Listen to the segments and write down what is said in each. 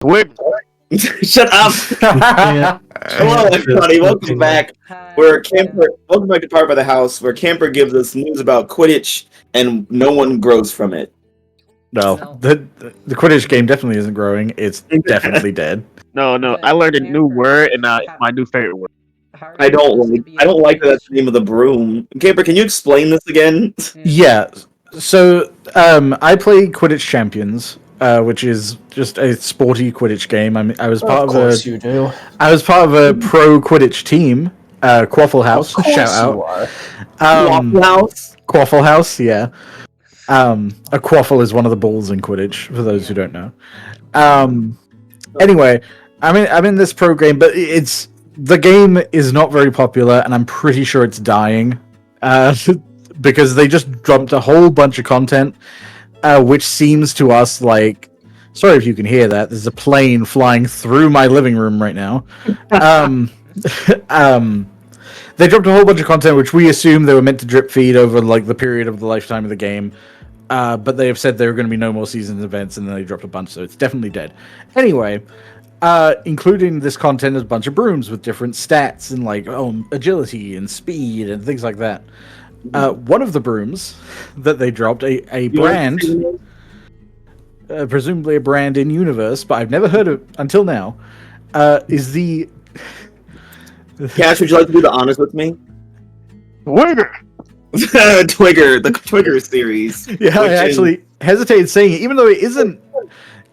Twig. Shut up. Hello, everybody. Welcome back. Welcome back to Powered by the House, where Camper gives us news about Quidditch, and no one grows from it. No, the Quidditch game definitely isn't growing. It's definitely dead. No. I learned a new word, and it's my new favorite word. I don't like that that's the name of the broom. Camper, can you explain this again? Yeah. So I play Quidditch Champions, which is just a sporty Quidditch game. I was part of a. You do. I was part of a pro Quidditch team. Quaffle House. Shout out. Quaffle House. Quaffle House. Yeah. A quaffle is one of the balls in Quidditch, for those who don't know. Anyway, I'm in this pro game, but the game is not very popular, and I'm pretty sure it's dying. Because they just dropped a whole bunch of content, which seems to us like... Sorry if you can hear that. There's a plane flying through my living room right now. They dropped a whole bunch of content, which we assume they were meant to drip feed over like the period of the lifetime of the game. But they have said there are going to be no more season events, and then they dropped a bunch, so it's definitely dead. Anyway, including this content is a bunch of brooms with different stats and like agility and speed and things like that. One of the brooms that they dropped, a brand, presumably a brand in universe, but I've never heard of until now, is the... Cash, would you like to be the honest with me? Twigger. Twigger, the Twigger series. Yeah, I actually hesitated saying it, even though it isn't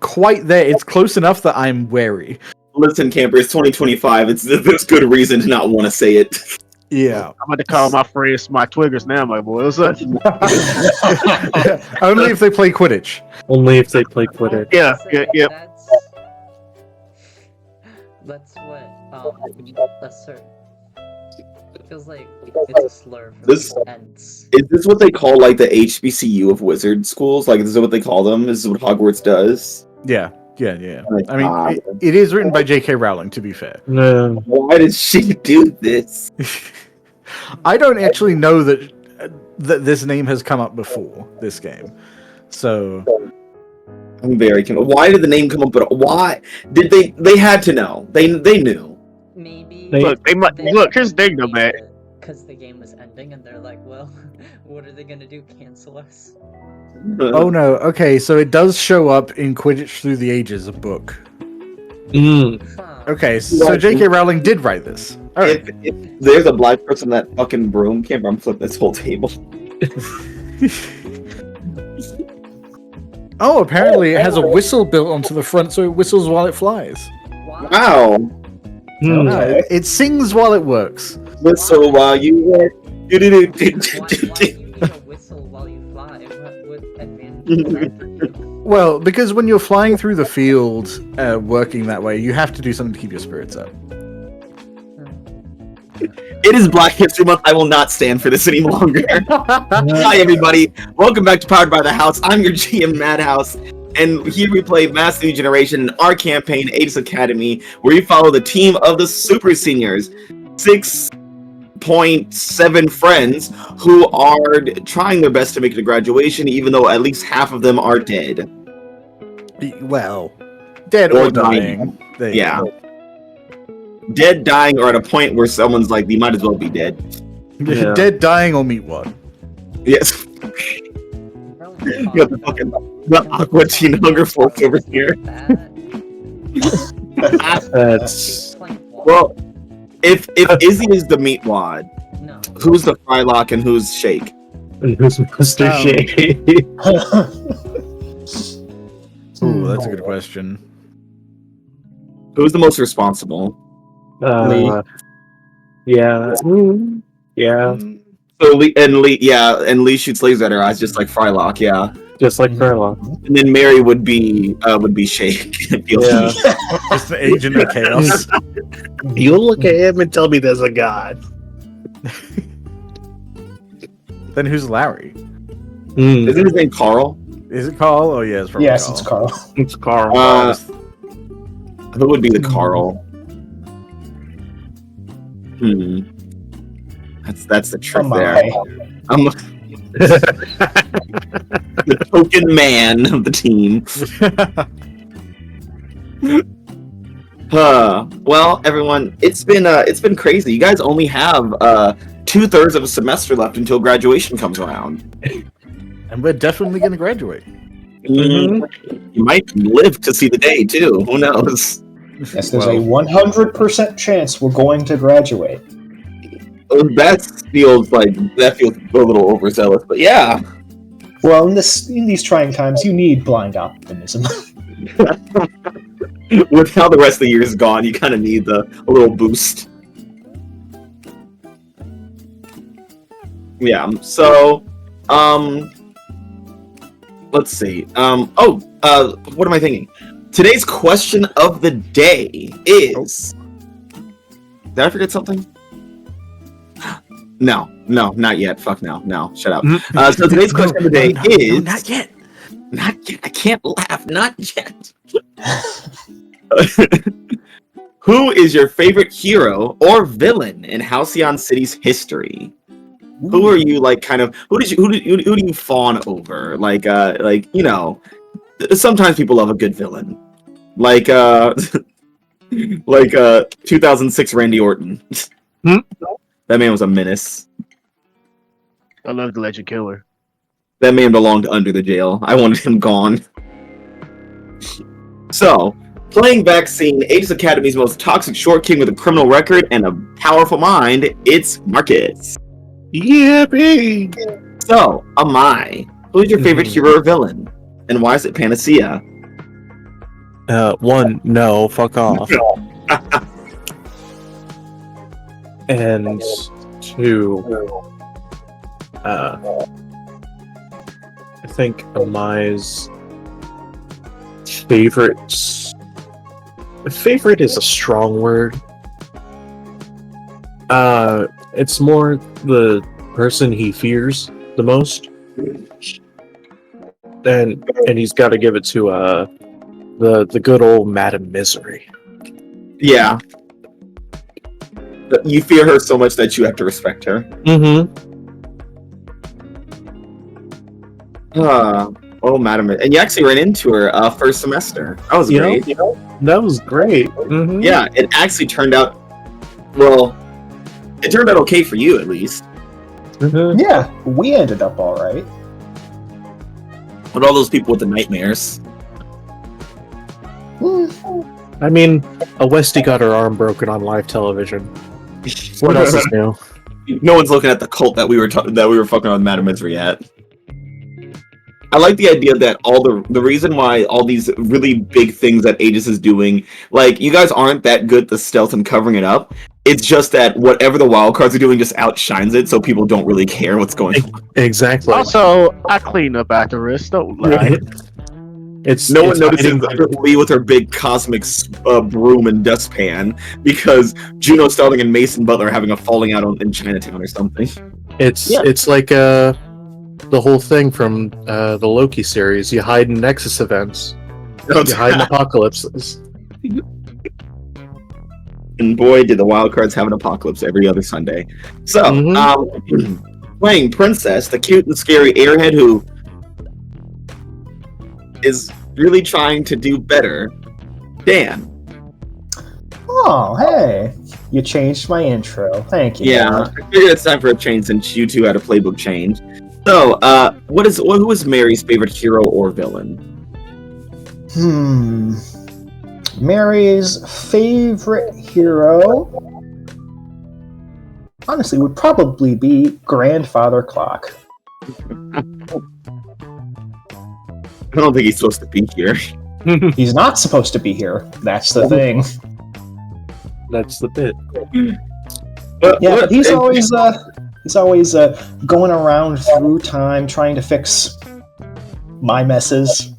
quite there. It's close enough that I'm wary. Listen, Camper, it's 2025. There's good reason to not want to say it. Yeah. I'm about to call my friends my Twiggers now, my boy. What's up? Only if they play Quidditch. Only if they play Quidditch. Yeah. That's what a certain. It feels like it's a slur for ents. Is this what they call like the HBCU of wizard schools? Like, is this what they call them? Is this what Hogwarts does? Yeah. I mean, it is written by J.K. Rowling, to be fair. No. Why did she do this? I don't actually know that this name has come up before this game, so I'm very confused. Why did the name come up? But why did they? They had to know. They knew. Maybe Look, here's the thing, though, man. Because the game was ending, and they're like, "Well, what are they gonna do? Cancel us?" Oh no, okay, so it does show up in Quidditch Through the Ages, a book. Okay, so J.K. Rowling did write this. Alright. If there's a black person in that fucking broom, Camper, I'm flipping this whole table. Oh, apparently it has a whistle built onto the front, so it whistles while it flies. Wow. It sings while it works. Whistle while you work. Why do you need a whistle while you fly? What advantage? Well, because when you're flying through the field, working that way, you have to do something to keep your spirits up. It is Black History Month. I will not stand for this any longer. Hi, everybody. Welcome back to Powered by the House. I'm your GM, Madhouse. And here we play Mass New Generation, our campaign, A.E.G.I.S Academy, where you follow the team of the Super Seniors. 6.7 friends who are trying their best to make it to graduation, even though at least half of them are dead. Well, dead or dying. Yeah. Dead, dying, or at a point where someone's like, you might as well be dead. Yeah. Dead, dying, or meet one. Yes. You got the Aqua Teen Hunger Force over here. That's... Well, if Izzy is the meatwad, No. who's the Frylock and who's Shake? And who's Mr. Shake? Ooh, that's a good question. Who's the most responsible? Lee. Yeah. Yeah. So Lee, and Lee shoots lasers at her eyes just like Frylock, yeah. Just like Furlong. And then Mary would be Shake. Yeah. Just the agent of chaos. You look at him and tell me there's a god. Then who's Larry? Isn't his name Carl? Is it Carl? Oh yeah, it's probably Yes, Carl. it's Carl. It's Carl. Who would be the Carl? That's the trick there. I'm the token man of the team. Well, everyone, it's been crazy. You guys only have 2/3 of a semester left until graduation comes around. And we're definitely going to graduate. You might live to see the day too. Who knows? Yes, there's a 100% chance we're going to graduate. That feels a little overzealous, but yeah. Well, in these trying times, you need blind optimism. With how the rest of the year is gone, you kind of need a little boost. Yeah. So, let's see. What am I thinking? Today's question of the day is. Did I forget something? No, not yet. Fuck no. Shut up. So today's question of the day is. No, not yet. Not yet. I can't laugh. Not yet. Who is your favorite hero or villain in Halcyon City's history? Who are you who do you fawn over? Sometimes people love a good villain. 2006 Randy Orton. That man was a menace. I love the Legend Killer. That man belonged under the jail. I wanted him gone. So, playing vaccine, A.E.G.I.S Academy's most toxic short king with a criminal record and a powerful mind, it's Marcus. Yippee! So, Amai, who is your favorite hero or villain? And why is it Panacea? One, no, fuck off. And two, I think Amai's favorite is a strong word. It's more the person he fears the most. And he's got to give it to the good old Madam Misery. Yeah. You fear her so much that you have to respect her. Oh, Madam, and you actually ran into her first semester. That was great. That was great. Yeah, it actually turned out. Well, it turned out okay for you at least. Yeah, we ended up all right. But all those people with the nightmares. I mean, a Westie got her arm broken on live television. What else is new? No one's looking at the cult that we were fucking on Madam Misery at. I like the idea that all the reason why all these really big things that A.E.G.I.S is doing, you guys aren't that good at the stealth and covering it up. It's just that whatever the wildcards are doing just outshines it, so people don't really care what's going on. Exactly. Also, I clean up after this. Don't lie. No one notices Lee with her big cosmic broom and dustpan because Juno Starling and Mason Butler are having a falling out in Chinatown or something. It's like the whole thing from the Loki series. You hide in Nexus events. You hide in apocalypses. And boy, did the wildcards have an apocalypse every other Sunday. So, playing Princess, the cute and scary airhead who is really trying to do better. Dan. Oh, hey. You changed my intro. Thank you. Yeah, I figured it's time for a change since you two had a playbook change. So, who is Mary's favorite hero or villain? Mary's favorite hero, honestly, would probably be Grandfather Clock. I don't think he's supposed to be here. He's not supposed to be here. That's the thing. That's the bit. But he's always going around through time trying to fix my messes.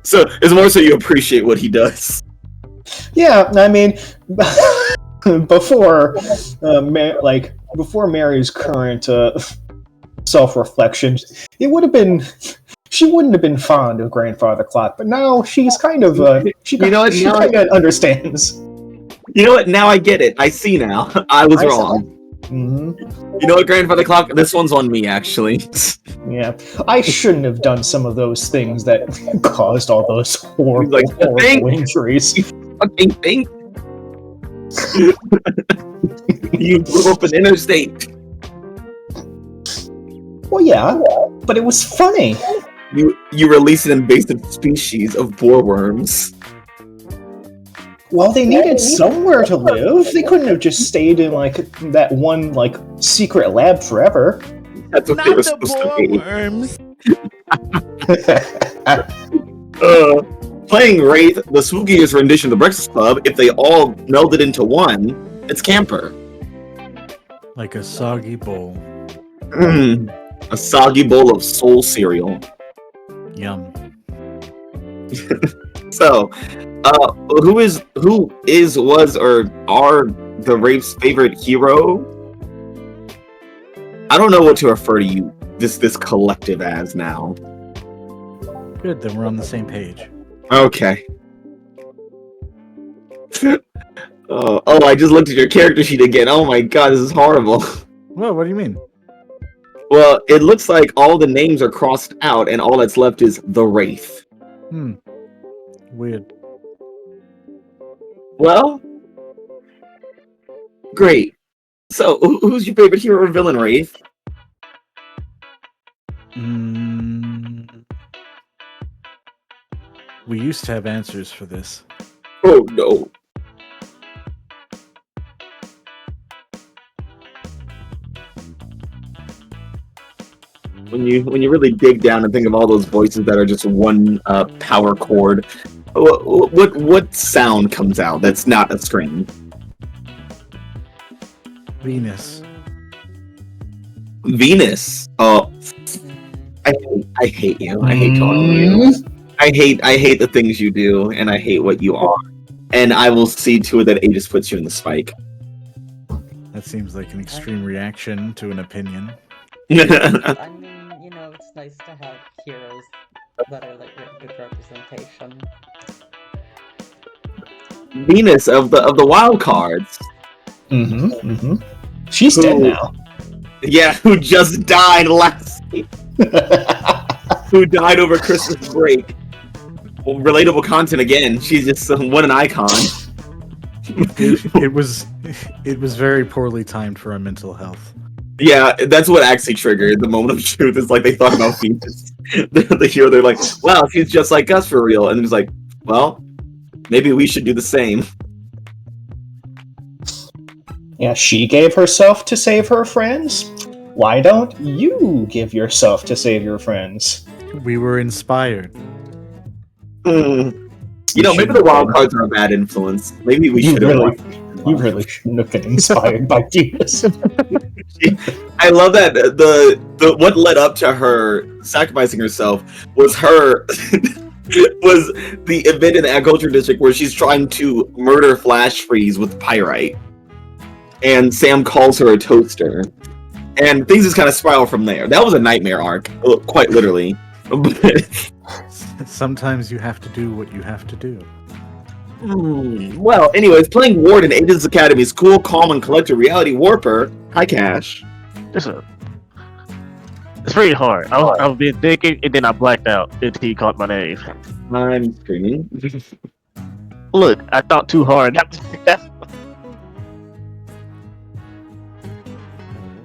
So it's more so you appreciate what he does. Yeah, I mean, before Mary's current self-reflection, she wouldn't have been fond of Grandfather Clock, but now she's kind of she kind of understands. You know what? Now I get it. I see now. I was wrong. Hmm. You know what, Grandfather Clock? This one's on me, actually. Yeah, I shouldn't have done some of those things that caused all those horrible, Like, horrible injuries. Fucking think. You blew up an interstate. Well, yeah, but it was funny. You released an invasive species of boreworms. Well, they needed somewhere to live. They couldn't have just stayed in like that one like secret lab forever. That's what they were supposed to be. worms. Playing Wraith, the spookiest rendition of the Breakfast Club, if they all melded into one, it's Camper. Like a soggy bowl. A soggy bowl of soul cereal. Yum. So, who is, was, or are the Wraith's favorite hero? I don't know what to refer to you, this collective as now. Good, then we're on the same page. Okay. Oh, I just looked at your character sheet again. Oh my god, this is horrible. Well, what do you mean? Well, it looks like all the names are crossed out and all that's left is the Wraith. Weird. Well, great. So, who's your favorite hero or villain, Wraith? We used to have answers for this. Oh no. When you really dig down and think of all those voices that are just one power chord, what sound comes out that's not a scream? Venus. Venus. Oh, I hate you. I hate talking to you. I hate the things you do, and I hate what you are. And I will see to it that Aegis puts you in the spike. That seems like an extreme reaction to an opinion. I mean, you know, it's nice to have heroes that are like good representation. Venus of the wild cards. She's dead now. Yeah, who just died last week. Who died over Christmas break. Well, relatable content again. She's just what an icon. It was very poorly timed for our mental health. Yeah, that's what actually triggered the moment of truth. Is like they thought about Venus. The hero, they're like, wow, she's just like us for real. And it's like, well, maybe we should do the same. Yeah, she gave herself to save her friends. Why don't you give yourself to save your friends? We were inspired. You know, maybe the wild cards are a bad influence. Maybe we should have. You really shouldn't have been inspired by Venus. I love that the what led up to her sacrificing herself was her was the event in the agriculture district where she's trying to murder Flash Freeze with pyrite, and Sam calls her a toaster, and things just kind of spiral from there. That was a nightmare arc, quite literally. Sometimes you have to do what you have to do. Well, anyways, playing Ward in Aegis Academy's cool, calm, and collected reality warper. Hi, Cash. It's pretty hard. I was being thinking, and then I blacked out until he called my name. I'm screaming. Look, I thought too hard.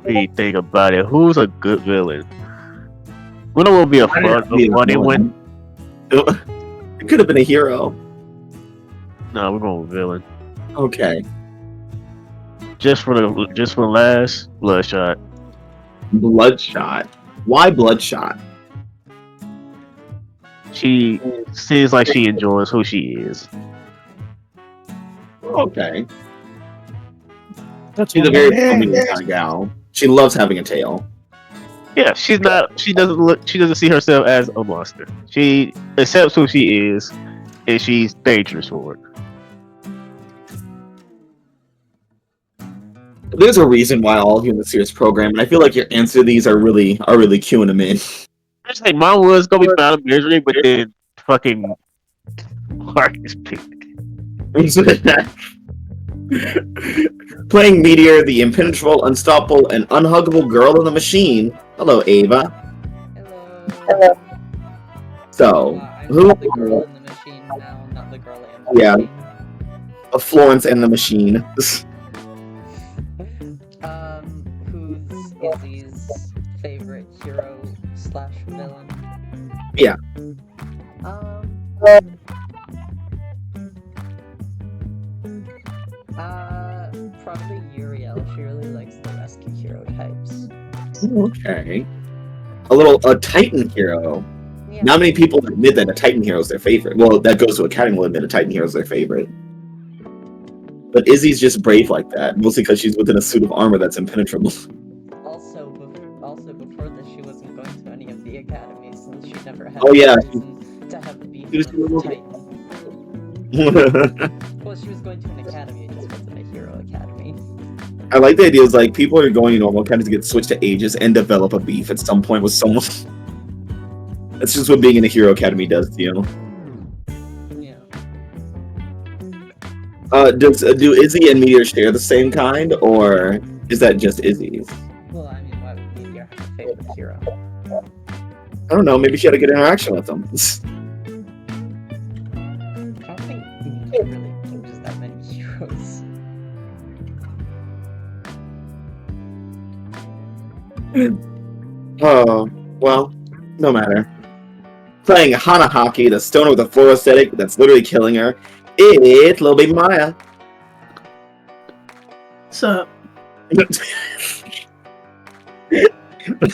Me think about it. Who's a good villain? When will be a funny one? It could have been a hero. No, we're going with villain. Okay. Just for the last Bloodshot. Bloodshot. Why Bloodshot? She seems like she enjoys who she is. Okay. She's a very prominent kind of gal. She loves having a tail. Yeah, she's not. She doesn't see herself as a monster. She accepts who she is, and she's dangerous for it. There's a reason why all of you in the Sears program, and I feel like your answer to these are really queuing them in. I just think mine was gonna be found misery, but then fucking Marcus picked. Playing Meteor, the impenetrable, unstoppable, and unhuggable girl in the machine. Hello, Ava. Hello. So, I'm who? the girl in the machine now, not the girl in the Yeah. machine. Florence and the Machine. Who's Izzy's favorite hero / villain? Yeah. Probably Uriel. She really likes the rescue hero types. Okay. A Titan hero. Yeah. Not many people admit that a Titan hero is their favorite. Well, that goes to Academy will admit a Titan hero is their favorite. But Izzy's just brave like that, mostly because she's within a suit of armor that's impenetrable. Also before this, she wasn't going to any of the academies, since she never had Oh, yeah. reason to have beef She was with doing Titan. Well, she was going to an academy, it just wasn't a hero academy. I like the idea is like people are going to normal academies to get switched to Aegis and develop a beef at some point with someone. That's just what being in a hero academy does to you. Yeah. Do Izzy and Meteor share the same kind, or is that just Izzy's? Well, I mean, why would Meteor have a favorite hero? I don't know. Maybe she had a good interaction with them. I don't think Meteor really chooses that many heroes. Oh, well, no matter. Playing Hanahaki, the stoner with a floor aesthetic that's literally killing her. It's little baby Maya. So, I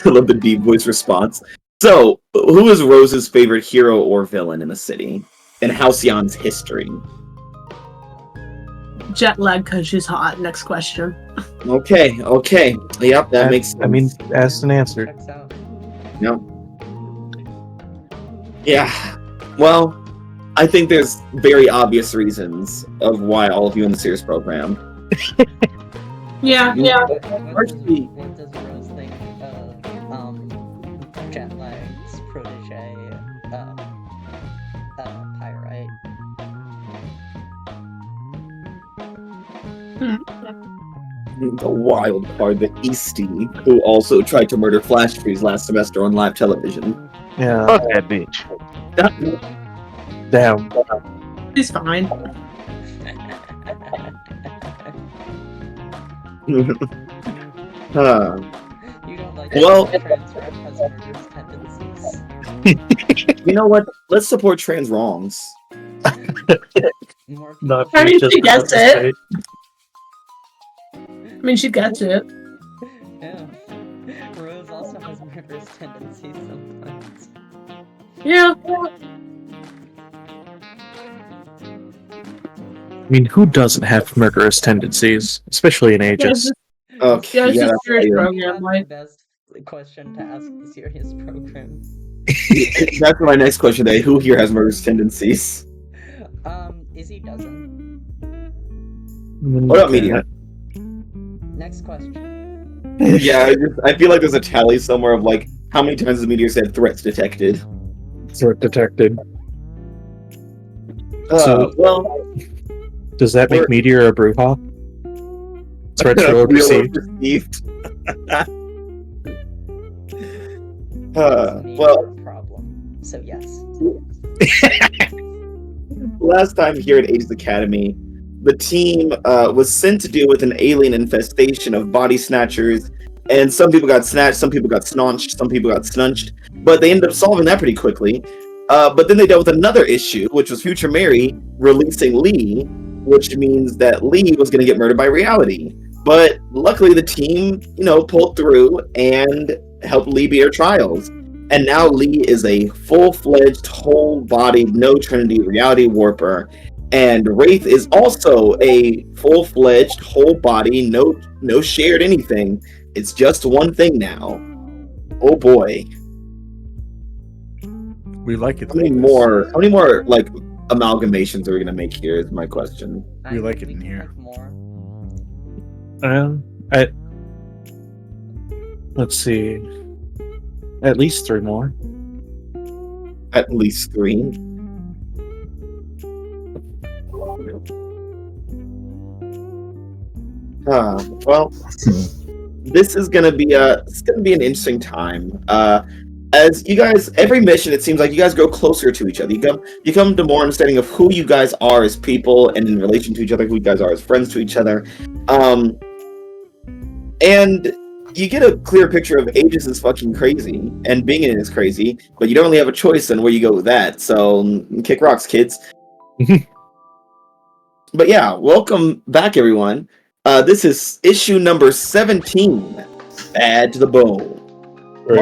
love the deep voice response. So, who is Rose's favorite hero or villain in the city? In Halcyon's history? jet lag because she's hot. Next question. Okay. Yep, that makes sense. I mean, asked and answered. Checks out. Yep. Yeah. Well, I think there's very obvious reasons of why all of you in the Sears program. Yeah. What Actually- does Rose think of Jet Lag's protege, Pyrite? The wild card, the Eastie, who also tried to murder Flash Trees last semester on live television. Yeah. Fuck that bitch. Damn. She's fine. You don't like Well- that trans rep has murderous tendencies. You know what? Let's support trans wrongs. More Not I mean, just she gets about it. the I mean, she gets it. Yeah. Rose also has murderous tendencies sometimes. Yeah. I mean, who doesn't have murderous tendencies, especially in Aegis? Okay, Yeah, it's yeah, just that's serious fair. program, That's like. the best question to ask the serious program. That's my next question today. Who here has murderous tendencies? Izzy doesn't. What about Meteor? Next question. Yeah, I feel like there's a tally somewhere of like how many times has Meteor said threats detected. Threat detected. So, well, Does that make We're- Meteor a Brewhawk? Threats real received. received. Well, well, problem. So yes. last time here at Aegis Academy, the team was sent to deal with an alien infestation of body snatchers, and some people got snatched, some people got snaunched, some people got snunched, but they ended up solving that pretty quickly. But then they dealt with another issue, which was Future Mary releasing Lee, which means that Lee was going to get murdered by reality. But luckily the team, pulled through and helped Lee beat her trials. And now Lee is a full-fledged, whole-bodied, no Trinity reality warper. And Wraith is also a full-fledged, whole-body, no shared anything. It's just one thing now. Oh boy. We like it. How many more like amalgamations are we gonna make here is my question. We like it think in can here. make More. Let's see. At least 3 more. At least 3. Well, this is gonna be an interesting time. As you guys, every mission, it seems like you guys grow closer to each other. You come to more understanding of who you guys are as people and in relation to each other, who you guys are as friends to each other. And you get a clear picture of Aegis is fucking crazy, and Bingen is crazy, but you don't really have a choice on where you go with that. So kick rocks, kids. But yeah, welcome back, everyone. This is issue number 17. Add to the bowl. I'm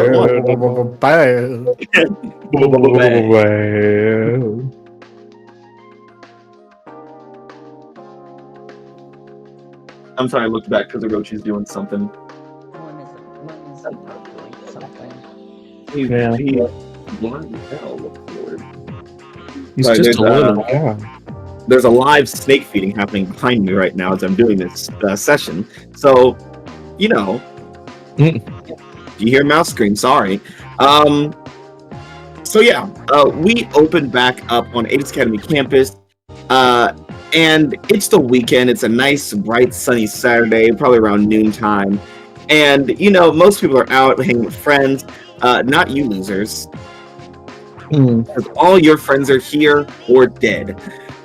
sorry, I looked back because Orochi's doing something. When is he not doing something? What the hell, Lord? He's Sorry, just a little guy. There's a live snake feeding happening behind me right now as I'm doing this session. So, you know, you hear mouse scream, sorry. So yeah, we opened back up on A.E.G.I.S Academy campus, and it's the weekend. It's a nice, bright, sunny Saturday, probably around noontime. And, you know, most people are out hanging with friends, not you losers. Because all your friends are here or dead.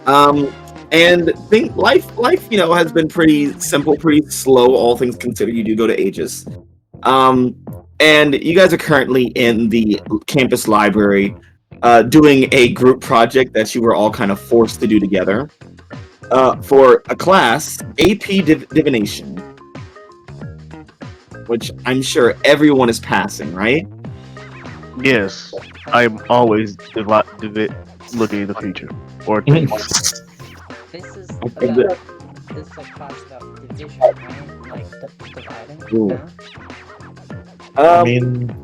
And life, you know, has been pretty simple, pretty slow, all things considered. You do go to A.E.G.I.S. And you guys are currently in the campus library, doing a group project that you were all kind of forced to do together, for a class, AP Divination, which I'm sure everyone is passing, right? Yes, I'm always looking in the future or things. This is Okay, about, good. this is a class about division, right? Like dividing. Ooh. No? I mean,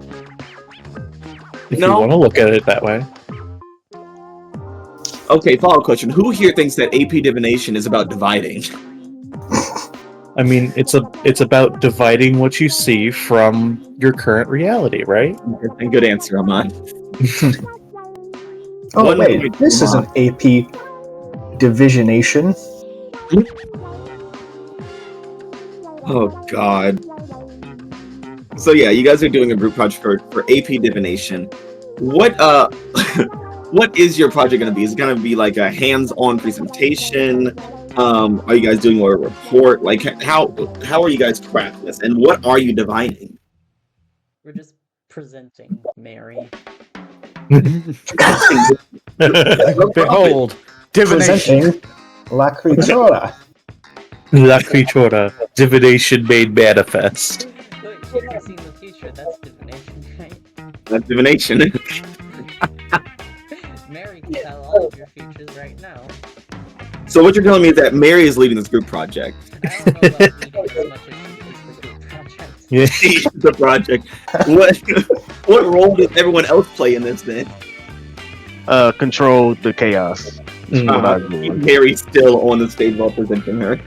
if you no. want to look at it that way. Okay, follow-up question. Who here thinks that AP Divination is about dividing? I mean, it's about dividing what you see from your current reality, right? And good answer, Aman. Oh One wait, point this for is an Aman. AP Divisionation. Oh God. So yeah, you guys are doing a group project for AP Divination. What what is your project going to be? Is it going to be like a hands-on presentation? Are you guys doing a report? Like how are you guys crafting this? And what are you divining? We're just presenting Mary. Behold, divination. Presenting La Creatura. La Creatura, divination made manifest. Look, you can see in the future, that's divination, right? That's divination. Mary can tell all of your futures right now. So what you're telling me is that Mary is leading this group project. I don't know about leading as much as she is the group project. Yeah. The project. What role does everyone else play in this then? Control the chaos. That's what I'm doing. Mary's still on the stage while presenting her.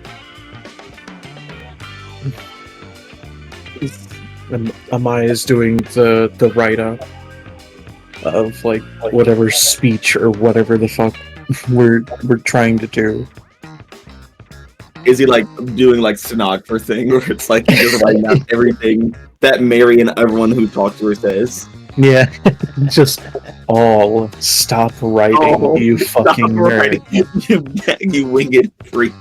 Amaya is doing the write-up of like whatever speech or whatever the fuck we're trying to do. Is he like doing like stenographer thing where it's like he's just writing out everything that Mary and everyone who talks to her says? Yeah, just all stop writing, you fucking nerd. You winged freak.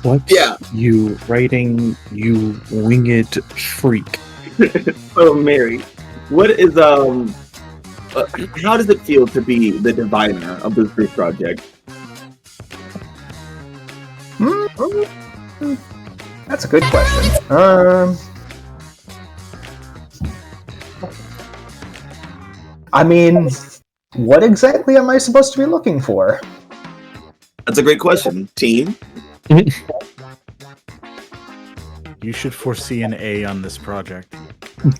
What? Yeah. You writing, you winged freak. So Mary, what is how does it feel to be the divider of this group project? That's a good question. I mean, what exactly am I supposed to be looking for? That's a great question, team. You should foresee an A on this project.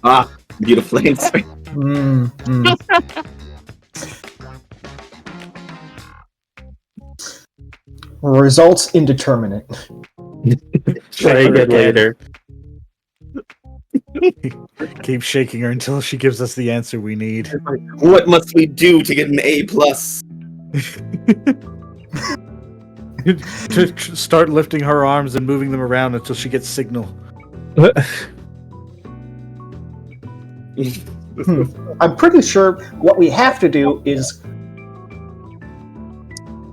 Ah, beautiful answer. Results indeterminate. Try again later. Keep shaking her until she gives us the answer we need. What must we do to get an A+? to start lifting her arms and moving them around until she gets signal. I'm pretty sure what we have to do is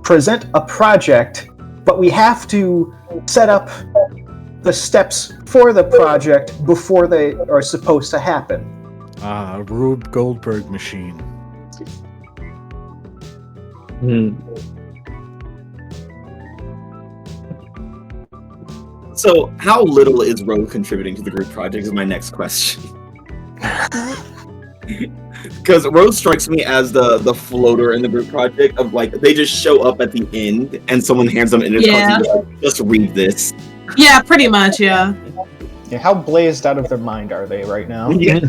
present a project, but we have to set up the steps for the project before they are supposed to happen. Rube Goldberg machine. So, how little is Rose contributing to the group project is my next question. Because Rose strikes me as the floater in the group project of like they just show up at the end and someone hands them an instruction, just read this. Yeah, pretty much. Yeah. Yeah, how blazed out of their mind are they right now? Yeah.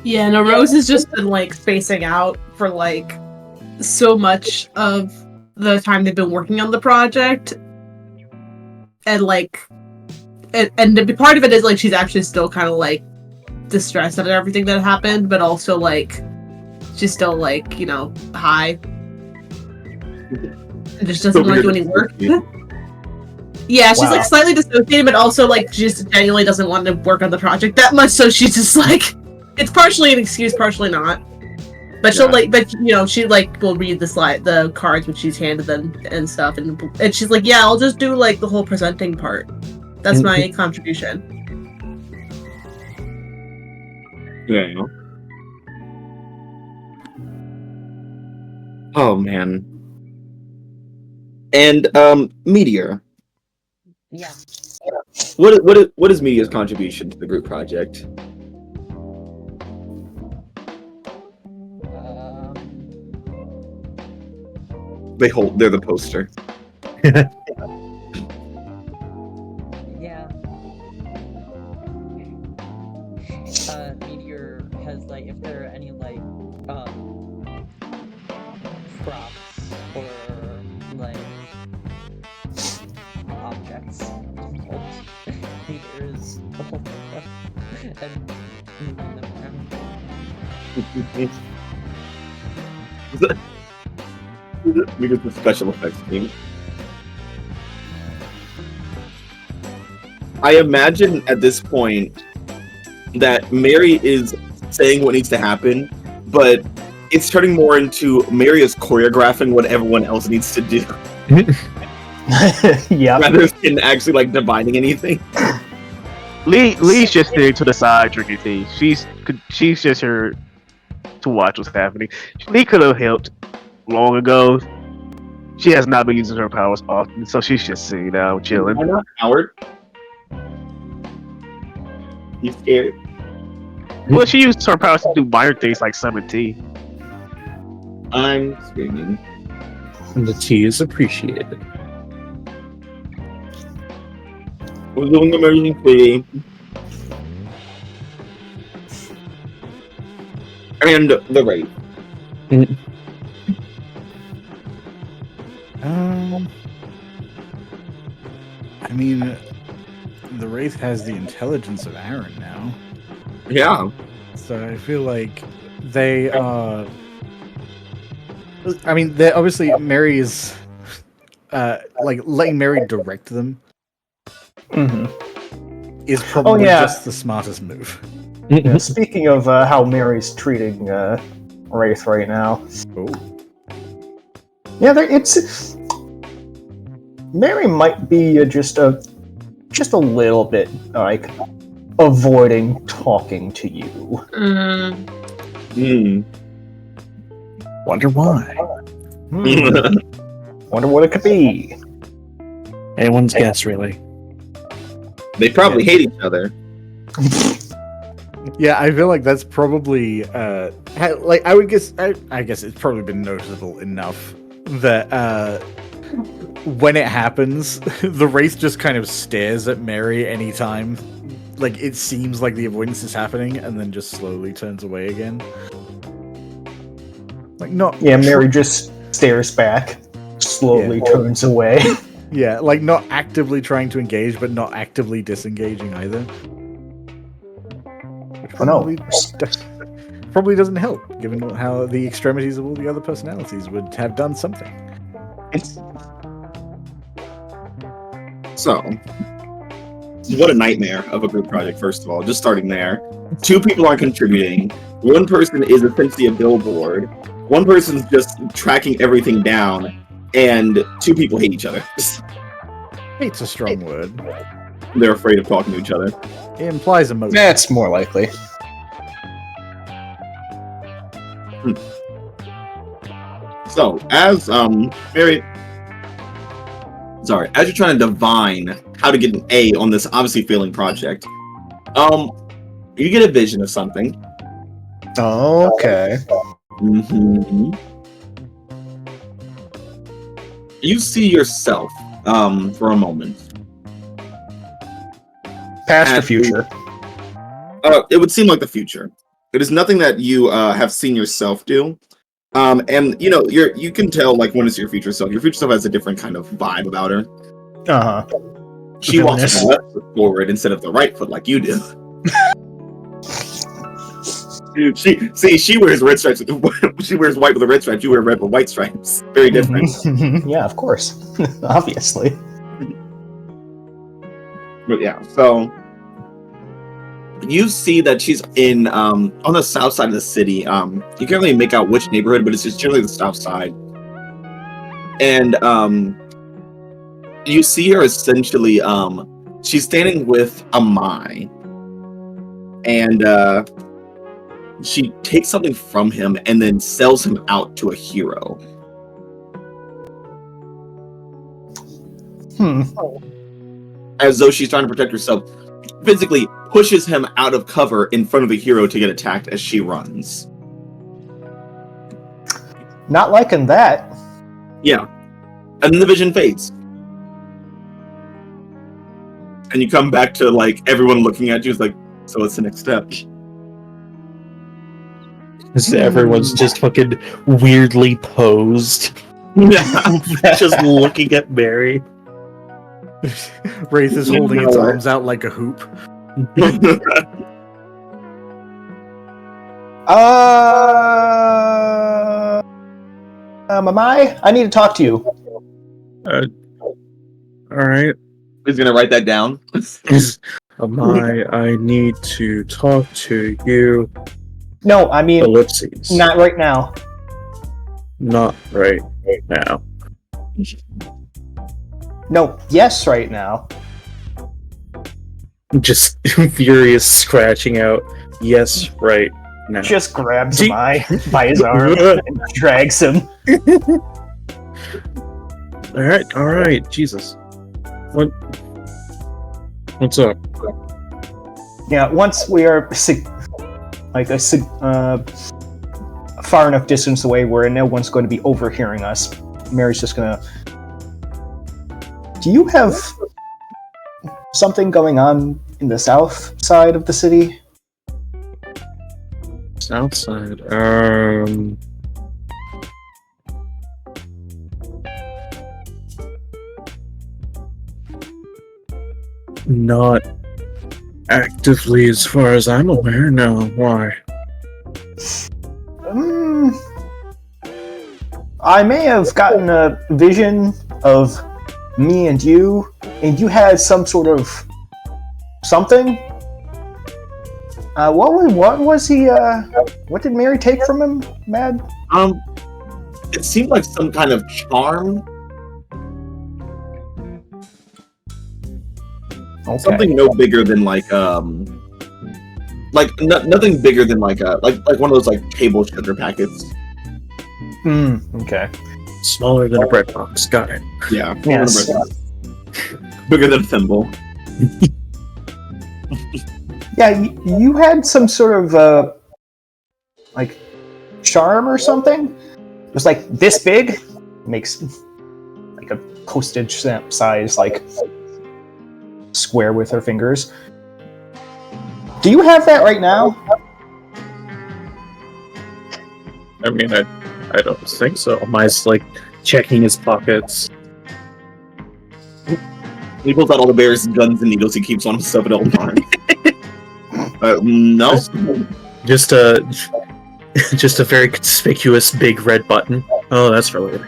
Yeah. No, Rose has just been like spacing out for like so much of the time they've been working on the project, and like. And the part of it is like she's actually still kind of like distressed at everything that happened, but also like she's still like, you know, high and just doesn't want to do any work. Yeah, she's like slightly dissociated, but also like just genuinely doesn't want to work on the project that much. So she's just like, it's partially an excuse, partially not. But she'll like, but you know, she like will read the cards which she's handed them and stuff, and she's like, yeah, I'll just do like the whole presenting part. That's my contribution. Yeah. Oh man. And Meteor. Yeah. What is Meteor's contribution to the group project? They're the poster. Meteor has like, if there are any like props or like objects, Meteor is holding them and moving them around. Because the special effects team. I imagine at this point that Mary is saying what needs to happen, but it's turning more into Mary is choreographing what everyone else needs to do. Yeah. Rather than actually like dividing anything. Lee's just sitting to the side drinking tea. She's just here to watch what's happening. Lee could have helped long ago. She has not been using her powers often, so she's just sitting down, chilling. Why not, Howard? You scared? Well, she used her powers to do minor things like summon tea. I'm screaming. And the tea is appreciated. We're doing emergency. And the raid. I mean, the Wraith has the intelligence of Aaron now. Yeah. So I feel like they are. I mean, they're obviously Mary is like letting Mary direct them is probably just the smartest move. Yeah, speaking of how Mary's treating Wraith right now. Oh. Yeah, it's Mary might be just a little bit like avoiding talking to you. Wonder why. Wonder what it could be. Anyone's guess, really. They probably hate each other. Yeah, I feel like that's probably like I would guess. I guess it's probably been noticeable enough that when it happens, the Wraith just kind of stares at Mary anytime. Like it seems like the avoidance is happening, and then just slowly turns away again. Like not. Yeah, Mary just stares back, slowly turns away. Yeah, like not actively trying to engage, but not actively disengaging either. Oh no, probably doesn't help, given how the extremities of all the other personalities would have done something. So, what a nightmare of a group project, first of all. Just starting there. 2 people aren't contributing. 1 person is essentially a billboard. 1 person's just tracking everything down. And 2 people hate each other. Hate's a strong word. They're afraid of talking to each other. It implies a motive. That's more likely. So, as Mary, as you're trying to divine how to get an A on this obviously failing project, you get a vision of something. Okay. Mm-hmm. You see yourself for a moment. Past or future? It would seem like the future. It is nothing that you have seen yourself do. And you know, you can tell like when it's your future self. Your future self has a different kind of vibe about her. Uh-huh. She walks with the left foot forward instead of the right foot like you do. She wears red stripes. She wears white with a red stripe. You wear red with white stripes. Very different. Yeah, of course. Obviously. But yeah, so you see that she's in on the south side of the city. You can't really make out which neighborhood, but it's just generally the south side. And you see her essentially. She's standing with A.E.G.I.S, and she takes something from him and then sells him out to a hero. As though she's trying to protect herself. Physically pushes him out of cover in front of the hero to get attacked as she runs. Not liking that. Yeah. And then the vision fades. And you come back to like everyone looking at you is like, so what's the next step? Everyone's just fucking weirdly posed. Yeah. Just looking at Mary. Wraith is holding its arms out like a hoop. A.E.G.I, I need to talk to you. Alright. He's gonna write that down. A.E.G.I, I need to talk to you. No, I mean, Ellipses. not right now. Not right now. No, yes, right now. Just furious scratching out. Yes, right now. Just grabs A.E.G.I by his arm and drags him. Alright, Jesus. What's up? Yeah, once we are far enough distance away where no one's going to be overhearing us, Mary's just gonna... Do you have something going on in the south side of the city? South side. Not actively, as far as I'm aware. No, why? I may have gotten a vision of me and you had some sort of something. What was he? What did Mary take from him, Mad? It seemed like some kind of charm. Okay. Something no bigger than nothing bigger than like one of those like table sugar packets. Okay. Smaller than a bread box. Got it. Yeah. Yes. Bigger than a thimble. Yeah, you had some sort of like charm or something. It was like this big, makes like a postage stamp size like square with her fingers. Do you have that right now? I mean, I don't think so. Mine's like checking his pockets. He pulls out all the bear's guns and needles he keeps on himself at all times. No. Just Just a very conspicuous big red button. Oh, that's for later.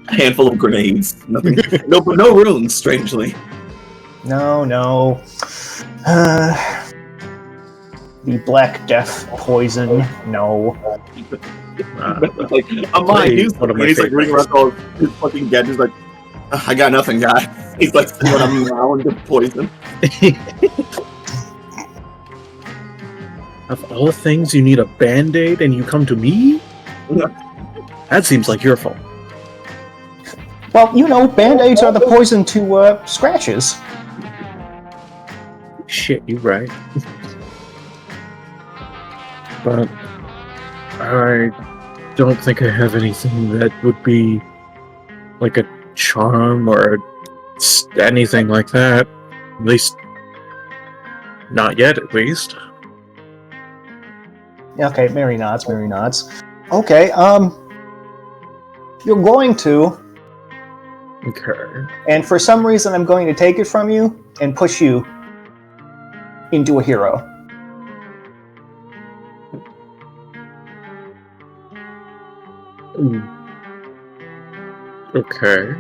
A handful of grenades. Nothing. No, but no runes. Strangely. No. The Black Death poison. No. Like, I'm mine. He's one of my he's like reading favorites. around all his fucking gadgets. Like, I got nothing, guy. He's like, what I'm now into poison. Of all things, you need a band-aid and you come to me? That seems like your fault. Well, you know, band-aids are the poison to scratches. Shit, you're right. But I don't think I have anything that would be like a charm or anything like that. At least, not yet, at least. Okay, Mary nods. Okay, you're going to, Okay. and for some reason I'm going to take it from you and push you into a hero. Okay.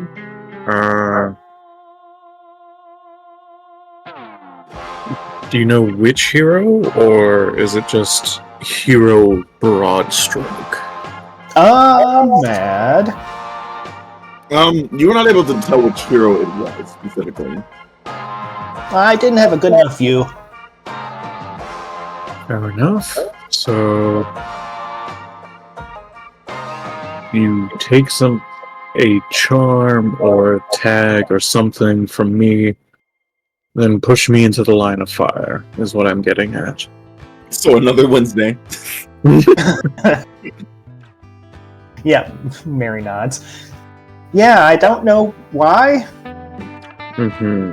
Do you know which hero, or is it just hero broad stroke? Mad. You were not able to tell which hero it was specifically. I didn't have a good enough view. Fair enough. So you take a charm or a tag or something from me, then push me into the line of fire, is what I'm getting at. So another Wednesday. Yeah, Mary nods. Yeah, I don't know why. I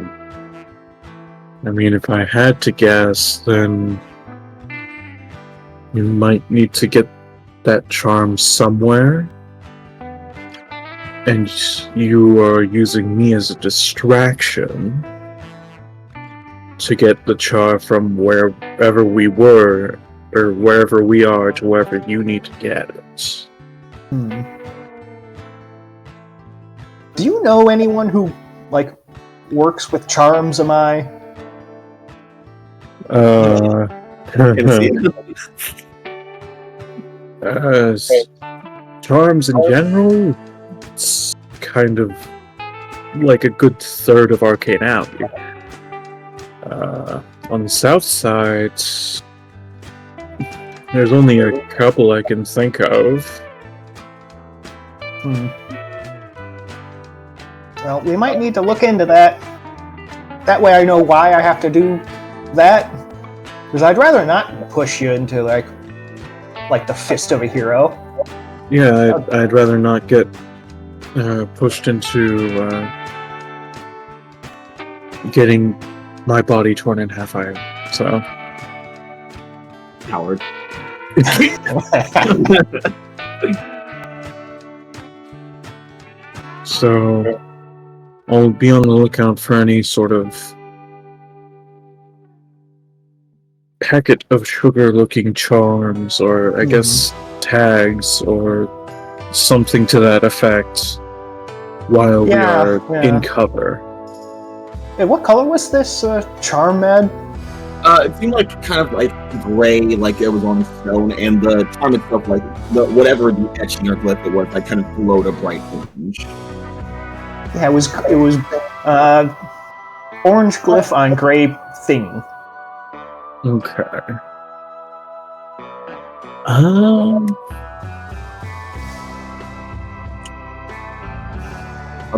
mean, if I had to guess, then you might need to get that charm somewhere. And you are using me as a distraction to get the charm from wherever we were, or wherever we are, to wherever you need to get it. Do you know anyone who, like, works with charms, am I? Charms in general, it's kind of like a good third of Arcane Alley. On the south side, there's only a couple I can think of. Well, we might need to look into that. That way I know why I have to do that. Because I'd rather not push you into, like the fist of a hero. Yeah, I'd rather not get pushed into getting my body torn in half either. So, Howard. So I'll be on the lookout for any sort of packet of sugar-looking charms, or I guess tags, or something to that effect, while we are in cover. Hey, what color was this charm, Mad? It seemed like kind of like gray, like it was on stone, and the charm itself, like whatever the etching or glyph it was, like kind of glowed a bright orange. Yeah, it was orange glyph on gray thing. Okay.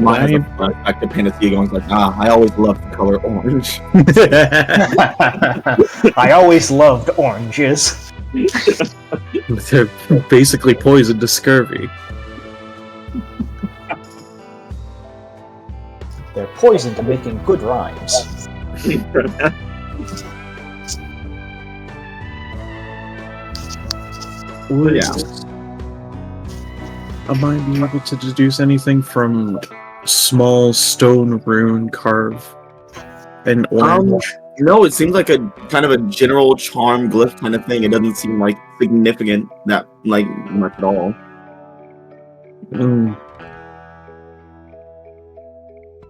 Mine has a back to Panacea going like, I always loved the color orange. I always loved oranges. They're basically poison to scurvy. They're poison to making good rhymes. Yeah. Am I being able to deduce anything from small stone rune carve an orange? No, it seems like a kind of a general charm glyph kind of thing. It doesn't seem like significant that like much at all.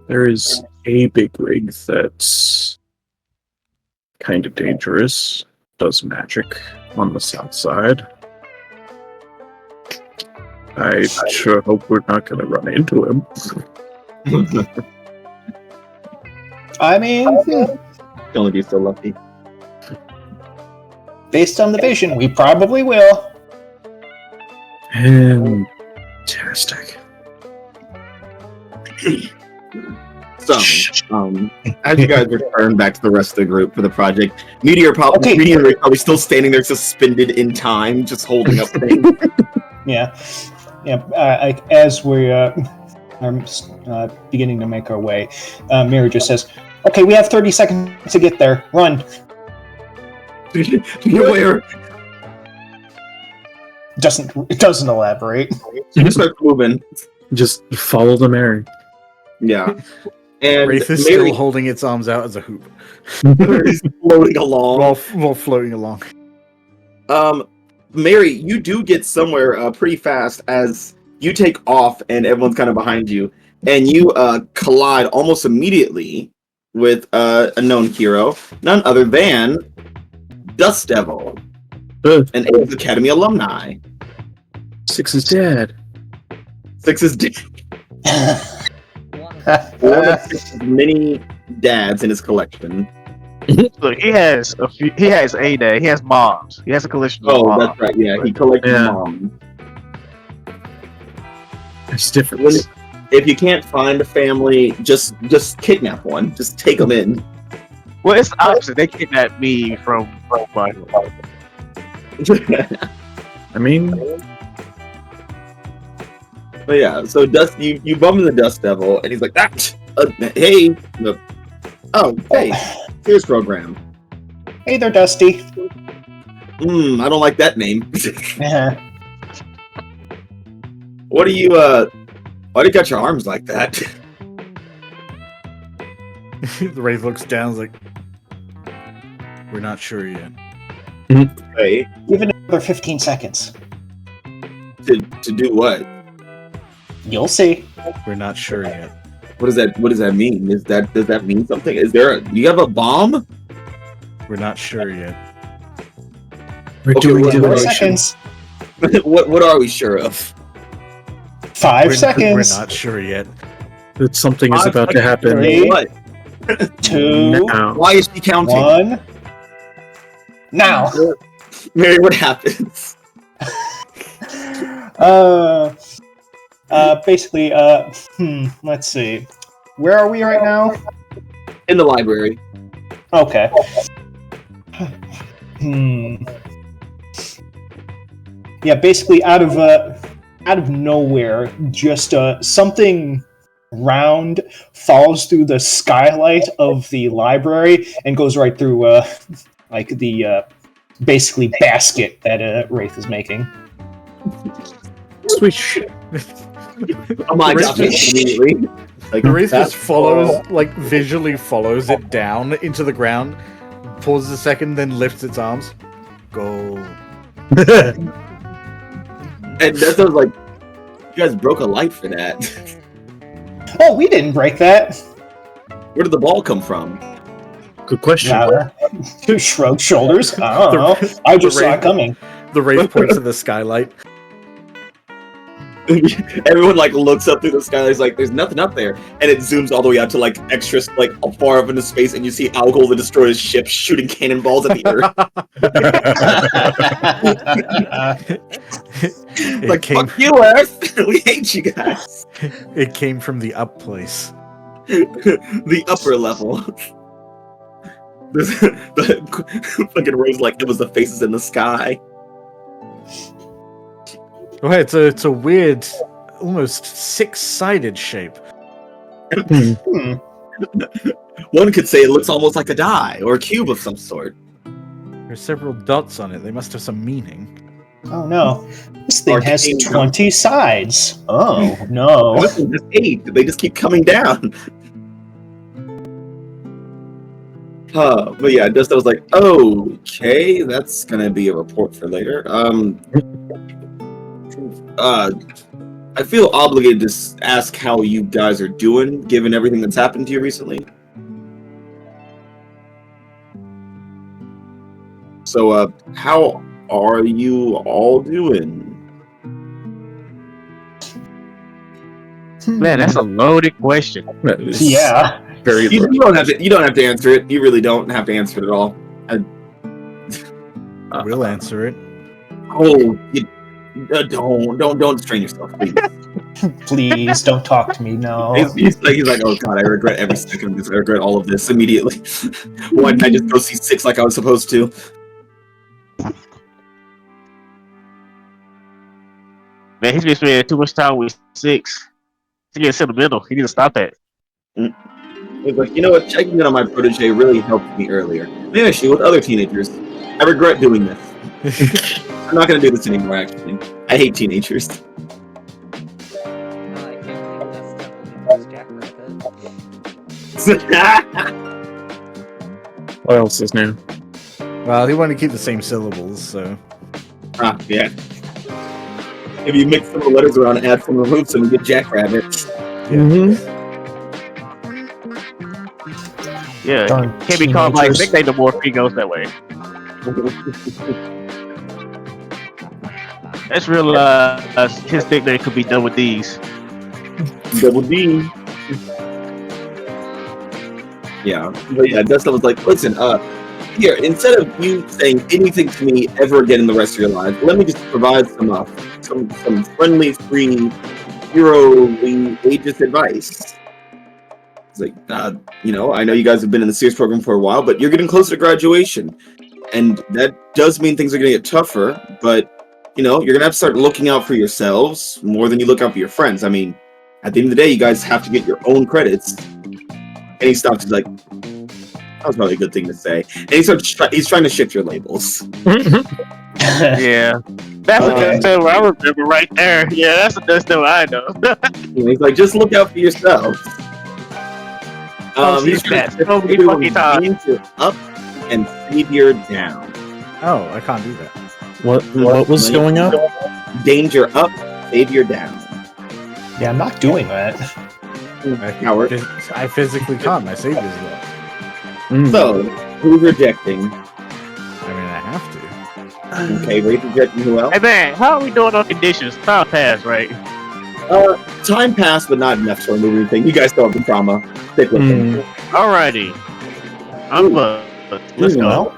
There is a big rig that's kind of dangerous. Does magic on the south side. I sure hope we're not going to run into him. I mean, Can only be so lucky. based on the vision, we probably will. Fantastic. So, as you guys return back to the rest of the group for the project, Meteor is probably still standing there suspended in time, just holding up things. Yeah. As we are beginning to make our way, Mary just says, "Okay, we have 30 seconds to get there. Run." Where? It doesn't elaborate. You just start moving. Just follow the Mary. Yeah. And Wraith is Mary still holding its arms out as a hoop is floating along. while floating along. Mary, you do get somewhere pretty fast as you take off and everyone's kind of behind you, and you collide almost immediately with a known hero, none other than Dust Devil, an A.E.G.I.S Academy alumni. 6 is dead. 6 is dead. One of 6's many dads in his collection. Look, he has a few. He has a dad. He has moms. He has a collection of Oh, moms. that's right. Yeah, he collected Yeah. moms. There's difference. If you can't find a family, just kidnap one. Just take them in. Well, it's the opposite. They kidnapped me from my. I mean, But yeah, so Dust, you bump into the Dust Devil, and he's like, hey, hey, here's program. Hey there, Dusty. I don't like that name. What do you, why do you got your arms like that? The Wraith looks down, is like, we're not sure yet. Hey, Give it another 15 seconds. to do what? You'll see. We're not sure yet. What does that mean? Does that mean something? Do you have a bomb? We're not sure yet. we're Okay, doing what- 4 divination. seconds. what are we sure of? 5 We're seconds. not sure yet. That something is 5 about to seconds. happen. Three. What? 2, Now. Why is she counting? 1. Now. Mary, what happens? Basically, let's see. Where are we right now? In the library. Okay. Yeah, basically out of nowhere, just something round falls through the skylight of the library and goes right through like the basically basket that Wraith is making. Sweet. Oh my Wraith gosh, just- immediately. Like, The Wraith that's- just follows, like, visually follows it down into the ground, pauses a second, then lifts its arms. Go. And that sounds like you guys broke a light for that. Oh, we didn't break that. Where did the ball come from? Good question. Shrug shoulders. I don't know. I just saw it coming. The Wraith points to the skylight. Everyone like looks up through the sky. It's like there's nothing up there, and it zooms all the way out to like extra, like far up into space, and you see Algol the Destroyer's ship shooting cannonballs at the Earth. Like fuck you, Earth! We hate you guys. It came from the up place. The upper level. The fucking Rose like it was the faces in the sky. Oh, hey, it's a weird, almost six-sided shape. One could say it looks almost like a die or a cube of some sort. There's several dots on it. They must have some meaning. Oh no. This thing has Arcane 20 sides. Oh no. This one has 8. They just keep coming down. But yeah, just I was like, okay, that's gonna be a report for later. I feel obligated to ask how you guys are doing, given everything that's happened to you recently. So, how are you all doing? Man, that's a loaded question. Yeah. Very You don't have to. You don't have to answer it. You really don't have to answer it at all. We'll answer it. Don't strain yourself, please. Please don't talk to me. No. He's like, oh god, I regret every second of this. I regret all of this immediately. Why didn't I just go see 6 like I was supposed to? Man, he's been spending too much time with 6. He's getting sentimental. He needs to stop that. He's like, you know what? Checking in on my protege really helped me earlier. The issue with other teenagers. I regret doing this. I'm not gonna do this anymore. Actually, I hate teenagers. I can't believe that's definitely Jackrabbit. What else is new? Well, he wanted to keep the same syllables, so. Yeah. If you mix some of the letters around and add some remove some, you get Jackrabbit. Yeah, Darn can't be called by his teenagers. nickname no more if he goes that way. That's real. His nickname could be Double D's. Double D. Yeah, but yeah, Dustin was like, listen, here, instead of you saying anything to me ever again in the rest of your life, let me just provide some friendly, free, hero-ly Aegis advice. It's like, you know, I know you guys have been in the SEERS program for a while, but you're getting closer to graduation. And that does mean things are going to get tougher, but, you know, you're going to have to start looking out for yourselves more than you look out for your friends. I mean, at the end of the day, you guys have to get your own credits. And he stops, he's like, that was probably a good thing to say. And he's trying to shift your labels. Yeah, that's a good thing I remember right there. Yeah, that's a good thing I know. He's like, just look out for yourselves. He's trying to so many fucking times. Danger up and savior down. Oh, I can't do that. What was going up? Danger up, savior down. Yeah, I'm not doing that. Howard. I physically can't. My save is low. So, who's rejecting? I mean, I have to. Okay, Ray's rejecting who else? Hey man, how are we doing on conditions? Time passed, right? Time passed, but not enough to remove anything. You guys still have the trauma. Stick with it. Alrighty, I'm let's go.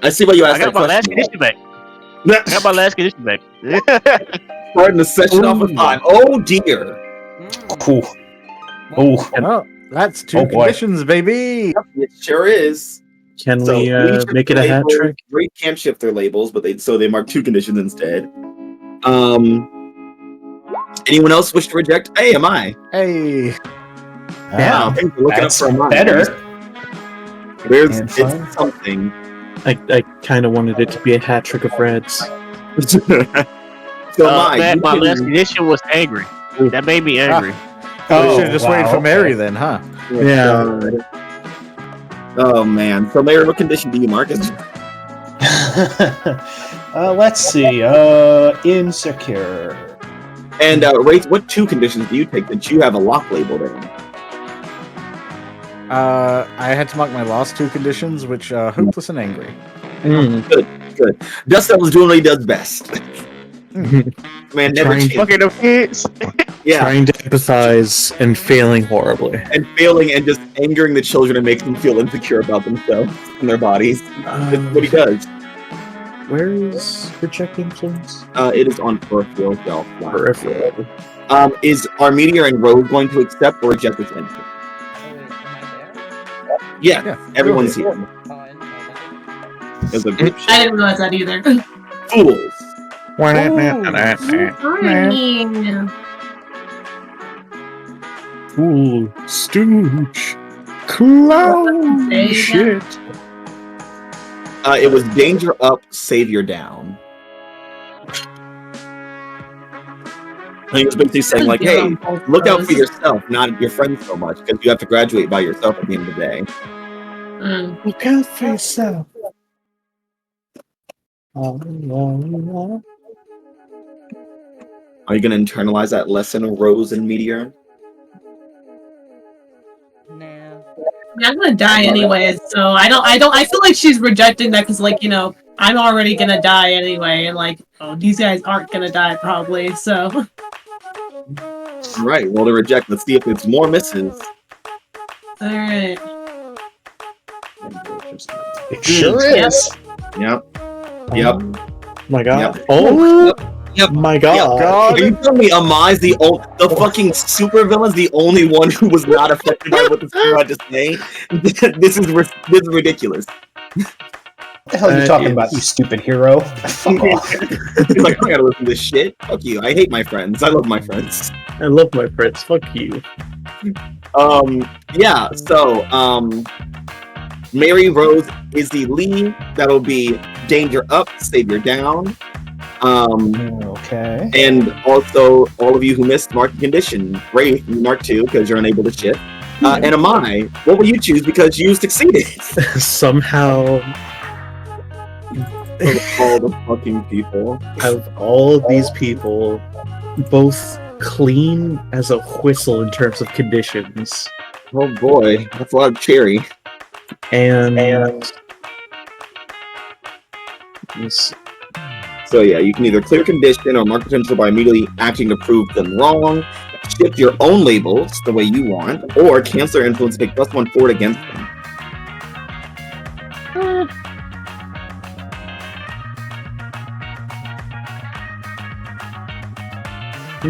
I see why you I asked got that my last question. condition back. I got my last condition back. Starting the session off with 5. Oh dear. Cool. Oh, Oh, that's 2 Oh, boy. conditions, baby. It sure is. Can So we shift make it their a hat labels. trick? Ray can't shift their labels, but they mark 2 conditions instead. Anyone else wish to reject? Hey, am I? Hey. Yeah, thanks for looking up that's for mine. better. There's And it's fun. something. I kind of wanted it to be a hat trick of reds. So man, you my can- last condition was angry. That made me angry. Oh, should have just waited for okay. Mary then, huh? Yeah. Oh man. So Mary, what condition do you mark as? Let's see. Insecure. And Wraith, what 2 conditions do you take that you have a lock labeled in? I had to mark my last 2 conditions, which hopeless and angry. Good. Dustin was doing what he does best. Man, never Trying- change. Fucking them kids. Yeah, Trying to empathize and failing horribly. and failing and just angering the children and making them feel insecure about themselves and their bodies. That's what he does. Where is reject influence? It is on peripheral self. Peripheral. Is our meteor and Rogue going to accept or reject this entry? Oh wait, am I there? Yeah, Yeah. everyone's here. Oh, I didn't know that. There's a group. I didn't realize that either. Fools. Ooh, stooge. Clown. There you Shit. It was danger up, savior down. And he was basically saying, like, hey, look out for yourself, not your friends so much, because you have to graduate by yourself at the end of the day. Mm. can't face up. Are you gonna internalize that lesson, Rose and Meteor? Nah. I'm gonna die anyway, so I feel like she's rejecting that because, like, I'm already gonna die anyway, and like, these guys aren't gonna die probably, so. Right, well, to reject. Let's see if it's more misses. Alright. It sure is. Yep. My God. Yep. Oh. Yep. My God. Are you telling me Amai's the fucking super villain's the only one who was not affected by what the screw had to say? This is ridiculous. What the hell are you talking about, you stupid hero? Fuck off. He's like, I gotta listen to this shit. Fuck you. I hate my friends. I love my friends. I love my friends. Fuck you. Yeah, so, Mary Rose, Izzy Lee, that'll be Danger Up, Savior Down. Okay. And also, all of you who missed Mark Condition, Wraith, Mark 2, because you're unable to shift. And Amai, what will you choose because you succeeded? Somehow, All the fucking people. out of all of these people, both clean as a whistle in terms of conditions, Oh boy, that's a lot of cherry. and So yeah, you can either clear condition or mark potential by immediately acting to prove them wrong, shift your own labels the way you want, or cancel their influence and take +1 forward against them. I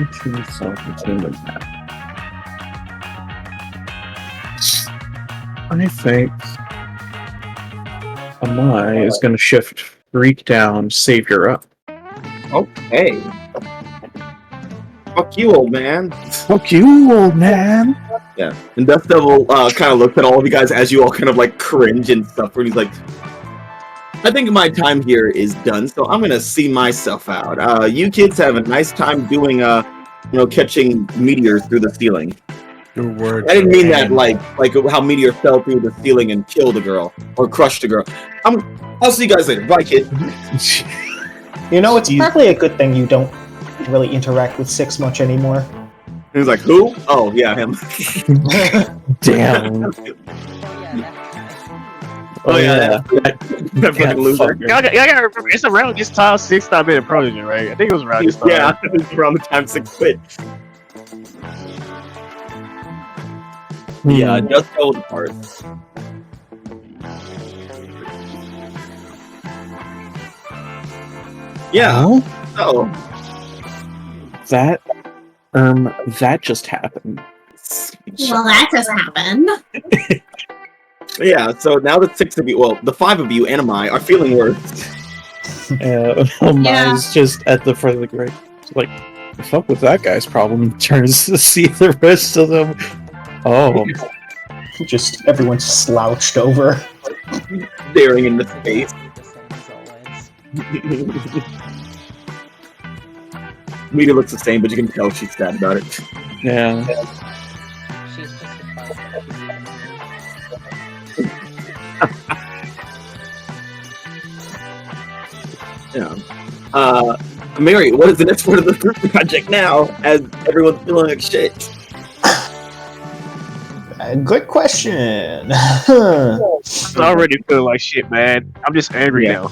think Amai is going to shift Freak down, Savior up. Okay. Fuck you, old man. Fuck you, old man. Yeah. And Death Devil kind of looks at all of you guys as you all kind of like cringe and stuff, where he's like, I think my time here is done, so I'm gonna see myself out. You kids have a nice time doing catching meteors through the ceiling. Your word. I didn't mean that like how meteor fell through the ceiling and killed a girl or crushed a girl. I'll see you guys later. Bye, kid. It's probably a good thing you don't really interact with Six much anymore. He was like, who? Oh, yeah, him. Damn. Oh yeah, That fucking loser. Y'all gotta remember, it's around this time 6 time in Prodigy, right? I think it was around this time. Yeah, it's around the time 6 quit. Yeah, just go the parts. Yeah. Oh. That just happened. Well, that doesn't happen. Yeah, so now the 6 of you, well, the 5 of you, and Amai, are feeling worse. Amai's just at the front of the grave. Like, the fuck was that guy's problem? Turns to see the rest of them. Oh. Just everyone's slouched over. Staring into space. the same as always. Meteor looks the same, but you can tell she's sad about it. Yeah. She's just Yeah. Mary, what is the next part of the group project now, as everyone's feeling like shit? Good question. I'm already feeling like shit, man. I'm just angry now.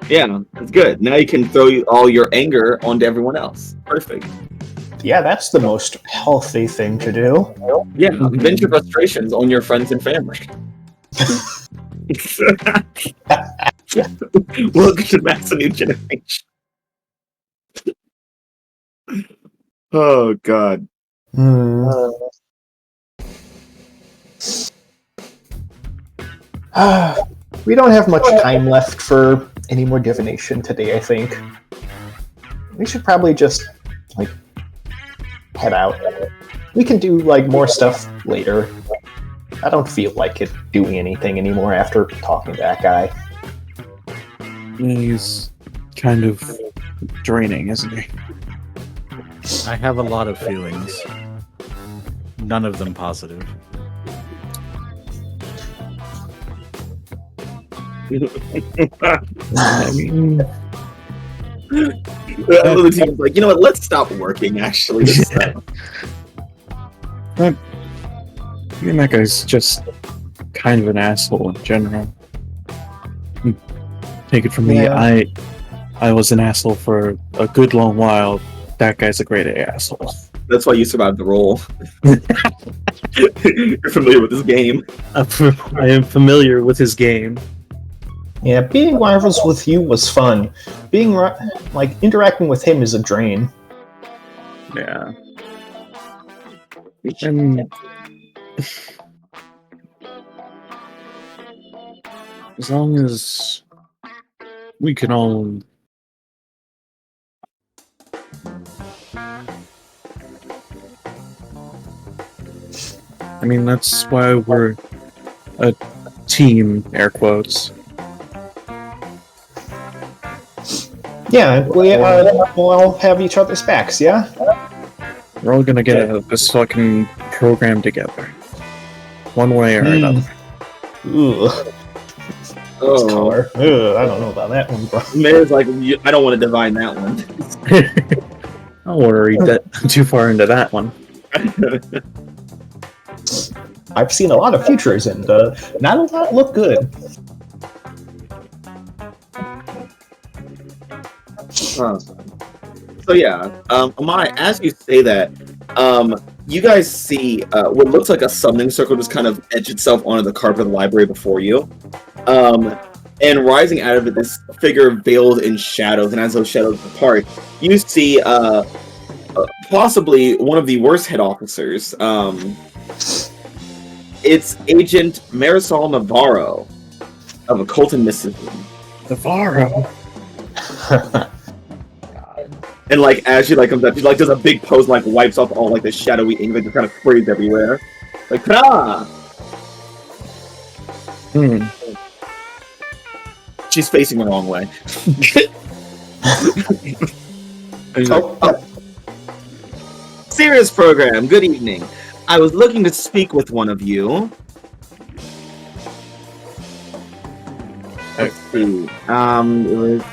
Yeah, that's good. Now you can throw all your anger onto everyone else. Perfect. Yeah, that's the most healthy thing to do. Yeah, vent your frustrations on your friends and family. Welcome to Matt's New Generation. Oh, God. We don't have much time left for any more divination today, I think. We should probably just, head out. We can do, more stuff later. I don't feel like it doing anything anymore after talking to that guy. He's kind of draining, isn't he? I have a lot of feelings. None of them positive. I mean, The team's like, you know what? Let's stop working. Actually, that guy's just kind of an asshole in general. Take it from me, Yeah. I was an asshole for a good long while. That guy's a grade A asshole. that's why you survived the role. You're familiar with this game. I am familiar with his game. Yeah, being rivals with you was fun. Being like interacting with him is a drain. Yeah. And as long as we can all I mean, that's why we're a team, air quotes. Yeah, we'll all have each other's backs, yeah? We're all gonna get this fucking program together. One way or another. Ugh. Oh, Color. Ugh, I don't know about that one, bro. Mayor's like, I don't want to divine that one. Don't worry too far into that one. I've seen a lot of futures, and not a lot look good. So yeah, Amai, as you say that, you guys see what looks like a summoning circle just kind of etch itself onto the carpet of the library before you. And rising out of it, this figure veiled in shadows, and as those shadows depart, you see possibly one of the worst head officers. It's Agent Marisol Navarro of Occult and Mysticism. Navarro. And like as she like comes up, she like does a big pose, like wipes off all like the shadowy ink that just kind of sprays everywhere. Like ta-da! She's facing the wrong way. Serious program. Good evening. I was looking to speak with one of you. Let's see. It was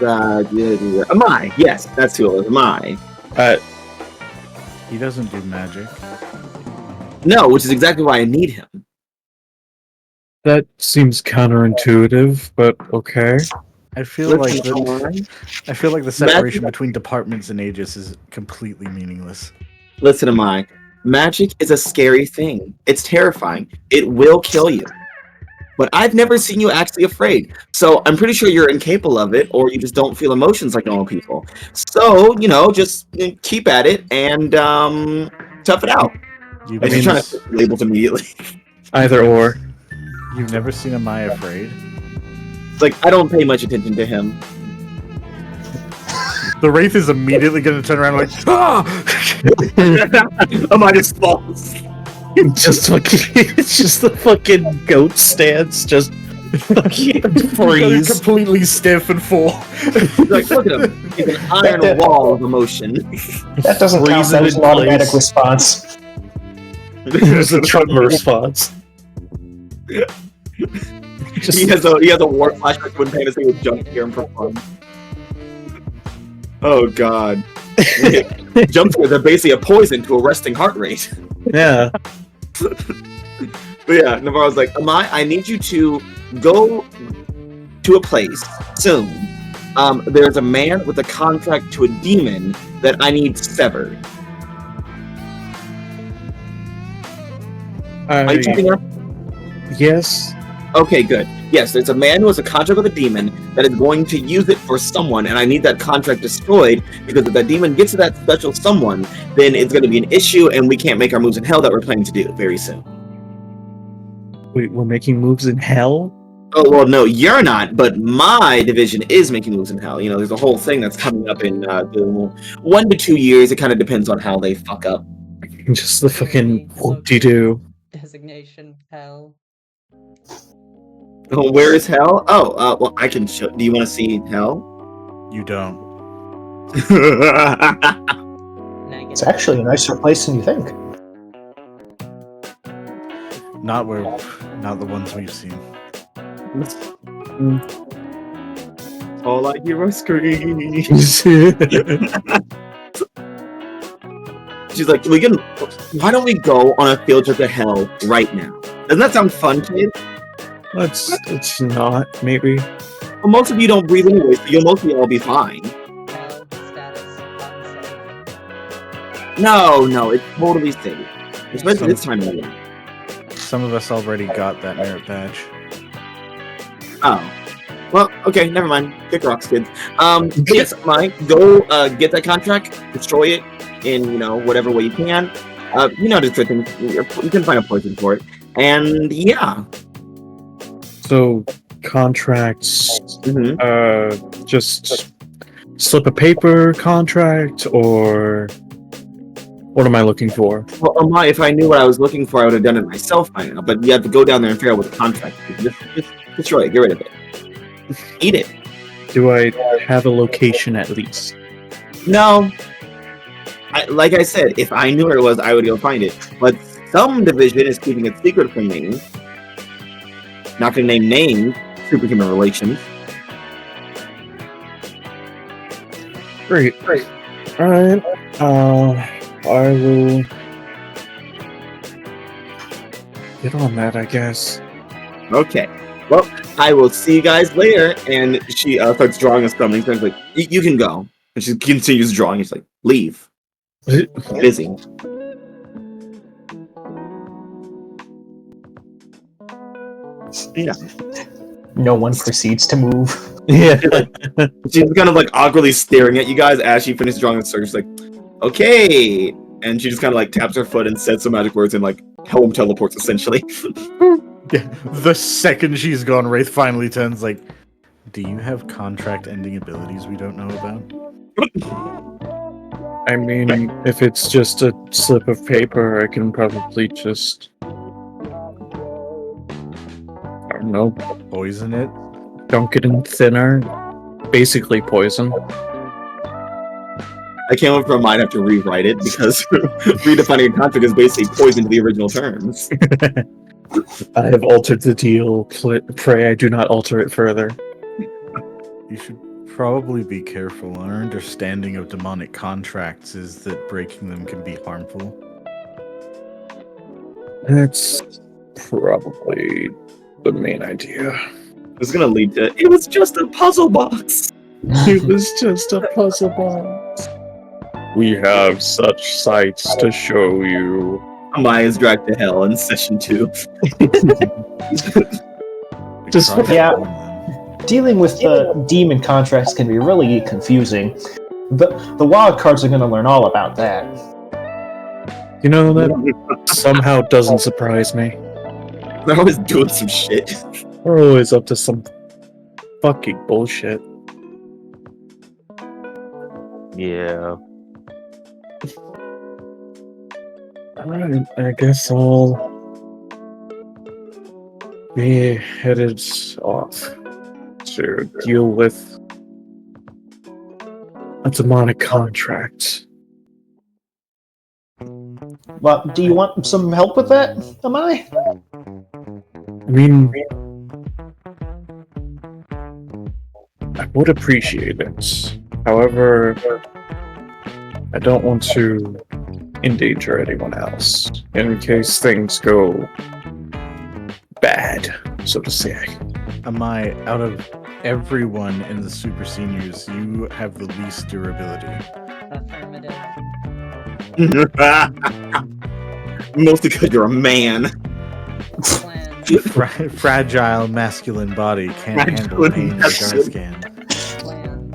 Amai. Yes, that's who it was. Amai. He doesn't do magic. No, which is exactly why I need him. That seems counterintuitive, but okay. I feel like the separation between departments and Aegis is completely meaningless. Listen, Amai. Magic is a scary thing. It's terrifying. It will kill you. But I've never seen you actually afraid. So I'm pretty sure you're incapable of it, or you just don't feel emotions like normal people. So, just keep at it and tough it out. And she's trying to put labels immediately. Either or. You've never seen Amai afraid? It's like, I don't pay much attention to him. The Wraith is immediately going to turn around like, ah! Amai just falls. It's just the fucking goat stance, just fucking freeze. Completely stiff and full. Like, look at him. He's an iron wall of emotion. That doesn't count. That is an automatic response. There's a Trump response. He has a war flashback when Fantasy was jump scare him for fun. Oh god. Jump scares are basically a poison to a resting heart rate. Yeah. But yeah, Navarro's like, Amai, I need you to go to a place soon. There's a man with a contract to a demon that I need severed. Are you checking up? Yes. Okay, good. Yes, there's a man who has a contract with a demon that is going to use it for someone, and I need that contract destroyed, because if that demon gets to that special someone, then it's going to be an issue, and we can't make our moves in hell that we're planning to do very soon. Wait, we're making moves in hell? Oh, well, no, you're not, but my division is making moves in hell. There's a whole thing that's coming up in 1 to 2 years. It kind of depends on how they fuck up. Just the fucking whoop-de-doo. Designation hell. Oh, where is hell? Oh, well, I can show. Do you want to see hell? You don't. It's actually a nicer place than you think. Not the ones we've seen. All I hear are screams. She's like, why don't we go on a field trip to hell right now? Doesn't that sound fun, kid? Let's not, maybe. Well, most of you don't breathe anyway, so you'll mostly all be fine. Hell status unsafe. No, it's totally safe. Especially this time of year. Some of us already got that merit badge. Oh. Well, okay, never mind. Kick rocks, kids. Yes, Mike, go get that contract, destroy it in, whatever way you can. Just things. You can find a poison for it. And yeah. So, contracts, Mm-hmm. just slip of paper contract, or what am I looking for? Well, if I knew what I was looking for, I would have done it myself by now. But you have to go down there and figure out what the contract is. Just destroy it. Get rid of it. Eat it. Do I have a location at least? No. Like I said, if I knew where it was, I would go find it. But some division is keeping it secret from me. Not gonna name names. Superhuman relations. Great. Alright. I will get on that, I guess. Okay. Well, I will see you guys later. And she starts drawing a stumbling. She's like, you can go. And she continues drawing. She's like, leave. Busy. Yeah. No one proceeds to move. Yeah. She's kind of like awkwardly staring at you guys as she finishes drawing the circle. She's like, okay. And she just kind of like taps her foot and says some magic words and like home teleports essentially. Yeah. The second she's gone, Wraith finally turns like, do you have contract ending abilities we don't know about? I mean, if it's just a slip of paper, I can probably just, I don't know, Poison it? dunk it in thinner. Basically poison. I can't wait for mine to have to rewrite it because redefining a contract is basically poison to the original terms. I have altered the deal. Pray I do not alter it further. You should probably be careful. Our understanding of demonic contracts is that breaking them can be harmful. That's probably the main idea. It's gonna lead to, it was just a puzzle box. It was just a puzzle box. We have such sights to show you. Amaya's dragged to hell in session 2. Just Yeah. Dealing with the demon contracts can be really confusing. The wild cards are going to learn all about that. You know, that somehow doesn't surprise me. They're always doing some shit. We're always up to some fucking bullshit. Yeah. Alright, I guess I'll be headed off to deal with a demonic contract. Well, do you want some help with that, Amai? I mean, I would appreciate it. However, I don't want to endanger anyone else in case things go bad, so to say. Amai, out of everyone in the Super Seniors, you have the least durability. Affirmative. Mostly because you're a man. Plan. Fragile masculine body can't handle pain or scan. Plan.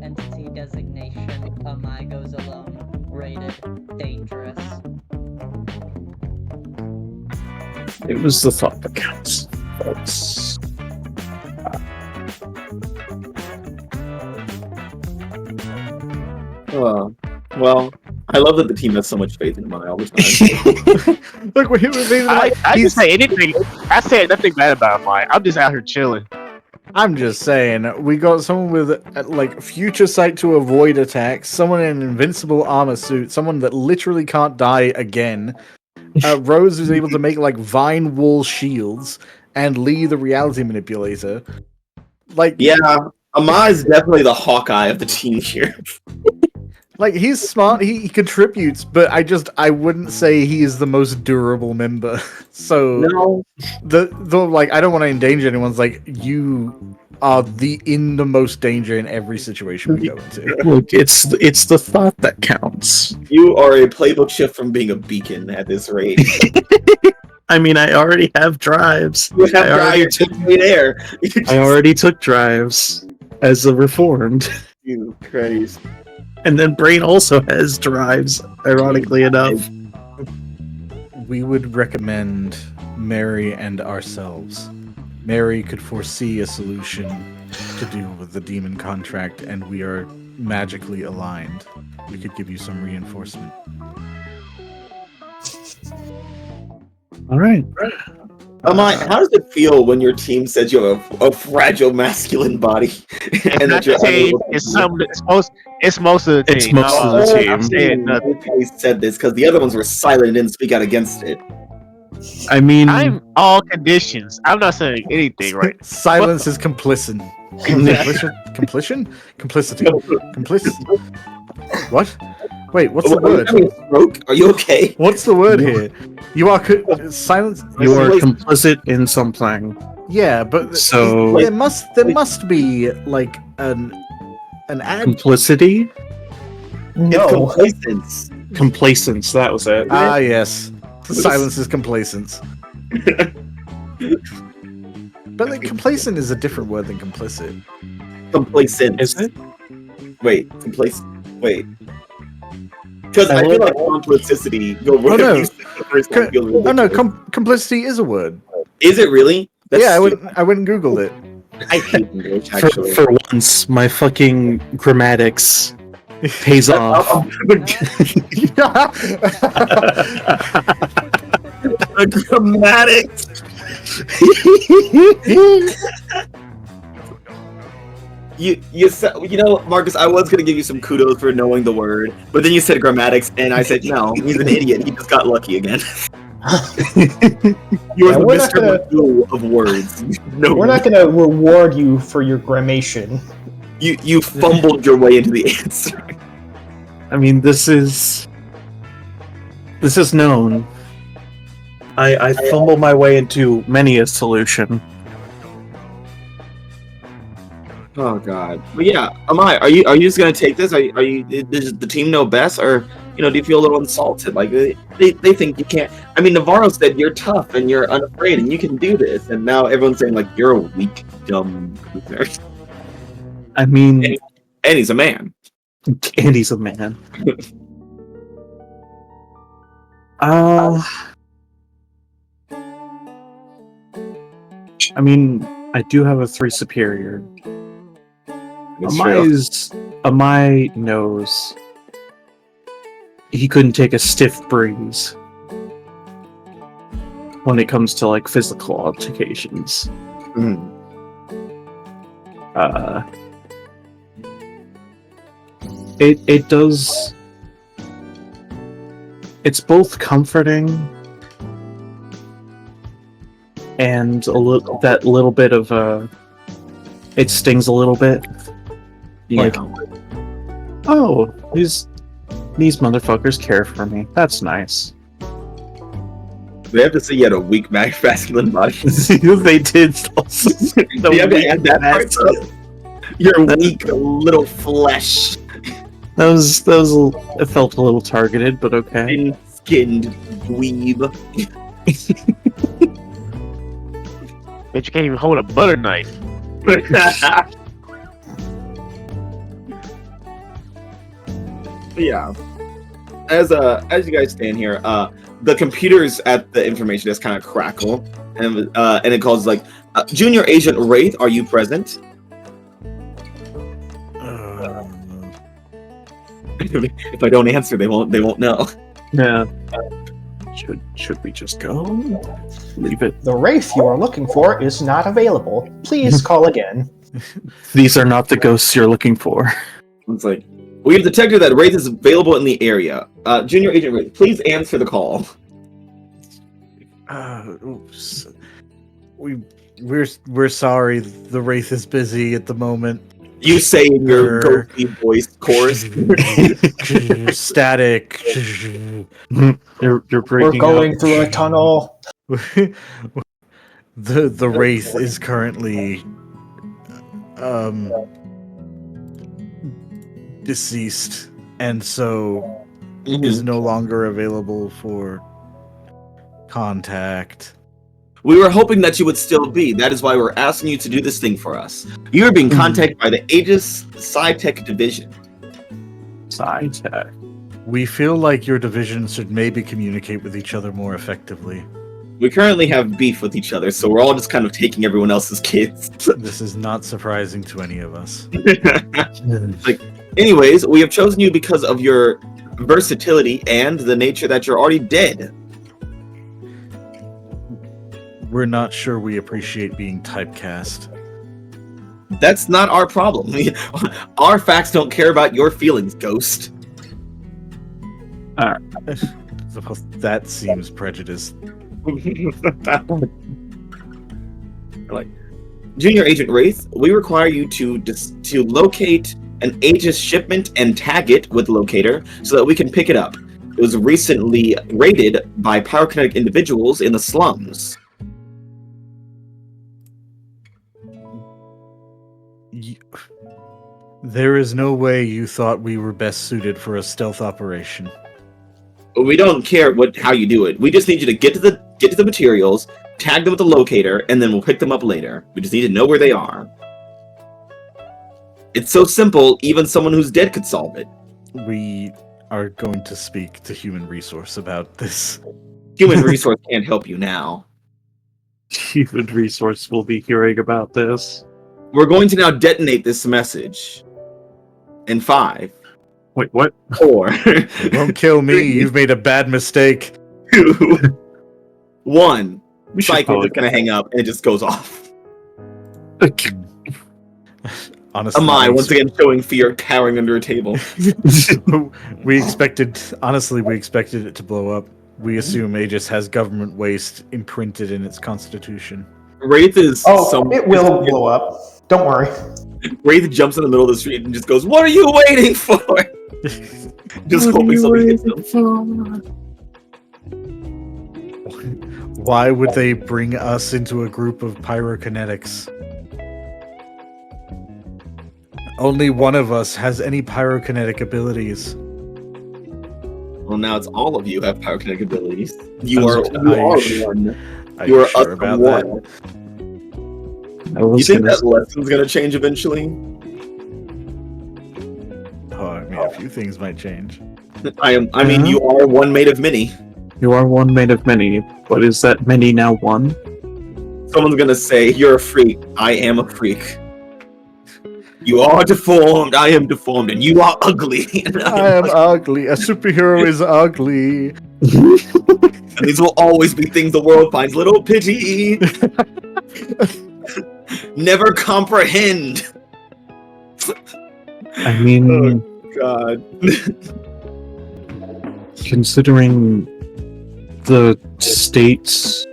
Entity designation. Amai goes alone. Rated. Dangerous. It was the thought that counts, folks. Well, I love that the team has so much faith in Amaya all the time. Look, I didn't say anything. I said nothing bad about mine. I'm just out here chilling. I'm just saying, we got someone with like future sight to avoid attacks, someone in an invincible armor suit, someone that literally can't die again. Rose is able to make like vine wall shields, and Lee the reality manipulator. Like, Yeah, Amai is definitely the Hawkeye of the team here. like he's smart, he contributes, but I wouldn't say he is the most durable member. So No, the like I don't want to endanger anyone's like you are in the most danger in every situation we go into. Look, it's the thought that counts. you are a playbook shift from being a beacon at this rate. I mean, I already have drives. You have I already Dryer took me there. I already took drives as a reformed, You Christ. and then Brain also has drives. Ironically enough, We would recommend Mary and ourselves. Mary could foresee a solution to deal with the demon contract, and we are magically aligned. We could give you some reinforcement. all right. Amai, how does it feel when your team says you have a fragile masculine body? And that that you're team unable to is do some. It's most of the team. It's most of the I'm team. saying nothing. I said this because the other ones were silent and didn't speak out against it. I mean, I'm all conditions. I'm not saying anything right. Silence is complicit. Complicity. What? Wait, what's the Are you word? having a stroke? Are you okay? What's the word here? You are silence. you are complicit in something. Yeah, but So- there must be like an ad. Complicity, It's No. complacence. complacence. That was it. Ah, yes. Silence is complacence. But like, complacent is a different word than complicit. Complacent. Is it? Wait, complacent. Wait. Because I feel like complicity. Go Oh, no. you said the first one feels Oh no, ridiculous. complicity is a word. Is it really? That's Yeah, stupid. I went and googled it. I hate English, actually. For once, my fucking grammatics pays off. The grammatics. You said, Marcus, I was gonna give you some kudos for knowing the word, but then you said grammatics, and I said no, he's an idiot. He just got lucky again. You were Yeah, the we're not Mr. gonna- Magoo of words. No, We're not going to reward you for your grammation. you fumbled your way into the answer. I mean, this is known. I fumble my way into many a solution. Oh god. But yeah, Amai, are you just gonna take this? Are you does the team know best, or do you feel a little insulted? Like they think you can't. I mean, Navarro said you're tough and you're unafraid and you can do this, and now everyone's saying like you're a weak, dumb loser. I mean, And he's a man. Andy's a man. I mean, I do have a 3 superior. Amai knows he couldn't take a stiff breeze when it comes to like physical altercations. Mhm. It does. It's both comforting and that little bit of it stings a little bit. Yeah. Like, oh, these motherfuckers care for me. That's nice. They have to say you had a weak masculine body. They did. Also, You have to add that part to your weak little flesh. That was it felt a little targeted, but okay. Thin-skinned dweeb. But you can't even hold a butter knife. Yeah. As you guys stand here, the computers at the information desk kind of crackle, and it calls like, Junior Agent Wraith, are you present? If I don't answer, they won't know. Yeah. Should we just go? Leave it. The Wraith you are looking for is not available. Please call again. These are not the ghosts you're looking for. It's like, we have detected that Wraith is available in the area. Junior Agent Wraith, please answer the call. Oops. We're sorry. The Wraith is busy at the moment. You say in your ghostly voice chorus. Static. You're We're breaking going up. through a tunnel. The Wraith is currently deceased, and so is no longer available for contact. We were hoping that you would still be. That is why we're asking you to do this thing for us. You are being contacted by the A.E.G.I.S Sci-Tech Division. Sci-tech. We feel like your division should maybe communicate with each other more effectively. We currently have beef with each other, so we're all just kind of taking everyone else's kids. This is not surprising to any of us. Anyways, we have chosen you because of your versatility and the nature that you're already dead. We're not sure we appreciate being typecast. That's not our problem. Our facts don't care about your feelings, Ghost. That seems prejudiced. Junior Agent Wraith, we require you to locate an A.E.G.I.S shipment and tag it with locator so that we can pick it up. It was recently raided by pyrokinetic individuals in the slums. There is no way you thought we were best suited for a stealth operation. We don't care how you do it. We just need you to get to the materials, tag them with the locator, and then we'll pick them up later. We just need to know where they are. It's so simple, even someone who's dead could solve it. We are going to speak to Human Resource about this. Human Resource can't help you now. Human Resource will be hearing about this. We're going to now detonate this message. In 5. Wait, what? 4. Don't kill me, you've made a bad mistake. 2. 1. We should Cycle probably is gonna hang up and it just goes off. Honestly, Amai, once again showing fear, cowering under a table. we expected it to blow up. We assume Aegis has government waste imprinted in its constitution. Wraith is it will blow up. Don't worry. Wraith jumps in the middle of the street and just goes, "What are you waiting for?" Just hoping somebody hits him. Why would they bring us into a group of pyrokinetics? Only one of us has any pyrokinetic abilities. Well, now it's all of you have pyrokinetic abilities. You are one. Are You you are sure us about one. that? You think that lesson's gonna change eventually? Oh, I mean, a few things might change. I mean, you are one made of many. You are one made of many, but is that many now one? Someone's gonna say, "You're a freak. I am a freak. You are deformed. I am deformed, and you are ugly." I am ugly. A superhero is ugly. And these will always be things the world finds little pity. Never comprehend. I mean, God. Considering the states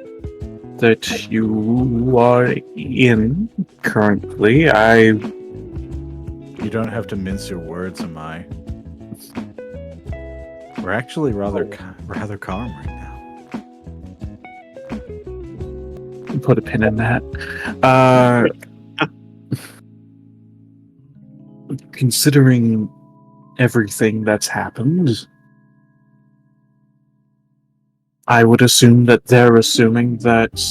that you are in currently, You don't have to mince your words, am I? We're actually rather calm right now. put a pin in that. Considering everything that's happened, I would assume that they're assuming that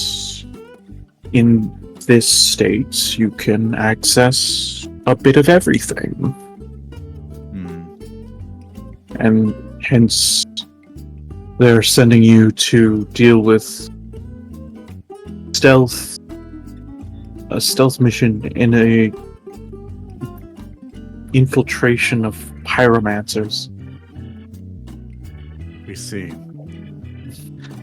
in this state you can access a bit of everything. And hence they're sending you to deal with a stealth mission in a infiltration of pyromancers. We see.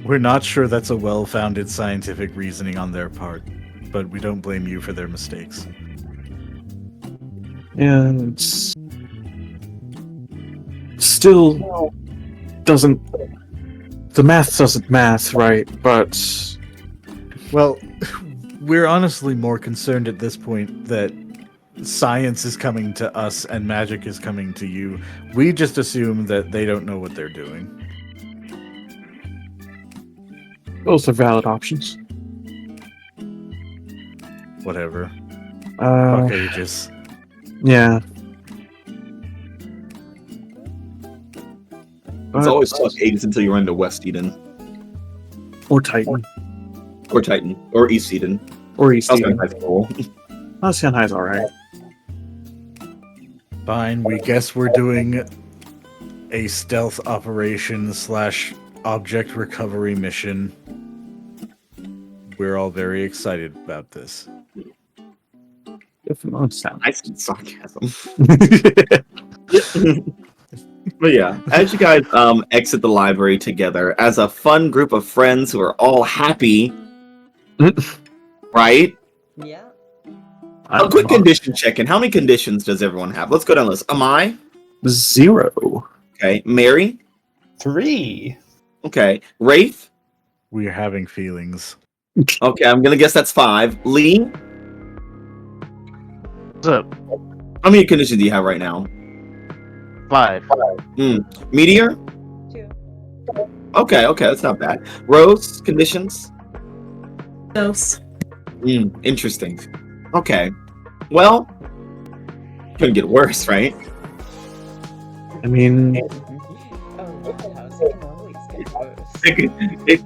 We're not sure that's a well-founded scientific reasoning on their part, but we don't blame you for their mistakes. Yeah, it's still doesn't. The math doesn't math, right? But well, We're honestly more concerned at this point that science is coming to us and magic is coming to you. We just assume that they don't know what they're doing. Those are valid options. Whatever. Fuck Aegis. Yeah. It's always tough Aegis until you run into West Eden. Or Titan. Or Titan. Or East Eden. Or East Alcyon Eden. High's cool. Alcyon High's alright. Fine, we guess we're doing a stealth operation / object recovery mission. We're all very excited about this. If it won't sound I see sarcasm. But yeah, as you guys exit the library together as a fun group of friends who are all happy, right? Yeah. A quick condition check-in. How many conditions does everyone have? Let's go down the list. Amai? 0. Okay. Mary? 3. Okay. Wraith? We're having feelings. Okay, I'm gonna guess that's 5. Lee? What's up? How many conditions do you have right now? 5. Meteor? 2. Okay, that's not bad. Rose? Conditions? Dose. Interesting. Okay. Well, couldn't get worse, right? I mean, Oh, how's it can always get worse.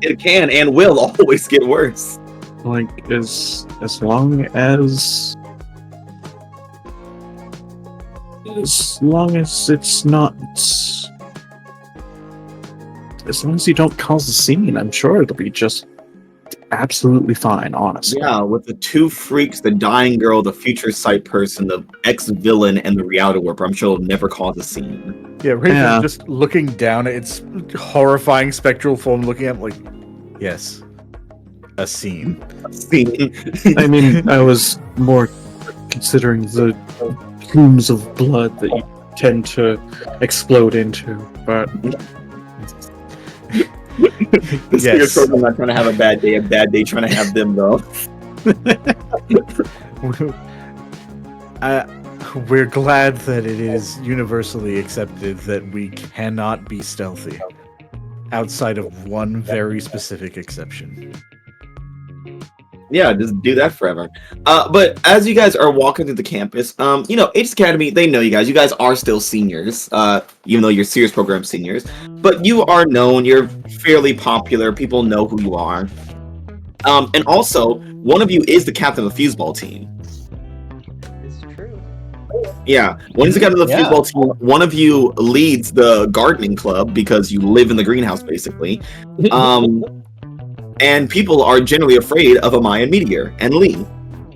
It can and will always get worse. like, as long as it's not, as long as you don't cause a scene, I'm sure it'll be just absolutely fine, honestly. Yeah, with the 2 freaks, the dying girl, the future sight person, the ex-villain, and the reality warper, I'm sure it'll never cause a scene. Yeah, Raven Yeah. just looking down at its horrifying spectral form, looking at it like, yes, a scene. Scene. I mean, I was more considering the plumes of blood that you tend to explode into, but This Yes. program not trying to have a bad day trying to have them though. We're glad that it is universally accepted that we cannot be stealthy, outside of one very specific exception. Yeah, just do that forever. But as you guys are walking through the campus, A.G.I.S Academy, they know you guys. You guys are still seniors, even though you're Sears program seniors. But you are known. You're fairly popular. People know who you are. And also, one of you is the captain of the foosball team. It's true. Yeah, one is the captain of the Yeah. foosball team. One of you leads the gardening club because you live in the greenhouse, basically. And people are generally afraid of Amaya and Meteor and Lee.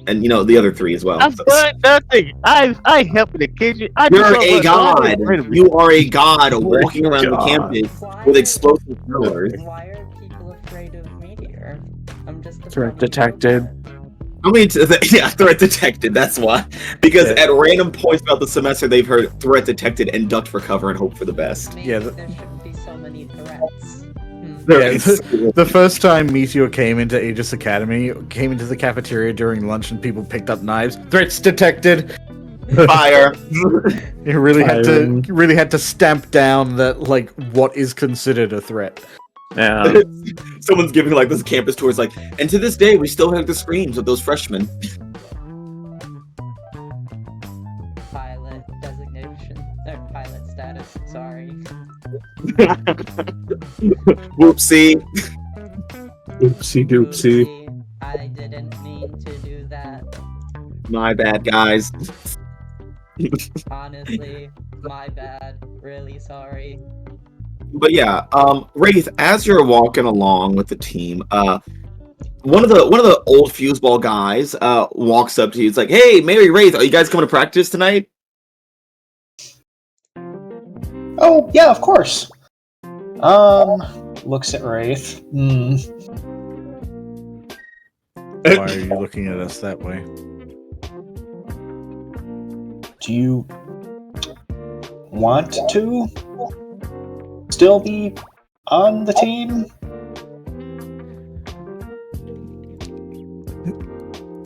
And, the other 3 as well. I've done nothing. I help in the kitchen. You're a god. You are a god walking around the God. campus Why with are- explosive powers. Why are people afraid of Meteor? I'm just a Threat fucking detected. robot. I mean, threat detected. That's why. Because Yeah. at random points throughout the semester, they've heard threat detected and ducked for cover and hope for the best. Maybe Yeah, there shouldn't be so many threats. There Yeah, is- the first time Meteor came into Aegis Academy, came into the cafeteria during lunch, and people picked up knives. Threats detected. Fire. It really Firing. had to stamp down that like what is considered a threat. Yeah. Someone's giving like this campus tour. It's like, and to this day, we still hear the screams of those freshmen. Pilot designation. Or pilot status, sorry. Whoopsie. Oopsie doopsie. Oopsie. I didn't mean to do that. My bad, guys. Honestly, my bad. Really sorry. But yeah, Wraith, as you're walking along with the team, one of the old foosball guys walks up to you. It's like, "Hey, Mary, Wraith, are you guys coming to practice tonight?" Oh, yeah, of course. Looks at Wraith. Why are you looking at us that way? Do you want to still be on the team?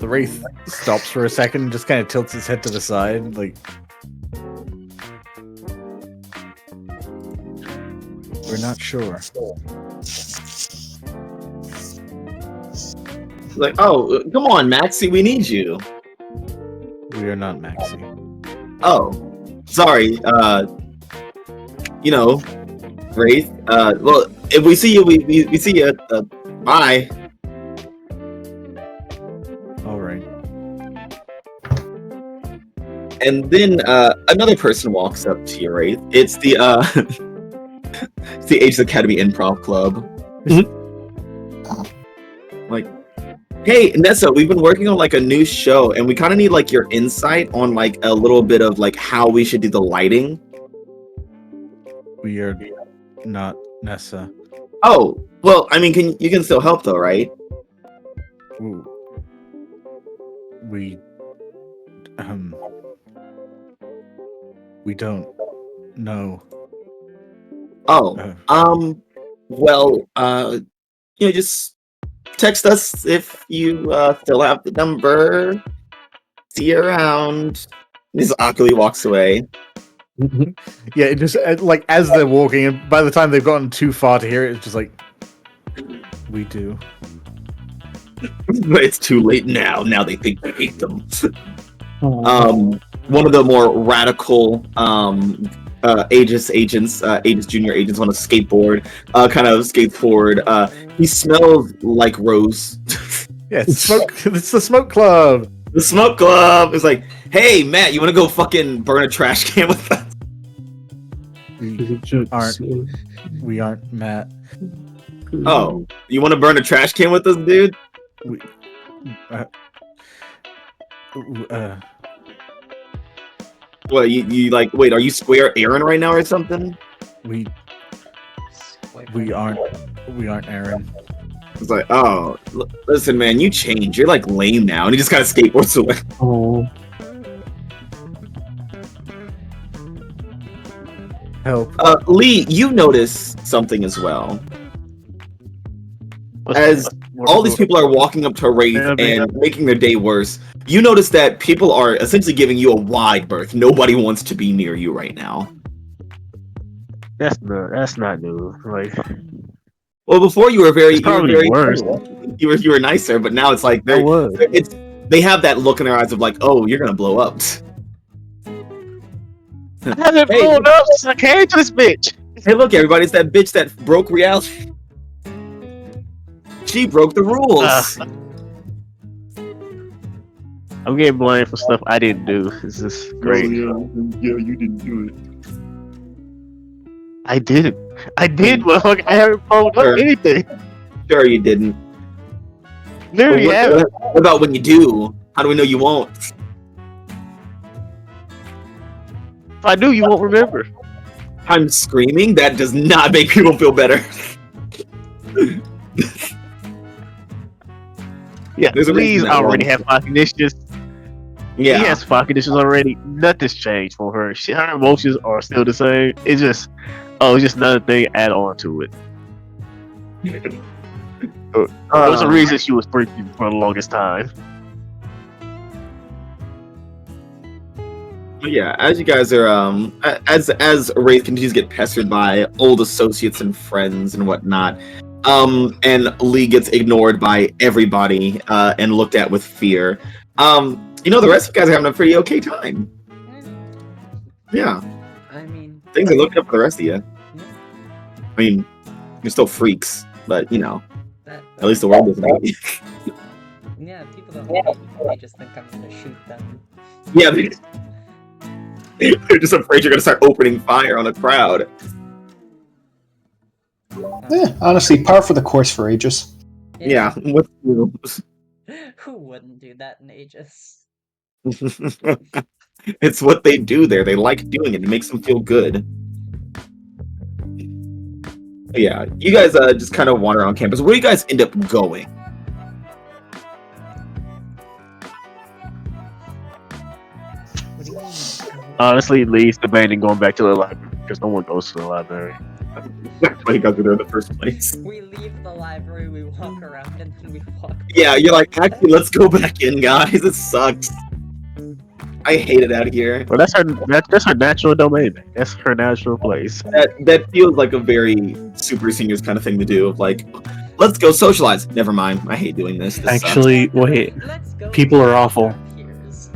The Wraith stops for a second, just kind of tilts its head to the side, like. We're not sure. Like, oh, come on, Maxie, we need you. We are not Maxie. Oh, sorry. Wraith. Well, if we see you, we see you. Bye. All right. And then another person walks up to you, Wraith. It's the it's the A.E.G.I.S Academy Improv Club. Like, hey, Nessa, we've been working on like a new show, and we kind of need like your insight on like a little bit of like how we should do the lighting. We are not Nessa. Oh, well, I mean, you can still help though, right? Ooh. We don't know. Oh, well, just text us if you still have the number. See you around. Just awkwardly walks away. Yeah, it just like as they're walking, and by the time they've gotten too far to hear it, it's just like, we do. But it's too late now. Now they think we hate them. One of the more radical A.E.G.I.S agents, A.E.G.I.S junior agents on a skateboard, kind of skates forward. He smells like Rose. Yeah, it's smoke. It's the smoke club. The smoke club is like, hey Matt, you want to go fucking burn a trash can with us? We aren't Matt. Oh, you want to burn a trash can with us, dude? What, you like, wait, are you Square Aaron right now or something? We aren't Aaron. It's like, oh, listen, man, you changed. You're like lame now, and he just kind of skateboards away. Oh. Help. Lee, you notice something as well. As all these people are walking up to Wraith and making their day worse, you notice that people are essentially giving you a wide berth. Nobody wants to be near you right now. That's not new. Like, well, before you were very worse. You were nicer, but now it's like they have that look in their eyes of like, oh, you're gonna blow up. I haven't blown up since I came to this bitch. Hey, look, everybody, it's that bitch that broke reality. She broke the rules. I'm getting blamed for stuff I didn't do. This is great. Oh, yeah, you didn't do it. I did, motherfucker. I haven't blown up anything. Sure, you didn't. Literally, what about when you do? How do we know you won't? If I do, you won't remember. I'm screaming? That does not make people feel better. Yeah, Lee's already have 5 conditions. Yeah. He has 5 conditions already. Nothing's changed for her. Her emotions are still the same. It's just another thing add on to it. There's a reason she was freaking for the longest time. Yeah, as you guys are as Wraith continues to get pestered by old associates and friends and whatnot, and Lee gets ignored by everybody and looked at with fear. The rest of you guys are having a pretty okay time. Yeah. I mean, things are looking up for the rest of you. I mean, you're still freaks, but at least the world doesn't hate you. Yeah, people don't hate me. They just think I'm gonna shoot them. Yeah, they're just afraid you're gonna start opening fire on a crowd. Honestly, par for the course for Aegis. Yeah. What's new? Who wouldn't do that in Aegis? It's what they do there. They like doing it. It makes them feel good. Yeah, you guys just kind of wander around campus. Where do you guys end up going? What do you mean? Honestly, Lee's debating going back to the library because no one goes to the library. That's why you guys were there in the first place. We leave the library, we walk around, and then we walk. Yeah, you're like, actually, let's go back in, guys. It sucks. I hate it out here. Well, that's her natural domain. That's her natural place. That feels like a very super seniors kind of thing to do. Of like, let's go socialize. Never mind. I hate doing this. This sucks. Actually, wait. Let's go People back are to awful. our peers.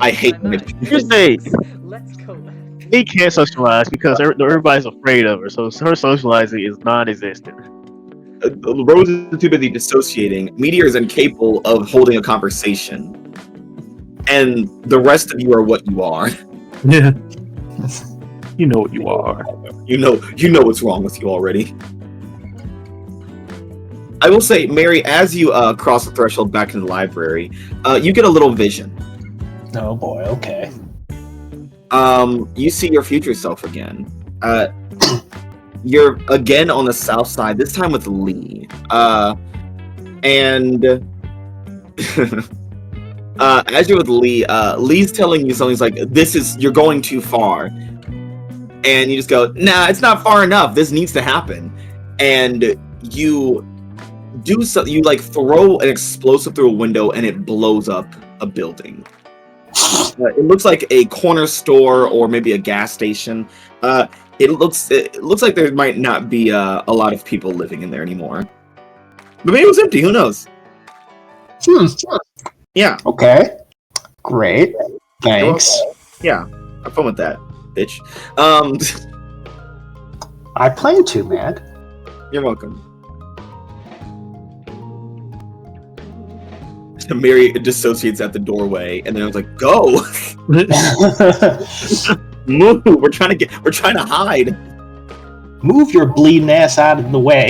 I hate my my mind. Here's the thing. Let's go back. Lee can't socialize because everybody's afraid of her, so her socializing is non-existent. Rose is too busy dissociating. Meteor is incapable of holding a conversation. And the rest of you are what you are. Yeah. You know what you are. You know what's wrong with you already. I will say, Mary, as you cross the threshold back into the library, you get a little vision. Oh boy, okay. You see your future self again. You're again on the south side, this time with Lee. And as you're with Lee, Lee's telling you something. He's like, you're going too far. And you just go, nah, it's not far enough. This needs to happen. And you do something, you like throw an explosive through a window and it blows up a building. It looks like a corner store or maybe a gas station. It looks like there might not be a lot of people living in there anymore. But maybe it was empty. Who knows? Yeah. Okay. Great. Thanks. Yeah. Have fun with that, bitch. I plan to, Mad. You're welcome. Mary dissociates at the doorway, and then I was like, "Go, move! We're trying to hide." Move your bleeding ass out of the way.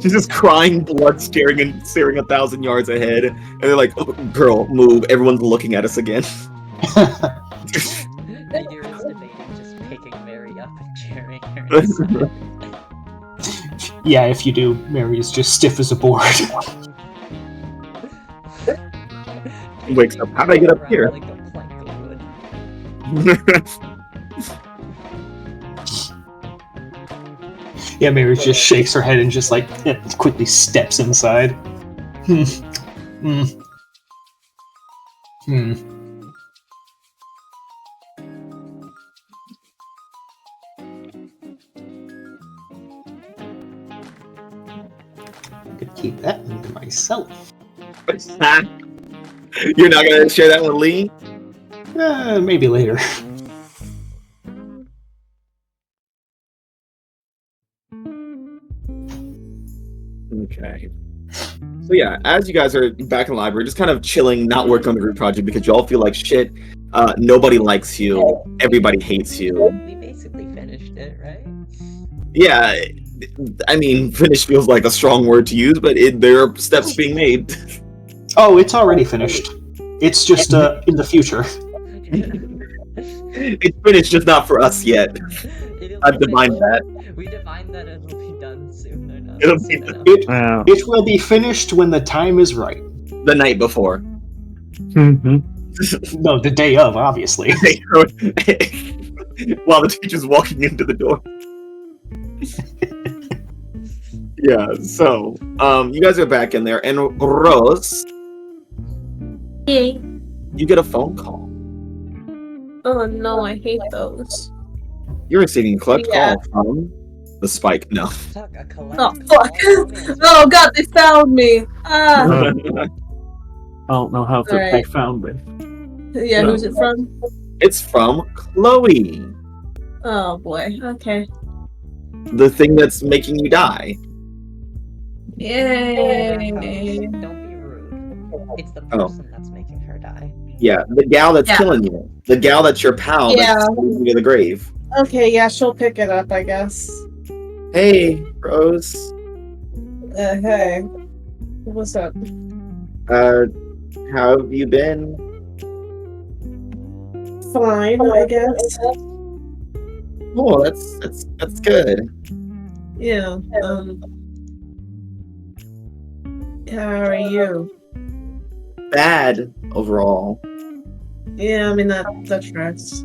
She's just crying, blood staring 1,000 yards ahead, and they're like, oh, "Girl, move!" Everyone's looking at us again. Meteor is debating just picking Mary up and carrying her. Yeah, if you do, Mary's just stiff as a board. He wakes up. How did I get up here? Like a plank of wood. Yeah, Mary just shakes her head and just like quickly steps inside. Could keep that one to myself. You're not gonna share that with Lee? Maybe later. Okay. So yeah, as you guys are back in the library, just kind of chilling, not working on the group project because you all feel like shit. Nobody likes you. Everybody hates you. We basically finished it, right? Yeah, I mean, finish feels like a strong word to use, but there are steps being made. Oh, it's already finished. It's just in the future. It's finished, just not for us yet. I've divined that. We divined that it'll be done soon enough. It'll be It will be finished when the time is right. the night before. No, the day of, obviously. While the teacher's walking into the door. Yeah, so you guys are back in there, and Rose, Hey. you get a phone call. Oh no, I hate those. You're receiving a collect Yeah. call from the Spike. No. Fuck, a collect. Oh fuck! Oh god, they found me! Ah! I don't know how they Alright. found me. Yeah, No. who's it from? It's from Chloe, Oh boy, okay. the thing that's making you die. Yay! Don't be rude. It's the Oh. person that's making her die. Yeah, the gal that's Yeah. killing you. The gal that's your pal Yeah. that's sending you to the grave. Okay, yeah, she'll pick it up, I guess. Hey, Rose. Hey. What's up? How have you been? Fine, I guess. Oh, that's good. Yeah, how are you? Bad overall. Yeah, I mean, that tracks.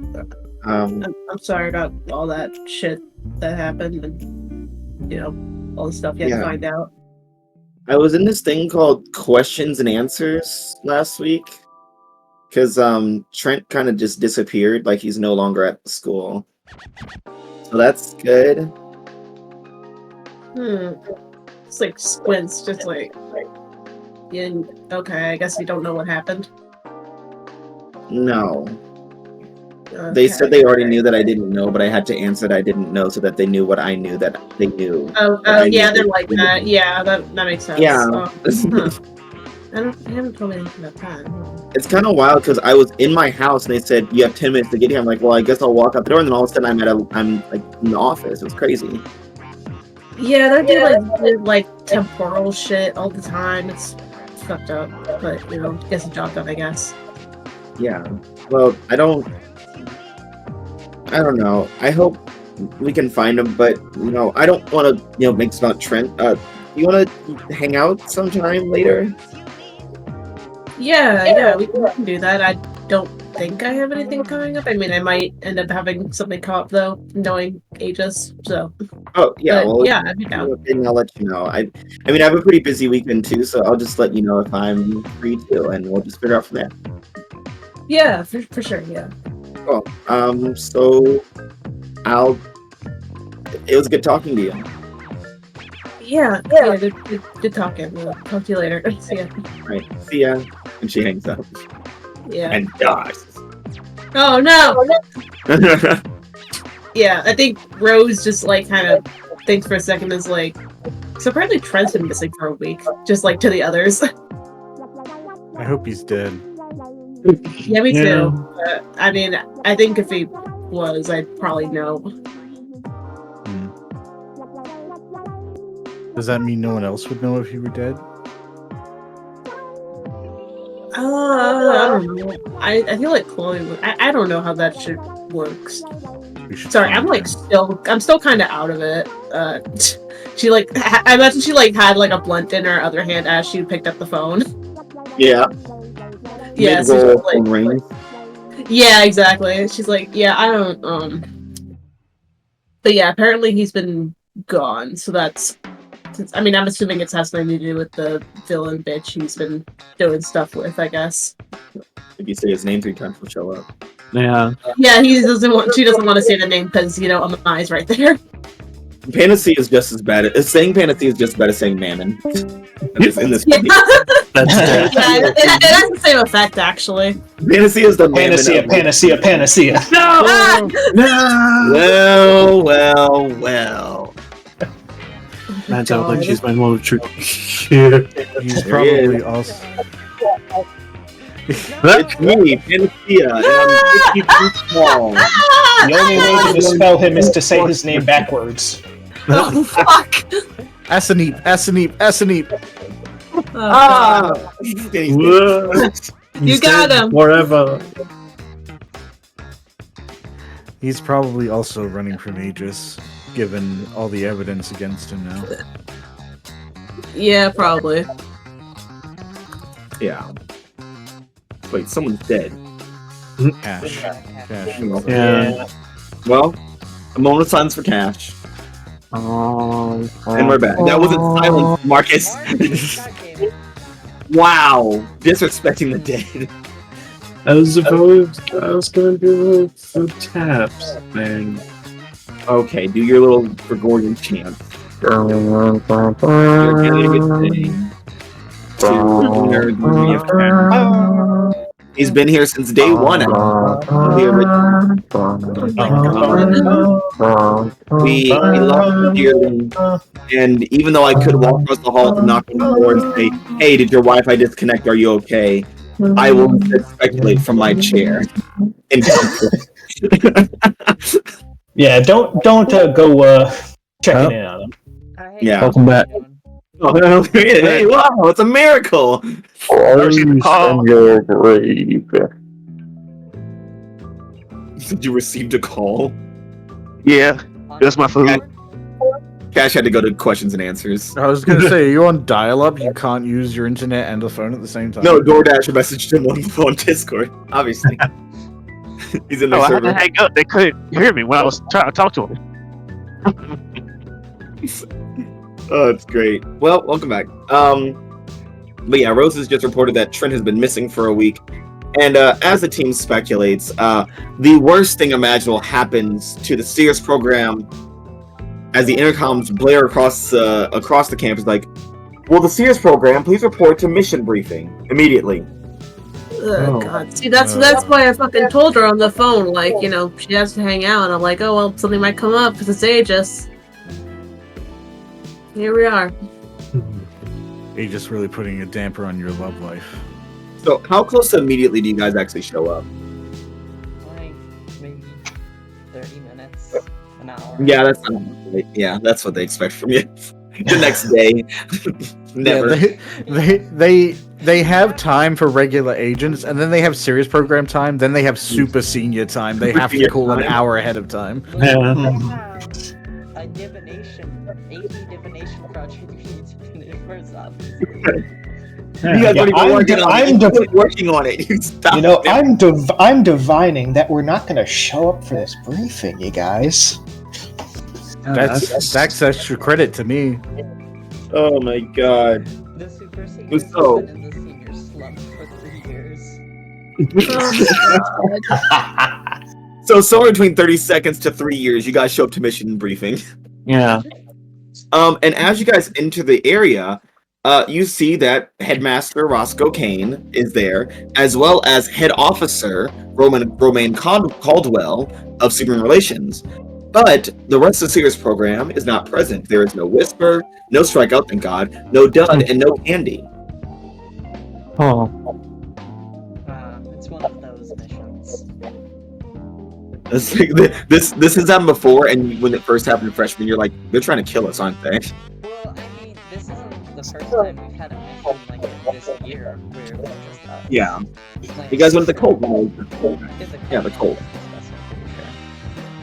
I'm sorry about all that shit that happened, and all the stuff you had to find out. I was in this thing called Questions and Answers last week because Trent kind of just disappeared, like he's no longer at the school. So that's good. It's like Squints, just like, okay, I guess you don't know what happened. No. Okay. They said they already knew that I didn't know, but I had to answer that I didn't know so that they knew what I knew that they knew. Yeah, they're like that. Yeah, that makes sense. Yeah. I haven't told me anything about that. It's kind of wild because I was in my house and they said you have 10 minutes to get here. I'm like, well, I guess I'll walk out the door, and then all of a sudden I'm like in the office. It was crazy. Yeah, they do like temporal shit all the time. It's fucked up, but gets the job done, I guess. Yeah. Well, I don't know. I hope we can find him, but I don't want to make this about Trent. You want to hang out sometime later? Yeah, we can do that. I don't think I have anything coming up. I mean, I might end up having something come up though, knowing A.E.G.I.S. So. Oh yeah, well, yeah, I'd be down. And I'll let you know. I mean, I have a pretty busy weekend too, so I'll just let you know if I'm free too, and we'll just figure out from there. Yeah, for sure. Yeah. Cool. So it was good talking to you. Yeah. Good talking. We'll talk to you later. See ya. Right. See ya. And she hangs up. Yeah. And dies. Oh no. Yeah, I think Rose just like kind of thinks for a second, is like, so apparently Trent's been missing for a week, just like to the others. I hope he's dead. Yeah, me too. I mean, I think if he was, I'd probably know. Does that mean no one else would know if he were dead? I don't know. I feel like Chloe would. I don't know how that shit works. Sorry, I'm still kind of out of it. She I imagine she had like a blunt in her other hand as she picked up the phone. Yeah. Yeah. So yeah, exactly. She's like, yeah, I don't. But yeah, apparently he's been gone. So that's. I mean, I'm assuming it has something to do with the villain bitch he's been doing stuff with, I guess. If you say his name 3 times, he'll show up. Yeah. Yeah, she doesn't want to say the name because Amai's right there. Panacea is just as bad. Saying Panacea is just as bad as saying Mammon. In this Yeah. That's Yeah, it has the same effect, actually. Panacea is the Panacea, Panacea, Panacea. No! No! Well. Man, I like she's my mother true. He's probably also. It's me, Panacea, and I'm 50 feet small. The only way to dispel him is to say his name backwards. Oh, fuck! Asaneep. Ah! You got him! Forever. He's probably also running from A.E.G.I.S, given all the evidence against him now. Yeah, probably. Yeah. Wait, someone's dead. Cash. Yeah. Well, a moment of silence for Cash. And we're back. That wasn't silence, Marcus. Wow. Disrespecting the dead. I was going to do the taps thing. Okay, do your little Gregorian chant. You're getting it thing. He's been here since day one. We love him dearly, and even though I could walk across the hall to knock on the door and say, "Hey, did your Wi-Fi disconnect? Are you okay?" I will instead speculate from my chair. In comfort. Yeah, don't go checking in on him. Yeah. Welcome back. Oh, hey, wow, it's a miracle! On your grave. Did you received a call? Yeah, that's my food. Cash had to go to questions and answers. I was gonna say, you're on dial-up. You can't use your internet and the phone at the same time. No, DoorDash messaged him on Discord, obviously. He's in their No, I had to server. hang up. They couldn't hear me when I was trying to talk to him. Oh, it's great. Well, welcome back. But yeah, Rose has just reported that Trent has been missing for a week. And as the team speculates, the worst thing imaginable happens to the Sears program as the intercoms blare across the campus like, will the Sears program please report to mission briefing immediately? Oh God! See, that's why I fucking told her on the phone, like, you know, she has to hang out. And I'm like, oh well, something might come up because it's Aegis. Here we are. Aegis really putting a damper on your love life. So, how close to immediately do you guys actually show up? Like maybe 30 minutes, an hour. Yeah, that's what they expect from you. The next day, never. Yeah, they have time for regular agents, and then they have serious program time. Then they have super senior time. They have to call an hour ahead of time. Look, I have a divination, A.E.G.I.S project we need to finish first, obviously. You guys working on it. You stop. You know, I'm divining that we're not going to show up for this briefing, you guys. That's extra credit to me. Oh my god. The super senior has So- been in the senior slump for 3 years. So somewhere between 30 seconds to 3 years, you guys show up to mission briefing. Yeah. And as you guys enter the area, you see that Headmaster Roscoe Kane is there, as well as Head Officer Romaine Caldwell of Superman Relations. But the rest of the Sears program is not present. There is no Whisper, no Strikeout, thank God, no Dud, and no Candy. Oh. It's one of those missions. This has happened before, and when it first happened in freshman, you're like, they're trying to kill us, aren't they? Well, I mean, this isn't the first time we've had a mission like this year where it's just us. Yeah. playing You guys went to the cold. Is it Yeah, the cold.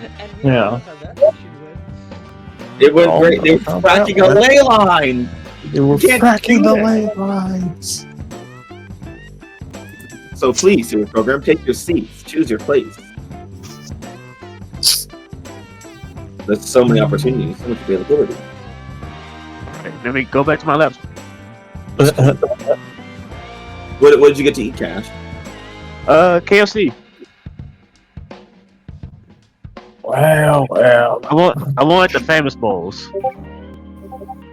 And we Yeah. don't know how that mission went. It went great. They were cracking a ley line. They were Can't cracking do the that. ley lines. So please, Sears program, take your seats. Choose your place. There's so many opportunities, so much availability. Right, let me go back to my laptop. What did you get to eat, Cash? KFC. Well. I want the famous bowls.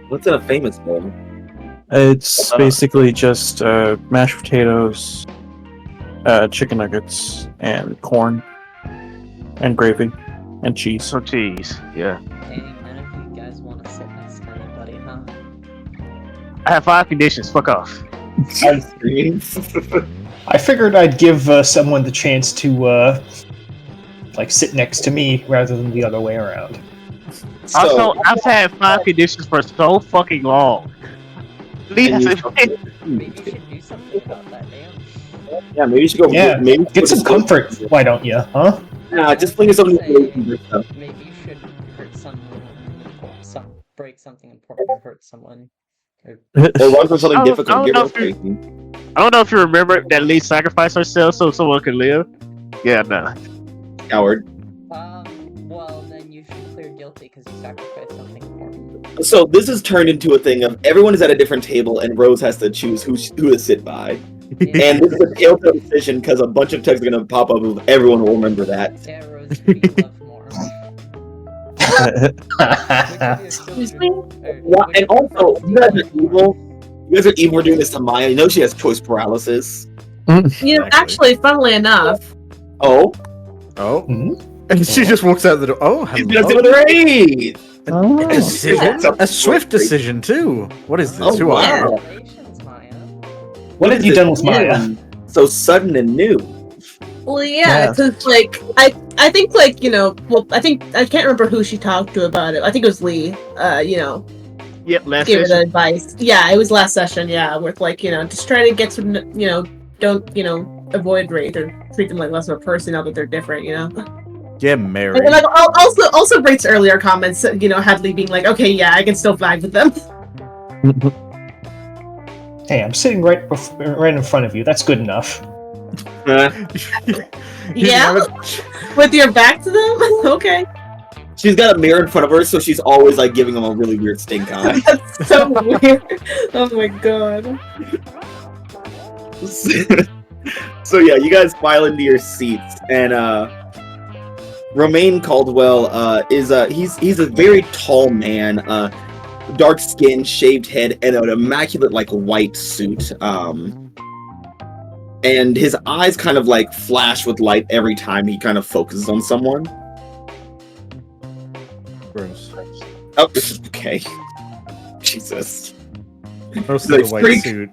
What's in a famous bowl? It's basically just mashed potatoes, chicken nuggets, and corn, and gravy, and cheese. Some cheese. Yeah. Hey, none of you guys want to sit next to anybody, huh? I have 5 conditions. Fuck off. Ice cream. I figured I'd give someone the chance to like sit next to me rather than the other way around. Also, I've had 5 conditions for so fucking long. Lee And you- hasn't- Maybe you should do something about that, damn. Yeah, maybe you should go. Yeah, maybe Get some comfort, why don't you? Huh? Yeah, just bring us some stuff. Maybe you should hurt someone, break something important or hurt someone. Or run from something I don't difficult. Get know real if you- crazy. I don't know if you remember that Lee sacrificed herself so someone could live. Yeah, no. Coward. Well, then you should clear guilty because you sacrificed something important. So this has turned into a thing of everyone is at a different table and Rose has to choose who to sit by. And this is a telltale decision because a bunch of texts are going to pop up of everyone will remember that. Yeah, Rose, who do you love more? Excuse me? Yeah, and also, you guys are evil. You guys are evil for doing this to Maya. You know she has choice paralysis. You know, actually, funnily enough, Oh, Oh, Mhm. and she just walks out the door. Oh, she's hello. gonna do the raid. A decision? Yeah. A swift decision too. What is this? Oh, Who wow. are you? Congratulations, Maya. What have you done with Maya? So sudden and new. well, yeah, Yeah. because like I think like you know, well, I think I can't remember who she talked to about it. I think it was Lee. You know, Yep, last gave her the session. advice. Yeah, it was last session. Yeah, with like you know, just try to get some, you know, don't you know, avoid rape or treat them like less of a person now that they're different. You know. Yeah, Mary. And like also Brait's earlier comments, you know, had Lee being like, okay, yeah, I can still vibe with them. Hey, I'm sitting right in front of you. That's good enough. Yeah? With your back to them? Okay. She's got a mirror in front of her, so she's always like giving them a really weird stink eye. That's so weird. Oh my god. So yeah, you guys file into your seats, and Romain Caldwell is he's a very tall man, dark skin, shaved head, and an immaculate like white suit. And his eyes kind of like flash with light every time he kind of focuses on someone. Gross. Oh, okay. Jesus. Most Like, of the white freak. suit.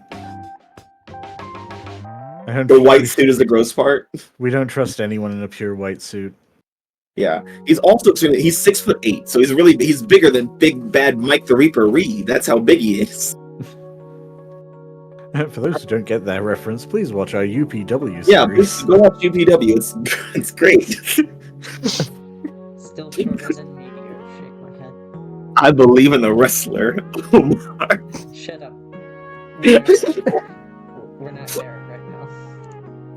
The white suit is the gross part. We don't trust anyone in a pure white suit. Yeah, he's also extremely. He's 6'8", so he's bigger than Big Bad Mike the Reaper Reed. That's how big he is. For those who don't get that reference, please watch our UPW series. Yeah, please go watch UPW. It's great. Still shorter than Meteor. Shake my head. I believe in the wrestler. Omar. Shut up. We're not there right now.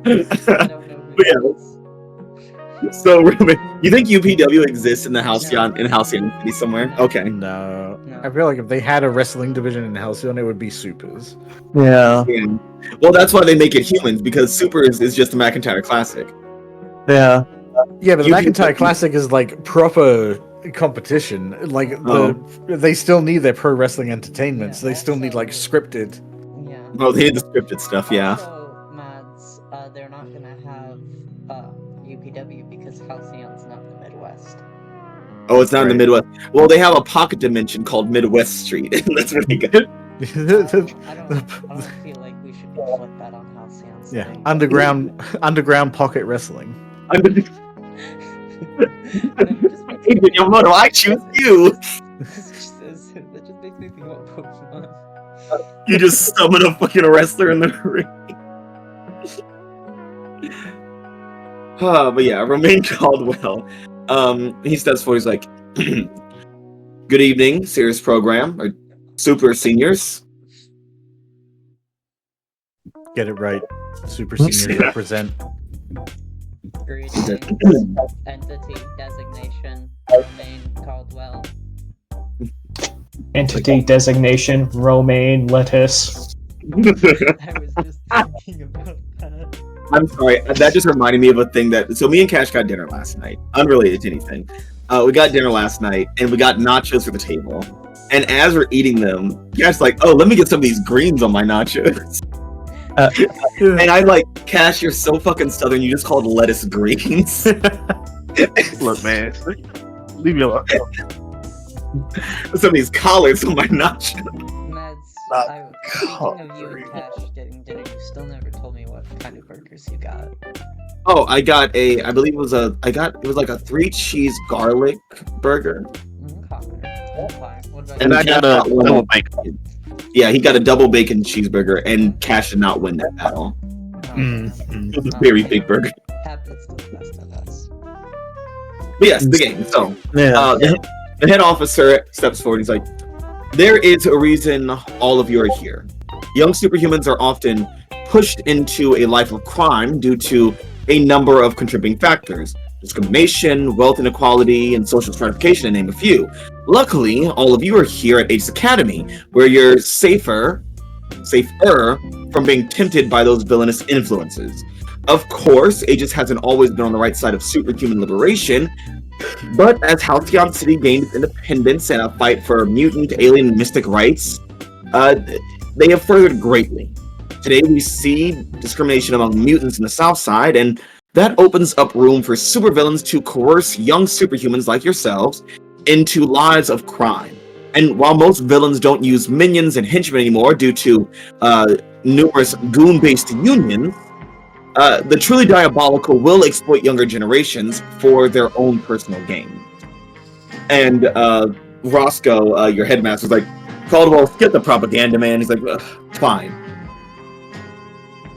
I don't know who Yeah. that is. So, you think UPW exists in the Halcyon City somewhere? Okay. No. No. I feel like if they had a wrestling division in Halcyon, it would be Supers. Yeah. Yeah. Well, that's why they make it humans, because Super is just a McIntyre Classic. Yeah. Yeah, but the UPW McIntyre Classic is like proper competition. Like they still need their pro wrestling entertainment, so they still need like scripted. Yeah. Oh, they had the scripted stuff, yeah. Also, Mads, they're not gonna have UPW because Halcyon's not the Midwest. Oh, it's not in the Right. Midwest. Well, they have a pocket dimension called Midwest Street. That's what they got. I don't feel like we should put that on Halcyon's Yeah, thing. underground pocket wrestling. Hey, Yamamoto, I choose you. That just makes me think about Pokemon. You just summon a fucking wrestler in the ring. But yeah, Romain Caldwell. He steps forward. He's like, "Good evening, Series Program or Super Seniors." Get it right. Super senior represent. Greetings. Entity designation. Romain Caldwell. Entity designation, romaine, lettuce. I was just thinking about that. I'm sorry. That just reminded me of a thing that. So me and Cash got dinner last night, unrelated to anything. We got dinner last night, and we got nachos for the table. And as we're eating them, Cash's like, "Oh, let me get some of these greens on my nachos." And I like, "Cash, you're so fucking southern. You just called lettuce greens." Look, man, leave me alone. Some of these collards on my nachos. Mads, speaking of you and Cash getting dinner, you still never told me what kind of burgers you got. Oh, I got I believe it was like a 3-cheese garlic burger. Okay. What about And you? I got a double bacon. Yeah, he got a double bacon cheeseburger, and Cash did not win that battle. It was a very big burger. Happens to the best of us. But yes, the game. So, Yeah. the head officer steps forward. He's like, "There is a reason all of you are here. Young superhumans are often pushed into a life of crime due to a number of contributing factors: discrimination, wealth inequality, and social stratification, to name a few. Luckily, all of you are here at A.G.I.S Academy, where you're safer from being tempted by those villainous influences. Of course, A.G.I.S hasn't always been on the right side of superhuman liberation, but as Halcyon City gained its independence and a fight for mutant, alien, and mystic rights, they have furthered greatly. Today we see discrimination among mutants in the South Side, and that opens up room for supervillains to coerce young superhumans like yourselves into lives of crime. And while most villains don't use minions and henchmen anymore due to numerous goon-based unions, the truly diabolical will exploit younger generations for their own personal gain." And Roscoe, your headmaster, was like, "Caldwell, get the propaganda, man." He's like, "Ugh, fine."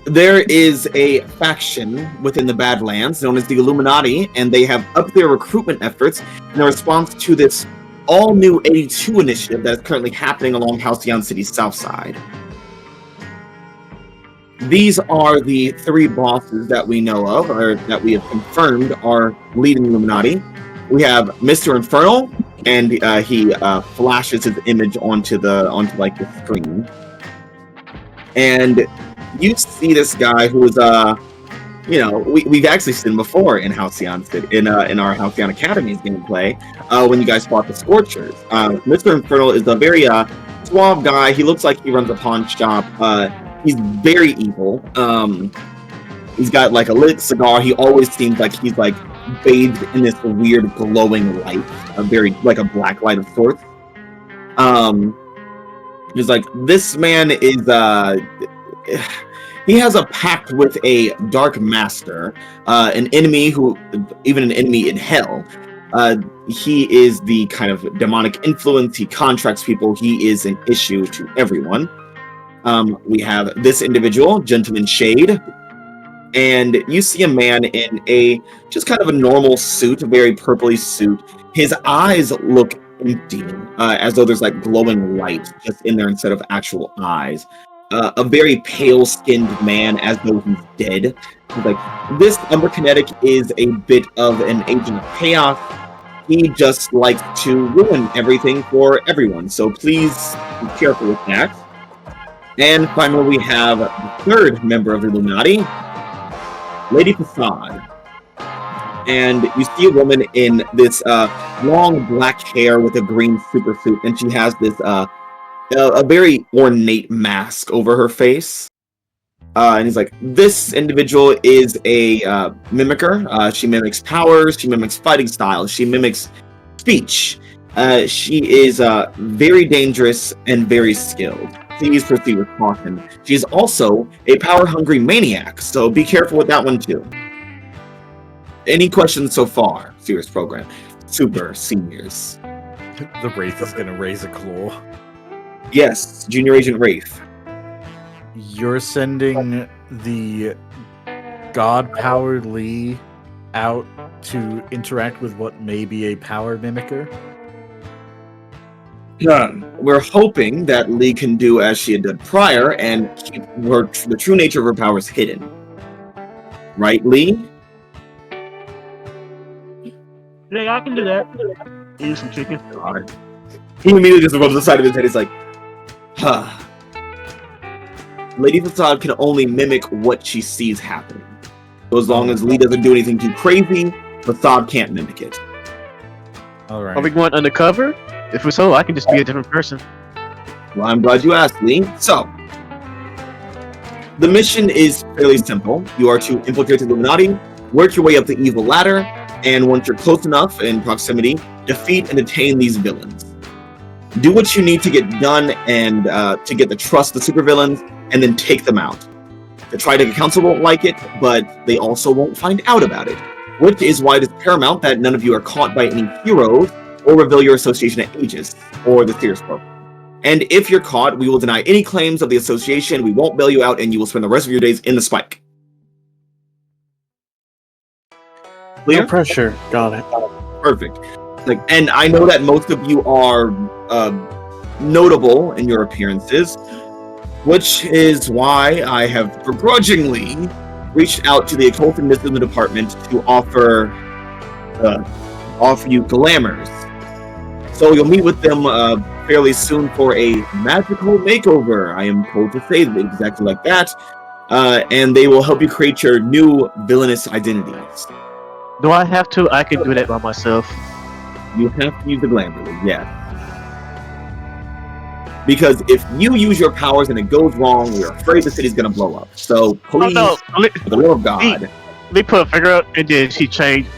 There is a faction within the Badlands known as the Illuminati, and they have upped their recruitment efforts in response to this all-new 82 initiative that is currently happening along Halcyon City's south side. these are the 3 bosses that we know of, or that we have confirmed are leading Illuminati. We have Mr. Infernal, and he flashes his image onto like the screen, and you see this guy who's we've actually seen him before in Halcyon in our Halcyon Academy's gameplay when you guys fought the Scorchers. Mr. Infernal is a very suave guy. He looks like he runs a pawn shop. He's very evil. He's got like a lit cigar. He always seems like he's like bathed in this weird glowing light, a very like a black light of sorts. He's like, this man is he has a pact with a dark master, an enemy in hell. He is the kind of demonic influence. He contracts people. He is an issue to everyone. We have this individual, Gentleman Shade, and you see a man in a just kind of a normal suit, a very purpley suit. His eyes look empty, as though there's like glowing light just in there instead of actual eyes. A very pale-skinned man, as though he's dead. He's like, this Umber Kinetic is a bit of an agent of chaos. He just likes to ruin everything for everyone, so please be careful with that. And finally, we have the 3rd member of the Illuminati, Lady Facade. And you see a woman in this long black hair with a green supersuit, and she has this a very ornate mask over her face. And he's like, this individual is a mimicker. She mimics powers, she mimics fighting styles, she mimics speech. She is very dangerous and very skilled. Please proceed with caution. She is also a power-hungry maniac, so be careful with that one too. Any questions so far? Serious program. Super seniors. The Wraith is gonna raise a claw. Yes, Junior Agent Wraith. You're sending the god-powered Lee out to interact with what may be a power mimicker? We're hoping that Lee can do as she had done prior and keep the true nature of her powers hidden. Right, Lee? Yeah, I can do that. Eat some chicken. God. He immediately just rubs the side of his head. He's like, huh. Lady Facade can only mimic what she sees happening. So as long as Lee doesn't do anything too crazy, Facade can't mimic it. Alright. Are we going undercover? If we're so, I can just be a different person. Well, I'm glad you asked, Lee. So, the mission is fairly simple. You are to infiltrate the Illuminati, work your way up the evil ladder, and once you're close enough in proximity, defeat and detain these villains. Do what you need to get done and to get the trust of the supervillains, and then take them out. The Trident Council won't like it, but they also won't find out about it, which is why it is paramount that none of you are caught by any heroes or reveal your association at A.E.G.I.S or the Sears program. And if you're caught, we will deny any claims of the association, we won't bail you out, and you will spend the rest of your days in the spike. Clear? No pressure. Got it. Perfect. And I know that most of you are notable in your appearances, which is why I have begrudgingly reached out to the Occult and Mysticism Department to offer you glamours. So you'll meet with them fairly soon for a magical makeover. I am told to say exactly like that. And they will help you create your new villainous identities. Do I have to? I can do that by myself. You have to use the glamour, yes. Because if you use your powers and it goes wrong, we're afraid the city's gonna blow up. So please, for the love of God. They put a figure up and then she changed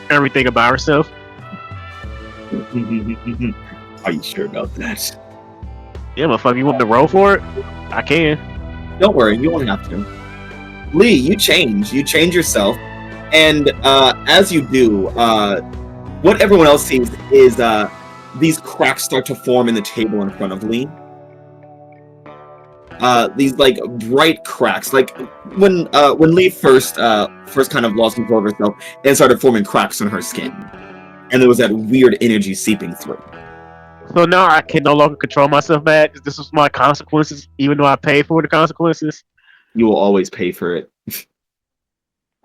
everything about herself. Are you sure about that? Yeah, motherfucker, you want me to roll for it? I can. Don't worry, you won't have to. Lee, you change yourself, and as you do, what everyone else sees is these cracks start to form in the table in front of Lee. These like bright cracks, like when Lee first kind of lost control of herself and started forming cracks on her skin, and there was that weird energy seeping through. So now I can no longer control myself, Matt. This was my consequences, even though I paid for the consequences. you will always pay for it.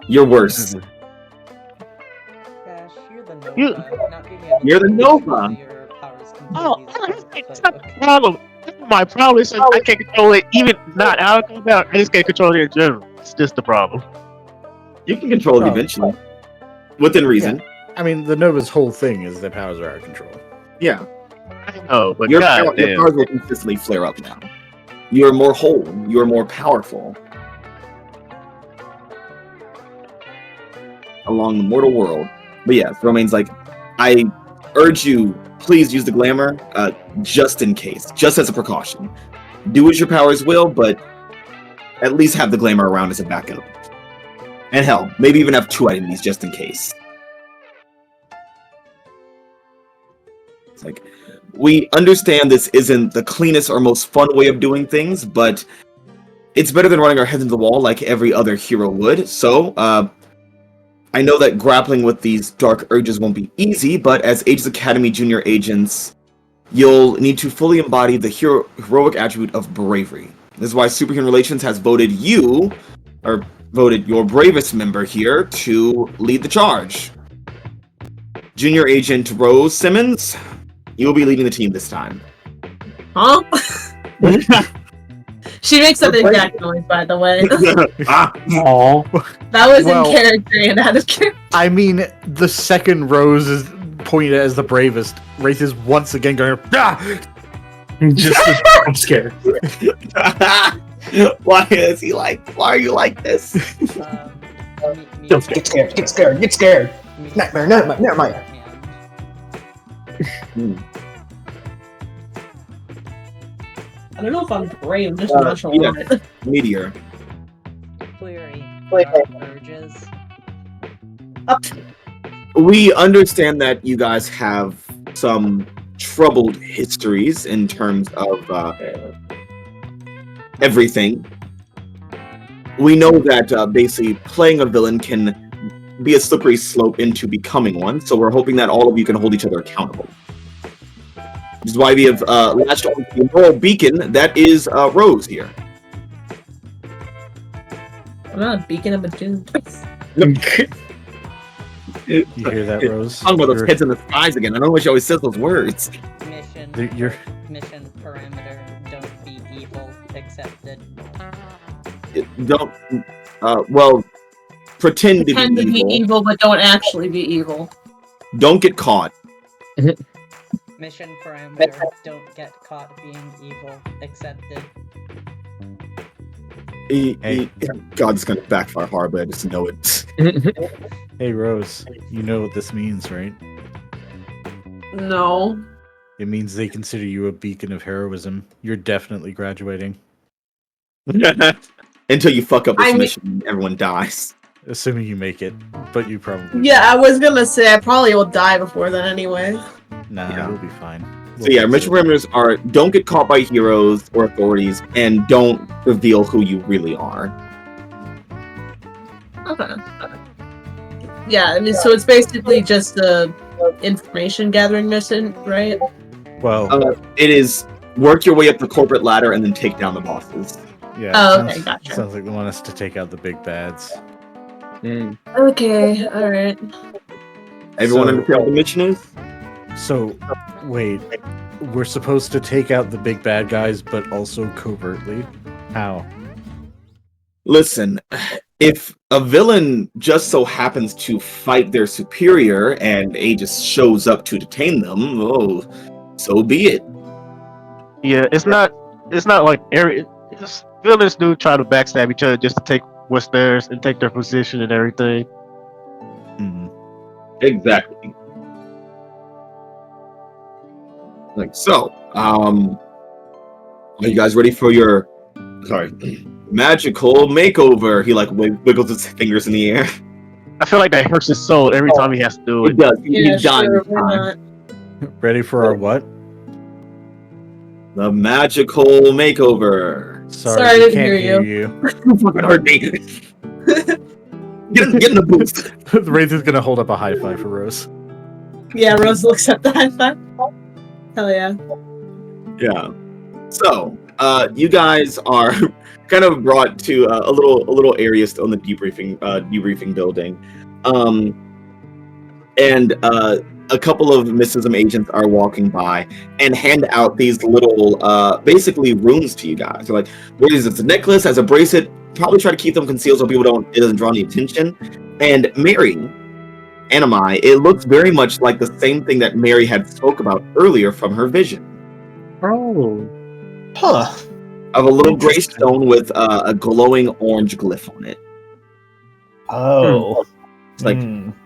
You're worse. Ash, you're the You- Nova. Not being able You're to the control Nova. your powers Oh, completely is it's the not the playbook. problem. My problem is I can't control it, even not out of combat. I just can't control it in general. It's just the problem. You can control it Oh. eventually. Within reason. I mean, the Nova's whole thing is their powers are out of control. Yeah. I know, but Your goddamn. powers will consistently flare up now. You are more whole. You are more powerful. Along the mortal world. But yeah, Romaine's like, I urge you, please use the glamour, just in case. Just as a precaution. Do as your powers will, but at least have the glamour around as a backup. And hell, maybe even have 2 identities just in case. It's like, we understand this isn't the cleanest or most fun way of doing things, but it's better than running our heads into the wall like every other hero would. So, I know that grappling with these dark urges won't be easy, but as Aegis Academy junior agents, you'll need to fully embody the heroic attribute of bravery. This is why Superhuman Relations has voted you, or voted your bravest member here, to lead the charge. Junior Agent Rose Simmons, you will be leading the team this time. Huh? She makes that exact noise, by the way. Aww. That was Well- in character and out of character. I mean, the second Rose is pointed as the bravest. Wraith is once again going, ah! I'm scared. Why is he like? Why are you like this? Don't Get scared. Get scared. Get scared. Nightmare. Never mind. I don't know if I'm brave, I'm just Uh, not sure yeah. why. Meteor. Cleary. Urges. We understand that you guys have some troubled histories in terms of everything. We know that basically playing a villain can be a slippery slope into becoming one, so we're hoping that all of you can hold each other accountable. This is why we have latched on to the moral beacon that is Rose here. I'm not a beacon, I'm a dude. You hear that, Rose? Talking about those You're- heads in the skies again. I don't know why she always says those words. You're, Mission parameter. Don't be evil. Accepted. Don't, well, pretend to Pretend to be be evil. evil, but don't actually be evil. Don't get caught. Mission parameter. Don't get caught being evil. Accepted. God, it's gonna backfire hard, but I just know it. hey, Rose, you know what this means, right? No. It means they consider you a beacon of heroism. You're definitely graduating. Until you fuck up this I mean- mission and everyone dies. Assuming you make it, but you probably Yeah, I was gonna say I probably will die before then anyway. Nah, Yeah. you'll be fine. So yeah, mission parameters are don't get caught by heroes or authorities, and don't reveal who you really are. Okay. Yeah, I mean, so it's basically just a information gathering mission, right? Well, It is work your way up the corporate ladder and then take down the bosses. yeah. Oh, sounds, okay, gotcha. Sounds like they want us to take out the big bads. Okay, alright. Everyone So- understand what the mission is? So, wait, we're supposed to take out the big bad guys, but also covertly? How? Listen, if a villain just so happens to fight their superior and Aegis shows up to detain them, oh, so be it. Yeah, it's not like villains do try to backstab each other just to take what's theirs and take their position and everything. Hmm. Exactly. Like so, are you guys ready for your magical makeover? He like wiggles his fingers in the air. I feel like that hurts his soul every time he has to do It it. does. Yeah, He's dying. sure, this why time. not? Ready for our what? The magical makeover. Sorry, I we didn't can't hear hear you. You fucking heard me. Get in the boost. The Wraith is gonna hold up a high five for Rose. Yeah, Rose looks at the high five. Hell yeah. Yeah. So, you guys are kind of brought to a little area still in the debriefing building, and a couple of mysticism agents are walking by and hand out these little basically runes to you guys. They're like, what is this? A necklace, as a bracelet. Probably try to keep them concealed so it doesn't draw any attention. And Mary, Anamai, it looks very much like the same thing that Mary had spoke about earlier from her vision. Oh. Huh. Of a little gray stone with a glowing orange glyph on it. Oh. It's like,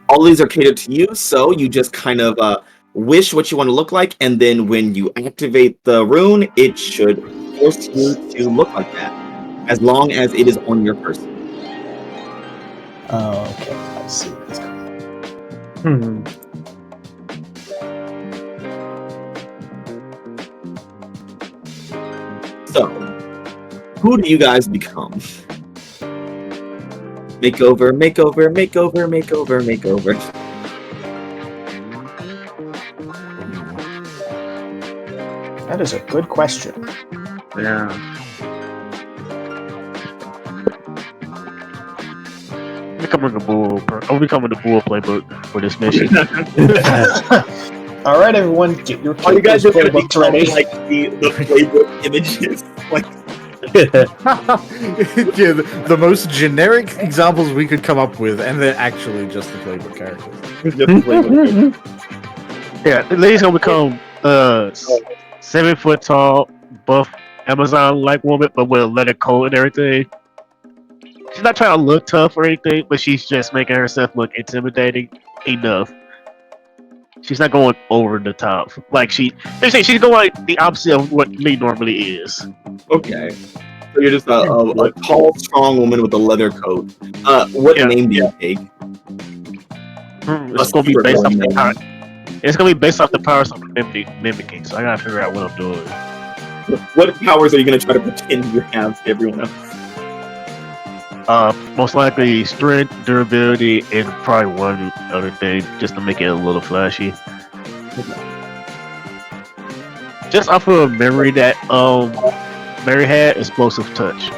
all these are catered to you, so you just kind of wish what you want to look like, and then when you activate the rune, it should force you to look like that, as long as it is on your person. Oh, okay. I see where it's going. So, who do you guys become? Makeover, makeover, makeover, makeover, makeover. That is a good question. Yeah. I'm becoming the bull playbook for this mission. All right, everyone, get your Are you guys just gonna playbooks become, ready. like the playbook images? Like, Yeah, the most generic examples we could come up with, and they're actually just the playbook characters. just the playbook. Yeah, the lady's gonna become 7 foot tall, buff Amazon like woman, but with a leather coat and everything. She's not trying to look tough or anything, but she's just making herself look intimidating enough. She's not going over the top. Like she's going like the opposite of what Lee normally is. Okay. So you're just a tall, strong woman with a leather coat. What name do you take? It's gonna be based off the power. It's gonna be based off the powers of mimicking. So I gotta figure out what I'm doing. What powers are you gonna try to pretend you have to everyone else? Most likely strength, durability, and probably one other thing just to make it a little flashy. Just off of a memory that Mary had, explosive touch.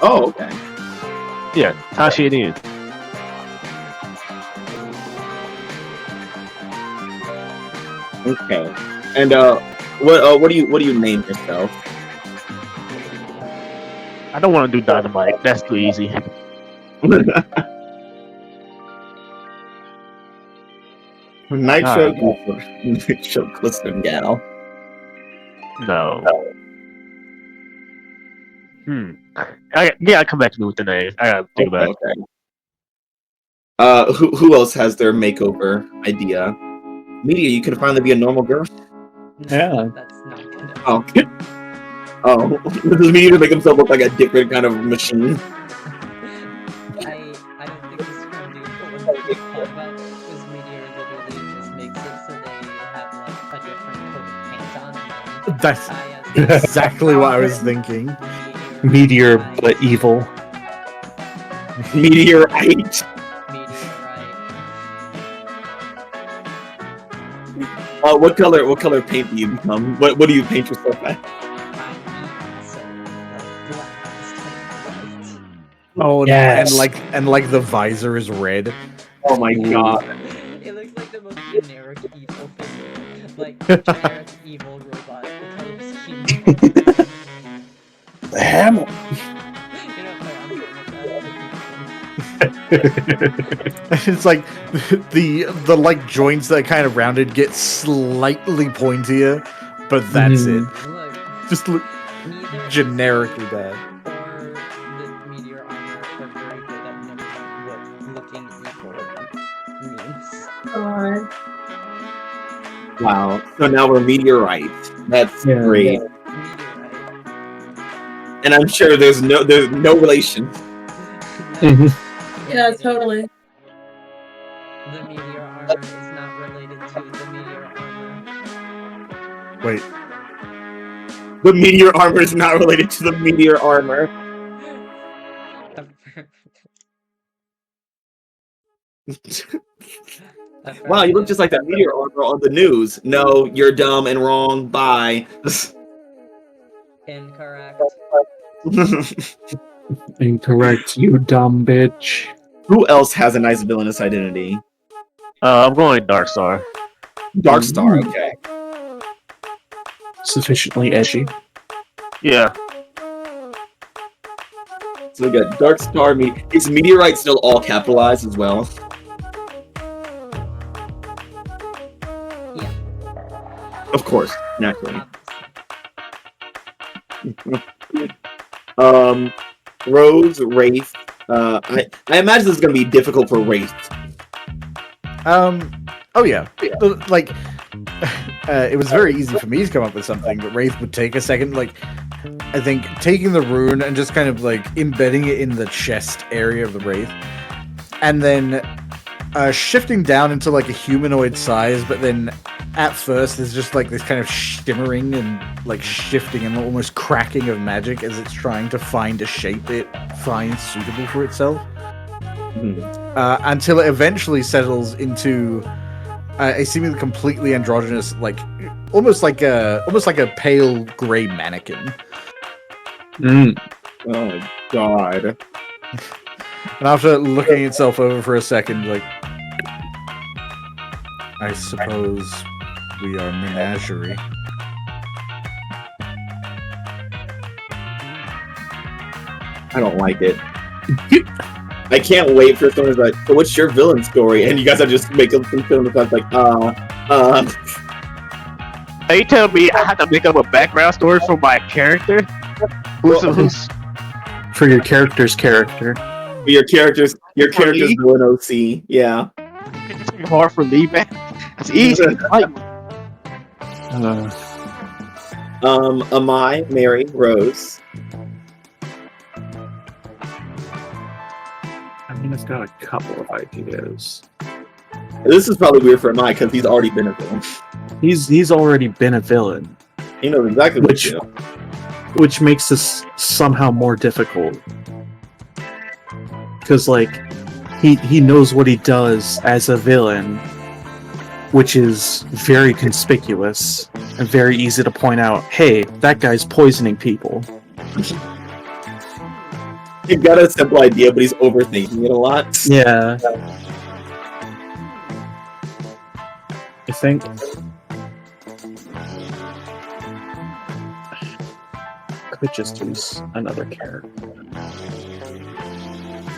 Oh, okay. Yeah, tie shit in. Okay. And what do you name yourself? I don't want to do dynamite. That's too easy. Nitro Glistening Gal. No. I come back to me with the name. I gotta think about it. Okay. Who else has their makeover idea? Media, you can finally be a normal girl. Yeah. That's not gonna. Oh. Oh, does Meteor make himself look like a different kind of machine? I don't think this is gonna do what we thought about was Meteor literally just makes it so they have like a different coat of paint on them. That's exactly what I was thinking. Meteor, but evil. Meteorite. What color paint do you become? What do you paint yourself at? Oh, yes. and like the visor is red. Oh my god. It looks like the most generic evil thing. Like generic evil robot. The hammer. You know, like, It's like the like joints that are kind of rounded get slightly pointier, but that's it. look, Just look neither generically bad. or the meteor armor are very good at knowing what looking evil means. Wow. So now we're meteorite. That's great. Meteorite. And I'm sure there's no relation. Yeah, totally. The meteor armor is not related to the meteor armor. Wait, The meteor armor is not related to the meteor armor. Wow, you look just like that meteor armor on the news. No, you're dumb and wrong. Bye. Incorrect. Incorrect, you dumb bitch. Who else has a nice villainous identity? I'm going Dark Star. Dark Star. Okay. Sufficiently edgy. Yeah. So we got Dark Star. Is Meteorite still all capitalized as well? Yeah. Of course, naturally. Obviously. Rose, Wraith. I imagine this is going to be difficult for Wraith. Oh yeah. Like, it was very easy for me to come up with something, but Wraith would take a second. Like, I think taking the rune and just kind of like embedding it in the chest area of the Wraith, and then shifting down into like a humanoid size, but then at first there's just like this kind of shimmering and like shifting and almost cracking of magic as it's trying to find a shape it finds suitable for itself. Until it eventually settles into a seemingly completely androgynous, like almost like a pale gray mannequin. Mm. Oh my god. And after looking itself over for a second, like, I suppose we are menagerie. I don't like it. I can't wait for someone's like, so what's your villain story? And you guys are just making some film stuff like, Are you telling me I have to make up a background story for my character? Who's For your character's character. your character's villain OC. Yeah. it's hard for Lee, man? It's easy. Like, Amai, Mary, Rose. I mean, it's got a couple of ideas. This is probably weird for Amai because he's already been a villain. He's already been a villain, He knows exactly what to do. which makes this somehow more difficult. Because like he knows what he does as a villain, which is very conspicuous and very easy to point out. Hey, that guy's poisoning people. He's got a simple idea, but he's overthinking it a lot. Yeah. I think could just use another character.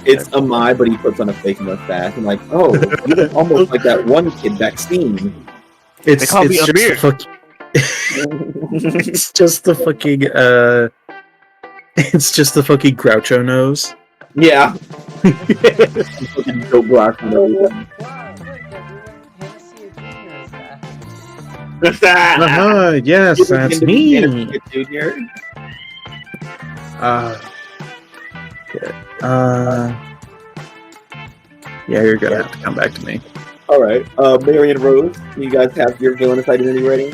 It's Amai, but he puts on a fake mustache. I'm like, oh, you look almost like that one kid vaccine. It's call me just Amir. it's just the fucking it's just the fucking Groucho nose. Yeah. Fucking dope black and everything. Wow, look, everyone, Hennessy Jr. is back. Yes, that's me. Junior. Yeah, you're gonna have to come back to me. All right, Mary and Rose, you guys have your villainous identity ready?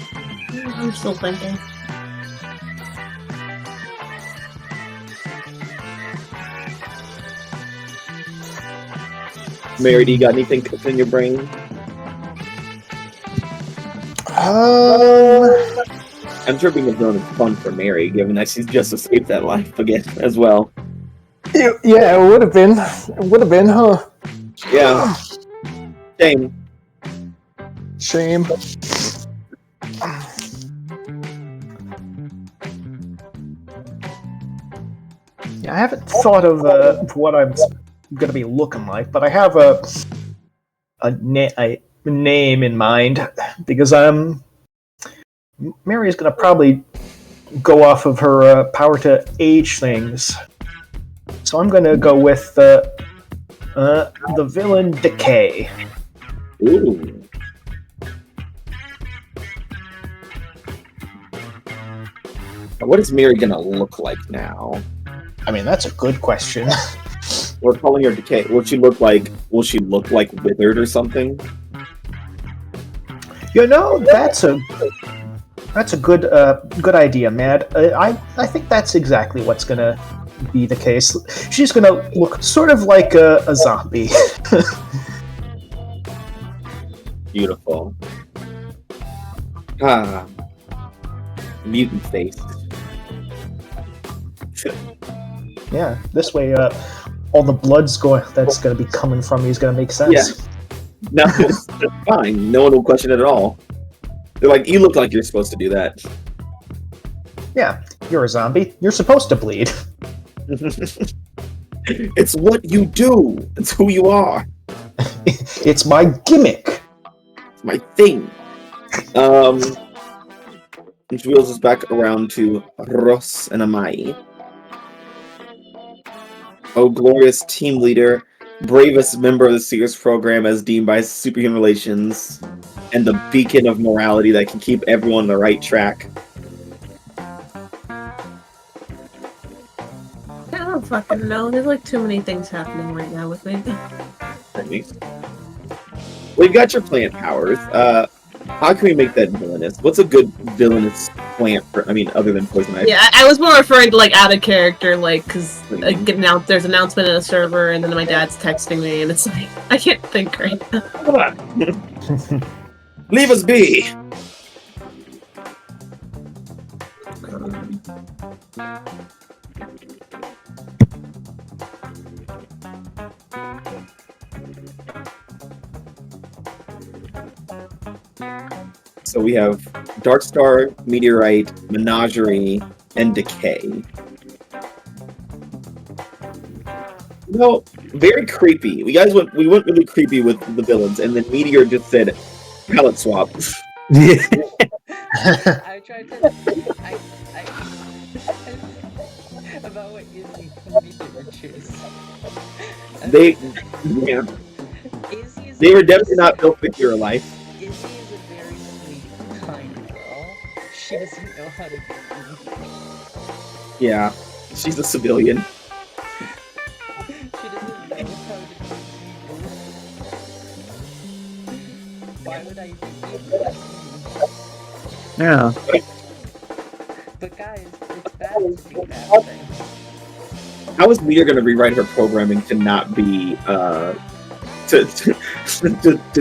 I'm still thinking. Mary, do you got anything cooked in your brain? I'm sure being a villain is fun for Mary, given that she's just escaped that life again as well. Yeah, it would have been. It would have been, huh? Yeah. Shame. Shame. Yeah, I haven't thought of what I'm going to be looking like, but I have a name in mind because Mary is going to probably go off of her power to age things. So I'm going to go with the villain Decay. Ooh. What is Mary gonna look like now? I mean, that's a good question. We're calling her Decay. Will she look like withered or something? You know, that's a good idea, Mad. I think that's exactly what's gonna be the case. She's gonna look sort of like a zombie. Beautiful. Ah, mutant face. Yeah, this way, all the blood's that's gonna be coming from me is gonna make sense. Yeah. No, it's fine. No one will question it at all. They're like, you look like you're supposed to do that. Yeah, you're a zombie. You're supposed to bleed. It's what you do. It's who you are. It's my gimmick. It's my thing. Which wheels us back around to Ross and Amai. Oh, glorious team leader, bravest member of the Sears program as deemed by Superhuman Relations, and the beacon of morality that can keep everyone on the right track. I don't fucking know. There's like too many things happening right now with me. Well, you got your plant powers. How can we make that villainous? What's a good villainous plant for? I mean, other than poison ivy. Yeah, I was more referring to like out of character, like because there's an announcement in a server, and then my dad's texting me, and it's like I can't think right now. Come on. Leave us be. So we have Darkstar, Meteorite, Menagerie, and Decay. No, very creepy. We went really creepy with the villains, and then Meteor just said palette swap. Yeah. I tried to. I about what Izzy would choose. Yeah, Izzy is they were definitely not built for your life. Izzy is a very sweet, kind girl. She doesn't know how to be mean. Yeah, she's a civilian. She doesn't know how to be evil. Why would I be evil? Yeah. But guys, it's bad to do bad things. How is Meteor going to rewrite her programming to not be to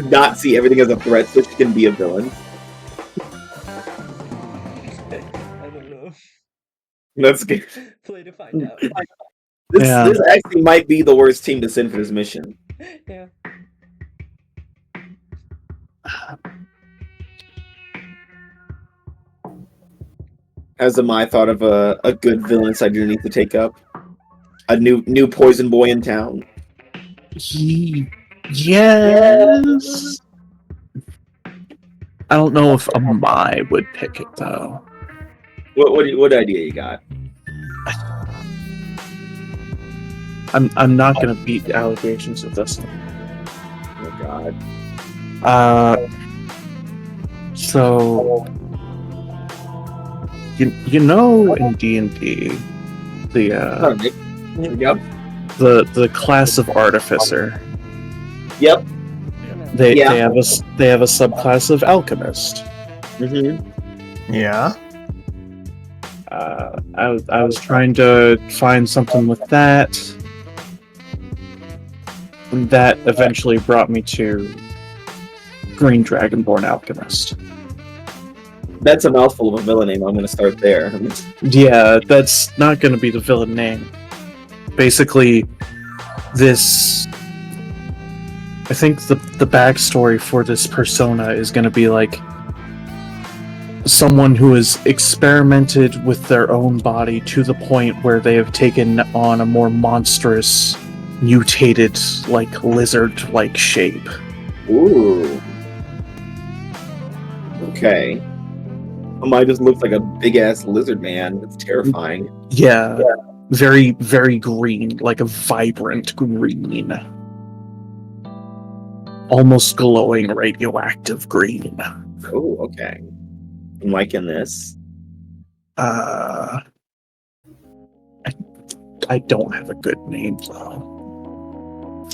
not see everything as a threat, so she can be a villain? I don't know. That's good. Play to find out. This actually might be the worst team to send for this mission. Yeah. As am I thought of a good villainous I do need to take up. A new poison boy in town. Yes. I don't know if Amai would pick it though. What idea you got? I'm not gonna beat the allegations of this one. Oh God. So you know in D&D Yep. the class of artificer. Yep. They have a subclass of alchemist. Mm-hmm. Yeah. I was trying to find something with that, and that eventually brought me to Green Dragonborn Alchemist. That's a mouthful of a villain name. I'm going to start there. Yeah, that's not going to be the villain name. Basically, I think the backstory for this persona is going to be like someone who has experimented with their own body to the point where they have taken on a more monstrous, mutated, like lizard-like shape. Ooh. Okay. Mine just looks like a big ass lizard man. It's terrifying. Yeah. Very, very green, like a vibrant green. Almost glowing radioactive green. Oh, okay. I'm liking this. I don't have a good name though.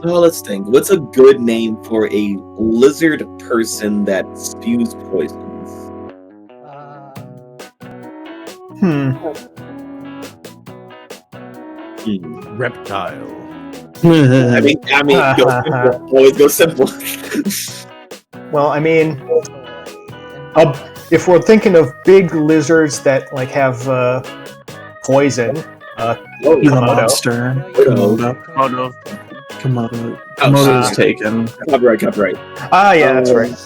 Oh, let's think. What's a good name for a lizard person that spews poisons? Reptile. I mean, go simple. Always go simple. Well, I mean, if we're thinking of big lizards that like have poison, Gila Komodo. monster. Komodo. Komodo. Komodo. Komodo is shit. taken. Copyright. Ah, yeah, that's right.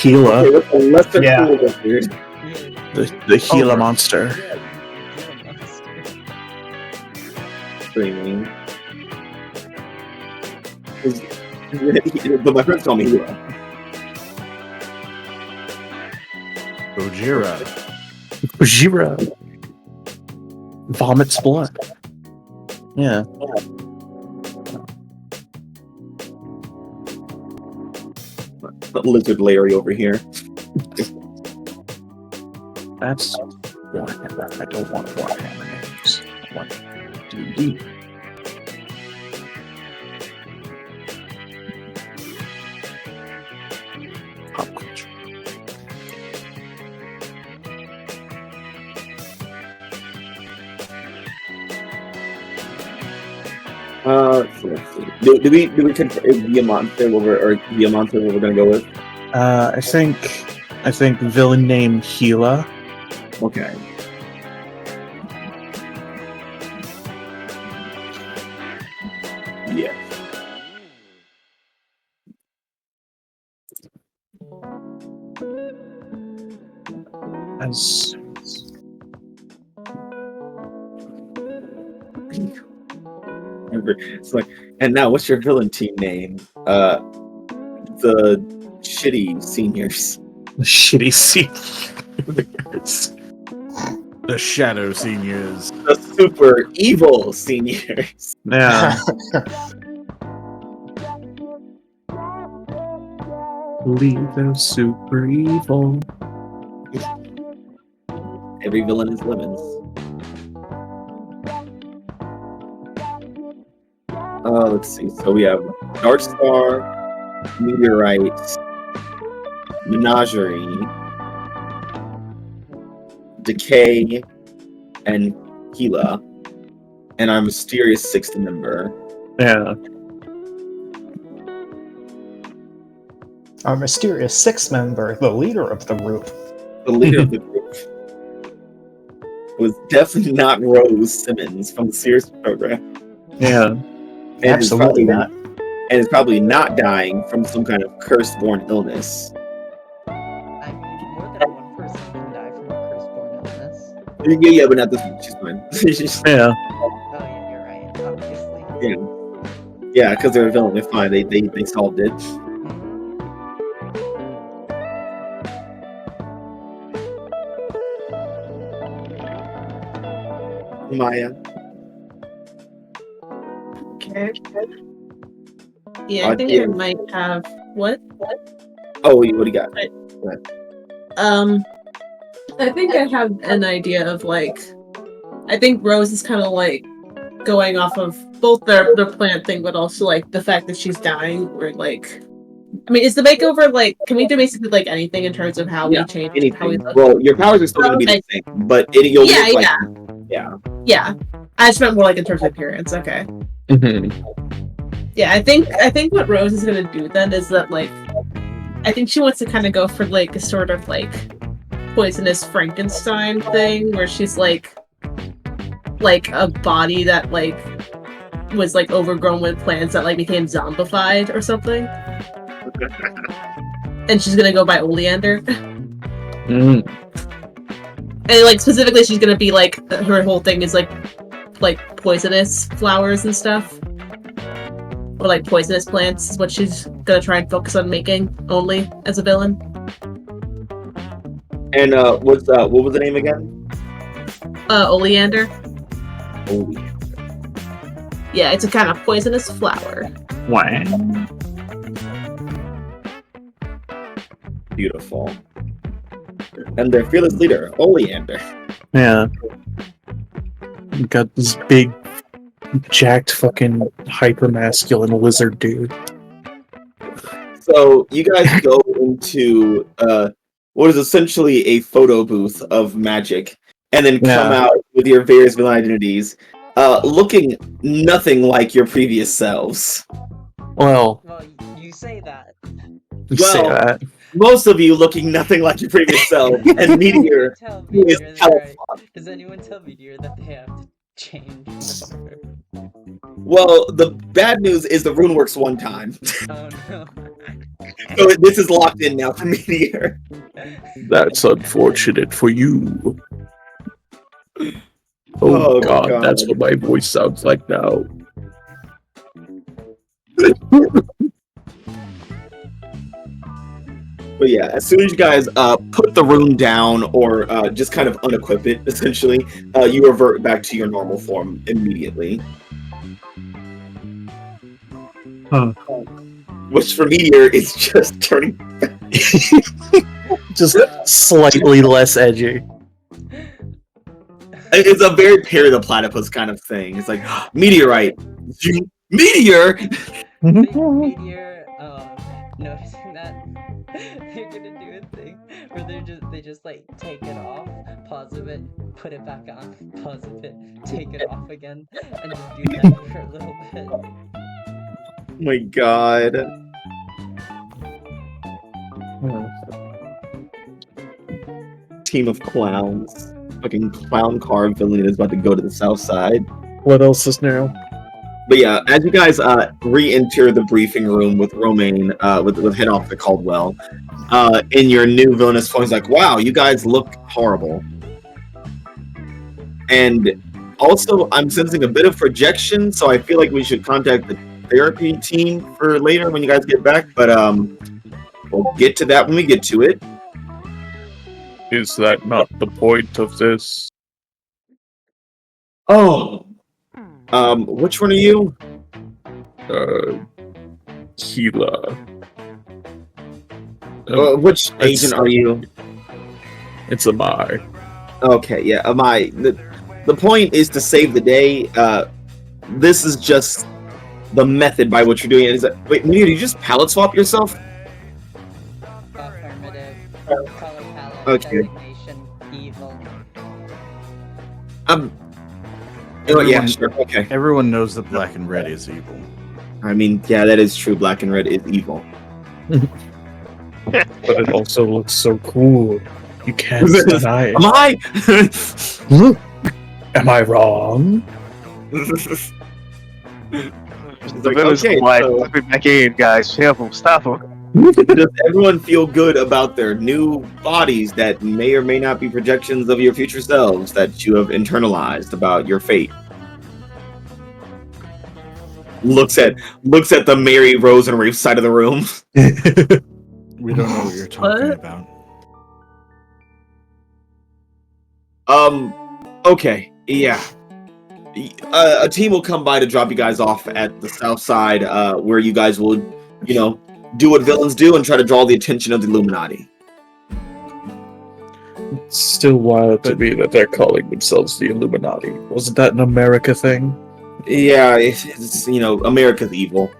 Gila. Okay, what's the lesser Yeah. cool here? The Gila Over. monster. Yeah, Gila monster. Streaming. But my friends call me Hero. Gojira. Gojira. Vomits blood. Yeah. Lizard Larry over here. That's Warhammer. I don't want Warhammer names. I want D&D. Pop culture. So let's see. Do we confirm be a monster or be a monster what we're gonna go with? I think villain name Gila. Okay. Yeah. As It's like, and now what's your villain team name? The shitty seniors. the shitty seniors. The Shadow Seniors. The super evil seniors. Yeah. Believe they're super evil. Every villain is lemons. Let's see. So we have Dark Star, Meteorite, Menagerie, Decay, and Gila, and our mysterious sixth member. Yeah. Our mysterious sixth member, the leader of the group. The leader of the group was definitely not Rose Simmons from the Sears program. Yeah. And Absolutely not. And is probably not dying from some kind of curse-born illness. I mean, more than one person can die from a curse-born illness. Yeah, but not this one. She's fine. She's Yeah. Oh yeah, you're right. Obviously. yeah, because they're a villain. They're fine. They solved it. Maya. Okay. Yeah, I think I might have what? Oh, what do you got? I think I have an idea of like, I think Rose is kind of like going off of both their plant thing, but also like the fact that she's dying. Or like, I mean, is the makeover like? Can we do basically like anything in terms of how we change how we Anything. look? Well, your powers are still going to be the same, but you'll Yeah, look like yeah. Yeah. I just meant more like in terms of appearance. Okay. Yeah, I think what Rose is gonna do then is that like, I think she wants to kind of go for like a sort of like poisonous Frankenstein thing, where she's like a body that like was like overgrown with plants that like became zombified or something. And she's gonna go by Oleander. And like specifically, she's gonna be like her whole thing is like poisonous flowers and stuff, or like poisonous plants is what she's gonna try and focus on making only as a villain. And what was the name again? Oleander. Oleander. Yeah, it's a kind of poisonous flower. Wow. Beautiful. And their fearless leader, Oleander. Yeah. You got this big, jacked, fucking hyper masculine lizard dude. So you guys go into what is essentially a photo booth of magic, and then come out with your various villain identities, looking nothing like your previous selves. Well, you say that. you say that. Most of you looking nothing like your previous self, and Meteor is Does anyone tell Meteor that they have change. Well, the bad news is the rune works one time. Oh no. So this is locked in now for Meteor. That's unfortunate for you. Oh, God, God. that's what my voice sounds like now. But yeah, as soon as you guys put the rune down or just kind of unequip it, essentially, you revert back to your normal form immediately. Huh. Which for Meteor is just turning. Just slightly less edgy. It's a very Perry the Platypus kind of thing. It's like, meteorite! Meteor! Meteor, noticing that they're gonna do a thing where they just like take it off, pause a bit, put it back on, pause a bit, take it off again, and just do that for a little bit. Oh my god. Team of clowns. Fucking clown car villain is about to go to the south side. What else is new? But yeah, as you guys re-enter the briefing room with Romaine, with head officer Caldwell, in your new villainous form, he's like, wow, you guys look horrible. And also, I'm sensing a bit of projection, so I feel like we should contact the therapy team for later when you guys get back, but we'll get to that when we get to it. Is that not the point of this? Oh, which one are you? Gila. Which agent are you? It's A.E.G.I.S. Okay, yeah, the point is to save the day. This is just the method by which you're doing it. Is that, wait, Mia, did you just palette swap yourself? Affirmative. Color palette. Okay. Designation. Evil. Oh, yeah, sure, okay. Everyone knows that black and red is evil. I mean, yeah, that is true. Black and red is evil. But it also looks so cool. You can't deny it. Am I? Am I wrong? It's The like, villain's okay, quiet. so Let me back in, guys. Help him. Stop him. does everyone feel good about their new bodies that may or may not be projections of your future selves that you have internalized about your fate? Looks at the Mary Rose and Reef side of the room. We don't know what you're talking What? about. Okay, yeah. A team will come by to drop you guys off at the south side, where you guys will, do what villains do and try to draw the attention of the Illuminati. It's still wild to me that they're calling themselves the Illuminati. Wasn't that an America thing? Yeah, it's America's evil.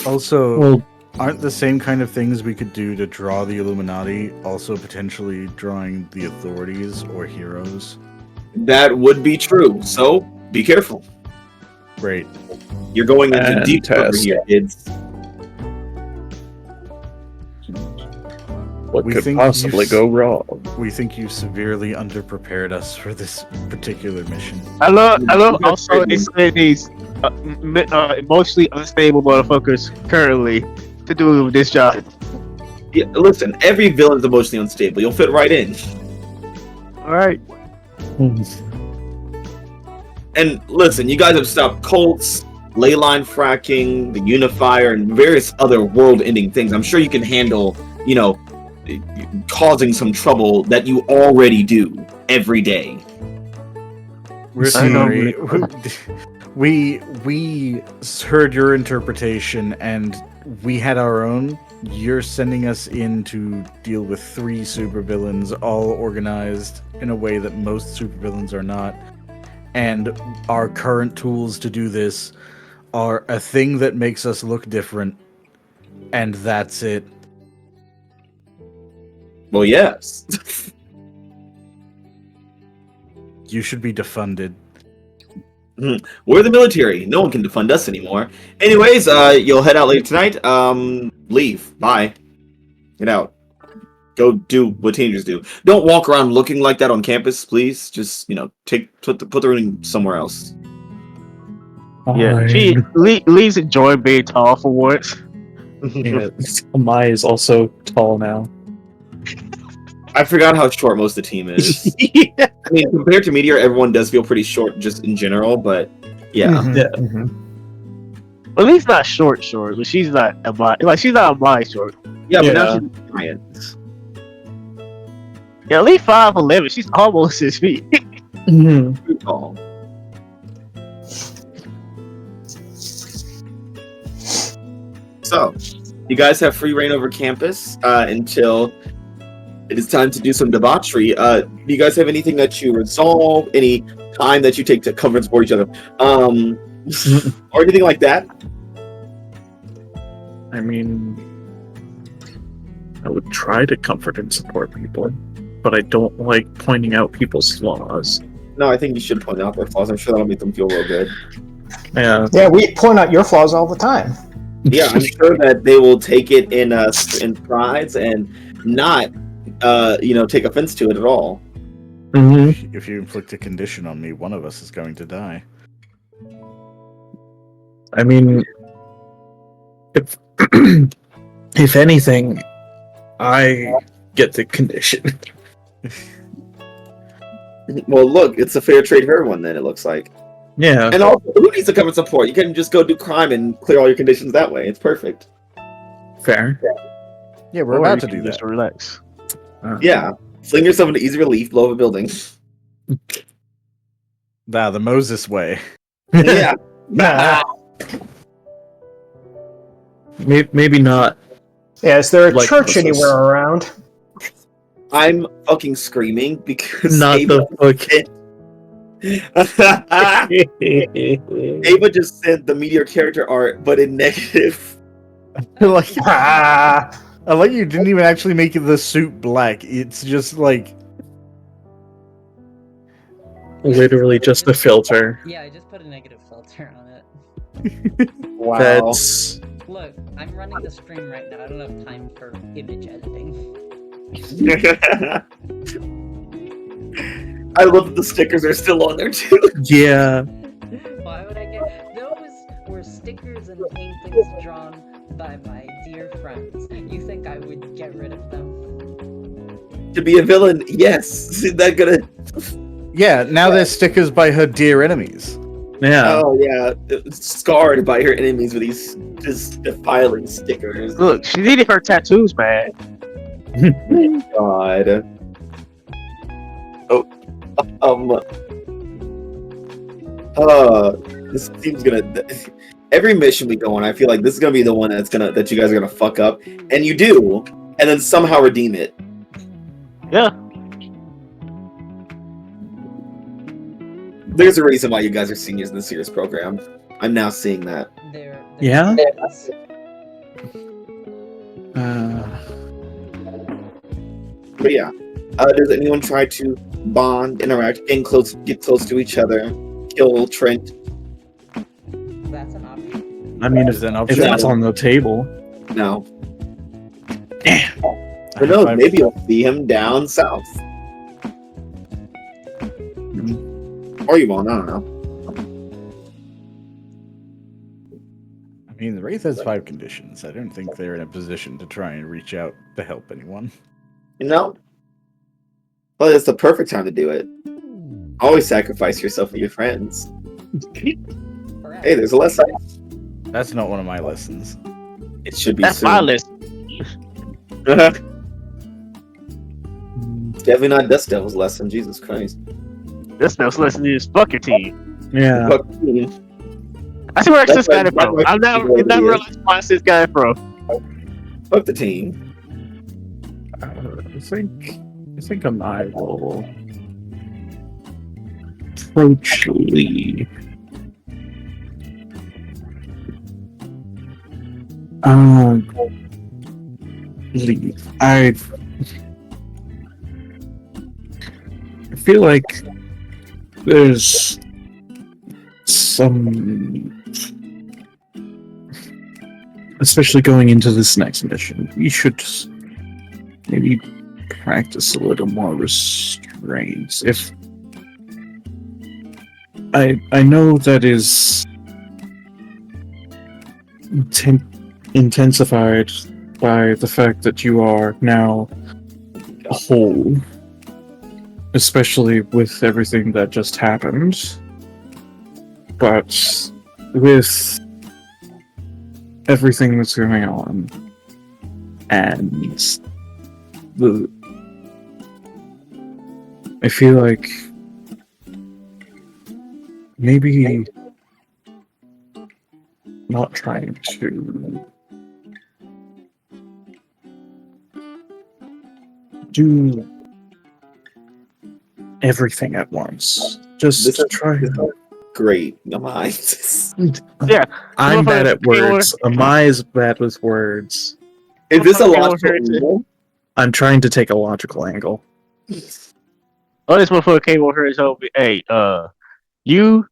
Also, Well, aren't the same kind of things we could do to draw the Illuminati also potentially drawing the authorities or heroes? That would be true. So be careful. Great. You're going into deep cover Fantastic. here, kids. what We could think possibly you- go wrong? We think you severely underprepared us for this particular mission. I love also they say these emotionally unstable motherfuckers currently to do this job. Yeah, listen, every villain's emotionally unstable. You'll fit right in. Alright. And listen, you guys have stopped cults, ley line fracking, the unifier, and various other world-ending things. I'm sure you can handle, causing some trouble that you already do every day. We're sorry. We heard your interpretation and we had our own. You're sending us in to deal with 3 supervillains, all organized in a way that most supervillains are not. And our current tools to do this are a thing that makes us look different, and that's it. Well, yes. You should be defunded. We're the military. No one can defund us anymore. Anyways, you'll head out later tonight. Leave. Bye. Get out. go do what teenagers do. Don't walk around looking like that on campus, please. Just put the room somewhere else. Yeah, Lee's enjoying being tall for once. Yeah, Amai is also tall now. I forgot how short most of the team is. Yeah. I mean, compared to Meteor, everyone does feel pretty short just in general, but yeah. Mhm, Yeah. mhm. Well, Lee's not short, but she's not she's not a my short. Yeah, but now Yeah. she's a giant. Yeah, Lee 5'11". She's almost 6 feet. Mhm. Pretty tall. So, you guys have free reign over campus until it is time to do some debauchery. Do you guys have anything that you resolve? Any time that you take to cover and support each other? Or anything like that? I mean, I would try to comfort and support people, but I don't like pointing out people's flaws. No, I think you should point out their flaws. I'm sure that'll make them feel real good. Yeah. Yeah, we point out your flaws all the time. Yeah, I'm sure that they will take it in strides and not, take offense to it at all. Mm-hmm. If you inflict a condition on me, one of us is going to die. I mean, if if anything, I get the condition. Well, look, it's a fair trade for everyone. Then it looks like. Yeah. And also, who needs to come and support? You can just go do crime and clear all your conditions that way. It's perfect. Fair. Yeah, we're Or about you to can do just that. relax. Yeah. Fling yourself into easy relief, blow up a building. The Moses way. Yeah. Maybe not. Yeah, is there a Like church Moses. anywhere around? I'm fucking screaming because Not Ava, the Ava just sent the Meteor character art, but in negative. Like, Ah, I like you didn't even actually make the suit black. It's just like literally just a filter. Yeah, I just put a negative filter on it. Wow. That's Look, I'm running the stream right now. I don't have time for image editing. I love that the stickers are still on there too. yeah. Why would I get those? Were stickers and paintings drawn by my dear friends. You think I would get rid of them? To be a villain, yes. Isn't that gonna? yeah. Now there's stickers by her dear enemies. Yeah. Oh yeah, scarred by her enemies with these just defiling stickers. Look, she needed her tattoos, man. God. This seems gonna. Every mission we go on, I feel like this is gonna be the one that you guys are gonna fuck up, and you do, and then somehow redeem it. Yeah. There's a reason why you guys are seniors in the serious program. I'm now seeing that. They're Yeah? friends. But yeah, does anyone try to bond, interact, get close to each other, kill Trent? That's an option. I mean, Is an if option. that's on the table. No. Who knows? Maybe you'll see him down south. Or you won't. I don't know. I mean, the Wraith has 5 conditions. I don't think they're in a position to try and reach out to help anyone. No. Well, it's the perfect time to do it. Always sacrifice yourself for your friends. Correct. Hey, there's a lesson. That's not one of my lessons. It should be That's soon. my list. Definitely not Dust Devil's lesson. Jesus Christ. This no lesson is fuck your team. Yeah. Fuck me. I see where That's this got it why- from. that's I've why never people idiots. realized where this got it from. Fuck the team. I think I will approach Lee. Lee. I feel like there's some, especially going into this next mission, we should maybe practice a little more restraint. If I know that is intensified by the fact that you are now whole, especially with everything that just happened. But with everything that's going on and I feel like maybe not trying to do everything at once. Just This is- try. this is great. Am I? Yeah. I'm bad at Taylor- words. Amai is bad with words. Is this a Taylor logical Harrison. angle? I'm trying to take a logical angle. Oh, this motherfucker came over here and told me, "Hey, you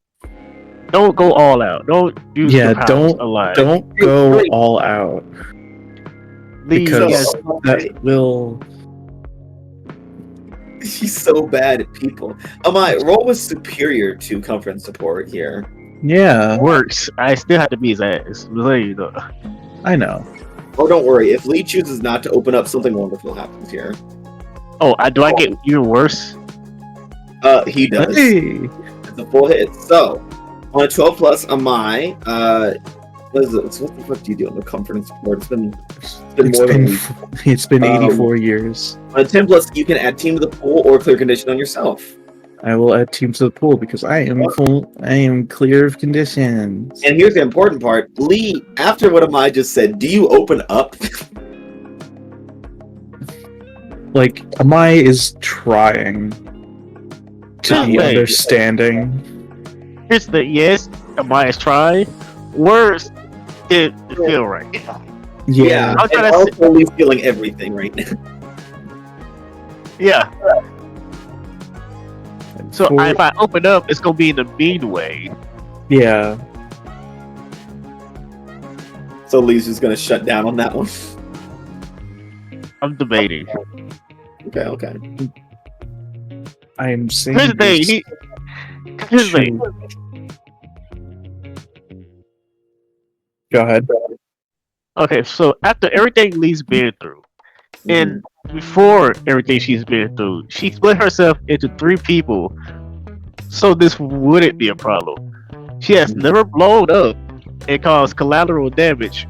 don't go all out. Don't use Yeah, your powers a lot. don't go all out Leave because yes, that will. She's so bad at people. My role was superior to conference support here. Yeah, works. I still have to be his ass. You know. I know. Oh, don't worry. If Lee chooses not to open up, something wonderful happens here. Oh, do I get even worse? He does. Hey, It's a full hit. So, on a 12 plus, Amai, what is it? What the fuck do you do on the comfort and support? It's been more than a week. it's been 84 years. On a 10 plus, you can add team to the pool or clear condition on yourself. I will add team to the pool because I am full. I am clear of conditions. And here's the important part. Lee, after what Amai just said, do you open up? Like Amai is trying to be Wait. understanding. Here's the yes. Amaya is trying. Worse, it feel right. Yeah, I'm and trying to also Lee's feeling everything right now. Yeah. So For- if I open up, it's gonna be in a mean way. yeah. So Lee's just gonna shut down on that one. I'm debating. Okay. I am saying. Here's the thing. this Here's the thing. Go ahead. Okay, so after everything Lee's been through, and before everything she's been through, she split herself into 3 people, so this wouldn't be a problem. She has never blown up and caused collateral damage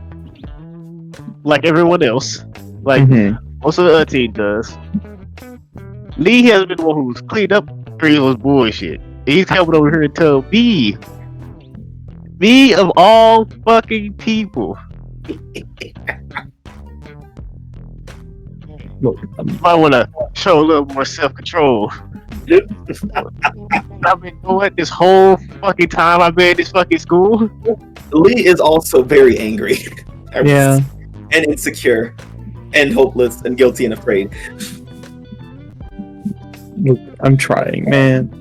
like everyone else, like Mhm. most of the other team does. Lee has been the one who's cleaned up Greenlow's bullshit. He's coming over here and tell me of all fucking people, Look, I want to show a little more self-control. I've been doing this whole fucking time I've been in this fucking school. Lee is also very angry. yeah. And insecure. And hopeless and guilty and afraid. Look, I'm trying, man.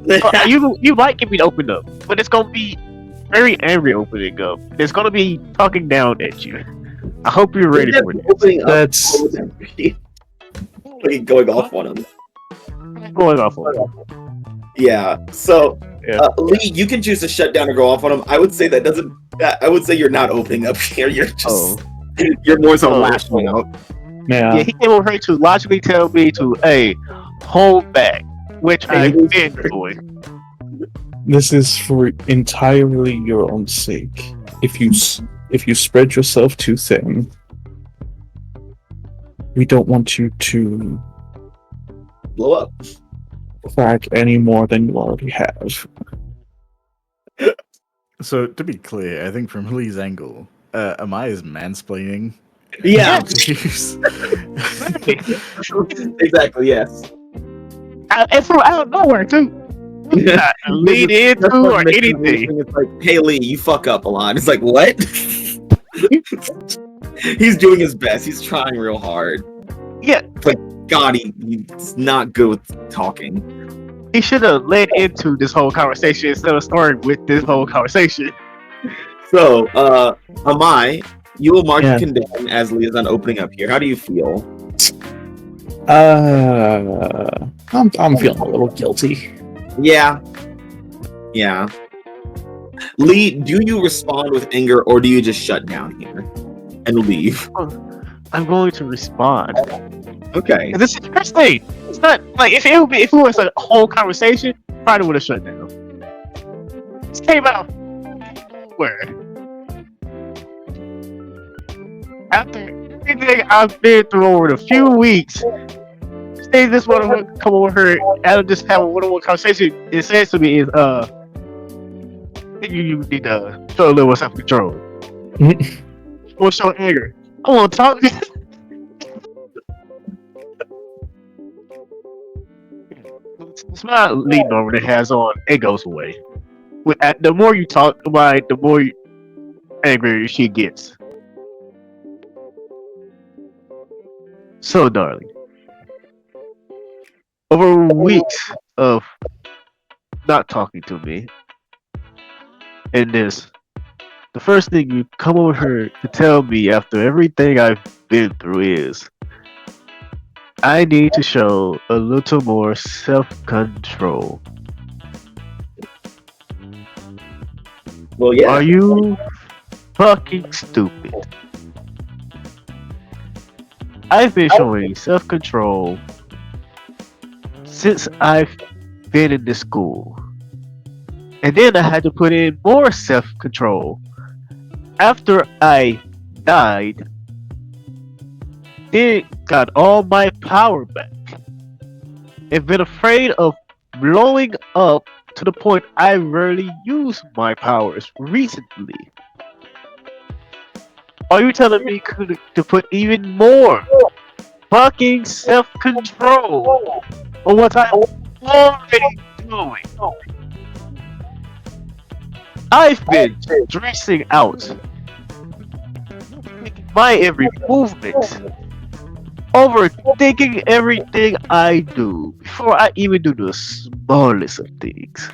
You might get me to open up, but it's gonna be very angry opening up. It's gonna be talking down at you. I hope you're ready for it. Opening up That's like going off on him. Going off on it. Yeah. So Yeah. Lee, you can choose to shut down or go off on him. I would say that doesn't. I would say you're not opening up here. You're just. You're more so Oh. lashing out. Yeah, he came over here to logically tell me to, hey, hold back, which I've been doing. This is for entirely your own sake. If you spread yourself too thin, we don't want you to Blow up. crack any more than you already have. So to be clear, I think from Lee's angle, Amaya's mansplaining. Yeah. Jeez. Exactly. Yes. And from out of nowhere, too. Not lead into That's what or makes it anything. amazing. It's like, hey Lee, you fuck up a lot. It's like, what? He's doing his best. He's trying real hard. Yeah, God, he's not good with talking. he should have led into this whole conversation instead of starting with this whole conversation. So, Amai, you will mark Yeah. condemn as Lee is on opening up here. How do you feel? I'm feeling a little guilty. Yeah. Yeah. Lee, do you respond with anger or do you just shut down here and leave? I'm going to respond. Okay. And this is the first thing. It's not like if it was a whole conversation, probably would have shut down. This came out where after everything I've been through over the few weeks, they just want to come over here and just have a one-on-one conversation. It says to me is you need to show a little self-control or show anger. I want to talk. The smile Lee normally has on, it goes away. The more you talk about it, the more angry she gets. So, darling, over weeks of not talking to me, and this, the first thing you come over here to tell me after everything I've been through is, I need to show a little more self-control. Well, yeah. Are you fucking stupid? I've been showing self-control since I've been in this school. And then I had to put in more self-control after I died. Then got all my power back. And been afraid of blowing up to the point I rarely use my powers recently. Are you telling me to put even more fucking self-control on what I'm already doing? I've been stressing out my every movement, overthinking everything I do before I even do the smallest of things.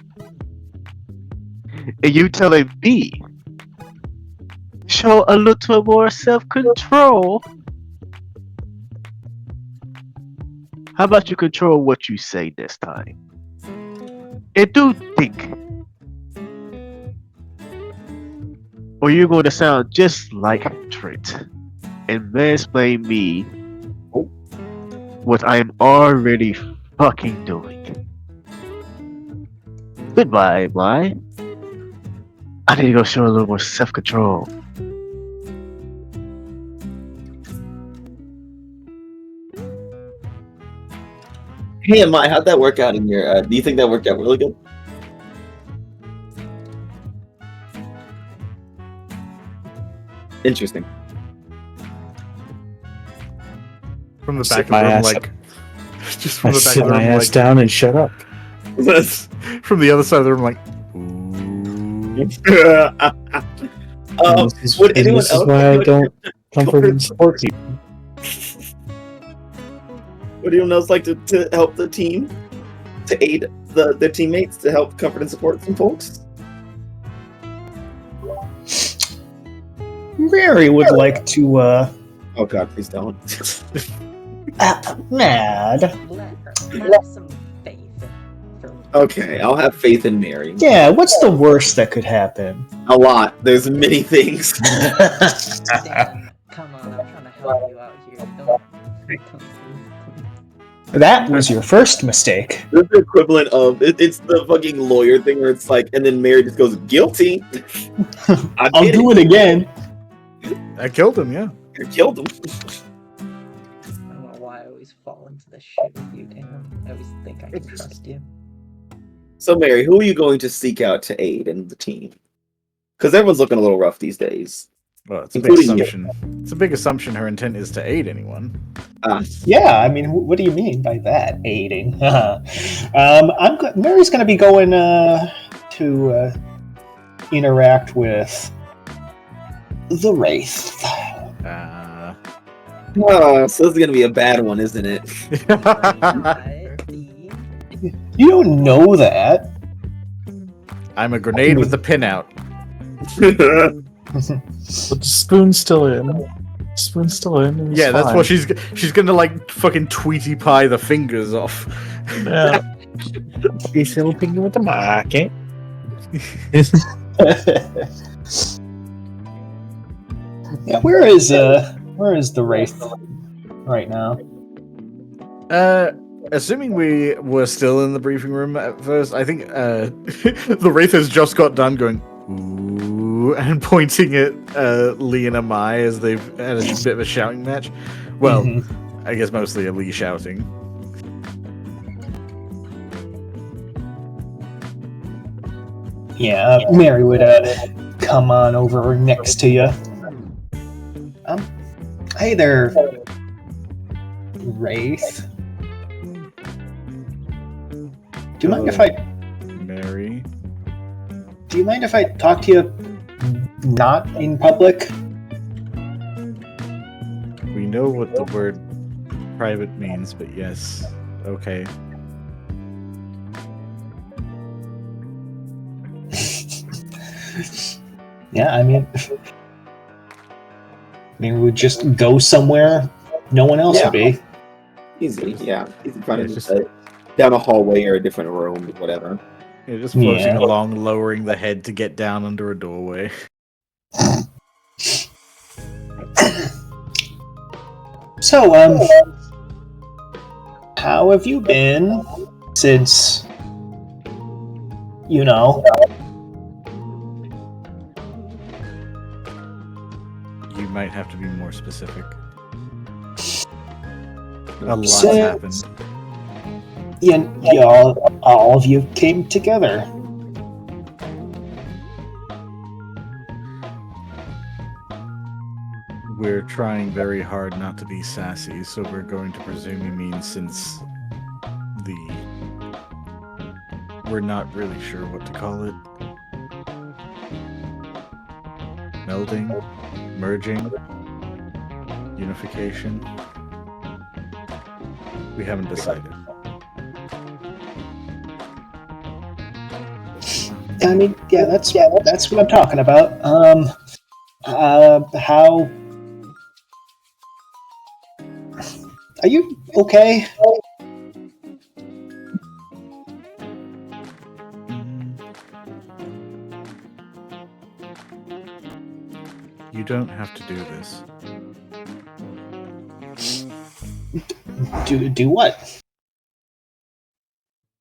And you telling me show a little more self-control? How about you control what you say this time? And do think, or you're going to sound just like Trent and mansplain me what I am already fucking doing. Goodbye, bye. I need to go show a little more self-control. Hey, Mai, how'd that work out in your? Do you think that worked out really good? Interesting. From the Sit back of my the room, ass like just from I the back sit of the my room, ass like down and shut up. from the other side of the room, like. Ooh. Would anyone This is else? why I don't comfort and support people. Would anyone else like to help the team, to aid their teammates, to help comfort and support some folks? Mary would like to. Oh God, please don't. Mad. Let her have some faith. Okay, I'll have faith in Mary. Yeah, what's the worst that could happen? A lot. There's many things. Damn, come on, I'm trying to help you out here. Don't. That was your first mistake. This is the equivalent of it's the fucking lawyer thing where it's like, and then Mary just goes guilty. I'll do it again. I killed him, yeah. You killed him. I don't know why I always fall into this shit with you, damn. I always think I can trust you. So Mary, who are you going to seek out to aid in the team? Because everyone's looking a little rough these days. Well, it's a big Including you. assumption. It's a big assumption her intent is to aid anyone. Yeah, I mean, what do you mean by that? Aiding? Mary's going to be going to interact with the Wraith. Oh, so this is gonna be a bad one, isn't it? You don't know that. I'm a grenade with the pin out. But the spoon's still in. Spoon's still in. Yeah, that's what she's gonna like fucking Tweety Pie the fingers off. Yeah. She's still picking with the market. Yeah, where is the Wraith right now? Assuming we were still in the briefing room at first, I think the Wraith has just got done going ooh and pointing at Lee and Amai as they've had a bit of a shouting match. Well, I guess mostly a Lee shouting. Yeah, Mary would come on over next to you. Hey there, Wraith. Do you mind if I... Mary? Do you mind if I talk to you not in public? We know what the word private means, but yes. Okay. Yeah, I mean... Maybe we'd just go somewhere no one else would be. Easy, yeah. Easy finding just down a hallway or a different room, whatever. Yeah, just floating along, lowering the head to get down under a doorway. So, how have you been since, you know... You might have to be more specific. A lot's happened. Yeah, all of you came together. We're trying very hard not to be sassy, so we're going to presume you mean since the... We're not really sure what to call it. Melding? Merging? Unification? We haven't decided. I mean, yeah, that's what I'm talking about. How are you okay? You don't have to do this. Do what?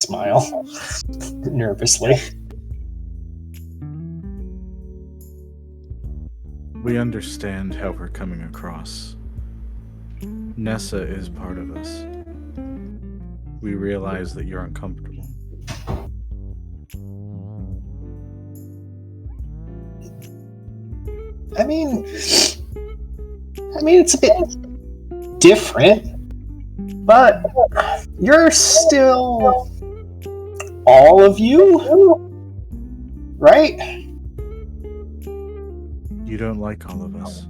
Smile nervously. We understand how we're coming across. Nessa is part of us. We realize that you're uncomfortable. I mean, it's a bit different, but you're still all of you, right? You don't like all of us.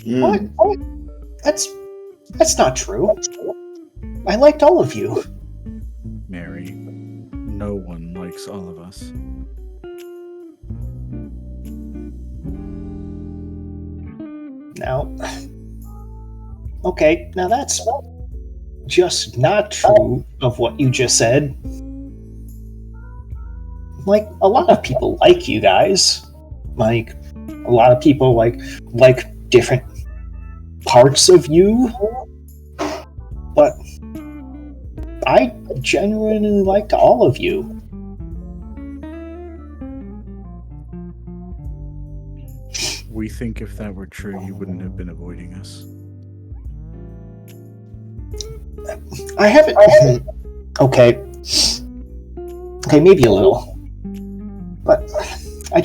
What? That's not true. I liked all of you. Mary, no one likes all of us. Now, okay, now that's just not true of what you just said. Like, a lot of people like you guys. Like, a lot of people like different parts of you. But I genuinely liked all of you. We think if that were true, you wouldn't have been avoiding us. I haven't... Okay, maybe a little. But I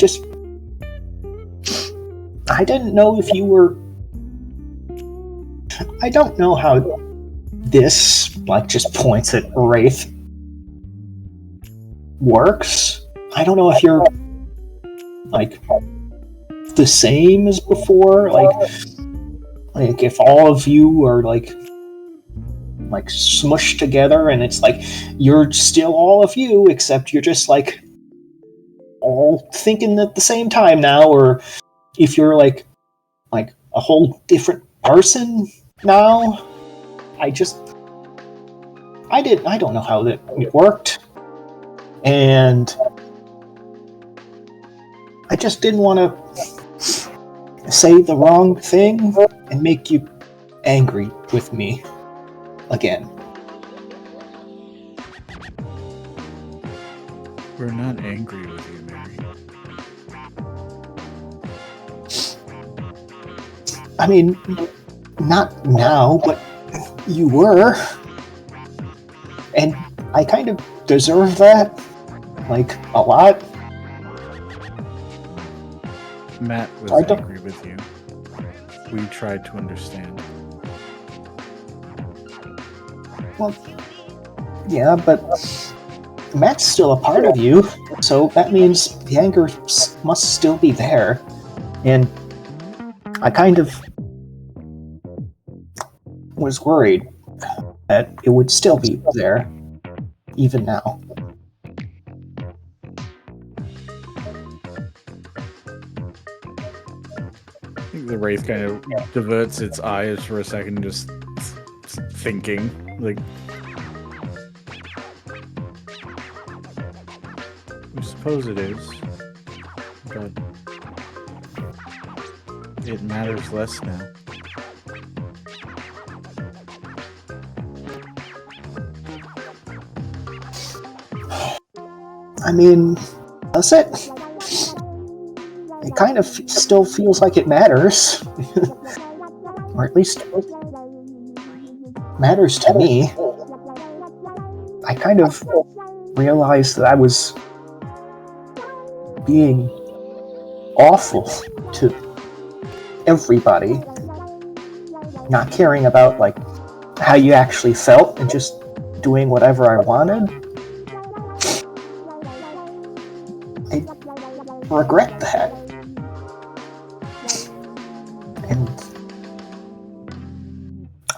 didn't know if you were... I don't know how this, like, just points at Wraith works. I don't know if you're, like, the same as before. Like if all of you are, like smushed together and it's like you're still all of you, except you're just, like, all thinking at the same time now, or if you're, like, like a whole different person now. I don't know how that it worked. And I just didn't want to say the wrong thing and make you angry with me again. We're not angry with you, Mary. I mean, not now, but you were. And I kind of deserve that. Like, a lot. Matt was I don't- angry with you. We tried to understand. Well, yeah, but Matt's still a part of you, so that means the anger must still be there. And I kind of was worried that it would still be there, even now. I think the wraith kind of diverts its eyes for a second, just thinking. Like, I suppose it is, but it matters less now. I mean, does it? It kind of still feels like it matters. Or at least matters to me. I kind of realized that I was being awful to everybody. Not caring about, like, how you actually felt and just doing whatever I wanted. I regret that. And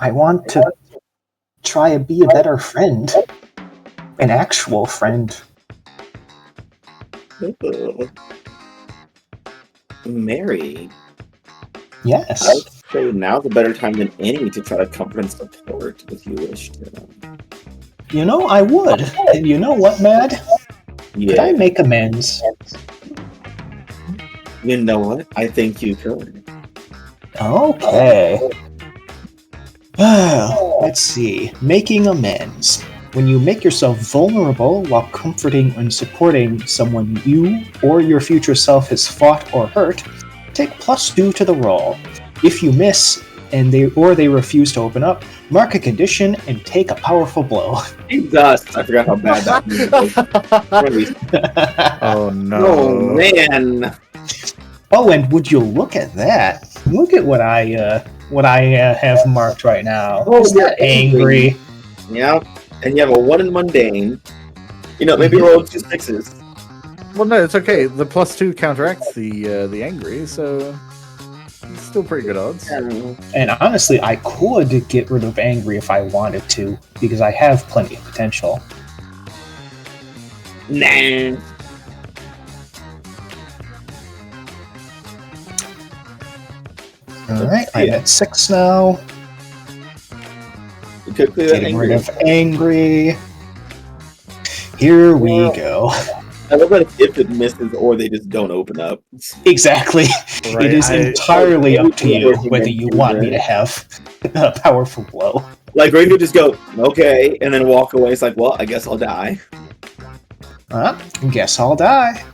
I want to try and be a better friend. An actual friend. Mary, Yes. I'd say now's a better time than any to try to comfort and support if you wish to. You know, I would. And you know what, Mad? Could I make amends? You know what? I think you could. Okay. Let's see. Making amends. When you make yourself vulnerable while comforting and supporting someone you or your future self has fought or hurt, take +2 to the roll. If you miss and they refuse to open up, mark a condition and take a powerful blow. Jesus, I forgot how bad that was. Oh no. Oh man. Oh, and would you look at that? Look at what I have marked right now. Oh, Isn't that you're angry? Yeah. And you have a 1 in mundane. You know, maybe roll 2 6s. Well, no, it's okay. The +2 counteracts the angry, so it's still pretty good odds. And honestly, I could get rid of angry if I wanted to, because I have plenty of potential. Nah. Alright, I'm at 6 now. You could clear that Getting rid angry. of angry. Here we go. I love that if it misses or they just don't open up. Exactly. Right, It is entirely up to you whether you want me to have a powerful blow. Like, Ray could just go, okay, and then walk away. It's like, well, I guess I'll die. Guess I'll die.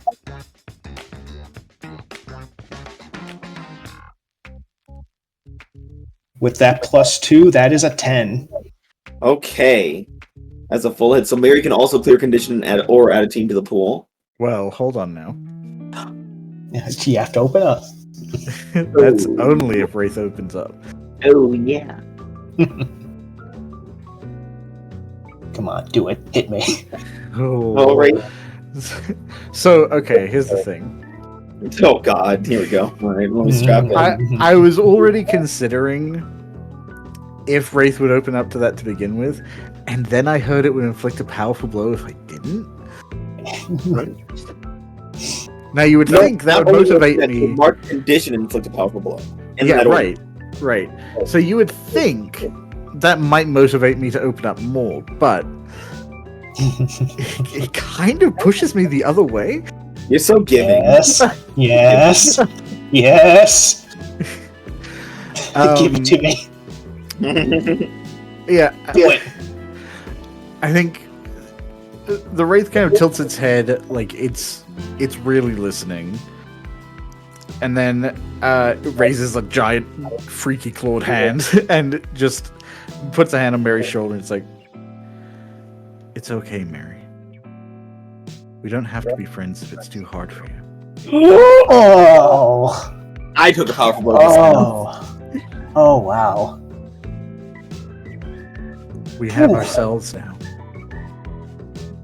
With that +2, that is a 10. Okay. That's a full hit. So Mary can also clear condition and add a team to the pool. Well, hold on now. You have to open up. That's only if Wraith opens up. Oh, yeah. Come on, do it. Hit me. Oh, right. So, okay, here's the thing. Oh, God. Here we go. All right, let me strap it. I was already considering if Wraith would open up to that to begin with, and then I heard it would inflict a powerful blow if I didn't. Now, you would think that would motivate me. Mark condition and inflict a powerful blow. In Yeah, that order. right. So you would think that might motivate me to open up more, but it kind of pushes me the other way. You're so giving. Yes. Yes. Yes. Give it to me. Yeah, Do it. I think the Wraith kind of tilts its head like it's really listening, and then it raises a giant freaky clawed hand and just puts a hand on Mary's shoulder. And it's like, it's okay, Mary. We don't have to be friends if it's too hard for you. Oh. I took a powerful blow. This time. Oh. Oh, wow. We have Ooh. ourselves now.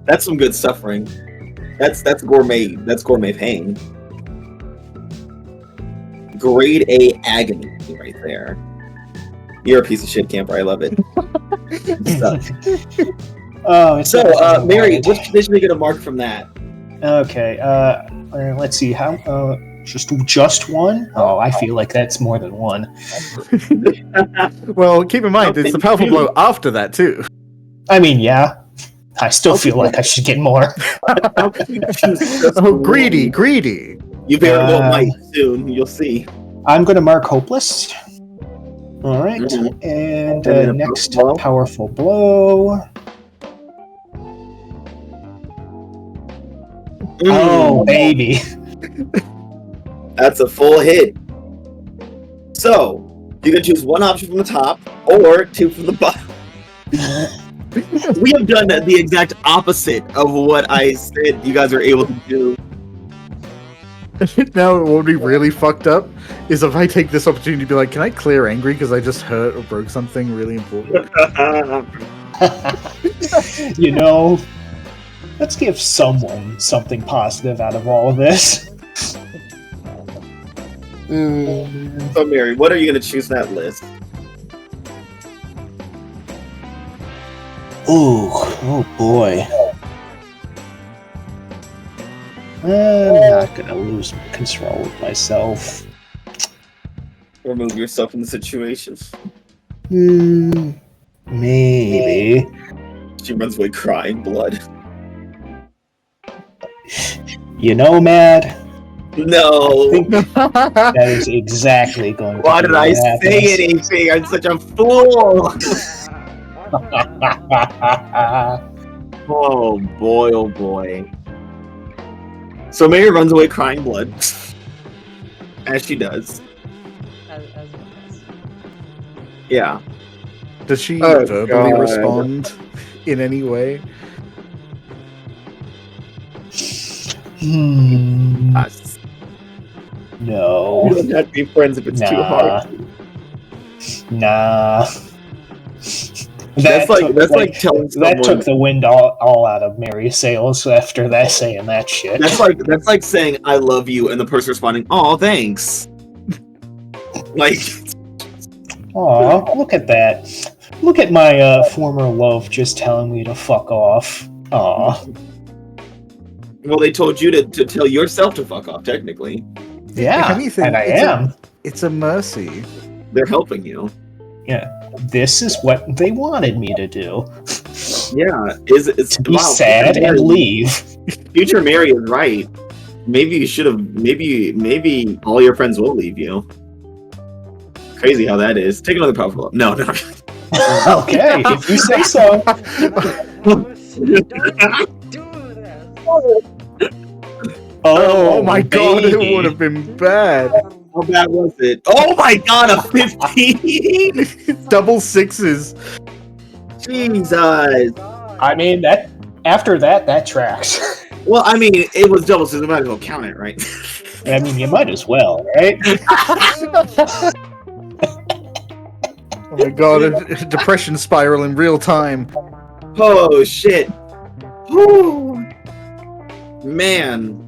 That's some good suffering. That's gourmet. That's gourmet pain. Grade A agony right there. You're a piece of shit, camper. I love it. Oh, it's So, Mary, which condition are you gonna mark from that? Okay. Let's see. How? Just one? Oh, I feel like that's more than one. Well, keep in mind, it's the powerful blow after that, too. I mean, yeah. I still feel like I should get more. Oh, greedy. You very well might soon. You'll see. I'm going to mark hopeless. All right. Mhm. And then a next, powerful powerful blow. blow. Oh, baby. That's a full hit. So, you can choose one option from the top or two from the bottom. We have done the exact opposite of what I said you guys are able to do. Now, what would be really fucked up is if I take this opportunity to be like, can I clear angry because I just hurt or broke something really important? You know, let's give someone something positive out of all of this. So, Mary, what are you going to choose in that list? Ooh, oh boy. I'm not gonna lose control of myself. Remove yourself from the situation. Maybe. She runs away crying blood. You know, Mad, No. I think that is exactly going to Why be did I what say happens. anything? I'm such a fool. Oh boy, oh boy. So Mary runs away crying blood. As she does. As it does. Yeah. Does she Oh, verbally God. respond in any way? Us. No. We don't have to be friends if it's too hard. Nah. That's like telling someone. That took the wind all out of Mary's sails after that saying that shit. That's like saying I love you and the person responding, "Oh, thanks." Like, Aw, look at that. Look at my former love just telling me to fuck off. Aw. well, they told you to tell yourself to fuck off. Technically, Yeah, If anything, and I it's am. It's a mercy. they're helping you. Yeah, this is what they wanted me to do. Yeah, it's To be sad and leave. Future Mary is right. Maybe you should have. Maybe all your friends will leave you. Crazy how that is. Take another powerful. No. Okay, if you say so. Don't do this. Oh my god, baby. it would have been bad. How bad was it? Oh my god, a 15! Double sixes. Jesus. I mean, that after that tracks. Well, I mean, it was double, so we might as well count it, right? I mean, you might as well, right? Oh my god, a depression spiral in real time. Oh shit. Whew. Man.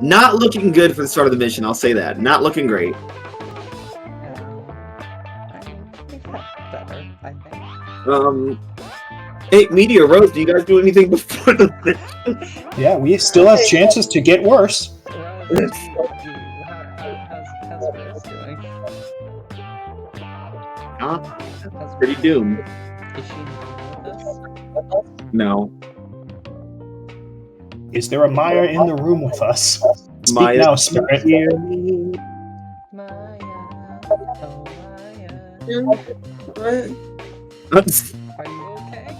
Not looking good for the start of the mission, I'll say that. Not looking great. We've got better, I think. Hey, Meteor Rose, do you guys do anything before the mission? Yeah, we still have chances to get worse. How's Huh? That's Pretty doomed. Is she with us? No. Is there a Maya in the room with us? Speak Maya, now, spirit. hear me? Maya, oh Maya, What? are you okay?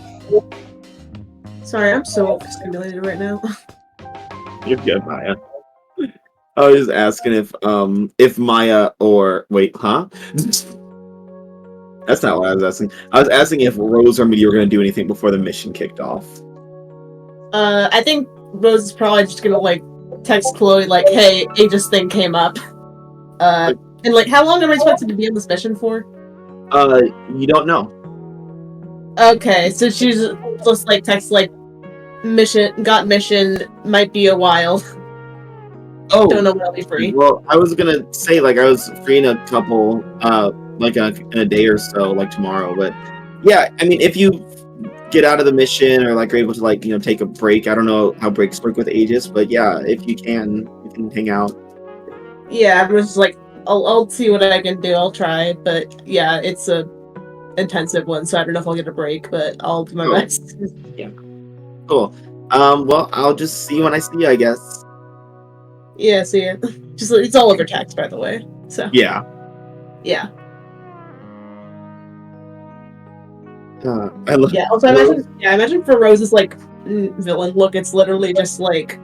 Sorry, I'm so overstimulated right now. You're good, Maya. I was just asking if Maya or wait, huh? That's not what I was asking. I was asking if Rose or Meteor were gonna do anything before the mission kicked off. I think Rose is probably just gonna like text Chloe like, "Hey, Aegis thing came up." And like, how long am I expected to be on this mission for? You don't know. Okay, so she's just like text like, got mission, might be a while. Oh, Don't know when I'll be free. well, I was gonna say like I was free in a couple, like in a day or so, like tomorrow. But yeah, I mean, if you get out of the mission or like are able to like take a break, I don't know how breaks work with Aegis, but yeah, if you can hang out. Yeah, I was just like, I'll see what I can do. I'll try, but yeah, it's a intensive one, so I don't know if I'll get a break, but I'll do my best. Yeah, cool. Well, I'll just see you when I see you, I guess. Yeah, see ya. Just it's all over text, by the way. So Yeah. yeah. I love. Yeah. Also, I imagine for Rose's like villain look, it's literally just like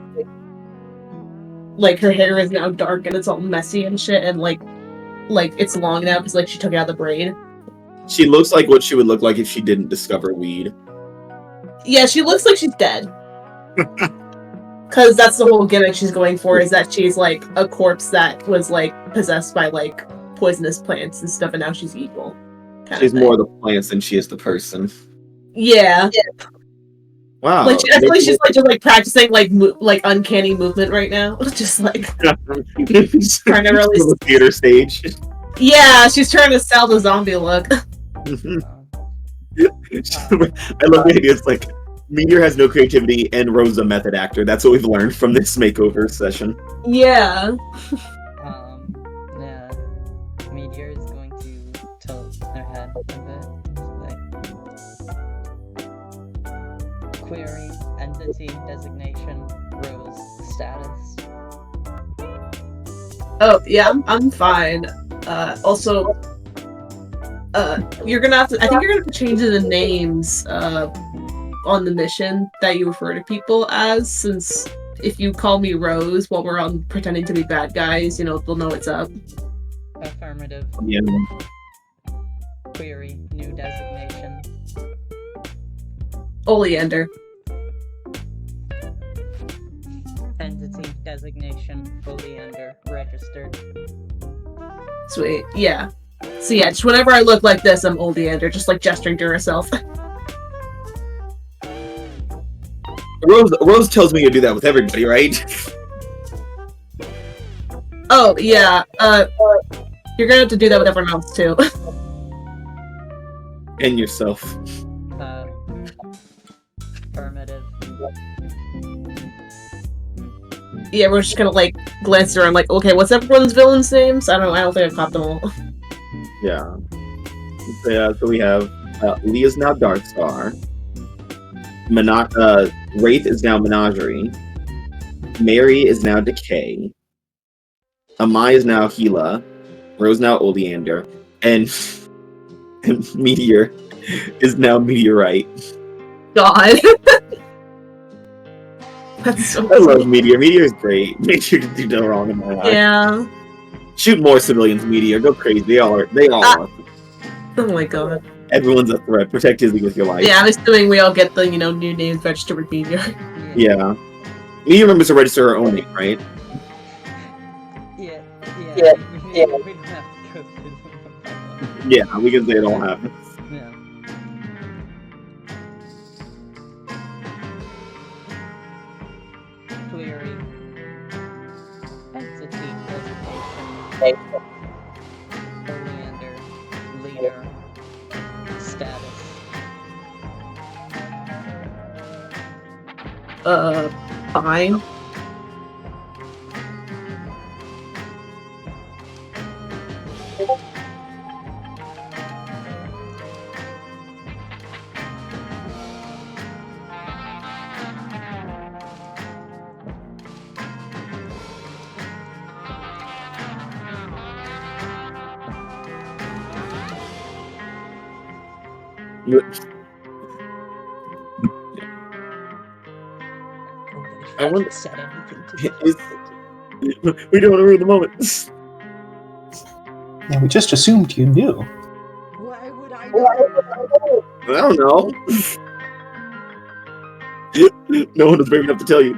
her hair is now dark and it's all messy and shit, and like it's long now because like she took out the braid. She looks like what she would look like if she didn't discover weed. Yeah, she looks like she's dead. Because that's the whole gimmick she's going for, is that she's like a corpse that was like possessed by like poisonous plants and stuff, and now she's evil. She's more the plants than she is the person. Yeah. Wow. Like I feel like she's like just like practicing like like uncanny movement right now, just like trying to really the theater stage. Yeah, she's trying to sell the zombie look. I love the idea. It's like Meteor has no creativity and Rose a method actor. That's what we've learned from this makeover session. Yeah. Yeah. Meteor is going to tilt their head a bit. Like, query entity designation Rose status. Oh yeah, I'm fine. Also, you're gonna have to. I think you're gonna have to change the names on the mission that you refer to people as, since if you call me Rose while we're on pretending to be bad guys, they'll know what's up. Affirmative. Yeah. Query new designation. Oleander. Entity designation Oleander registered. Sweet. Yeah. So yeah, just whenever I look like this, I'm Oleander, just like gesturing to herself. Rose tells me to do that with everybody, right? Oh yeah. You're gonna have to do that with everyone else too. And yourself. Affirmative. Yeah, we're just gonna like glance around, like, okay, what's everyone's villains' names? I don't think I caught them all. Yeah. So we have Leah's now Darkstar. Wraith is now Menagerie. Mary is now Decay. Amai is now Gila. Rose now Oleander. And Meteor is now Meteorite. God. That's so I love Meteor. Meteor is great. Meteor can do no wrong in my eyes. Yeah. Shoot more civilians, Meteor. Go crazy. They all are. Oh my god. Everyone's a threat. Protect Izzy with your life. Yeah, I'm assuming we all get the, new names registered with Meteor. Yeah. Meteor remembers to register her own name, right? Yeah. We don't have to go through them. Yeah, we can say it all happens. Yeah. Query. Entity designation. Oleander. Leader. Status. Fine. Nobody I wonder- fucking said anything to me. We don't want to ruin the moment. Yeah, we just assumed you knew. Why would I know? I don't know. No one was brave enough to tell you.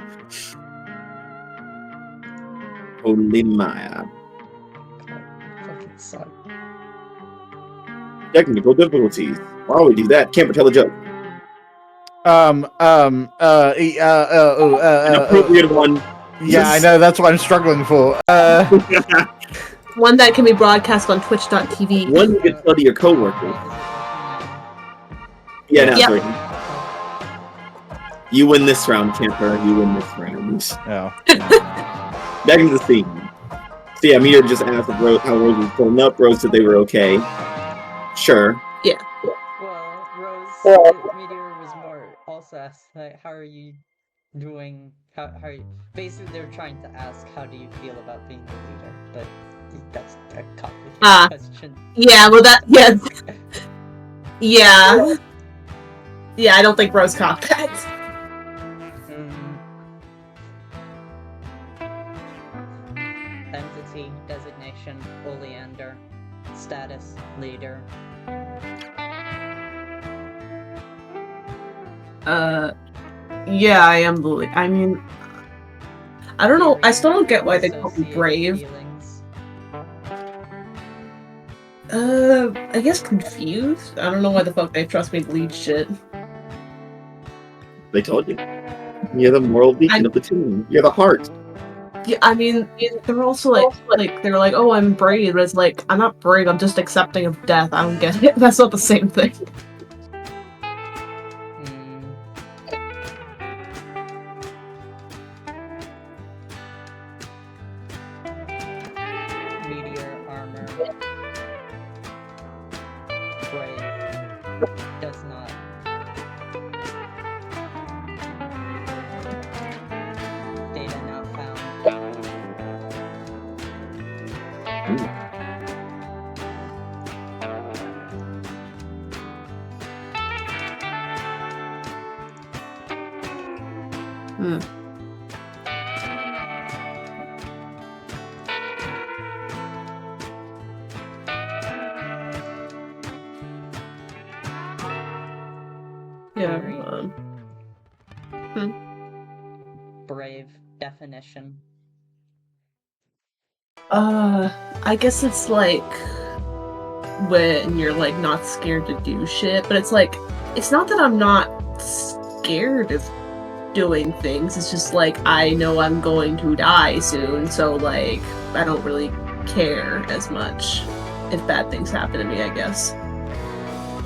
Holy Maya. Fucking suck. Technical difficulties. Why would we do that? Can't tell a joke. An appropriate one. Yeah, I know. That's what I'm struggling for. One that can be broadcast on twitch.tv. One you can tell to your coworkers. Is it working Yeah, now Yep. it's working. You win this round, Camper. You win this round. Oh. Back into the scene. So yeah, Meteor just asked if how Rose was pulling up. Rose said they were okay. Sure. Well, Rose, Meteor was more also asked, like, how are you doing? How are you? Basically, they're trying to ask, how do you feel about being the leader? But that's a complicated question. Yeah, well yeah, I don't think Rose caught that. Entity designation Oleander. Status leader. Yeah, I am the I mean, I don't know, I still don't get why they call me brave. Feelings. I guess confused? I don't know why the fuck they trust me to lead shit. They told you. You're the moral beacon of the team. You're the heart. Yeah, I mean, they're also like they're like, oh, I'm brave, but it's like, I'm not brave, I'm just accepting of death. I don't get it. That's not the same thing. Meteor armor. Brave. Does not. Data not found. Yeah. Brave definition. I guess it's like when you're like not scared to do shit, but it's like, it's not that I'm not scared of doing things, it's just like I know I'm going to die soon, so like I don't really care as much if bad things happen to me, I guess.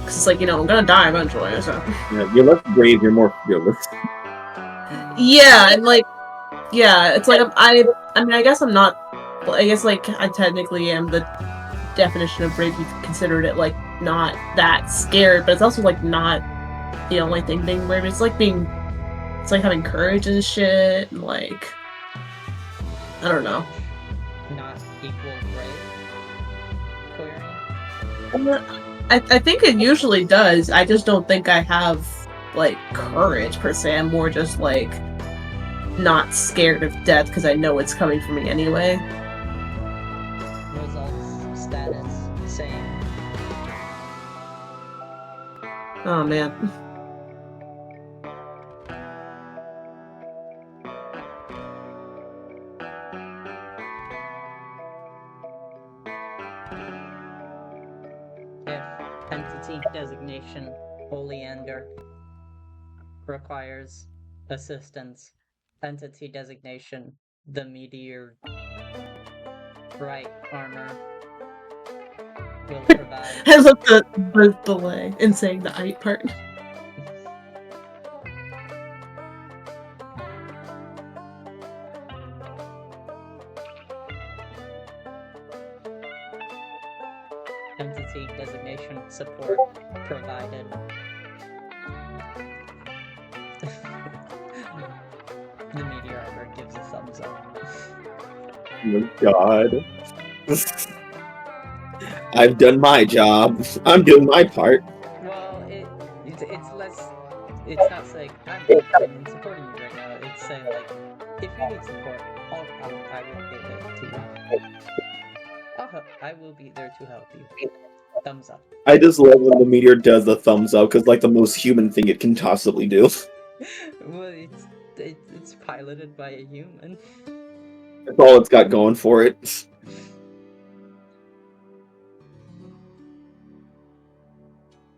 Cause it's like, you know, I'm gonna die eventually, so. Yeah, you're less brave, you're more fearless. Yeah, and like, yeah, it's like I mean, I guess I'm not. I guess like I technically am the definition of brave. You considered it like not that scared, but it's also like not the only thing being brave. It's like having courage and shit, and like I don't know. Not equal brave. Query. I think it usually does. I just don't think I have like courage per se. I'm more just like not scared of death because I know it's coming for me anyway. Results status same. Oh man. If entity designation Oleander requires assistance, entity designation the Meteor right armor will provide. I love the delay in saying the "I" part. Entity designation support provided. The Meteor armor gives a thumbs up. Oh God. I've done my job. I'm doing my part. Well, it's not saying I'm interested in supporting you right now. It's saying like, if you need support, I will give it to you. I will be there to help you. Thumbs up. I just love when the meteor does the thumbs up because like the most human thing it can possibly do. Well, it's piloted by a human. That's all it's got going for it.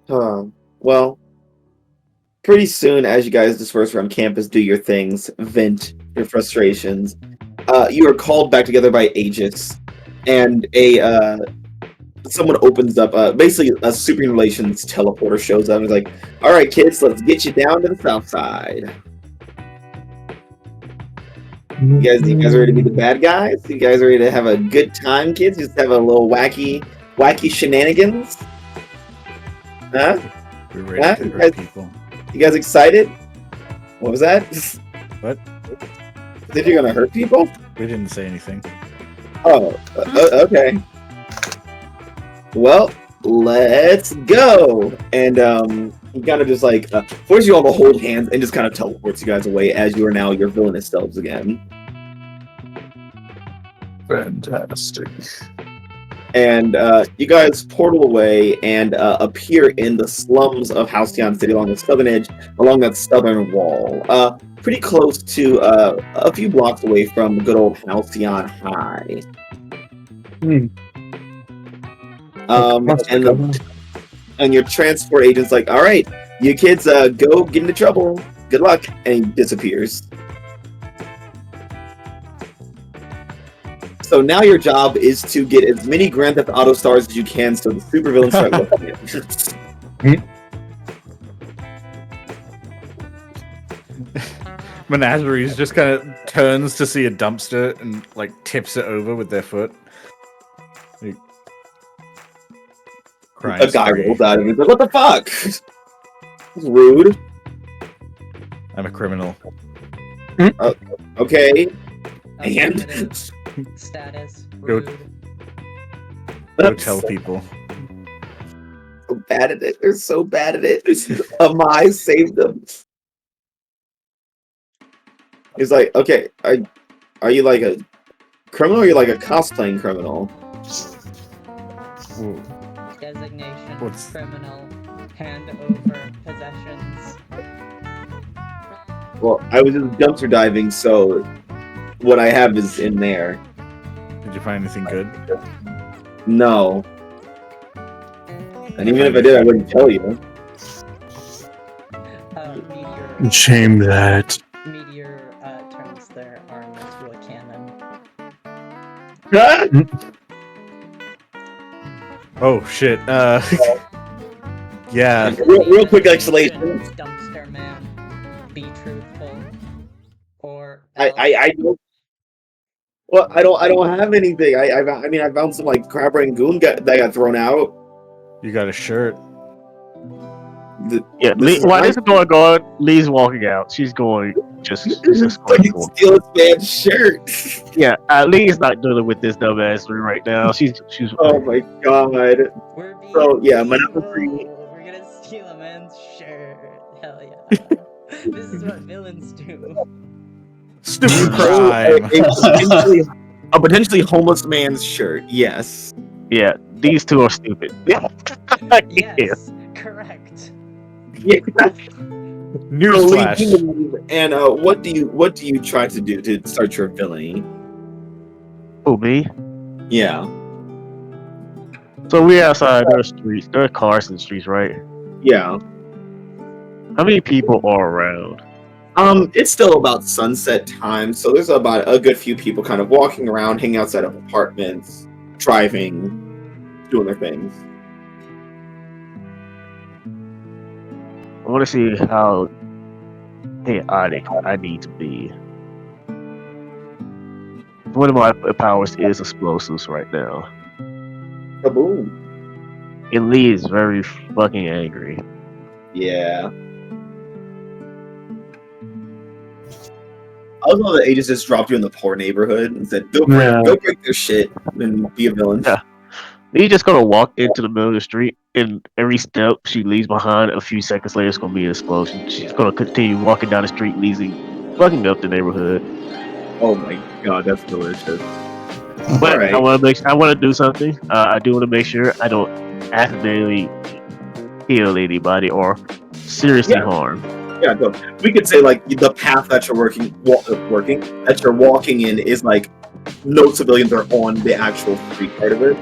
Well, pretty soon, as you guys disperse around campus, do your things, vent your frustrations, you are called back together by A.E.G.I.S, and someone opens up, basically a Supreme Relations teleporter shows up and is like, alright kids, let's get you down to the south side. You guys ready to be the bad guys? You guys ready to have a good time, kids? Just have a little wacky shenanigans? Huh? We're ready to hurt people. You guys excited? What was that? What? Think you're gonna hurt people? We didn't say anything. Oh, okay. Well, let's go. And he kind of just like forces you all to hold hands and just kind of teleports you guys away as you are now your villainous selves again. Fantastic. And you guys portal away and appear in the slums of Halcyon City along the southern edge, along that southern wall. Pretty close to a few blocks away from good old Halcyon High. And your transport agent's like, all right, you kids go get into trouble. Good luck. And he disappears. So now your job is to get as many Grand Theft Auto stars as you can so the supervillains start looking at you. Menageries just kind of turns to see a dumpster and like tips it over with their foot. Like, A guy rolls out and he's like, what the fuck? Rude. I'm a criminal. Okay. Affirmative. Status. Go- Rude. Go tell people. So bad at it. They're so bad at it. Amai saved them. He's like, okay, are you like a criminal or are you like a cosplaying criminal? Ooh. Designation. What's- Criminal. Hand over possessions. Well, I was just dumpster diving, so what I have is in there. Did you find anything good? No. And even if I did, I wouldn't tell you. Meteor. Shame that. Meteor turns their arm into a cannon. Oh shit. Yeah. Real quick explanation. Dumpster man. Be truthful. Or I don't. Well, I don't have anything. I mean, I found some like crab rangoon that got thrown out. You got a shirt. Yeah, while this is going on, Lee's walking out. She's going just going for it. Steal this man's shirt. Yeah, Lee's not dealing with this dumbassery right now. She's. Oh my god. We're being So yeah, my evil. number 3. We're gonna steal a man's shirt. Hell yeah. This is what villains do. Stupid crime. A potentially homeless man's shirt. Yes. Yeah, these two are stupid. Yeah. Yes, correct. Yeah. Newsflash. And what do you try to do to start your villainy? Oh, me? Yeah. So we're outside. There are streets. There are cars in the streets, right? Yeah. How many people are around? It's still about sunset time, so there's about a good few people kind of walking around, hanging outside of apartments, driving, doing their things. I want to see how chaotic I need to be. One of my powers is explosives right now. Kaboom. And Lee is very fucking angry. Yeah. I was one of the agents just dropped you in the poor neighborhood and said, go break their shit and be a villain. Yeah. Lee's just gonna walk into the middle of the street, and every step she leaves behind, a few seconds later, it's gonna be an explosion. She's gonna continue walking down the street, fucking up the neighborhood. Oh my god, that's delicious. But Alright. I want to do something. I do want to make sure I don't accidentally kill anybody or seriously Yeah. harm. Yeah, so we could say like the path that you're that you're walking in is like no civilians are on the actual street part of it.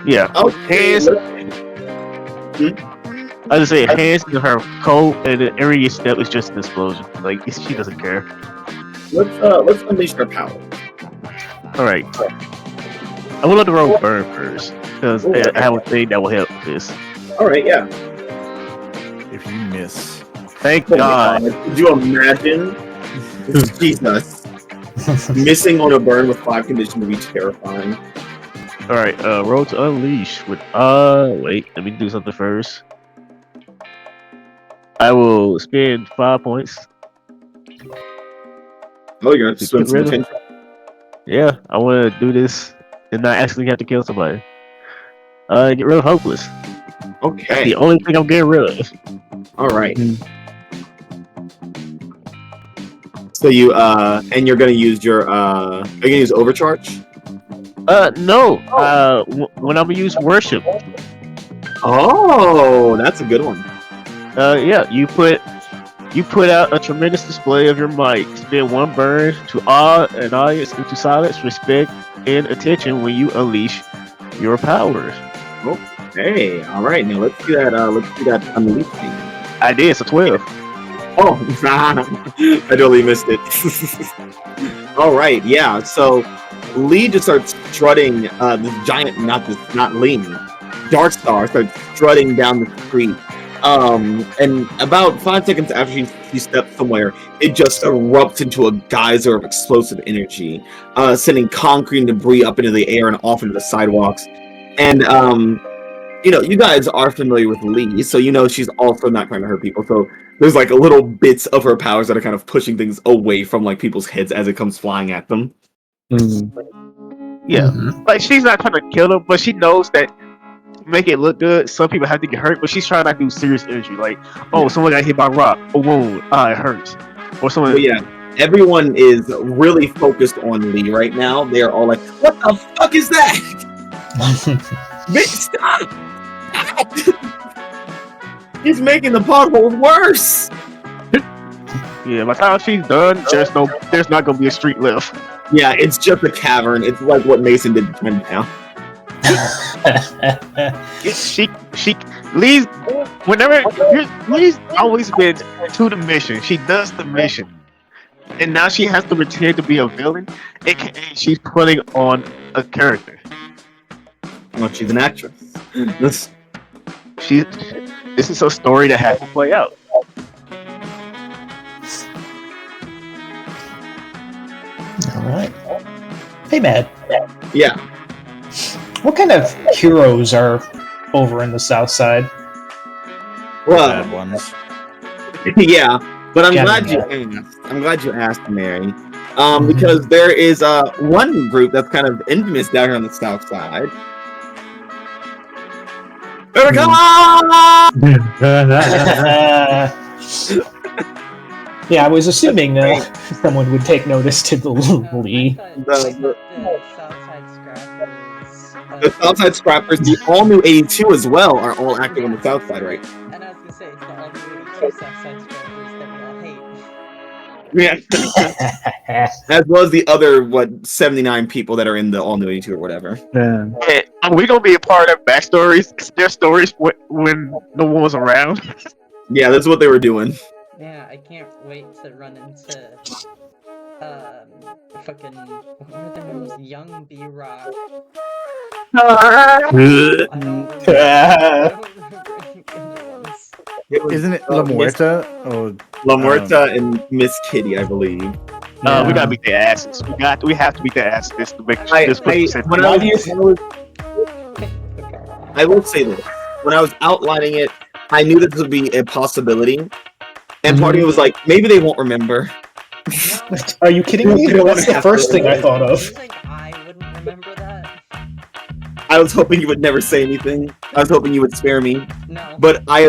Yeah. Okay. Hands, I just say hands in her coat, and then every step is just an explosion. Like she doesn't care. Let's unleash our power. All right. I will let the road burn first because I have a thing that will help this. Alright, yeah. If you miss, Thank Oh my God. God. Could you imagine? Jesus. Missing on a burn with 5 conditions would be terrifying. All right. Roll to unleash with wait. Let me do something first. I will spend 5 points. Oh, you're gonna To swim get some rid of- attention. Yeah, I want to do this and not actually have to kill somebody. Get rid of hopeless. That's Okay. the only thing I'm getting rid of. Alright. So you and you're gonna use your are you gonna use overcharge? No. When I'm gonna use worship. Oh, that's a good one. Yeah, you put out a tremendous display of your might. Spend 1 burn to awe an audience into silence, respect, and attention when you unleash your powers. Hey, alright, now let's do that unleashing. I did. It's a 12. Oh, I totally missed it. Alright, yeah, so Lee just starts strutting this giant not Lee. Darkstar starts strutting down the street. And about 5 seconds after she steps somewhere, it just erupts into a geyser of explosive energy, sending concrete and debris up into the air and off into the sidewalks. And you guys are familiar with Lee, so you know she's also not trying to hurt people. So there's like little bits of her powers that are kind of pushing things away from like people's heads as it comes flying at them. Yeah, like she's not trying to kill them, but she knows that to make it look good, some people have to get hurt. But she's trying not to do serious injury, like someone got hit by a rock, a wound, it hurts, or someone. But yeah, everyone is really focused on Lee right now. They are all like, "What the fuck is that? Bitch, stop! He's making the potholes worse." Yeah, by the time she's done, there's not gonna be a street left. Yeah, it's just a cavern. It's like what Mason did to Chinatown. Lee's Lee's always been to the mission. She does the mission, and now she has to pretend to be a villain. AKA, she's putting on a character. Well, she's an actress. This is a story that has to play out. All right. Hey, Matt. Yeah. What kind of heroes are over in the South Side? Well, bad ones. yeah, but I'm Yeah, glad yeah. you asked. I'm glad you asked, Mary. Because there is one group that's kind of infamous down here on the South Side. Here we come on! Yeah, I was assuming someone would take notice to the Lee. The Southside Scrappers. The Southside Scrappers, the all-new 82 as well, are all active on the South Side, right? And I was gonna say, it's the all new Southside Scrappers that we all hate. Yeah. As well as the other, 79 people that are in the all-new 82 or whatever. And we're gonna be a part of their backstories, their stories when no one was around. Yeah, that's what they were doing. Yeah, I can't wait to run into fucking what were their names? Young B-Rock. I don't remember any other ones. Isn't it La Muerta? Or La Muerta and Miss Kitty, I believe. We gotta beat their asses. We have to beat their asses to make this When I will say this. When I was outlining it, I knew that this would be a possibility. And part of me was like, maybe they won't remember. Are you kidding me? You don't That's the have first to. thing I thought You of. think I wouldn't remember that? I was hoping you would never say anything. I was hoping you would spare me. No. But I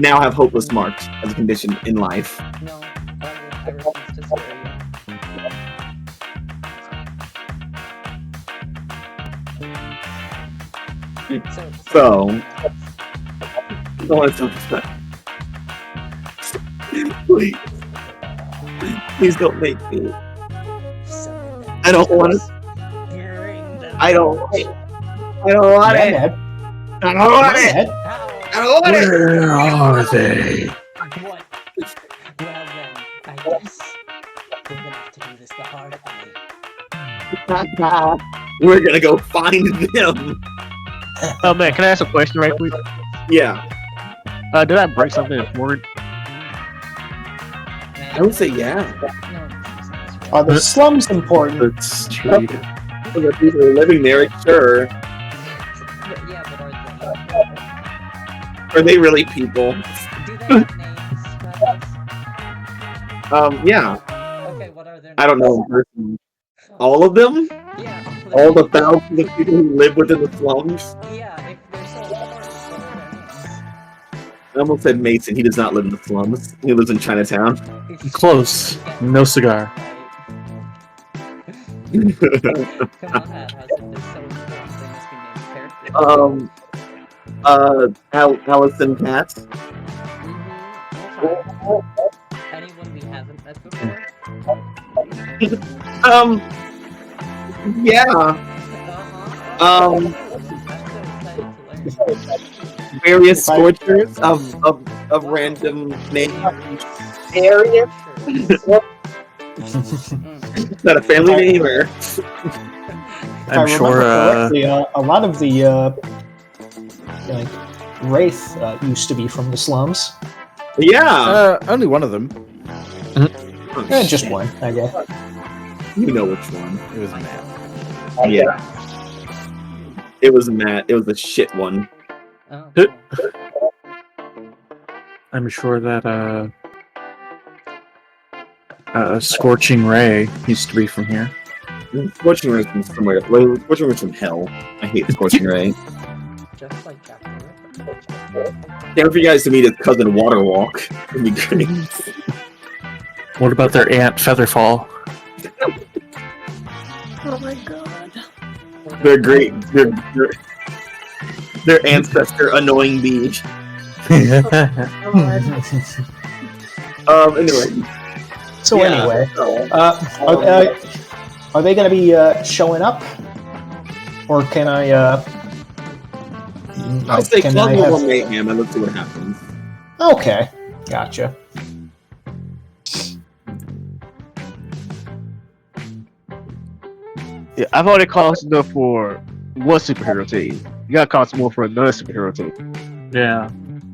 now have hopeless marked as a condition in life. No. I refuse to swear you. So, I don't want to talk about Please. Please don't make me. I don't want to. I don't want it. I don't want it. Ned, I don't want it. Ned. I don't want it. Where are they? What? Well then, I guess we're gonna have to do this the hard way. We're gonna go find them. Oh man, can I ask a question right quick? Yeah, Did I break something important? I would say yeah. No, Are the slums important? That's true. The people who are living there, sure. yeah, but Are they really people? do they have names? Yeah. Okay, what are their names? I don't know. All of them? Yeah. All the thousands of people who live within the slums? Yeah, if they're so important, what are their I almost said Mason. He does not live in the slums. He lives in Chinatown. names? Close. No cigar. Come on, Matt. If they're so important, they must be named characters. Allison Katz. Anyone we haven't met before? Yeah. I'm so excited to learn. Various scorchers of random names. Area. Is that a family name or? If I I'm remember sure. correctly, a lot of the like Wraith used to be from the slums. Yeah. Only one of them. Just one, I guess. You know which one. It was Matt. Yeah. It was Matt. It was the shit one. Oh, I'm sure that Scorching Ray used to be from here. Scorching Ray from somewhere. Well, Scorching Ray from hell. I hate Scorching Ray. just like Jack the Ripper. Can't for you guys to meet his cousin Waterwalk. It'd be great. What about their aunt Featherfall? Oh my god. Their great, their ancestor, Annoying Bee. Anyway. So Yeah, anyway, so, are they going to be showing up, or can I? I say can club I level have... mayhem and let's see what happens. Okay, gotcha. Yeah, I've already cost enough for one superhero team. You gotta cost more for another superhero team. Yeah.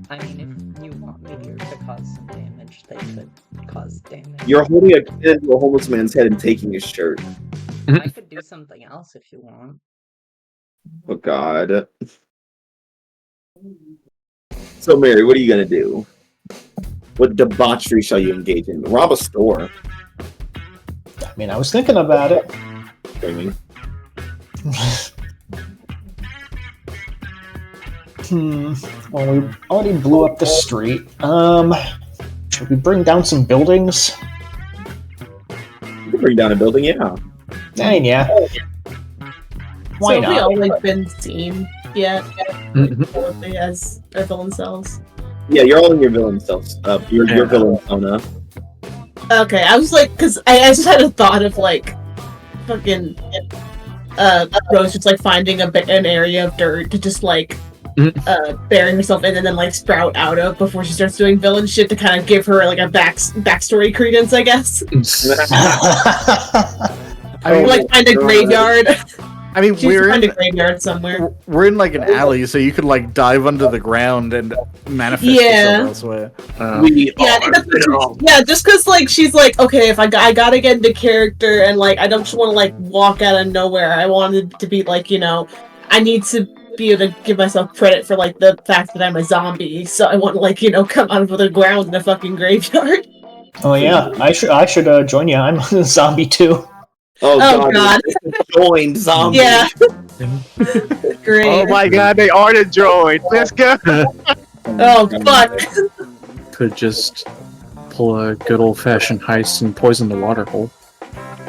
I mean, if you want Meteor to cause some damage, they could cause damage. You're holding a kid to a homeless man's head and taking his shirt. I could do something else if you want. Oh God. So Mary, what are you gonna do? What debauchery shall you engage in? Rob a store. I mean, I was thinking about it. Screaming. Well, we already blew up the street. Should we bring down some buildings? You can bring down a building, yeah. I mean, yeah. Why So have we not? all like been seen yet? As our villain selves. Yeah, you're all in your villain selves. Your villain persona. Okay, I was like, because I just had a thought of like, fucking, Rose just like finding an area of dirt to just like, bury herself in and then like sprout out of before she starts doing villain shit to kind of give her like a backstory credence, I guess. I mean, Or, like find a graveyard. I mean, She we're find a in, graveyard somewhere. we're in like an alley, so you could like dive under the ground and manifest Yeah. yourself elsewhere. We Yeah, I are think that's what villains. yeah, just because like she's like, okay, if I gotta get into character and like I don't just want to like walk out of nowhere. I wanted to be like, you know, I need to be able to give myself credit for like the fact that I'm a zombie. So I want to like, you know, come out of the ground in a fucking graveyard. Oh yeah, I should join you. I'm a zombie too. Oh Oh, God. Joined zombie. Yeah. great. Oh my god, they are the droid. Let's go. Oh, fuck. Could just pull a good old-fashioned heist and poison the water hole.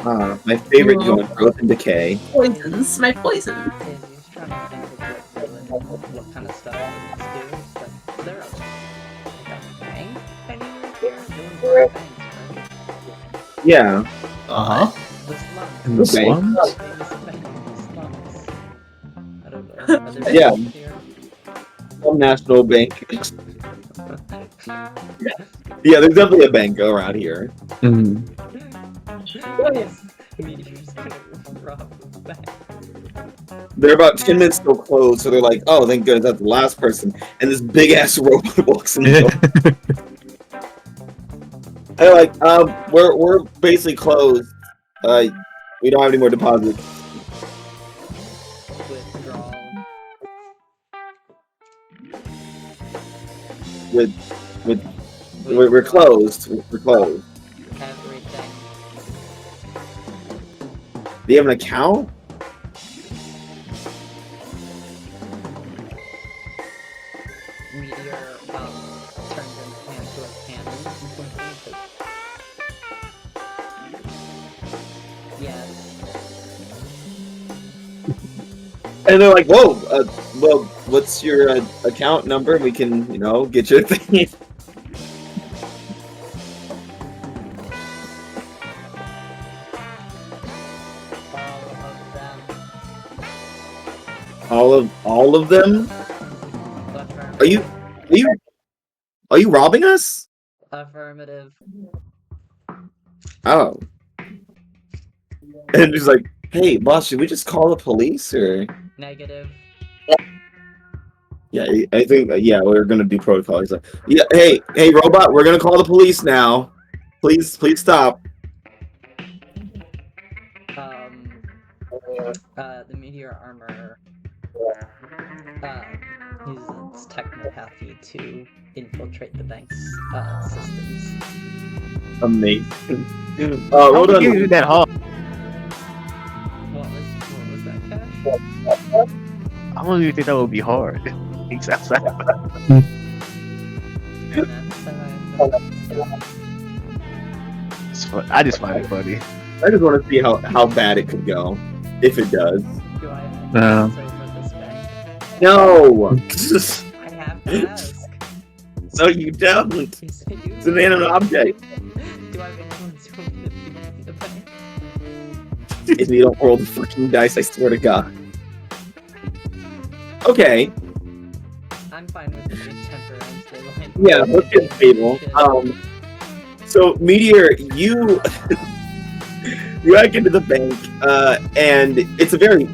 My favorite joint, growth and decay. Poisons. My poison. He's trying to think of what kind of stuff let's do. But is there a bank anywhere here? There were banks, right? Yeah. Uh-huh. The slums. In the Okay. slums? Famous bank in the slums. I don't know. Are there Yeah. banks here? Some national bank. Yeah, there's definitely a bank around here. Mm. Meteor's gonna rob the bank. They're about 10 minutes till close, so they're like, oh, thank goodness, that's the last person. And this big ass robot walks in the door. They're like, we're basically closed. We don't have any more deposits. Withdrawal. We're closed. We're closed. Everything. Do you have an account? Meteor turned into a cannon. Yes. And they're like, whoa, well, what's your account number? We can, get you a thing. All of them? Affirmative. Are you robbing us? Affirmative. Oh. And he's like, hey, boss, should we just call the police or? Negative. Yeah, I think we're gonna do protocol. He's like, yeah, hey, robot, we're gonna call the police now. Please stop. The meteor armor uses its technopathy to infiltrate the bank's systems. Amazing. How Hold would on. you do that hard? What was that, Cash? I don't even think that would be hard. Exactly. And It's fun. I just find it funny. I just want to see how bad it could go, if it does. do I have No. influence over this bank? No, I have to ask. no, you don't. Yes, I do. It's an inanimate object. Do I have influence over the bank? If you don't roll the fucking dice, I swear to God. Okay. I'm fine with the temper and stable. Yeah, let's get stable. So Meteor, you hack into the bank, and it's a very,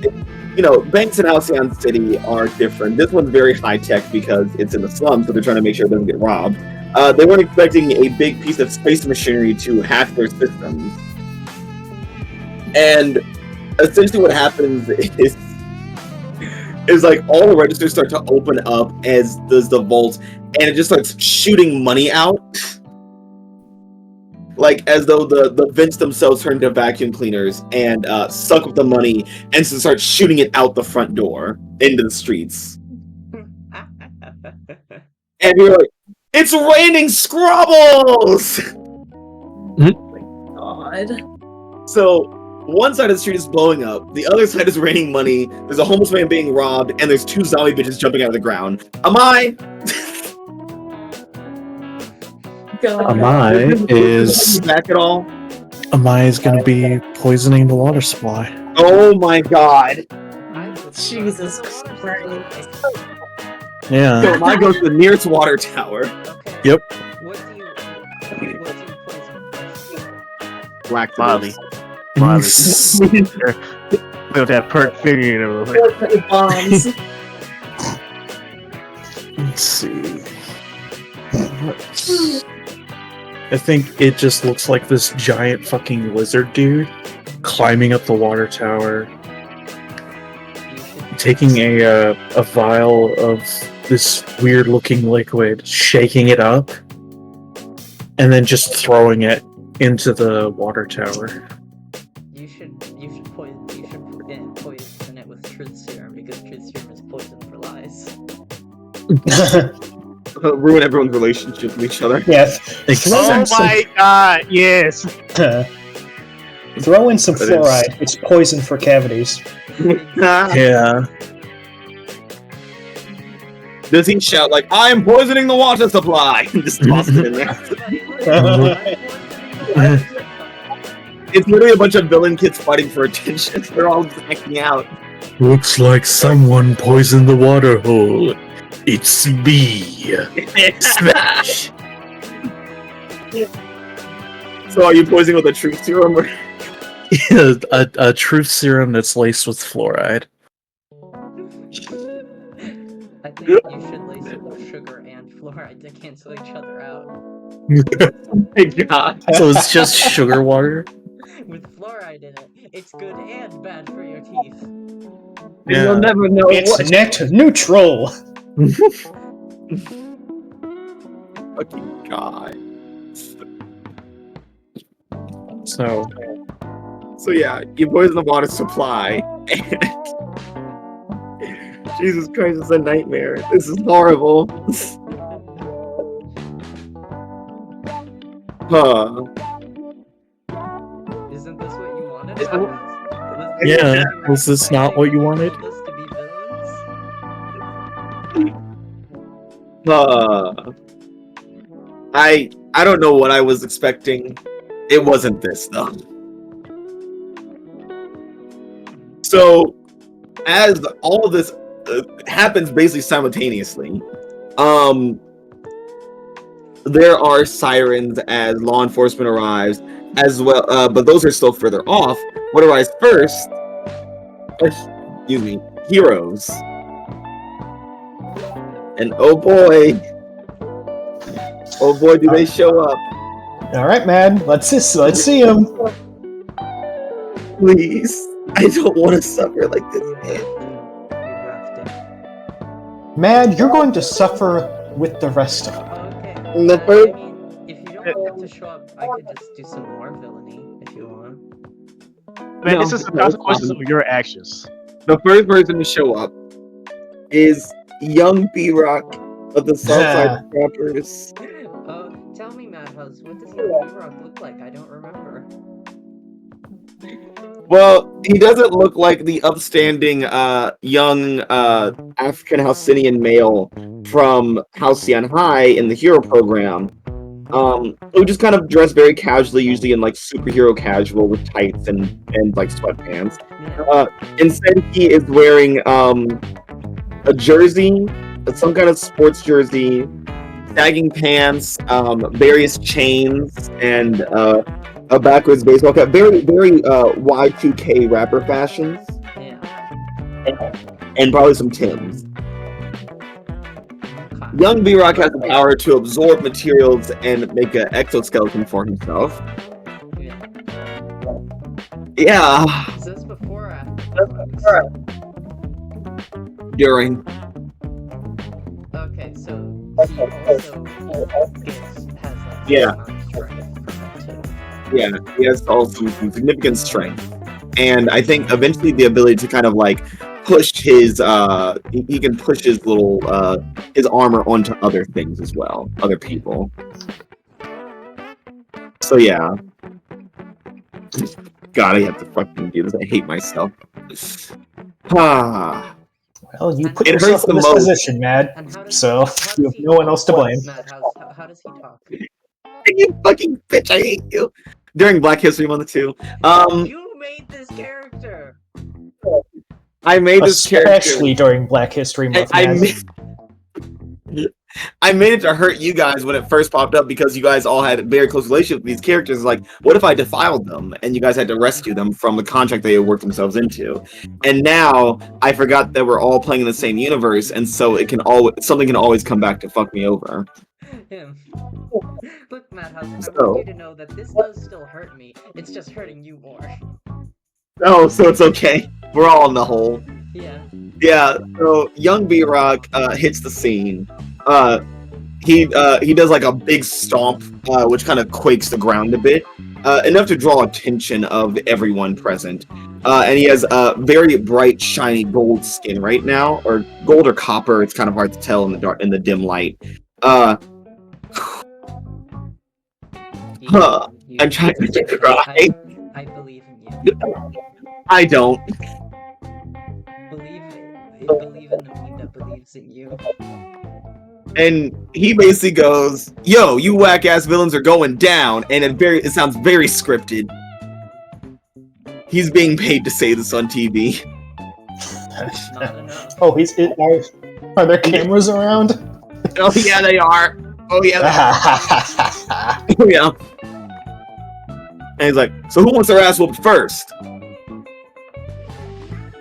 banks in Halcyon City are different. This one's very high tech because it's in the slums, so they're trying to make sure it doesn't get robbed. They weren't expecting a big piece of space machinery to hack their systems, and essentially what happens is like all the registers start to open up as does the vault, and it just starts shooting money out. Like as though the vents themselves turn into vacuum cleaners and suck up the money and so start shooting it out the front door into the streets. And you're like, it's raining Scrubbles! God. So one side of the street is blowing up, the other side is raining money, there's a homeless man being robbed, and there's two zombie bitches jumping out of the ground. God. Amai is back at all? gonna be poisoning the water supply. Oh my god. Jesus Christ. Yeah. So I go to the nearest water tower. Okay. Yep. What do you poison? Black Molly. Molly. We have that perk figure in it. Bombs. Let's see. I think it just looks like this giant fucking lizard dude climbing up the water tower, taking a vial of this weird looking liquid, shaking it up, and then just throwing it into the water tower. You should poison it with truth serum because truth serum is poison for lies. Ruin everyone's relationship with each other. Yes. Oh my god, yes. Throw in some That is- fluoride. It's poison for cavities. Yeah. Does he shout like, "I'm poisoning the water supply"? And just toss it in there. It's literally a bunch of villain kids fighting for attention. They're all just acting out. Looks like someone poisoned the water hole. It's me. Smash. So are you poisoning with a truth serum? Or... a truth serum that's laced with fluoride. I think you should lace it with sugar and fluoride to cancel each other out. Oh my god. So it's just sugar water? With fluoride in it, it's good and bad for your teeth. Yeah. You'll never know It's what. net neutral. Fucking god. So So yeah, you poison the water supply. And... Jesus Christ, it's a nightmare. This is horrible. Huh. Isn't this what you wanted? Is- yeah, was this not what you wanted? This to be villains? I don't know what I was expecting. It wasn't this though. So, as all of this happens basically simultaneously, there are sirens as law enforcement arrives, as well. But those are still further off. What arrives first? Excuse me, heroes. And oh boy, do they show up? All right, man. Let's see him. Please, I don't want to suffer like this. You have to. Man, you're going to suffer with the rest of them. Okay. The I first- mean, if you don't want to show up, I could just do some more villainy if you want. Man, No, this is the no, consequences of your actions. The first person to show up is young B-Rock of the Southside Rappers. Tell me, Madhouse, what does B-Rock look like? I don't remember. Well, he doesn't look like the upstanding young African Halcyonian male from Halcyon High in the Hero program. Who just kind of dress very casually, usually in like superhero casual with tights and like sweatpants. Instead, he is wearing a jersey, some kind of sports jersey, sagging pants, various chains, and a backwards baseball cap. Very, very Y2K rapper fashions, Yeah. and probably some Timbs. Young B-Rock has the power to absorb materials and make an exoskeleton for himself. Yeah, Is this before or after? during. Okay, so he also has that Yeah. amount of strength from that too. Yeah, he has also some significant strength. And I think eventually the ability to kind of like push his he can push his little his armor onto other things as well, other people. So yeah. God, I have to fucking do this. I hate myself. Ah. Well, you put It yourself hurts in the this most. position, Mad. And how does, So you have no one else to blame. How does he talk? You fucking bitch, I hate you. During Black History Month too. You made this character. I made this character. Especially during Black History Month. I Mad. made it to hurt you guys when it first popped up because you guys all had a very close relationship with these characters. Like, what if I defiled them and you guys had to rescue them from the contract they had worked themselves into? And now I forgot that we're all playing in the same universe, and so it can something can always come back to fuck me over. Him. Look, Madhouse, I So- want you to know that this does still hurt me. It's just hurting you more. Oh, so it's okay. We're all in the hole. Yeah. Yeah. So young B-Rock hits the scene. He does like a big stomp, which kind of quakes the ground a bit, enough to draw attention of everyone present. And he has a very bright, shiny gold skin right now, or gold or copper. It's kind of hard to tell in the dark, in the dim light. I'm trying to cry. I believe in you. I don't. Believe in the me that believes in you. And he basically goes, "Yo, you whack ass villains are going down," and it sounds very scripted. He's being paid to say this on TV. Not enough. Oh, are there cameras around? Oh yeah, they are. Oh yeah. Oh yeah. And he's like, "So who wants their ass whooped first?"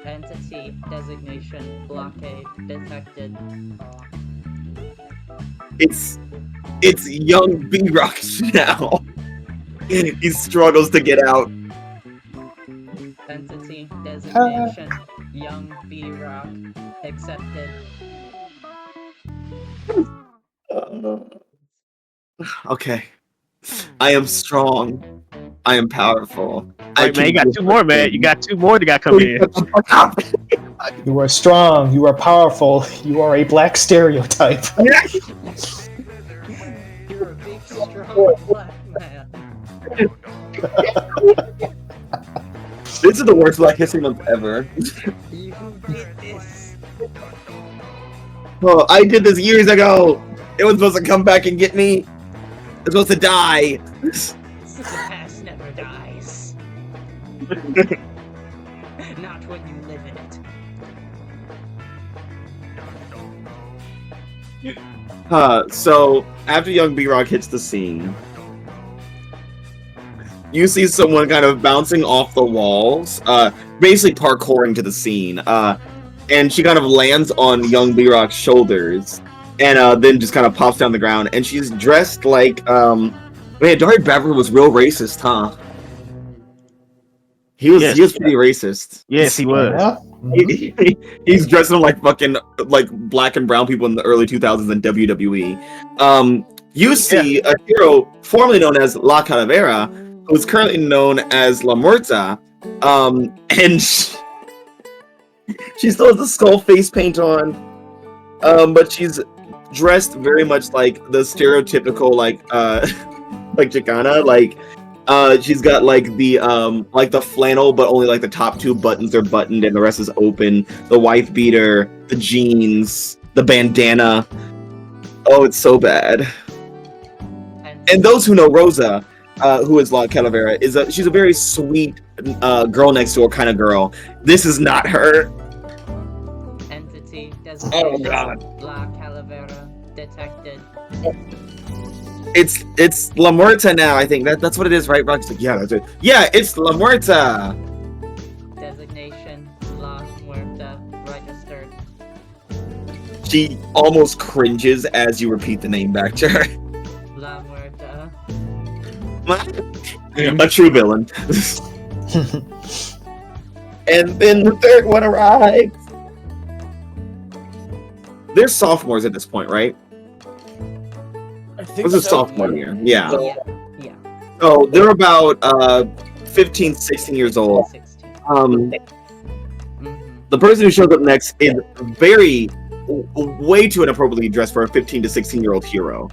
Entity designation blockade detected. It's young B-Rock now. He struggles to get out. Entity designation young B-Rock accepted. Okay. I am strong. I am powerful. Hey, man, you got two more, man. You got two more that got come in. You are strong. You are powerful. You are a black stereotype. You're a big, strong black man. This is the worst Black History Month ever. You did this. Oh, I did this years ago. It was supposed to come back and get me. It's supposed to die. The past never dies. Not when you live in it. So after young B-Rock hits the scene, you see someone kind of bouncing off the walls, basically parkouring to the scene, and she kind of lands on young B-Rock's shoulders, and then just kind of pops down the ground, and she's dressed like, man, Dari Bever was real racist, huh? He was pretty racist. Yes, he was. Yeah. He's dressing like fucking like black and brown people in the early 2000s in WWE. You see a hero formerly known as La Calavera, who's currently known as La Muerta, and she still has the skull face paint on, but she's dressed very much like the stereotypical like Chicana, like she's got like the flannel, but only like the top two buttons are buttoned and the rest is open. The wife beater, the jeans, the bandana. Oh, it's so bad. And those who know Rosa, who is La Calavera, she's a very sweet girl next door kind of girl. This is not her. Entity Oh designation god. La Calavera detected. It's La Muerta now, I think. That's what it is, right? Rock's like, yeah, that's it. Yeah, it's La Muerta. Designation La Muerta registered. She almost cringes as you repeat the name back to her. La Muerta. A true villain. And then the third one arrives. They're sophomores at this point, right? I think This is sophomore year. Yeah. Yeah. Oh, they're about 15, 16 years old. 16. The person who shows up next is way too inappropriately dressed for a 15 to 16-year-old hero.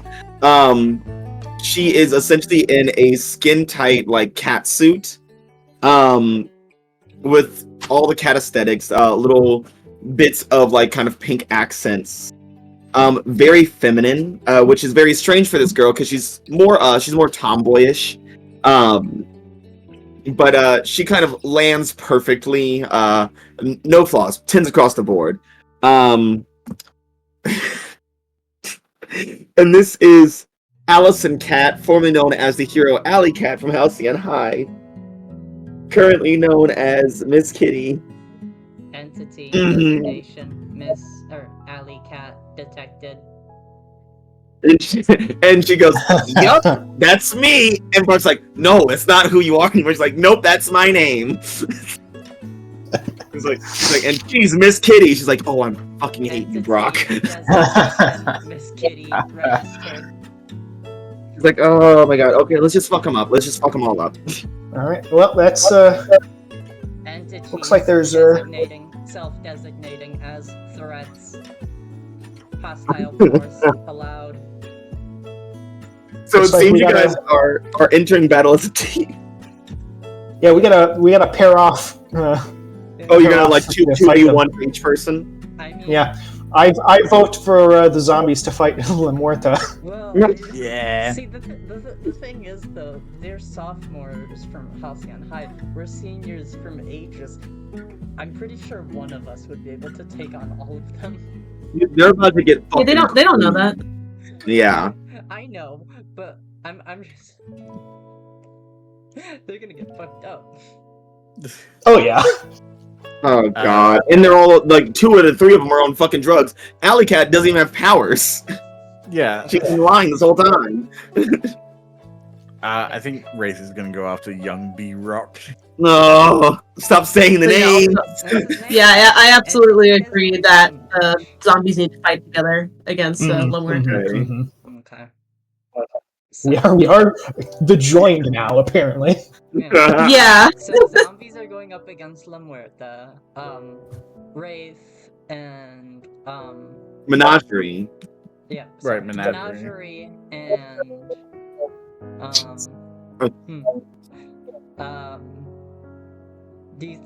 She is essentially in a skin-tight like cat suit, with all the cat aesthetics, little bits of like kind of pink accents. Very feminine, which is very strange for this girl because she's more tomboyish. But she kind of lands perfectly. No flaws, 10s across the board. And this is Allison Cat, formerly known as the hero Alley Cat from Halcyon High, currently known as Miss Kitty. Entity designation Miss Alley Cat detected. And she goes, "Yup, that's me." And Brock's like, "No, it's not who you are anymore." She's like, "Nope, that's my name." She's like, and she's Miss Kitty. She's like, "Oh, I'm fucking hate you, Brock." Miss Kitty registered. It's like, oh my god, okay, let's just fuck them up. Let's just fuck them all up. All right. Well, that's Entities looks like there's self-designating as threats. Hostile force allowed. So Looks it like seems we you gotta- guys are entering battle as a team. yeah. We gotta pair off. Oh, you're gonna like Yeah, fight 2v1 them. for each person? I mean, Yeah. I vote for the zombies to fight La Muerta. Well, Yeah. See, the thing is, though, they're sophomores from Halcyon High. We're seniors from A.E.G.I.S. I'm pretty sure one of us would be able to take on all of them. They're about to get Yeah, fucking they don't know that. Yeah. I know, but I'm just. They're gonna get fucked up. Oh yeah. Oh god. And they're all like 2 of the 3 of them are on fucking drugs. Alley Cat doesn't even have powers. Yeah. She's been lying this whole time. I think Wraith is gonna go after young B Rock. No. Stop saying the So, yeah, name. Yeah, I absolutely agree that zombies need to fight together against La Muerta. Mhm. Okay. We are the joined now apparently. Yeah. So zombies are going up against La Muerta, Wraith, and Menagerie. yeah, Right, sorry, Menagerie. and do you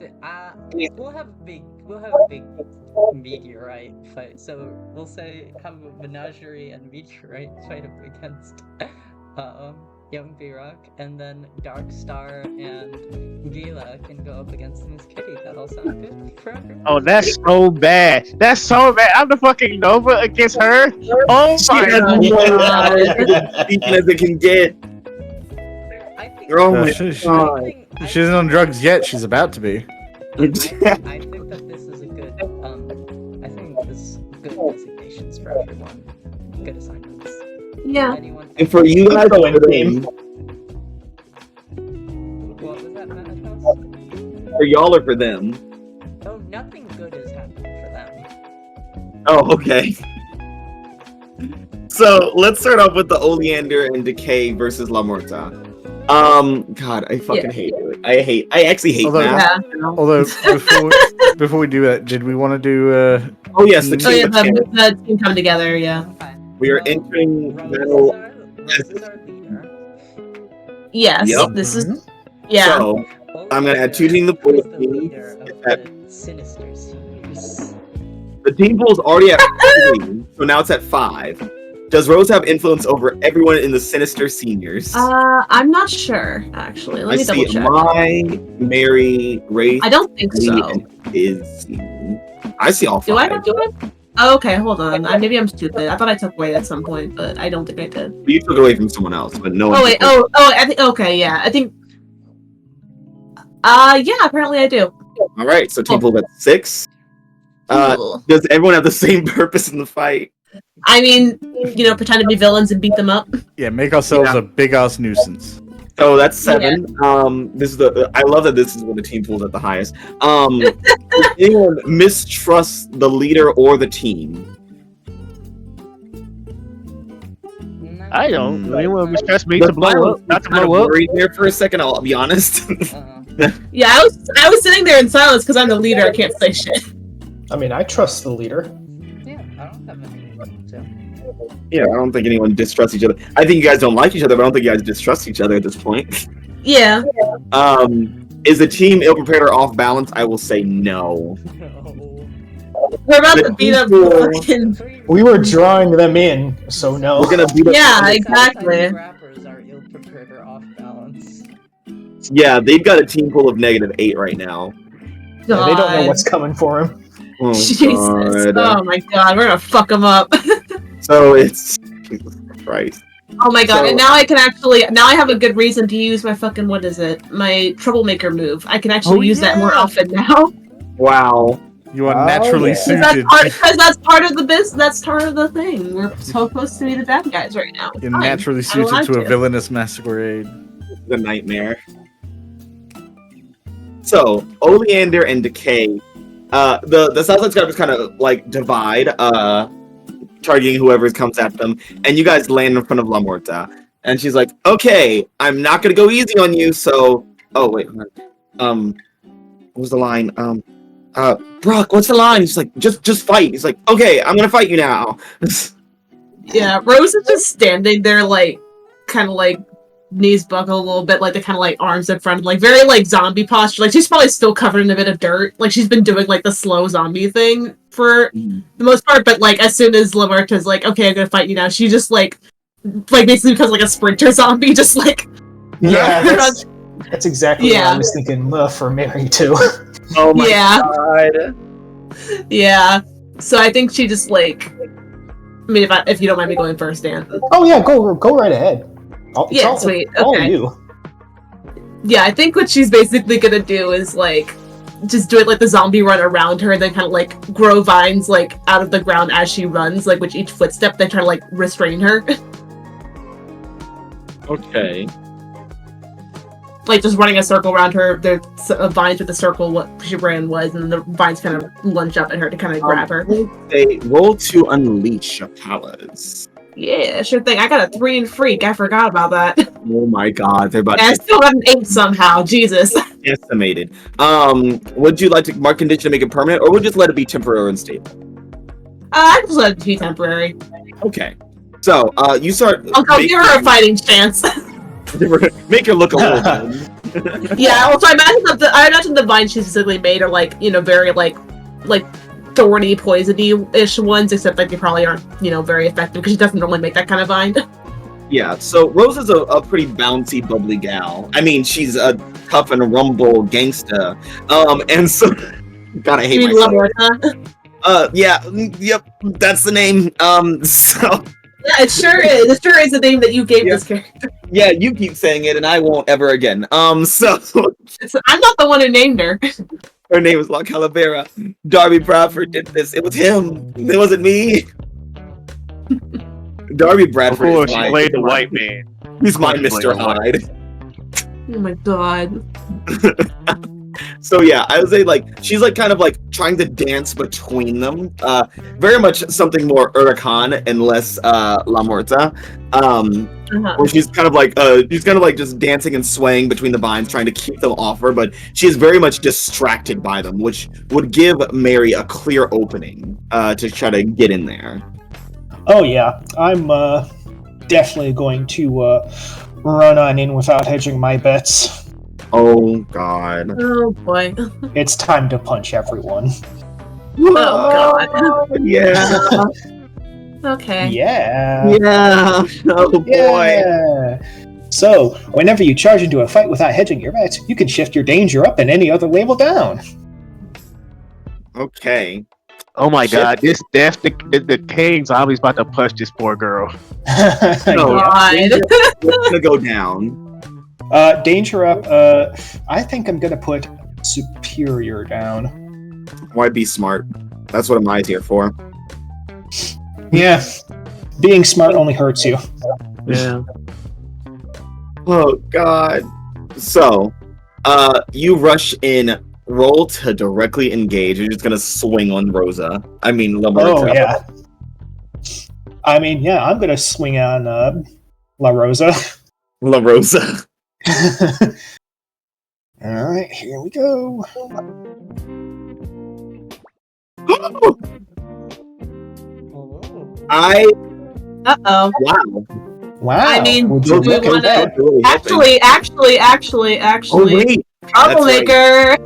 we'll have a big meteorite fight. So we'll say have a Menagerie and meteorite fight up against Young B-Rock, and then Darkstar and Gila can go up against Miss Kitty. That all sound good for everyone? Oh, that's so bad. That's so bad. I'm the fucking Nova against her. Oh She my has god. one speaking as it can get. I think Oh Uh, my she- she- god. She isn't on drugs yet. She's about to be. I think that this is a good I think this is good designations for everyone. Good assignments. Yeah. Anyone And for you guys, Go in, team. what was that, Madhouse? for y'all or for them? Oh, nothing good is happening for them. Oh, okay. So let's start off with the Oleander and Decay versus La Muerta. God, I fucking hate it. I actually hate Although- math. Yeah. Although before we do that, did we want to do? Oh yes, the Oh, Oh team yeah, of 10. the team come together. Yeah. Okay. We are Well, entering Rose battle. is our leader. Yes. Yep. This is. Yeah. So I'm gonna add 2 teams to the pool Who's of the teams. leader of the Sinister Seniors. The team pool is already at 3, so now it's at 5. Does Rose have influence over everyone in the Sinister Seniors? I'm not sure actually. Let I me see double check. Mai, Mary, Wraith, I don't think Lee, so. and Izzy. I see all 5. Do I not do it? Oh, okay, hold on. Maybe I'm stupid. I thought I took away at some point, but I don't think I did. You took it away from someone else, but no one. Oh wait. Oh. I think. Okay. Yeah. I think. Yeah. Apparently, I do. All right, so team pool at 6. Cool. Does everyone have the same purpose in the fight? I mean, pretend to be villains and beat them up. Yeah, make ourselves Yeah. a big ass nuisance. So that's 7. This is the. I love that this is when the team pool's at the highest. Does anyone mistrust the leader or the team? I don't. Mm. Anyone mistrust me to blow up? Not to Kind of blow up. worried there for a second. I'll be honest. Yeah, I was sitting there in silence because I'm the leader. I can't say shit. I mean, I trust the leader. Yeah, I don't have anything to. Yeah, I don't think anyone distrusts each other. I think you guys don't like each other, but I don't think you guys distrust each other at this point. Yeah. Is the team ill prepared or off balance? I will say no. We're about The to beat up people- the fucking. We were drawing them in, so no. We're gonna beat up. Yeah, exactly. Rappers are ill prepared or off balance. Yeah, they've got a team pool of -8 right now. Yeah, they don't know God. what's coming for him. Oh, Jesus. God. Oh my god, we're gonna fuck them up. So it's Jesus Christ. Oh my god, So- and now I can actually, now I have a good reason to use my fucking, what is it? My troublemaker move. I can actually Oh, use that more yeah. often now. Wow. You are Oh, naturally yeah. suited. Because that's part of the that's part of the thing. We're supposed to be the bad guys right now. You're Fine. naturally I'm suited allowed to a villainous masquerade. The nightmare. So Oleander and Decay. The Southside's got to kind of like divide, targeting whoever comes at them, and you guys land in front of La Muerta. And she's like, okay, I'm not gonna go easy on you, so... Oh, wait, hold on. What was the line? Brock, what's the line? He's like, just fight. He's like, okay, I'm gonna fight you now. Yeah, Rose is just standing there, like, kind of like knees buckled a little bit, like the kind of like arms in front, like very like zombie posture. Like she's probably still covered in a bit of dirt. Like she's been doing like the slow zombie thing for the most part. But like as soon as Lamarta's like, okay, I'm gonna fight you now, she just like basically becomes like a sprinter zombie, just like Yeah, that's exactly what I was thinking for Mary too. Oh my god. Yeah. So I think she just like. I mean, if you don't mind me going first, Dan. Oh yeah, go right ahead. Sweet. All Okay. you. Yeah, I think what she's basically gonna do is like just do it like the zombie run around her, and then kind of like grow vines like out of the ground as she runs, like with each footstep, then try to like restrain her. Okay. Like just running a circle around her. There's vines with the circle what she ran was, and then the vines kind of lunge up at her to kind of grab her. They roll to unleash your powers. Yeah, sure thing. I got a 3 in freak. I forgot about that. Oh my god, they're about I to still got an 8 somehow. Jesus. estimated. Would you like to mark condition to make it permanent, or would you just let it be temporary and stable? I just let it be temporary. Okay. So, you start. I'll give her a fighting chance. Make her look a little bit. Yeah, well, so I imagine the vines she specifically made are like, very like thorny, poisony-ish ones, except like they probably aren't, very effective because she doesn't normally make that kind of vine. Yeah, so Rose is a pretty bouncy, bubbly gal. I mean, she's a tough and rumble gangsta. And so, God, I hate myself. Yep, that's the name. So. Yeah, it sure is. It sure is the name that you gave this character. Yeah, you keep saying it, and I won't ever again. So I'm not the one who named her. Her name is La Calavera. Darby Bradford did this. It was him. It wasn't me. Darby Bradford. Of course, she played the white man. He's my Mr. Hyde. Oh my god. So yeah, I would say she's kind of trying to dance between them. Very much something more Huracan and less La Muerta. Where she's kind of just dancing and swaying between the vines, trying to keep them off her, but she is very much distracted by them, which would give Mary a clear opening to try to get in there. Oh yeah, I'm definitely going to run on in without hedging my bets. Oh god. Oh boy. It's time to punch everyone. Oh god. Yeah. Okay. Yeah. Yeah. Oh boy. Yeah. So, whenever you charge into a fight without hedging your bets, you can shift your danger up and any other label down. Okay. Oh my god, the king zombie's about to punch this poor girl. No, God. it's gonna go down. Danger up, I think I'm gonna put superior down. Why be smart? That's what I'm here for. Yeah. Being smart only hurts you. Yeah. Oh god. So, you rush in, roll to directly engage. You're just gonna swing on Rosa. I mean, La Muerta. Oh, yeah. I mean, yeah, I'm gonna swing on La Rosa. La Rosa. Alright, here we go. Uh-oh. Wow. Wow. I mean, Would do you we look at want that? to... Actually, Oh wait, troublemaker.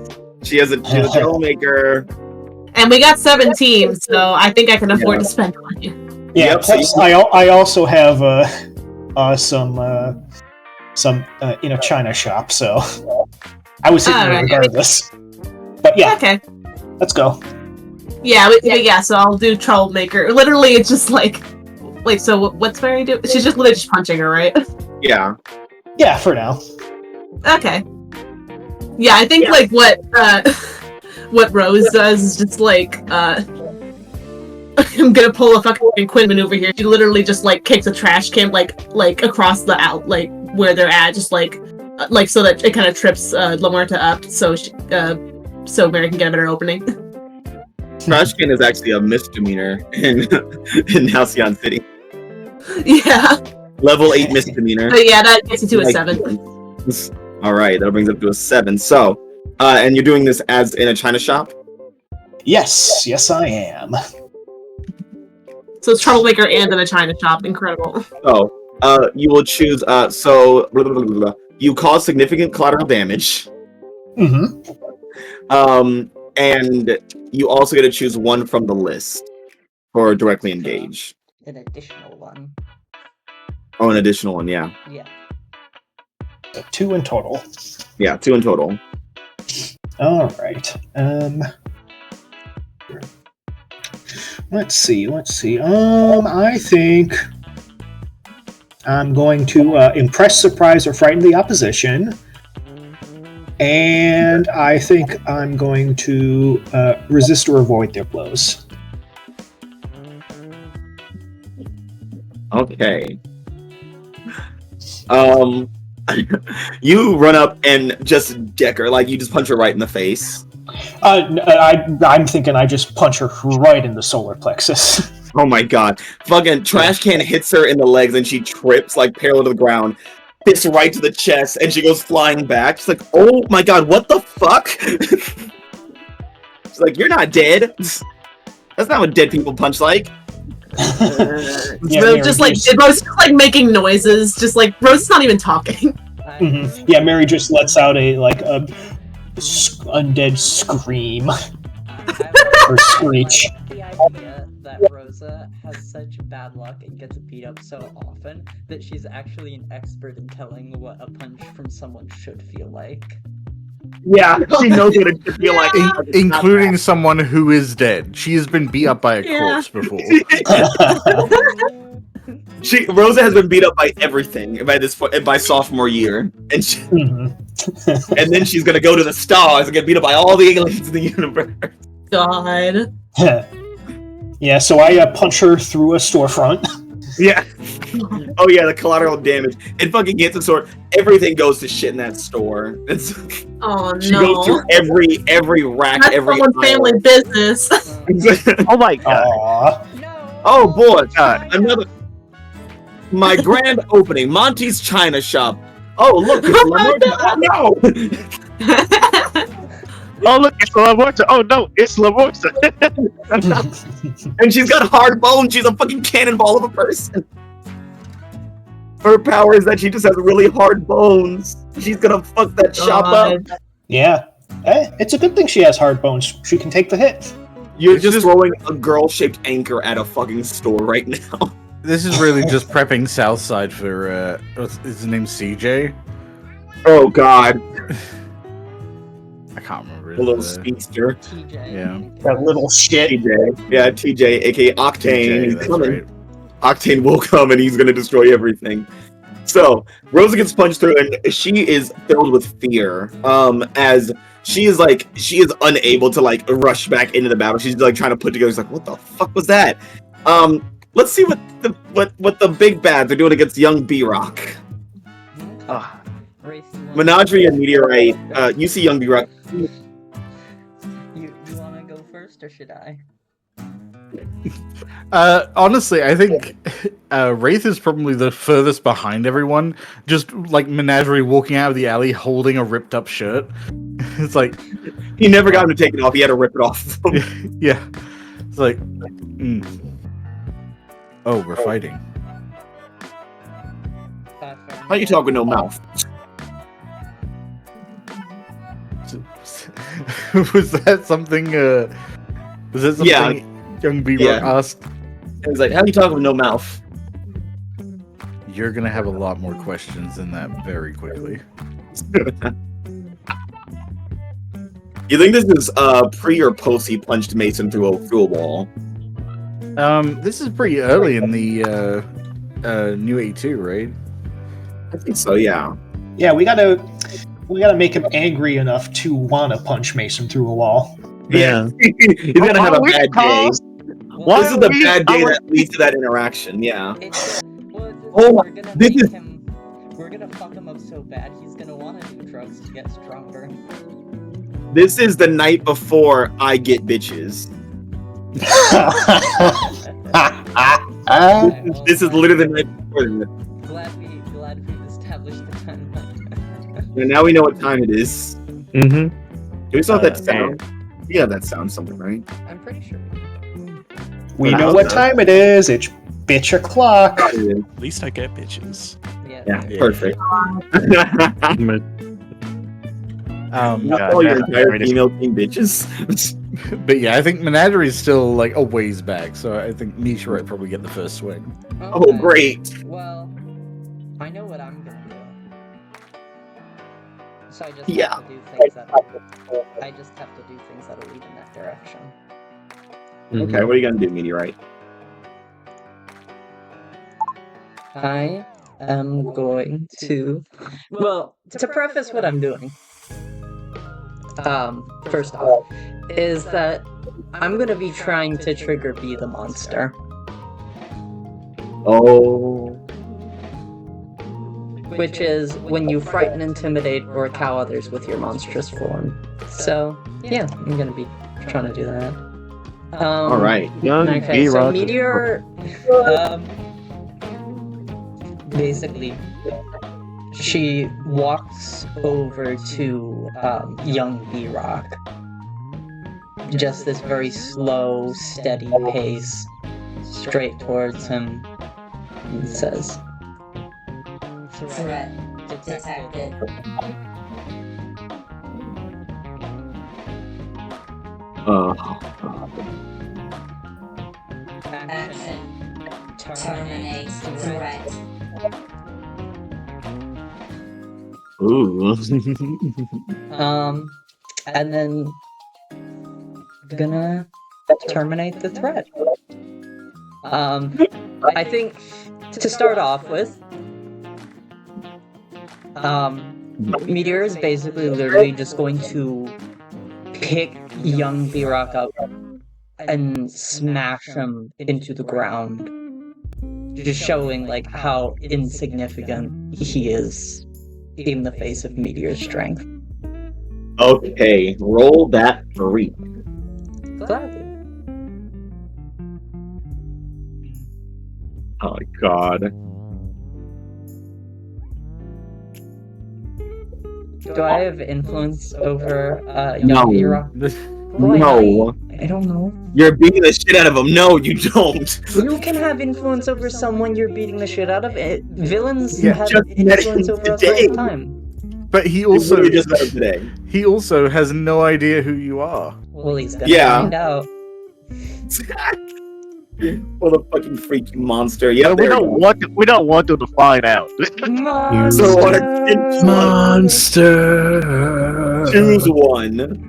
she has a troublemaker. And we got 7 teams, so I think I can afford to spend on you. Yeah, Yep, plus so I also have some China shop, so I was hitting Alright. regardless. But yeah, Okay. let's go. Yeah, so I'll do troublemaker. Literally, it's just so what's Mary do? She's just literally just punching her, right? Yeah. Yeah, for now. Okay. Yeah, I think what Rose does is just I'm gonna pull a fucking Quinn maneuver here. She literally just kicks a trash can like across the out where they're at, just so that it kind of trips La Muerta up, so Mary can get a better opening. Trash can is actually a misdemeanor in Halcyon City. Yeah. Level 8 misdemeanor. But yeah, that gets you to a 7. All right, that brings up to a 7. So, and you're doing this as in a China shop? Yes, I am. So it's troublemaker and in a China shop. Incredible. So, you will choose. You cause significant collateral damage. Mm-hmm. And you also get to choose one from the list for directly engage. An additional one. Oh, an additional one, yeah. Yeah. So 2 in total. Yeah, 2 in total. All right. Let's see. I think I'm going to impress, surprise, or frighten the opposition. And I think I'm going to resist or avoid their blows. Okay. You run up and just deck her, like you just punch her right in the face. I'm thinking I just punch her right in the solar plexus. Oh my god. Fucking trash can hits her in the legs and she trips like parallel to the ground. Hits right to the chest and she goes flying back. She's like, oh my god, what the fuck? She's like, you're not dead. That's not what dead people punch like. So just like Rose is like making noises, just like Rose is not even talking. Mm-hmm. Yeah, Mary just lets out a undead scream or screech. The idea that Rosa has such bad luck and gets beat up so often that she's actually an expert in telling what a punch from someone should feel like. Yeah, she knows what it should feel like. Including someone who is dead. She has been beat up by a corpse before. Rosa has been beat up by everything by sophomore year, and and then she's gonna go to the stars and get beat up by all the aliens in the universe. God. Yeah, so I punch her through a storefront. Yeah. Oh yeah, the collateral damage. It fucking gets a sword. Everything goes to shit in that store. She goes through every rack, That's every someone's family business. Oh my god. Aww. Oh boy, another. My grand opening, Monty's China Shop. Oh look, it's no. Oh look, it's Lamorta. Oh no, it's Lamorta. And she's got hard bones. She's a fucking cannonball of a person. Her power is that she just has really hard bones. She's gonna fuck that shop up. Yeah. It's a good thing she has hard bones. She can take the hit. You're just throwing a girl-shaped anchor at a fucking store right now. This is really just prepping Southside for, what's his name, CJ? Oh god. I can't remember. The little speedster. TJ. Yeah. That little shit. TJ. Yeah, TJ, aka Octane. TJ, He's that's coming. right. Octane will come and he's gonna destroy everything. So, Rosa gets punched through and she is filled with fear. As she is unable to like rush back into the battle. She's like trying to put together. She's like, what the fuck was that? Let's see what the big bads are doing against young B-Rock. Menagerie and Meteorite. You see young B-Rock. You wanna go first or should I? Honestly, I think Wraith is probably the furthest behind everyone. Just like Menagerie walking out of the alley holding a ripped up shirt. It's like he never got him to take it off. He had to rip it off. Yeah. It's like, oh, we're fighting. How you talk with no mouth? Was that something? Was that something young B-Rock asked? It was like, how you talking with no mouth? You're gonna have a lot more questions than that very quickly. You think this is pre or post he punched Mason through a wall? This is pretty early in the new 82, right? I think so. Yeah. Yeah, we gotta make him angry enough to want to punch Mason through a wall. Yeah. He's gonna have a bad day. This is the bad day that leads to that interaction. Yeah. We're gonna fuck him up so bad he's gonna want to do drugs to get stronger. This is the night before I get bitches. This is literally the night before. glad we've established the timeline. And now we know what time it is. Mm-hmm. Do we still have that Man. sound? Yeah, that sounds something, right? I'm pretty sure. We know what time it is. It's bitch o'clock. Oh, yeah. At least I get bitches. Yeah, Yeah. perfect. God, All your that's entire great. female team bitches. But yeah, I think Menagerie is still like a ways back, so I think Misha would probably get the first swing. Oh, Okay. great. Well, I know what I'm gonna do. So I just Yeah. have to do things that'll lead in that direction. Okay, what are you gonna do, Meteorite? I am going to, well, to preface what I'm doing, first off, is that I'm gonna be trying to trigger Be the Monster, Oh. which is when you frighten, intimidate, or cow others with your monstrous form. So, yeah, I'm gonna be trying to do that. All right. Young Okay, so B-Rock. Meteor, basically, she walks over to young B-Rock. Just this very slow, steady pace, straight towards him, and says, Threat detected. Action. Terminate threat. Ooh. and then gonna terminate the threat. I think to start off with, Meteor is basically literally just going to pick young B-Rock up and smash him into the ground, just showing like how insignificant he is in the face of Meteor's strength. Okay, roll that 3. Gladly. Oh God. Do I have influence over No. young B-Rock? Boy, No. I don't know. You're beating the shit out of him. No, you don't. You can have influence over someone you're beating the shit out of. Villains Yeah, have just met influence him over us today. all the time. But he You also literally just met him today. he also has no idea who you are. Well, he's gonna Yeah. find out. What a fucking freaky monster. Yeah, We don't want them to find out. So what a Monster. choose one.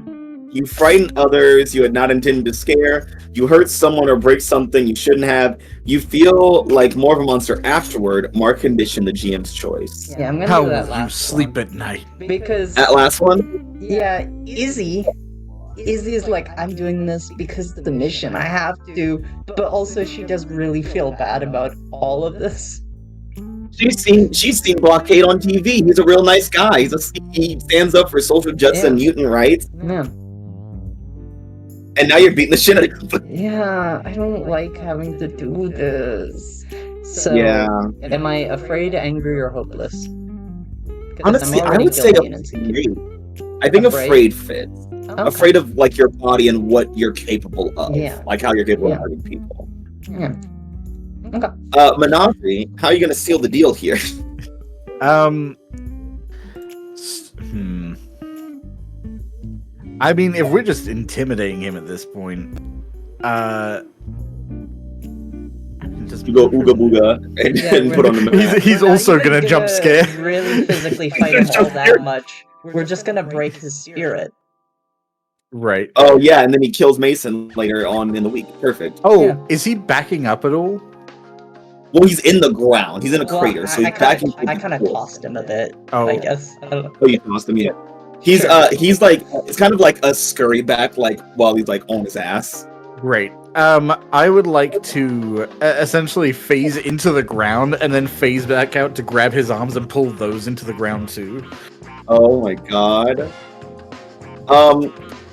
You frighten others you had not intended to scare. You hurt someone or break something you shouldn't have. You feel like more of a monster afterward. Mark condition the GM's choice. Yeah, I'm gonna How do that will you last sleep one. at night? Because That last one? yeah, Izzy is like, I'm doing this because of the mission. I have to, but also she does really feel bad about all of this. She's seen Blockade on TV. He's a real nice guy. He stands up for social justice and mutant rights. Yeah. And now you're beating the shit out of him. Yeah, I don't like having to do this. So, Yeah. am I afraid, angry, or hopeless? 'Cause Honestly, I'm I already would say guilty and insecure. afraid. I think afraid fits. Okay. Afraid of like your body and what you're capable of. Yeah. Like how you're capable Yeah. of hurting people. Yeah. Okay. Menagerie, how are you gonna seal the deal here? I mean, if we're just intimidating him at this point, just You go ooga booga and, Yeah, and put on the map. He's We're not also even gonna jump scare. Really physically fight him all that much. We're just gonna break his spirit. Right. Oh yeah, and then he kills Mason later on in the week. Perfect. Oh, Yeah. is he backing up at all? Well, he's in the ground. He's in a Well, crater, so I he's backing. kind of tossed him a bit. Oh. I guess. I don't know. Oh, you tossed him, yeah. He's like it's kind of like a scurry back, like while he's like on his ass. Great. I would like to essentially phase into the ground and then phase back out to grab his arms and pull those into the ground too. Oh my god. I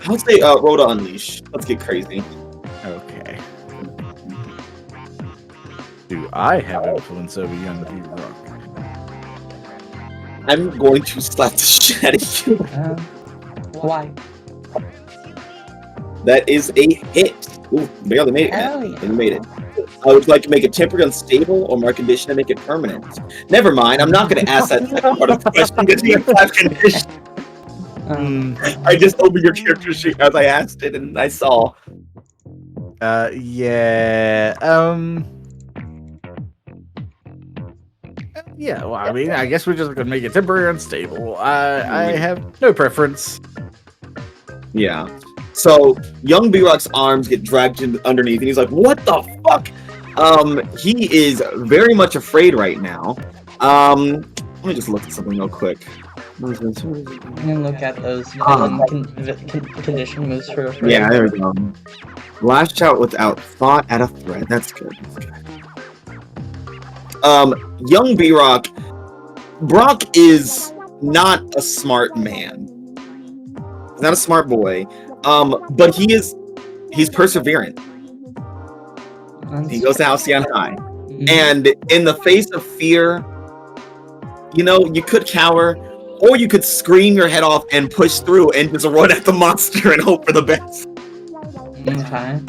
would say Rhoda Unleash. Let's get crazy. Okay. Do I have influence over young B-Rock? I'm going to slap the shit out of you. Why? That is a hit. Ooh, barely made it, Hell man. yeah. You made it. I would like to make it temporary unstable or mark condition to make it permanent. Never mind, I'm not going to ask that second part of the question because you have condition. I just opened your character sheet as I asked it and I saw. Yeah. Yeah, well, I mean, I guess we're just gonna make it temporary unstable. I have no preference. Yeah. So young B-Rock's arms get dragged underneath, and he's like, "What the fuck?" He is very much afraid right now. Let me just look at something real quick. You can look at those condition moves for afraid. Yeah, there we go. Lash out without thought at a threat. That's good. Young B-Rock. Brock is not a smart man. He's not a smart boy. But he's perseverant. He goes to Halcyon High. And in the face of fear, you know, you could cower, or you could scream your head off and push through and just run at the monster and hope for the best. Okay.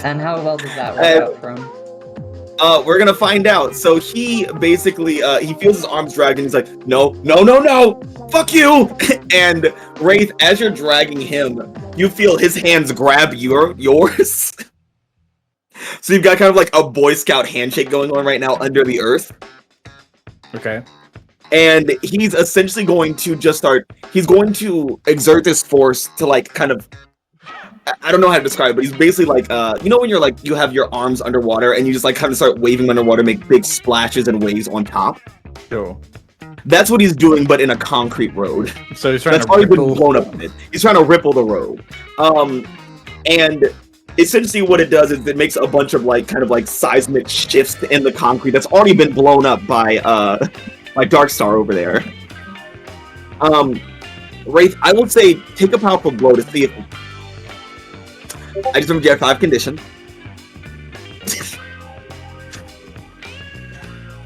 And how well does that work out for him? We're gonna find out. So he basically he feels his arms dragged and he's like, no, no, no, no, fuck you! And Wraith, as you're dragging him, you feel his hands grab yours. So you've got kind of like a Boy Scout handshake going on right now under the earth. Okay. And he's essentially going to he's going to exert this force to like kind of, I don't know how to describe it, but he's basically like, you know when you're like, you have your arms underwater and you just like kind of start waving underwater, make big splashes and waves on top? Sure. That's what he's doing, but in a concrete road. So he's trying That's to already ripple. been blown up in it. He's trying to ripple the road. And essentially what it does is it makes a bunch of like, kind of like seismic shifts in the concrete that's already been blown up by Darkstar over there. Wraith, I would say take a powerful blow to see if I just remember you have 5 condition.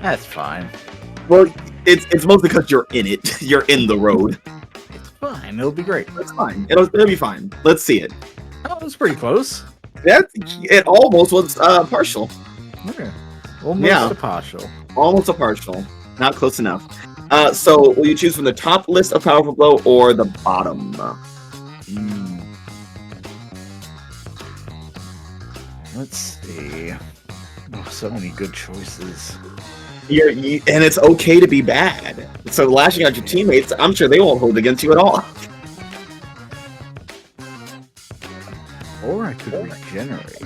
That's fine. Well, it's mostly because you're in it. You're in the road. It's fine. It'll be great. That's fine. It'll be fine. Let's see it. Oh, that's pretty close. It almost was partial. Okay. Almost a partial. Almost a partial. Not close enough. So will you choose from the top list of powerful blow or the bottom? Let's see. Oh, so many good choices. And it's okay to be bad. So lashing out your teammates, I'm sure they won't hold against you at all. Or I could regenerate.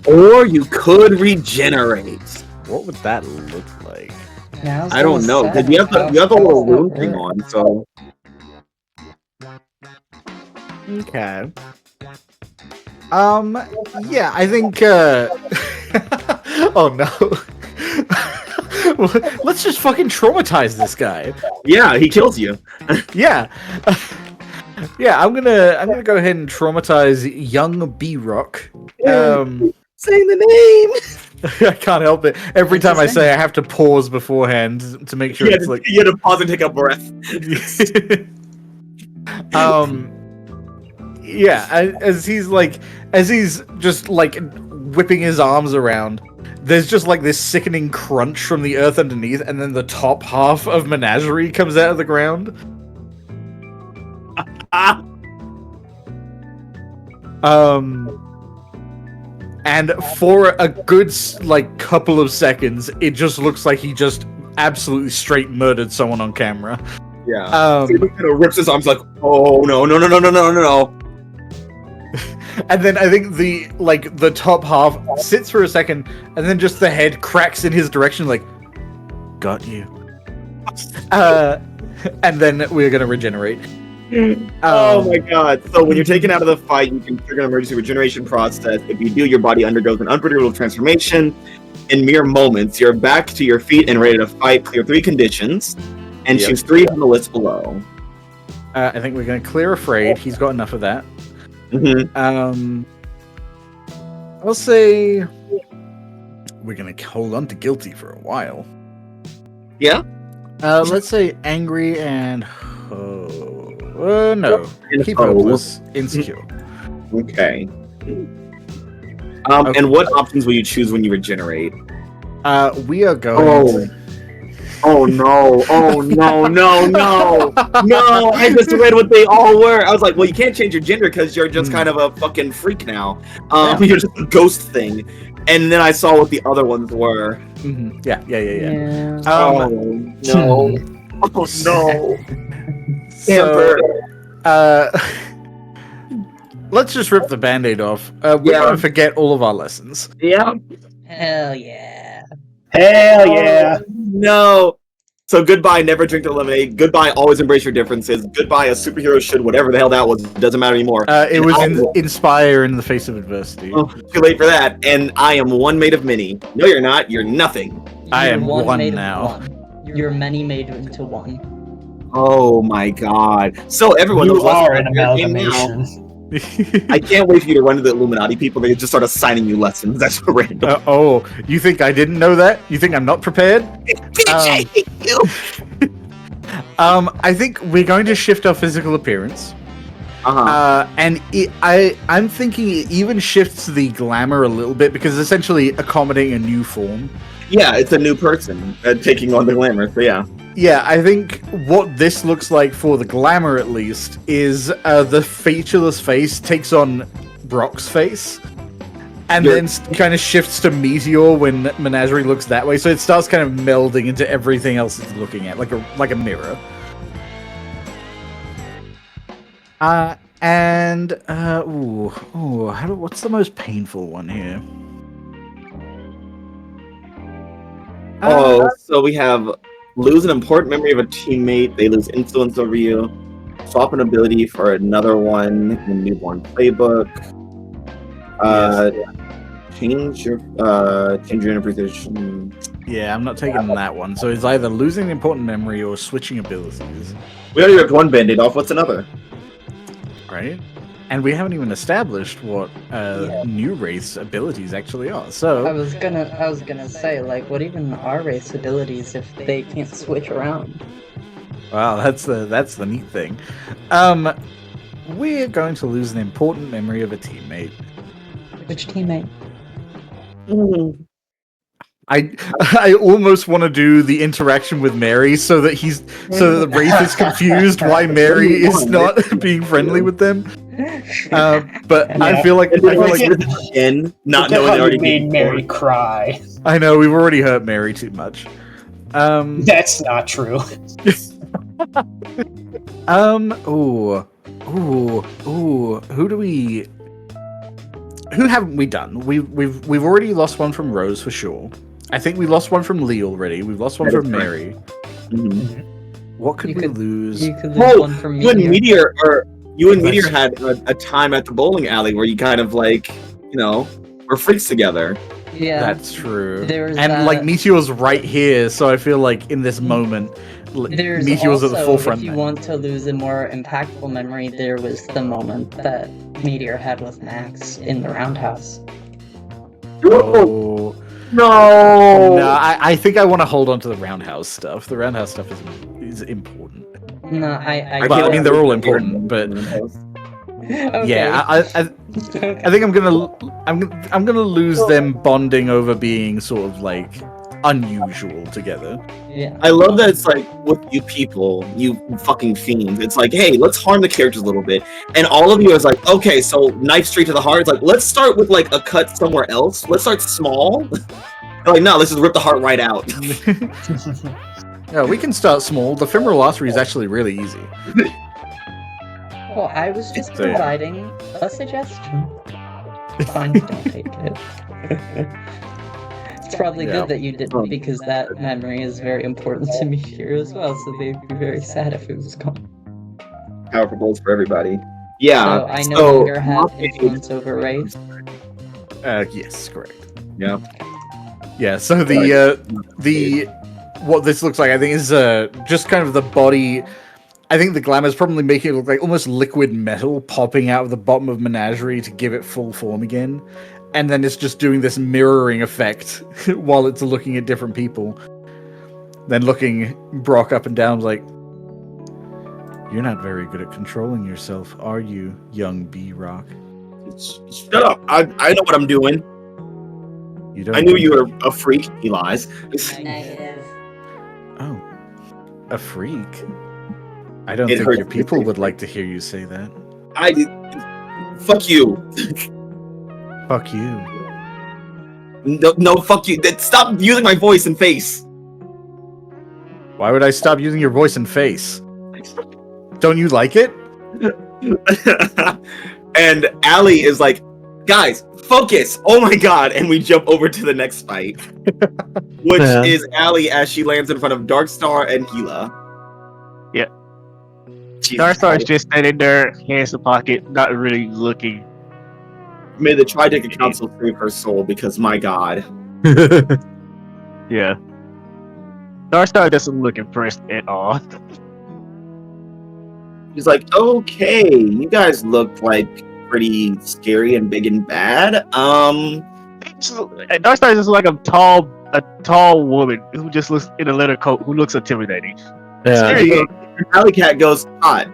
Or you could regenerate. What would that look like? I don't know, because you have the little rune thing on, so. Okay. Yeah, I think, oh no. Let's just fucking traumatize this guy. Yeah, he kills you. Yeah. Yeah, I'm gonna go ahead and traumatize young B-Rock. Saying the name. I can't help it. Every time I say, I have to pause beforehand to make sure it's like. You had to pause and take a breath. Yeah, as he's just like whipping his arms around, there's just like this sickening crunch from the earth underneath, and then the top half of Menagerie comes out of the ground. And for a good like couple of seconds, it just looks like he just absolutely straight murdered someone on camera. Yeah. He kind of rips his arms like, oh no. And then I think the top half sits for a second, and then just the head cracks in his direction, like, got you. And then we're gonna regenerate. Oh my god. So when you're taken out of the fight, you can trigger an emergency regeneration process. If you do, your body undergoes an unpredictable transformation. In mere moments, you're back to your feet and ready to fight. Clear 3 conditions, and choose 3 on the list below. I think we're going to clear Afraid. He's got enough of that. Mm-hmm. I'll say we're going to hold on to Guilty for a while. Yeah? Let's say angry and no, And keep oh. hopeless, insecure. Okay. Okay. And what options will you choose when you regenerate? We are going. Oh no! Oh no! No! No! No! I just read what they all were. I was like, well, you can't change your gender because you're just kind of a fucking freak now. You're just a ghost thing. And then I saw what the other ones were. Mhm. Yeah. Oh no! Oh no! So, let's just rip the band-aid off. We're gonna forget all of our lessons. Yeah. Hell yeah. Hell yeah. No. So goodbye, never drink the lemonade. Goodbye, always embrace your differences. Goodbye, a superhero should whatever the hell that was. Doesn't matter anymore. It was inspire in the face of adversity. Oh, too late for that. And I am one made of many. No, you're not. You're nothing. I am You're one made of now. one. You're many made into one. Oh my god. So everyone You knows are an what's in your game now. amalgamation. I can't wait for you to run to the Illuminati people. They just start assigning you lessons. That's so random. Oh, you think I didn't know that? You think I'm not prepared? Bitch, I hate you. I think we're going to shift our physical appearance. And I'm thinking it even shifts the glamour a little bit because it's essentially accommodating a new form. Yeah, it's a new person taking on the glamour. So yeah. Yeah, I think what this looks like for the glamour, at least, is the featureless face takes on Brock's face, and then kind of shifts to Meteor when Menagerie looks that way. So it starts kind of melding into everything else it's looking at, like a mirror. What's the most painful one here? So we have lose an important memory of a teammate. They lose influence over you. Swap an ability for another one in the newborn playbook. Change your interpretation. Yeah, I'm not taking that one. So it's either losing an important memory or switching abilities. We already ripped one band-aid off. What's another? Right? And we haven't even established what new race abilities actually are. So I was gonna say, like, what even are race abilities if they can't switch around? wow, that's the neat thing. We're going to lose an important memory of a teammate. Which teammate? I almost want to do the interaction with Mary so that the Wraith is confused why Mary is not being friendly with them. But yeah. I feel like again, not knowing they already made Mary cry. I know we've already hurt Mary too much. That's not true. Who haven't we done? We've already lost one from Rose for sure. I think we lost one from Lee already. We've lost one from Mary. Mm-hmm. What could we lose? You could lose one from Meteor. You and Meteor had a time at the bowling alley where you kind of like, were freaks together. Yeah, that's true. Like Meteor's right here, so I feel like in this moment, Meteor's at the forefront. If you want to lose a more impactful memory, there was the moment that Meteor had with Max in the roundhouse. Oh. No, I think I want to hold on to the roundhouse stuff. The roundhouse stuff is important. No, I mean they're all important, but okay. Yeah, I think I'm gonna lose them bonding over being sort of like unusual together. Yeah, I love that it's like with you people, you fucking fiends. It's like, hey, let's harm the characters a little bit, and all of you is like, okay, so knife straight to the heart. It's like, let's start with like a cut somewhere else. Let's start small. Like, no, let's just rip the heart right out. Yeah, we can start small. The femoral artery is actually really easy. Well, I was just providing a suggestion. Fine, don't take it. It's probably good that you didn't, because that memory is very important to me here as well, so they'd be very sad if it was gone. Powerful goals for everybody. Yeah. So I no longer have influence over Wraith. Yes, correct. Yeah. Yeah, so the what this looks like, I think, is just kind of the body. I think the glamour is probably making it look like almost liquid metal popping out of the bottom of Menagerie to give it full form again. And then it's just doing this mirroring effect while it's looking at different people. Then looking Brock up and down, like, you're not very good at controlling yourself, are you, young B-Rock? Shut up! I know what I'm doing. You don't. I knew you were a freak. He lies. Negative. Oh, a freak. I don't It think hurts your to people say would freak. like to hear you say that. Fuck you. Fuck you. No, fuck you. Stop using my voice and face. Why would I stop using your voice and face? Don't you like it? And Allie is like, guys, focus! Oh my god! And we jump over to the next fight, which is Allie as she lands in front of Darkstar and Gila. Yeah. Jesus Darstar's Christ. just standing there, hands in pocket, not really looking. May the Tridecca Council save her soul, because my god. Yeah. Darstar doesn't look impressed at all. He's like, okay, you guys look like pretty scary and big and bad. Darstar is like a tall woman who just looks in a leather coat who looks intimidating. Yeah. Alley Cat goes, hot.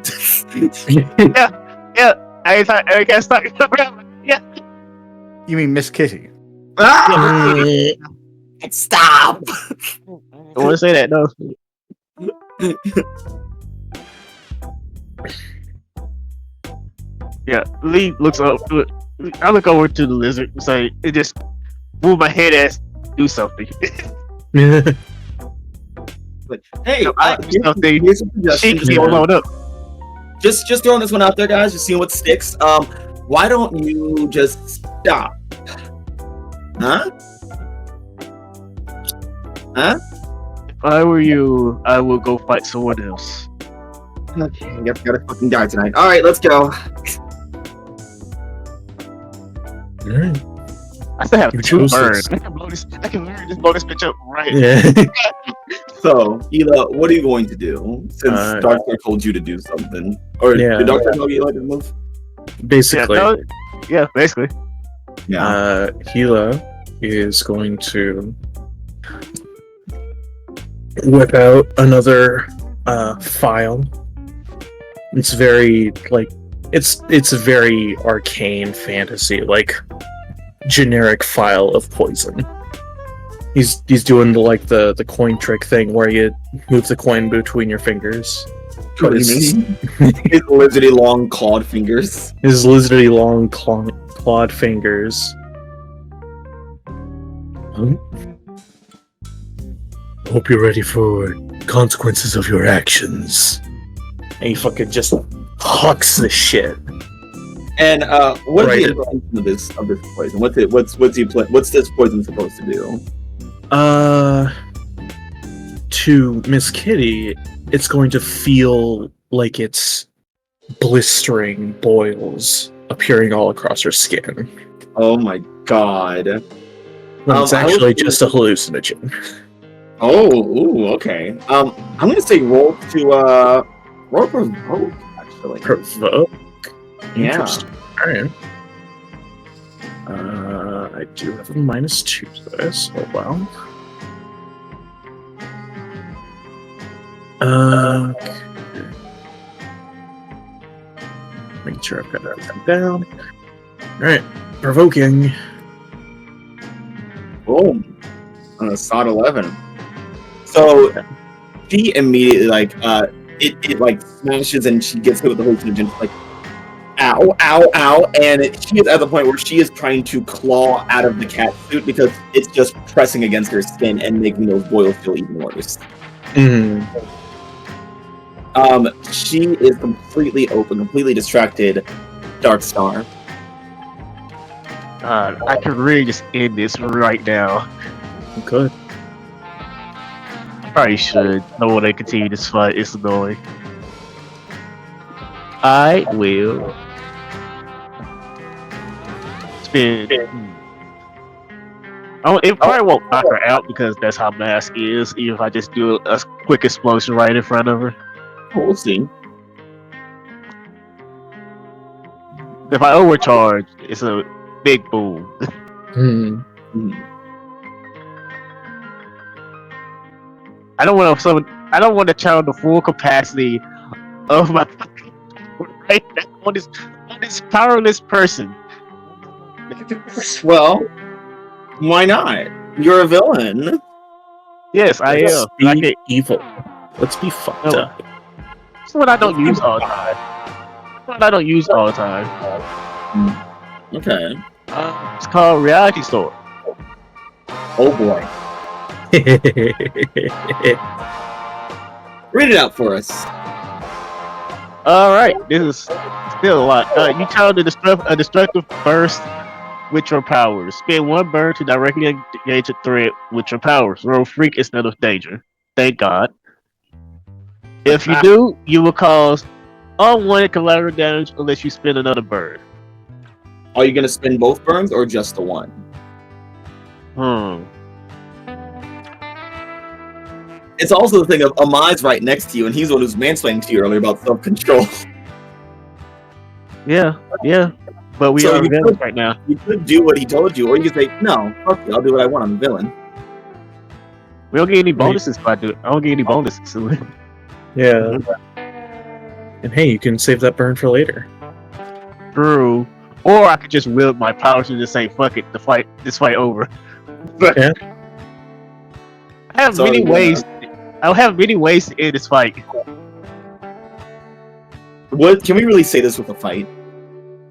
Yeah. I can't stop. Yeah. You mean Miss Kitty? Stop! I want to say that, no. Yeah, Lee looks up. I look over to the lizard and say, "It just move my head as do something." Like, hey, Do something. here's a She suggestion. can get blown up. Just throwing this one out there, guys. Just seeing what sticks. Why don't you just stop? Huh? If I were you, I would go fight someone else. Okay, I guess I gotta fucking die tonight. All right, let's go. I still have You two chose birds. this. I can literally just blow this bitch up right. Yeah. So, Hila, what are you going to do? Since Doctor told you to do something, or Yeah. did Doctor tell Hila to move? Basically, Yeah, basically. Yeah. Gila is going to whip out another file. It's very it's a very arcane fantasy, like generic file of poison. He's doing the coin trick thing where you move the coin between your fingers. What do you mean? His lizardy long clawed fingers. His lizardy long clawed fingers. Hope you're ready for consequences of your actions. And he fucking just hucks the shit. And what Right. is the intention of this poison? What's this poison supposed to do? To Miss Kitty, it's going to feel like it's blistering boils appearing all across her skin. Oh my god. When it's I was- actually just a hallucinogen. Oh, ooh, okay. I'm gonna say roll provoke, actually. Provoke. Yeah. Interesting. Alright. I do have a -2 to this. Oh wow. Okay. Make sure I've got that down. Alright. Provoking. Boom. On a SOT 11. So she immediately it like smashes and she gets hit with the hallucinogen. She's like, ow, ow, ow, and she is at the point where she is trying to claw out of the cat suit because it's just pressing against her skin and making those boils feel even worse. Mm. She is completely open, completely distracted. Darkstar. God, I could really just end this right now. Good. Probably should. I don't want to continue this fight. It's annoying. I will spin. Oh, it probably won't knock her out because that's how Mask is. Even if I just do a quick explosion right in front of her. We'll see. If I overcharge, it's a big boom. Hmm. I don't want to. I don't want to channel the full capacity of my right now on this powerless person. Well, why not? You're a villain. Yes, I Let's am. And I be can, evil. Let's be fucked No. up. it's what I don't use all the time. It's what I don't use all the time. Okay. It's called reality store. Oh boy. Read it out for us. All right, this is still a lot. You channel a destructive burst with your powers. Spend one burn to directly engage a threat with your powers. Roll freak instead of danger. Thank God. If you do, you will cause unwanted collateral damage unless you spend another burn. Are you gonna spend both burns or just the one? It's also the thing of Amai's right next to you, and he's the one who's mansplaining to you earlier about self-control. Yeah. But we So are you villains could- right now. You could do what he told you, or you could say, no, fuck you, I'll do what I want, I'm a villain. We don't get any bonuses if I do it. I don't get any bonuses. Yeah. And hey, you can save that burn for later. True. Or I could just wield my powers and just say, fuck it, this fight over. But Yeah. I have So, many yeah. ways. I'll have many ways to end this fight. What, can we really say this with a fight?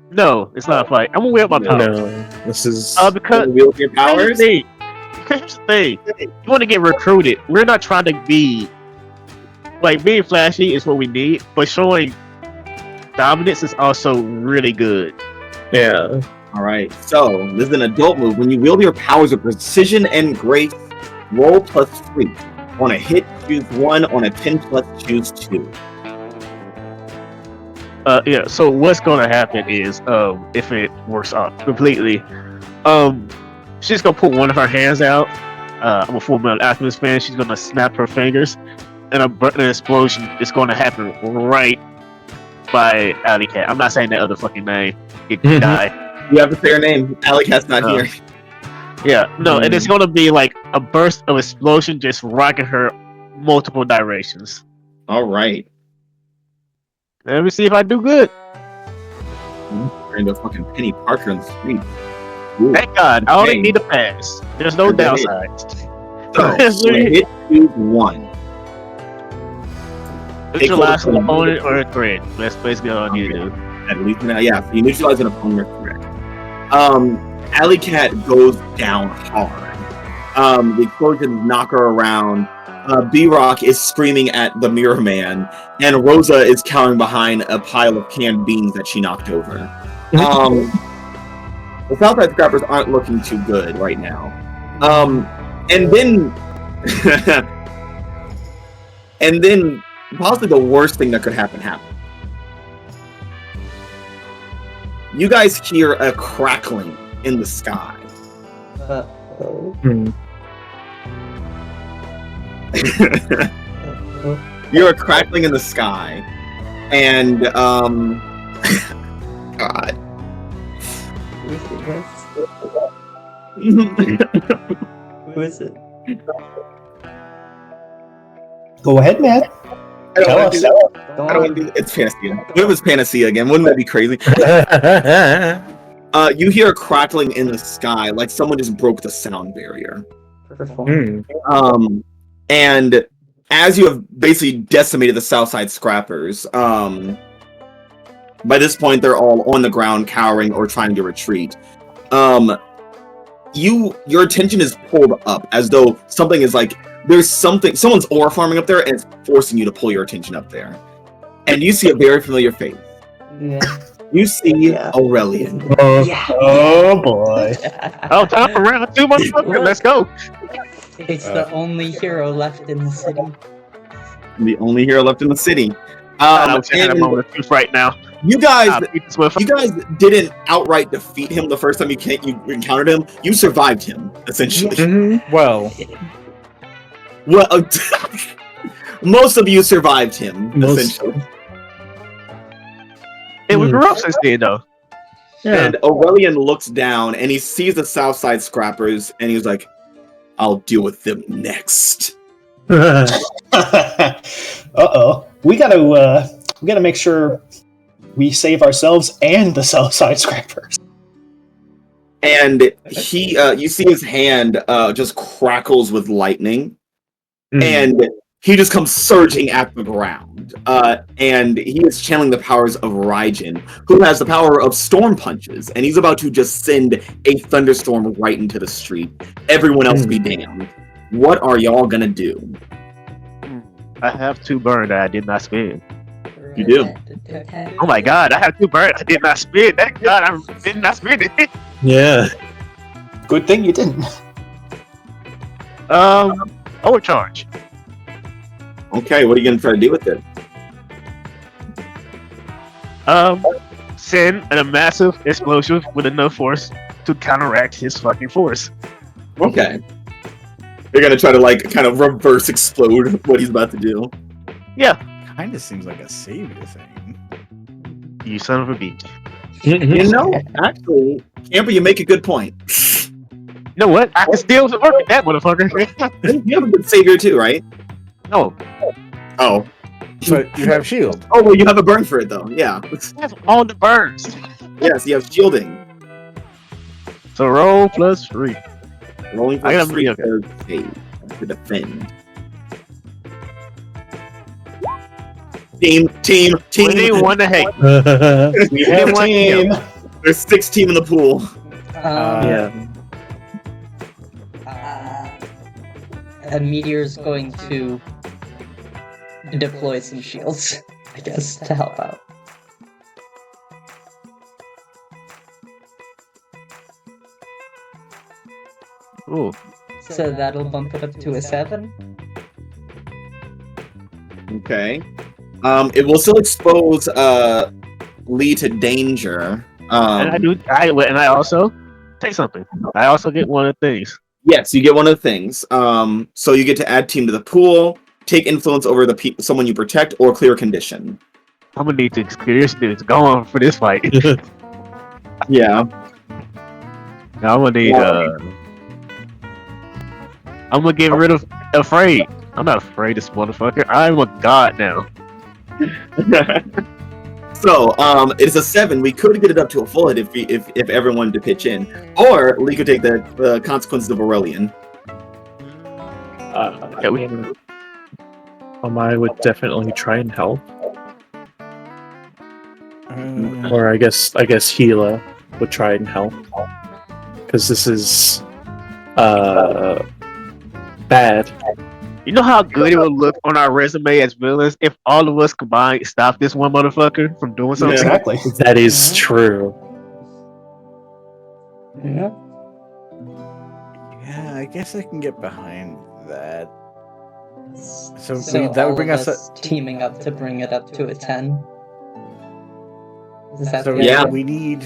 No, it's not a fight. I'm gonna wield my powers. No, this is. Because You wield your powers? Here's the thing. You want to get recruited. We're not trying to be like being flashy is what we need, but showing dominance is also really good. Yeah. Alright, so this is an adult move. When you wield your powers with precision and grace, roll +3. On a hit, choose 1. On a 10+, choose 2. Yeah. So what's gonna happen is, if it works out completely, she's gonna put one of her hands out. I'm a Full Metal Alchemist fan. She's gonna snap her fingers, and an explosion is gonna happen right by Alley Cat. I'm not saying that other fucking name. It Mhm. die. You have to say her name. Alley Cat's not here. Yeah. No, and it's gonna be like a burst of explosion, just rocking her multiple directions. Alright. Let me see if I do good. We're into fucking Penny Parker in the street. Ooh. Thank God. I only Okay. need a pass. There's no Okay. downsides. So, on a hit, choose 1. Neutralize an opponent or a threat. That's basically all I need to do. At least now, yeah. So you neutralize an opponent, correct. Alley Cat goes down hard. The explosions knock her around. B-Rock is screaming at the Mirror Man, and Rosa is cowering behind a pile of canned beans that she knocked over. The Southside Scrappers aren't looking too good right now. And then, and then possibly the worst thing that could happen happened. You guys hear a crackling in the sky. Uh-oh. You're a crackling in the sky, and God. Who is it? Go ahead, man. I don't Tell want to us. do that. Go I don't want on. to do that. It's Panacea. What if it's Panacea again? Wouldn't that be crazy? You hear a crackling in the sky, like someone just broke the sound barrier. Perform. And as you have basically decimated the Southside Scrappers, by this point they're all on the ground, cowering or trying to retreat. Your attention is pulled up as though something is like someone's ore farming up there, and it's forcing you to pull your attention up there. And you see a very familiar face. Yeah. You see Aurelian. Yeah. Oh boy. Oh, time for round 2, motherfucker. Let's go. It's the only hero left in the city. The only hero left in the city. I'm having a And moment of truth right now. you guys Beat this motherfucker. You guys didn't outright defeat him the first time you encountered him. You survived him, essentially. Well, Well, most of you survived him, Most- essentially. And we grew up since then, though. And Aurelian looks down and he sees the Southside Scrappers and he's like, I'll deal with them next. Uh-oh. We gotta make sure we save ourselves and the side scrappers. And he, you see his hand just crackles with lightning, and he just comes surging at the ground. And he is channeling the powers of Raijin, who has the power of storm punches, and he's about to just send a thunderstorm right into the street. Everyone else be damned. What are y'all gonna do? I have 2 burn that I did not spend. You do. Oh my god, I have 2 burn I did not spend. Thank god I did not spend it. Yeah. Good thing you didn't. Overcharge. Okay, what are you gonna try to do with it? Send a massive explosion with enough force to counteract his fucking force. Okay. You're gonna try to like kind of reverse explode what he's about to do. Yeah. Kind of seems like a savior thing. You son of a bitch. You know, actually, Camper, you make a good point. You know what? I can still work with that motherfucker. You have a good savior too, right? No. Oh. But you have shield. Oh, well, you have a burn for it though. Yeah. That's all the burns. Yes, you have shielding. So roll plus 3. Rolling for I gotta 3 be okay. to defend. Team. We need one to hate. We have a team. There's 6 team in the pool. Yeah. A meteor's going to deploy some shields, I guess, to help out. Ooh. So that'll bump it up to a 7. Okay. It will still expose Lee to danger. And I also take something. I also get one of the things. Yes, you get one of the things. So you get to add team to the pool, take influence over the someone you protect, or clear a condition. I'm gonna need to experience this going for this fight. Yeah. Now I'm gonna need I'm gonna get rid of afraid. I'm not afraid of this motherfucker. I'm a god now. So, it's a 7. We could get it up to a full hit if everyone wanted to pitch in, or Lee could take the consequences of Aurelian. Yeah, we can. I would definitely try and help. Or I guess Gila would try and help. Because this is bad. You know how good it would look on our resume as villains if all of us combined stop this one motherfucker from doing something? Exactly. That is true. Yeah. Yeah, I guess I can get behind that. So, So that would all bring of us. teaming up to bring it up to a 10. Is that So the yeah. idea? we need.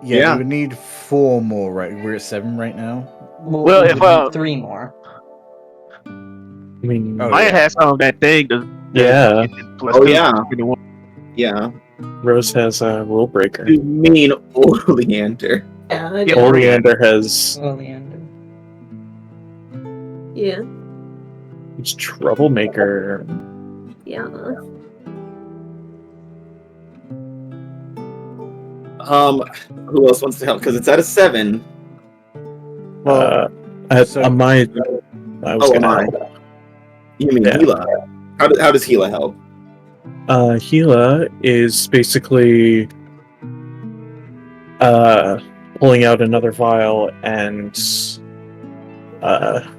Yeah. Yeah, we would need 4 more, right? We're at 7 right now. Well, we if, would need 3 more. I mean, Oh, Maya yeah. has some of that thing. yeah. Plus Oh, 2. yeah. Yeah. Rose has a rule breaker. You mean Oleander. Yeah, I Yeah. do. Oleander has Oleander. Yeah. he's troublemaker. Yeah. Who else wants to help? Because it's at a 7. So- On my, I was Oh, gonna my. help. You mean Yeah. Gila? How does Gila help? Gila is basically pulling out another vial and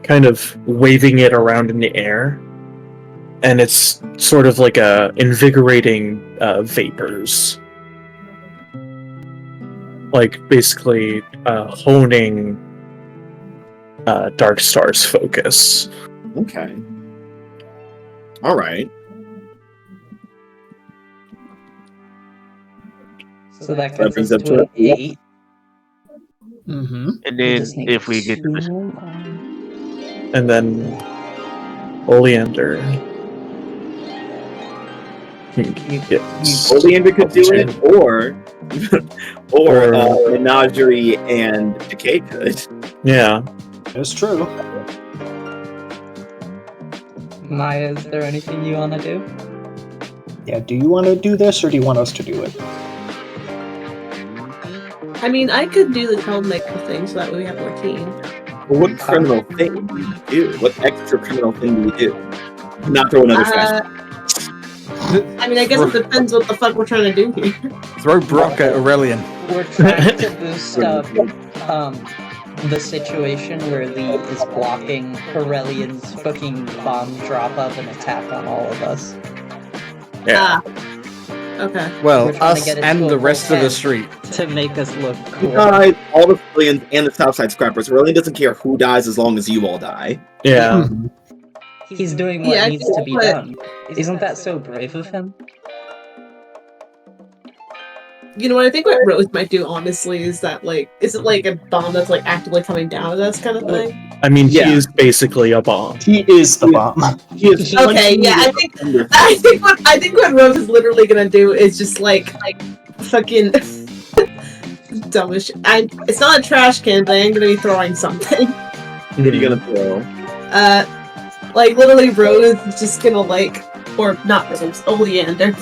kind of waving it around in the air, and it's sort of like a invigorating vapors, like basically honing Darkstar's focus. Okay. All right. So that That gets brings us up to to an 8. Mm-hmm. And We then just need if we get to 2 this, more. And then Oleander. Oleander could do it, or Menagerie and Decay could. Yeah. That's true. Maya, is there anything you want to do? Yeah, do you want to do this, or do you want us to do it? I mean, I could do the troublemaker thing so that way we have more team. What criminal thing do you do? What extra criminal thing do you do? Not throw another trash. I mean, I guess it depends what the fuck we're trying to do here. Throw Brock at Aurelian. We're trying to boost up the situation where Lee is blocking Aurelian's fucking bomb drop up and attack on all of us. Yeah. Okay. Well, We're trying to us get it and to a the rest of the 10. street. To make us look You cool. guys, all the civilians and the Southside Scrappers, Aurelian doesn't care who dies as long as you all die. Yeah. He's doing what Yeah, I needs think to be what- done. Isn't that so brave of him? You know what I think what Rose might do, honestly, is that, like, is it like a bomb that's, like, actively coming down at us kind of thing? I mean, Yeah. he is basically a bomb. He is the bomb. He is Okay, yeah, I think what Rose is literally gonna do is just, like fucking dumb as shit. It's not a trash can, but I am gonna be throwing something. What are you gonna throw? Like, literally, Rose is just gonna, like, or not Rose, Oleander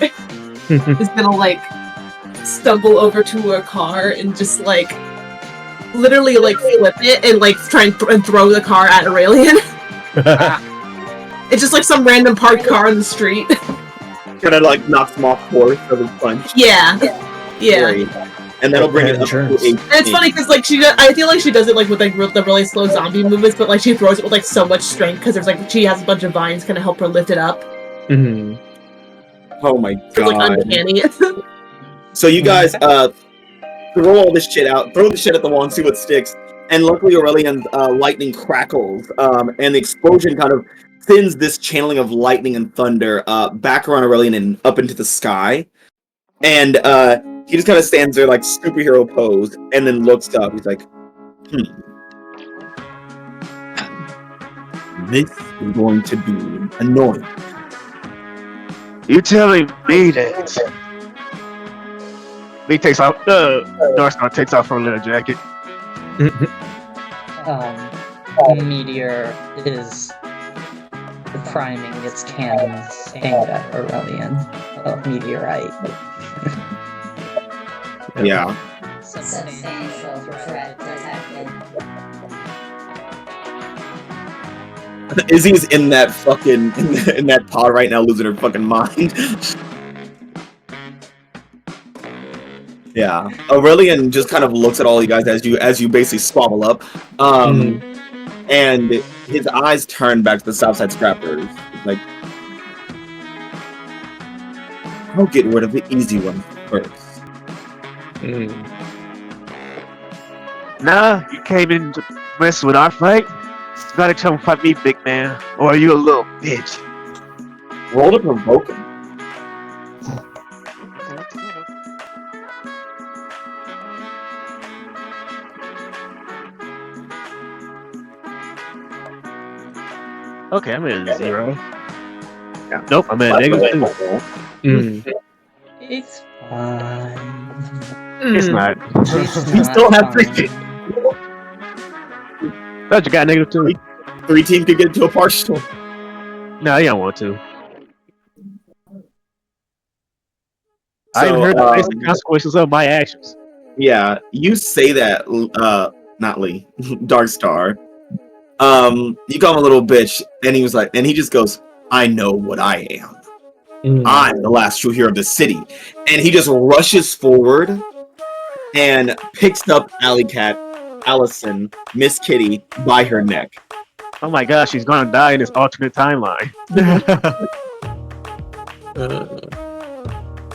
is gonna, like, stumble over to her car and just, like, literally, like, flip it and, like, try and throw the car at Aurelian. It's just, like, some random parked car in the street. Kind of like knocks him off course of his punch. Yeah. Great. And that'll bring it up to Insurance. 8. And it's funny because, like, I feel like she does it, like, with, like, the really slow zombie movements, but, like, she throws it with, like, so much strength because there's, like, she has a bunch of vines kind of help her lift it up. Mhm. Oh my It's, like, god. uncanny. So you guys throw all this shit out, throw the shit at the wall and see what sticks. And luckily Aurelian's lightning crackles, and the explosion kind of sends this channeling of lightning and thunder back around Aurelian and up into the sky. And he just kind of stands there like superhero pose and then looks up. He's like, this is going to be annoying. You telling me that? Lee takes off. Darstar takes off her leather jacket. Meteor is priming its cannons aimed at Aurelian. Meteorite. Yeah. Substantial threat detected. Izzy's in that fucking in that pod right now, losing her fucking mind. Yeah, Aurelian just kind of looks at all you guys as you basically squabble up, and his eyes turn back to the Southside Scrappers. Like, I'll get rid of the easy one first. Nah, you came in to mess with our fight. You gotta come fight me, big man, or are you a little bitch? Roll to provoke him. Okay, I'm at 0. Yeah. Nope, I'm at -2. It's fine. It's not. You still have 3 teams. Thought you got -2. 3 teams could get to a partial. No, you don't want to. So, I've heard the basic consequences of my actions. Yeah, you say that, not Lee, Darkstar. You call him a little bitch, and he was like, and he just goes, I know what I am. I'm the last true hero of the city. And he just rushes forward and picks up Alley Cat, Allison, Miss Kitty by her neck. Oh my gosh, she's gonna die in this alternate timeline.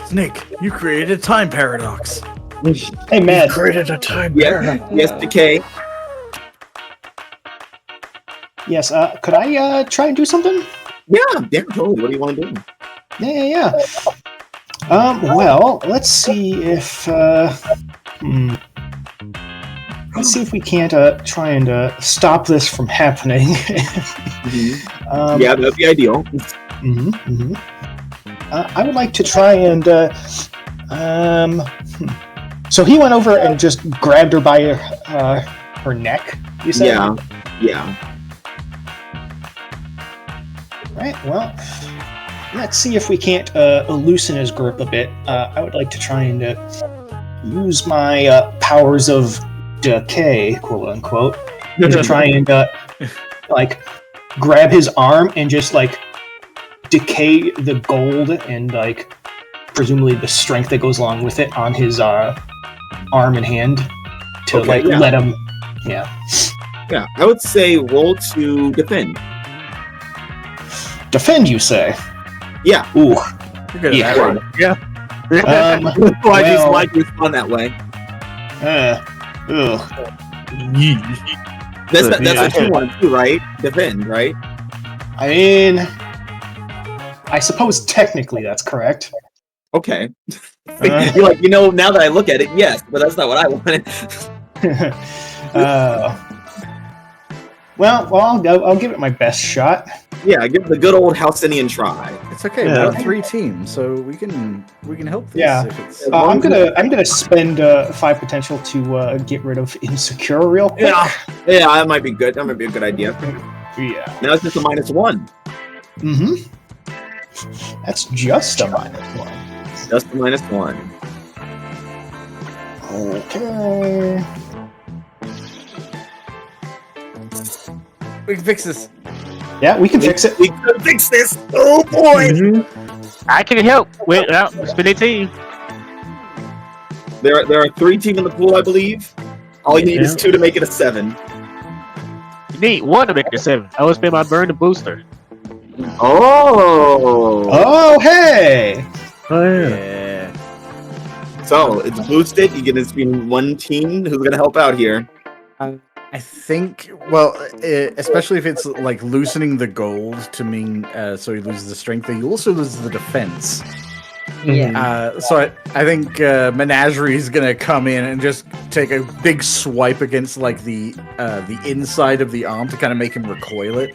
Snake, you created a time paradox. Hey, man. Created a time Yes, Decay. Yes, could I try and do something? Yeah, totally. What do you want to do? Yeah. Well, let's see if let's see if we can't try and stop this from happening. Yeah, that'd be ideal. I would like to try and So he went over and just grabbed her by her neck. You said? Yeah. Right. Well, let's see if we can't loosen his grip a bit. I would like to try and use my powers of decay, quote unquote, to try and like grab his arm and just like decay the gold and like presumably the strength that goes along with it on his arm and hand to let him. Yeah. Yeah, I would say roll to defend. Defend, you say? Yeah. Ooh. You're good at that. Yeah. I just like to respond that way. That's what you want to do, right? Defend, right? I mean, I suppose technically that's correct. Okay. You're like, now that I look at it, yes, but that's not what I wanted. Well, I'll give it my best shot. Yeah, give it the good old Halcyonian try. It's okay. We have 3 teams, so we can help this. Yeah. If it's... I'm gonna spend 5 potential to get rid of insecure real quick. Yeah, that might be good. That might be a good idea. Yeah. Now it's just a -1. Mm-hmm. That's just a -1. Just a -1. Okay. We can fix this. Yeah, we can fix it. We can fix this. Oh boy. I can help. Wait, spin 18. There are 3 teams in the pool, I believe. All you need is 2 to make it a 7. You need 1 to make it a 7. I would spend my burn to booster. Oh, hey! Yeah. So it's boosted. You get to spin 1 team. Who's gonna help out here? I think, well, especially if it's like loosening the gold to mean so he loses the strength, he also loses the defense. Yeah. So I think Menagerie is gonna come in and just take a big swipe against like the inside of the arm to kind of make him recoil it.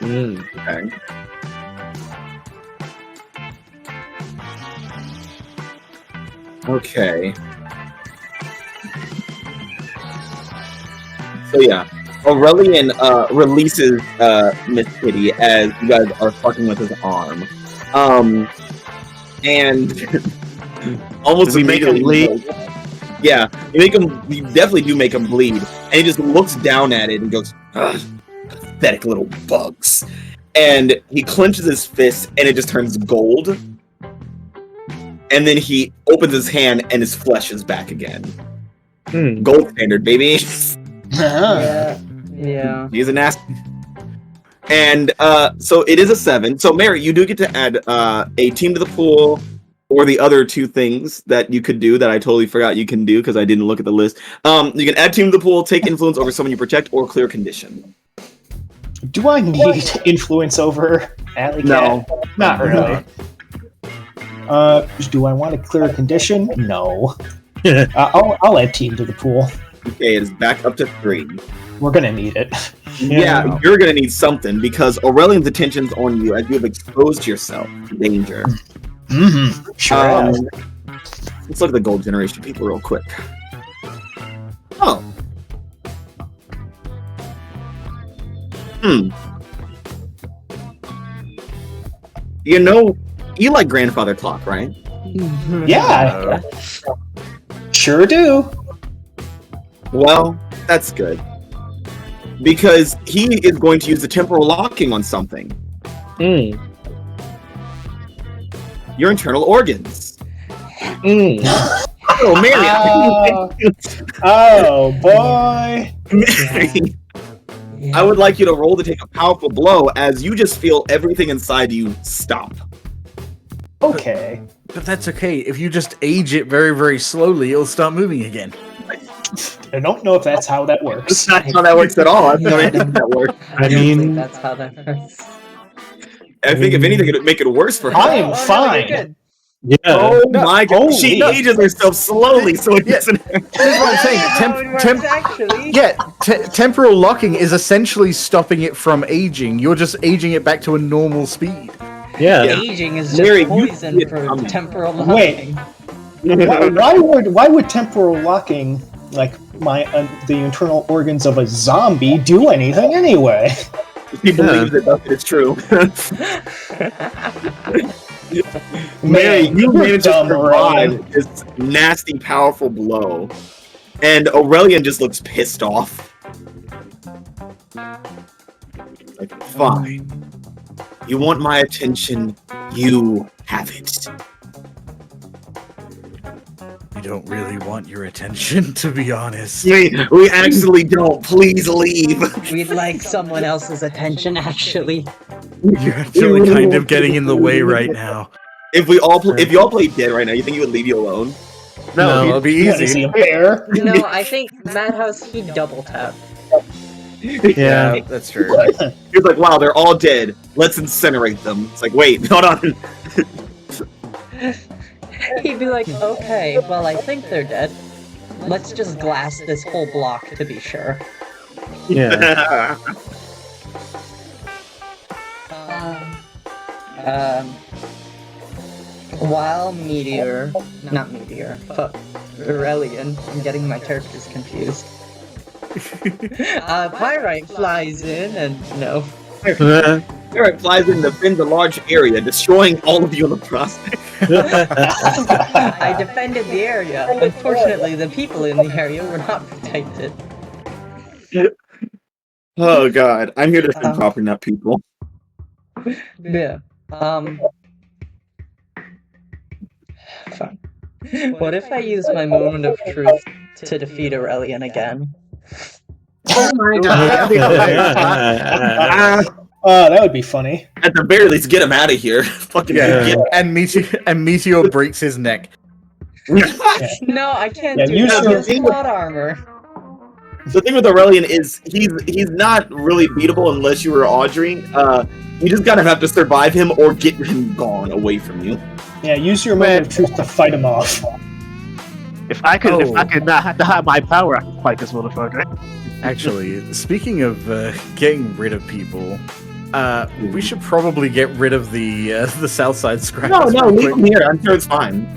Okay. Okay. So yeah, Aurelian releases Miss Kitty as you guys are fucking with his arm, and almost we make him bleed. Yeah, you definitely do make him bleed, and he just looks down at it and goes, "Pathetic little bugs," and he clenches his fist, and it just turns gold, and then he opens his hand, and his flesh is back again. Gold standard, baby. Yeah. He's an ass. And so it is a 7. So Mary, you do get to add a team to the pool, or the other 2 things that you could do that I totally forgot you can do because I didn't look at the list. You can add team to the pool, take influence over someone you protect, or clear condition. Do I need influence over Alley Cat? No. Not really. Do I want to clear a condition? No. I'll add team to the pool. Okay, it is back up to 3. We're gonna need it. Yeah, you're gonna need something because Aurelian's attention's on you as you have exposed yourself to danger. Mm-hmm. Sure. Let's look at the gold generation people real quick. Oh. You like grandfather clock, right? Yeah. Sure do. Well, that's good. Because he is going to use the temporal locking on something. Your internal organs. Oh, Mary. Oh, boy. Mary. I would like you to roll to take a powerful blow as you just feel everything inside you stop. Okay. But that's okay. If you just age it very, very slowly, it'll start moving again. I don't know if that's how that works. That's not how that works at all. I've never seen that work. I mean, that's how that works. I think if anything, it would make it worse for her. I am fine. yeah. Oh my god. holy. She ages herself slowly, so it doesn't. That's what I'm saying. Temporal locking is essentially stopping it from aging. You're just aging it back to a normal speed. Yeah. Aging is just Mary, you poison see it for coming. temporal Wait. locking. Why would temporal locking, like the internal organs of a zombie, do anything anyway? He believes it, thus it's true. Mary, you managed to dumb survive Aurelian. this nasty, powerful blow. And Aurelian just looks pissed off. Like, fine. You want my attention, you have it. We don't really want your attention, to be honest. We actually don't. Please leave. We'd like someone else's attention, actually. You're actually kind of getting in the way right now. If you all played dead right now, you think he would leave you alone? No, it'll be What, is easy. he a bear? No, I think Madhouse, he double tap. Yeah, that's true. He's like, wow, they're all dead. Let's incinerate them. It's like, wait, hold on. He'd be like, okay, well, I think they're dead. Let's just glass this whole block to be sure. Yeah. While Aurelian, I'm getting my characters confused. Pyrite flies in and no. Eric flies in, defends a large area, destroying all of you in the process. I defended the area. Unfortunately, the people in the area were not protected. Oh god, I'm here to defend property, not people. Yeah. Fine. What if I use my moment of truth to defeat Aurelian again? Oh my god. That would be funny. At the very least, get him out of here. Fucking get And Meteor breaks his neck. No, I can't Yeah, do use that. your- He has plot armor. The thing with Aurelian is he's not really beatable unless you were Audrey. You just kind of have to survive him or get him gone away from you. Yeah, use your moment of truth to fight him off. If I could not have to hide my power, I could fight this motherfucker. Actually, speaking of getting rid of people, we should probably get rid of the Southside Scrappers. No, real leave quick. him here. I'm sure it's fine.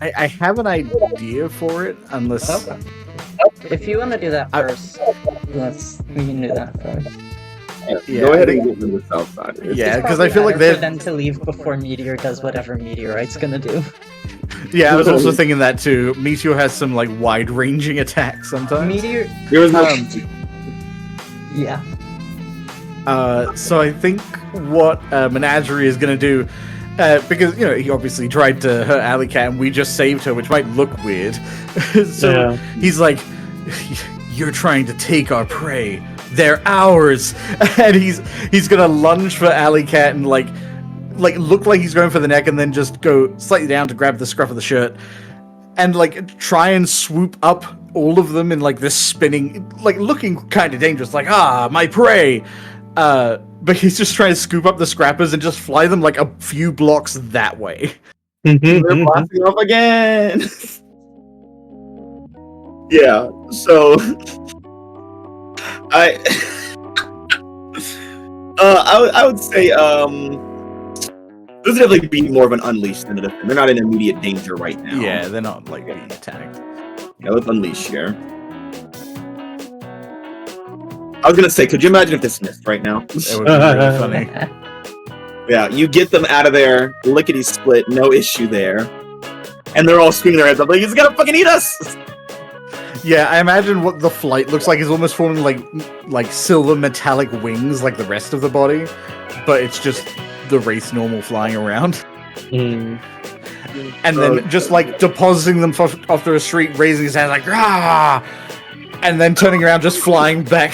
I have an idea for it, unless Okay. If you want to do that first, we can do that first. yeah, Go I ahead think- and get rid of the south side. yeah, It's because I probably feel like better for they're them to leave before Meteor does whatever Meteorite's gonna do. yeah. I was also thinking that too. Meteor has some like wide-ranging attacks sometimes. Meteor, There was no. yeah. So I think what Menagerie is going to do, because he obviously tried to hurt Alley Cat and we just saved her, which might look weird. So he's like, "You're trying to take our prey. They're ours," and he's gonna lunge for Alley Cat and like look like he's going for the neck and then just go slightly down to grab the scruff of the shirt and like try and swoop up all of them in like this spinning, like looking kind of dangerous, like my prey. But he's just trying to scoop up the scrappers and just fly them like a few blocks that way. They're blasting off again. Yeah. So I would say this would definitely be more of an unleash than a defend. They're not in immediate danger right now. Yeah, they're not like being attacked. Yeah, let's unleash here. I was gonna say, could you imagine if this missed right now? It would be really funny. Yeah, you get them out of there, lickety split, no issue there. And they're all screaming their heads up like, he's gonna fucking eat us! Yeah, I imagine what the flight looks like is almost forming like silver metallic wings like the rest of the body, but it's just the race normal flying around. And then just like depositing them off the street, raising his hand like, "Rah!" And then turning around, just flying back.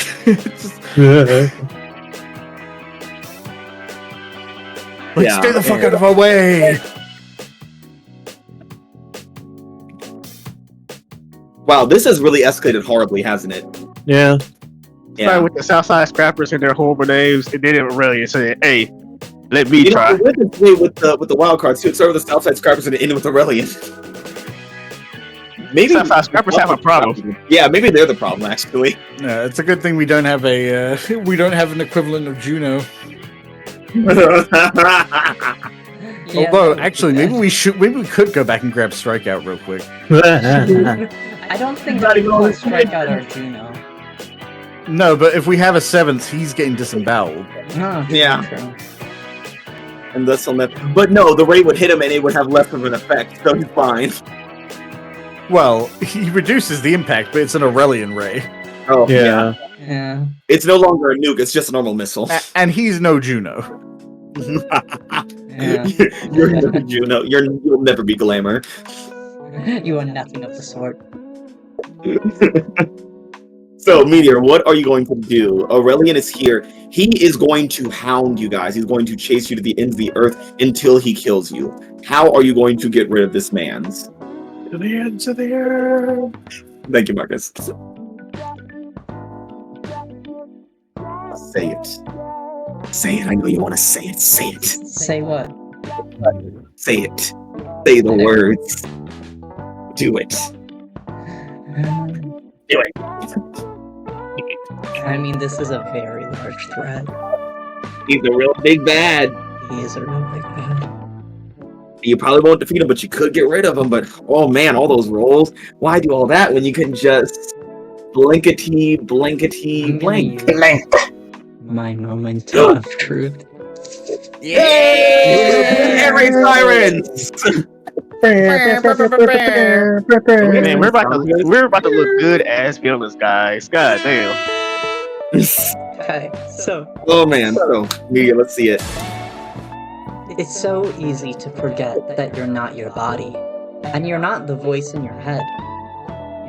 Like, Yeah. stay the fuck out of our way! Wow, this has really escalated horribly, hasn't it? Yeah. Yeah. With the Southside Scrappers and their horrible names, and they didn't really say, "Hey, let me try." It went this way with the wild cards too. It started with the Southside Scrappers and it ended with Aurelian. Maybe Southside Scrappers have a problem. Yeah, maybe they're the problem actually. No, it's a good thing we don't have an equivalent of Juno. Yeah, Although, no, actually, maybe we could go back and grab Strikeout real quick. I don't think Not we even will on strike out our Juno. No, but if we have a 7th, he's getting disemboweled. No, true, Yeah. true. And thus he'll never. But no, the ray would hit him and it would have less of an effect, so he's fine. Well, he reduces the impact, but it's an Aurelian ray. Oh, Yeah. Yeah. It's no longer a nuke, it's just a normal missile. And he's no Juno. Yeah. You're no Juno. You'll never be Glamour. You are nothing of the sort. So, Meteor, what are you going to do? Aurelian is here. He is going to hound you guys. He's going to chase you to the ends of the earth until he kills you. How are you going to get rid of this man's? To the ends of the earth. Thank you, Marcus. Say it. Say it. I know you want to say it. Say it. Say what? Say it. Say the words. Do it. Do it. I mean, this is a very large threat. He's a real big bad. He is a real big bad. You probably won't defeat him, but you could get rid of him. But oh man, all those rolls. Why do all that when you can just blankety, blankety, blank? My moment of truth. Yay! Air raid sirens! Man, we're about to look good as villains, guys. God damn. Okay, so Oh man, so Media, let's see it. it's so easy to forget that you're not your body, and you're not the voice in your head.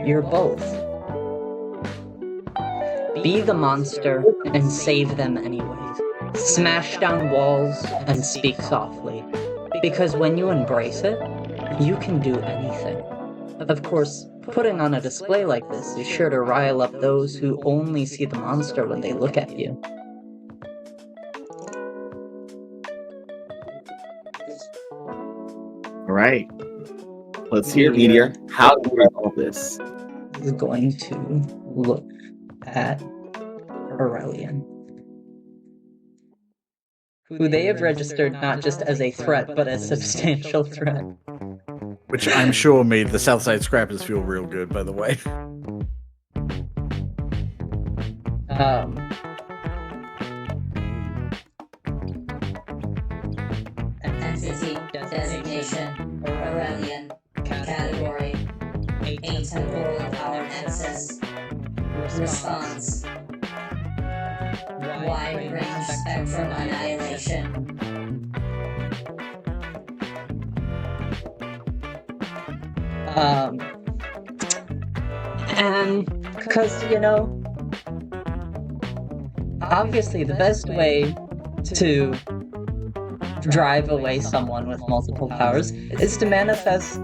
You're both. Be the monster and save them anyways. Smash down walls and speak softly. Because when you embrace it, you can do anything. Of course, putting on a display like this is sure to rile up those who only see the monster when they look at you. Alright. Let's hear Meteor. How do we resolve this? Is going to look at Aurelian, who they have registered not just as a threat, but as a substantial threat. Which I'm sure made the Southside Scrappers feel real good, by the way. Entity designation Aurelian. Category atemporal power nexus. Response wide range spectrum annihilation. And because, you know, obviously the best way to drive away someone with multiple powers is to manifest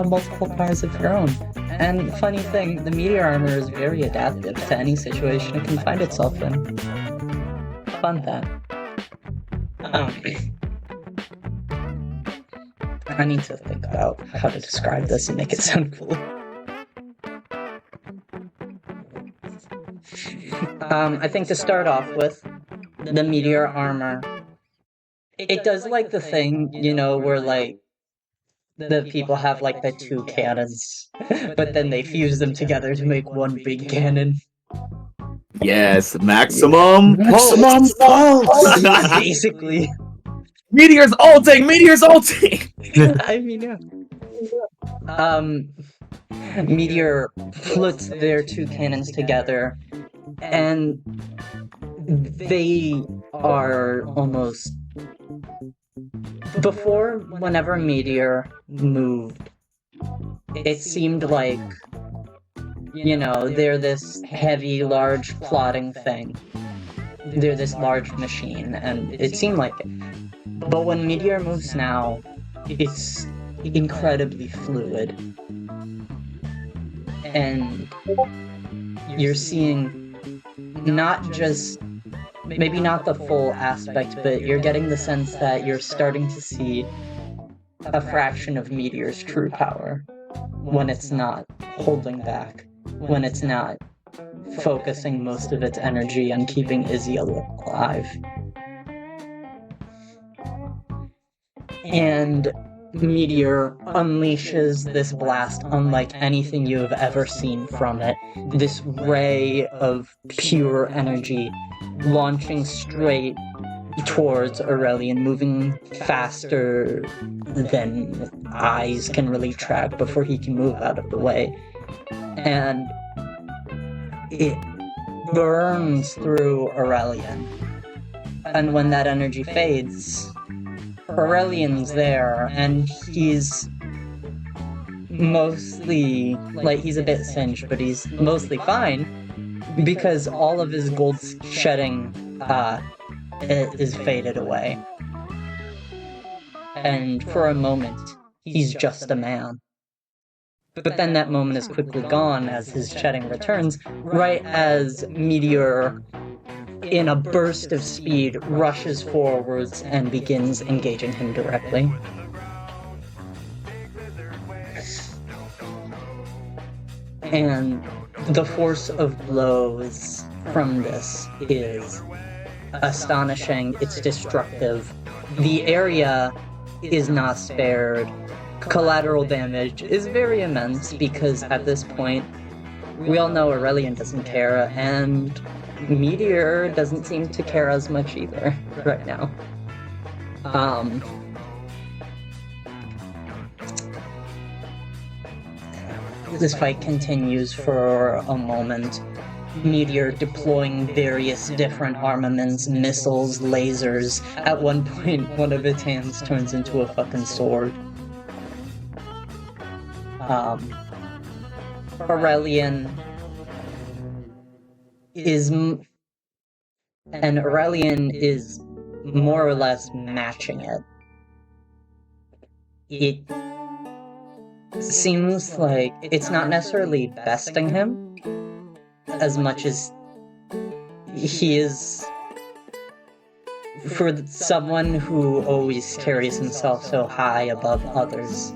multiple powers of your own. And funny thing, the meteor armor is very adaptive to any situation it can find itself in. Fun fact. I need to think about how to describe this and make it sound cool. I think to start off with, the meteor armor, it does like the thing, you know, where like the people have like the two cannons, but then they fuse them together to make one big cannon. Yes, maximum Maximum pulse! Basically. Meteor's ulting! Meteor's ulting! I mean, yeah. Meteor puts their two cannons together, and they are almost... Before, whenever Meteor moved, it seemed like, you know, they're this heavy, large, plotting thing. They're this large machine, and it seemed like it. But when Meteor moves now, it's incredibly fluid. And you're seeing not just, maybe not the full aspect, but you're getting the sense that you're starting to see a fraction of Meteor's true power when it's not holding back, when it's not focusing most of its energy on keeping Izzy alive. And Meteor unleashes this blast unlike anything you have ever seen from it. This ray of pure energy launching straight towards Aurelian, moving faster than eyes can really track before he can move out of the way. And it burns through Aurelian. And when that energy fades, Aurelian's there, and he's mostly, like, he's a bit singed, but he's mostly fine, because all of his gold shedding is faded away. And for a moment, he's just a man. But then that moment is quickly gone as his shedding returns, right as Meteor, in a burst of speed, rushes forwards and begins engaging him directly. And the force of blows from this is astonishing, it's destructive. The area is not spared. Collateral damage is very immense because at this point, we all know Aurelian doesn't care, and Meteor doesn't seem to care as much either right now. This fight continues for a moment. Meteor deploying various different armaments, missiles, lasers. At one point, one of its hands turns into a fucking sword. Aurelian is more or less matching it. It seems like it's not necessarily besting him as much as he is, for someone who always carries himself so high above others,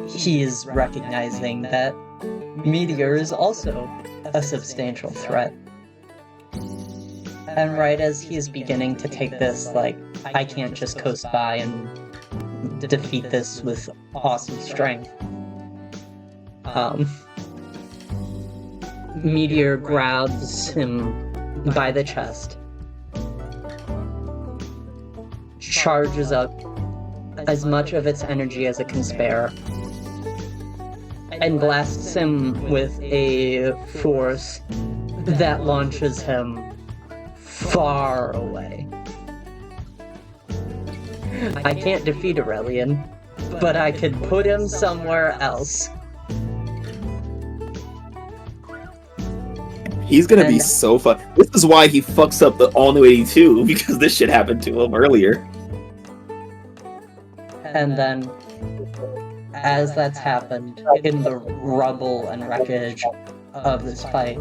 he is recognizing that Meteor is also a substantial threat. And right as he is beginning to take this, like, I can't just coast by and defeat this with awesome strength, Meteor grabs him by the chest, charges up as much of its energy as it can spare, and blasts him with a force that launches him far away. I can't defeat Aurelian, but I could put him somewhere else. He's gonna be so fun. This is why he fucks up the all-new 82, because this shit happened to him earlier. And then, as that's happened, in the rubble and wreckage of this fight,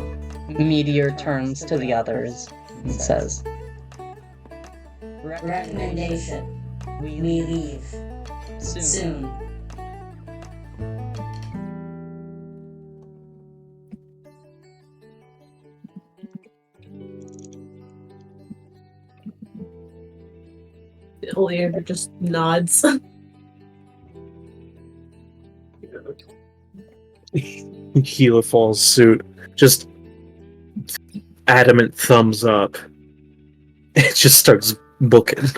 Meteor turns to the others and says, Recommendation. We leave. Soon. Leander just nods. Helifal's suit just adamant thumbs up. It just starts booking.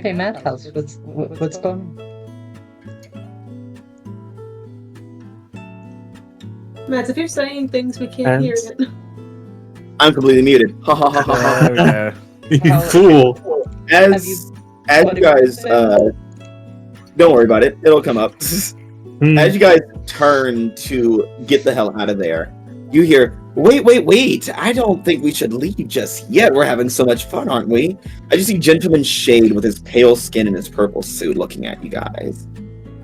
hey Madhouse, what's going on? Mads, if you're saying things, we can't hear it. I'm completely muted. Ha ha ha ha ha. Oh, yeah. You fool! As you guys, don't worry about it. It'll come up. As you guys turn to get the hell out of there, you hear, wait. I don't think we should leave just yet. We're having so much fun, aren't we? I just see Gentleman Shade with his pale skin and his purple suit looking at you guys.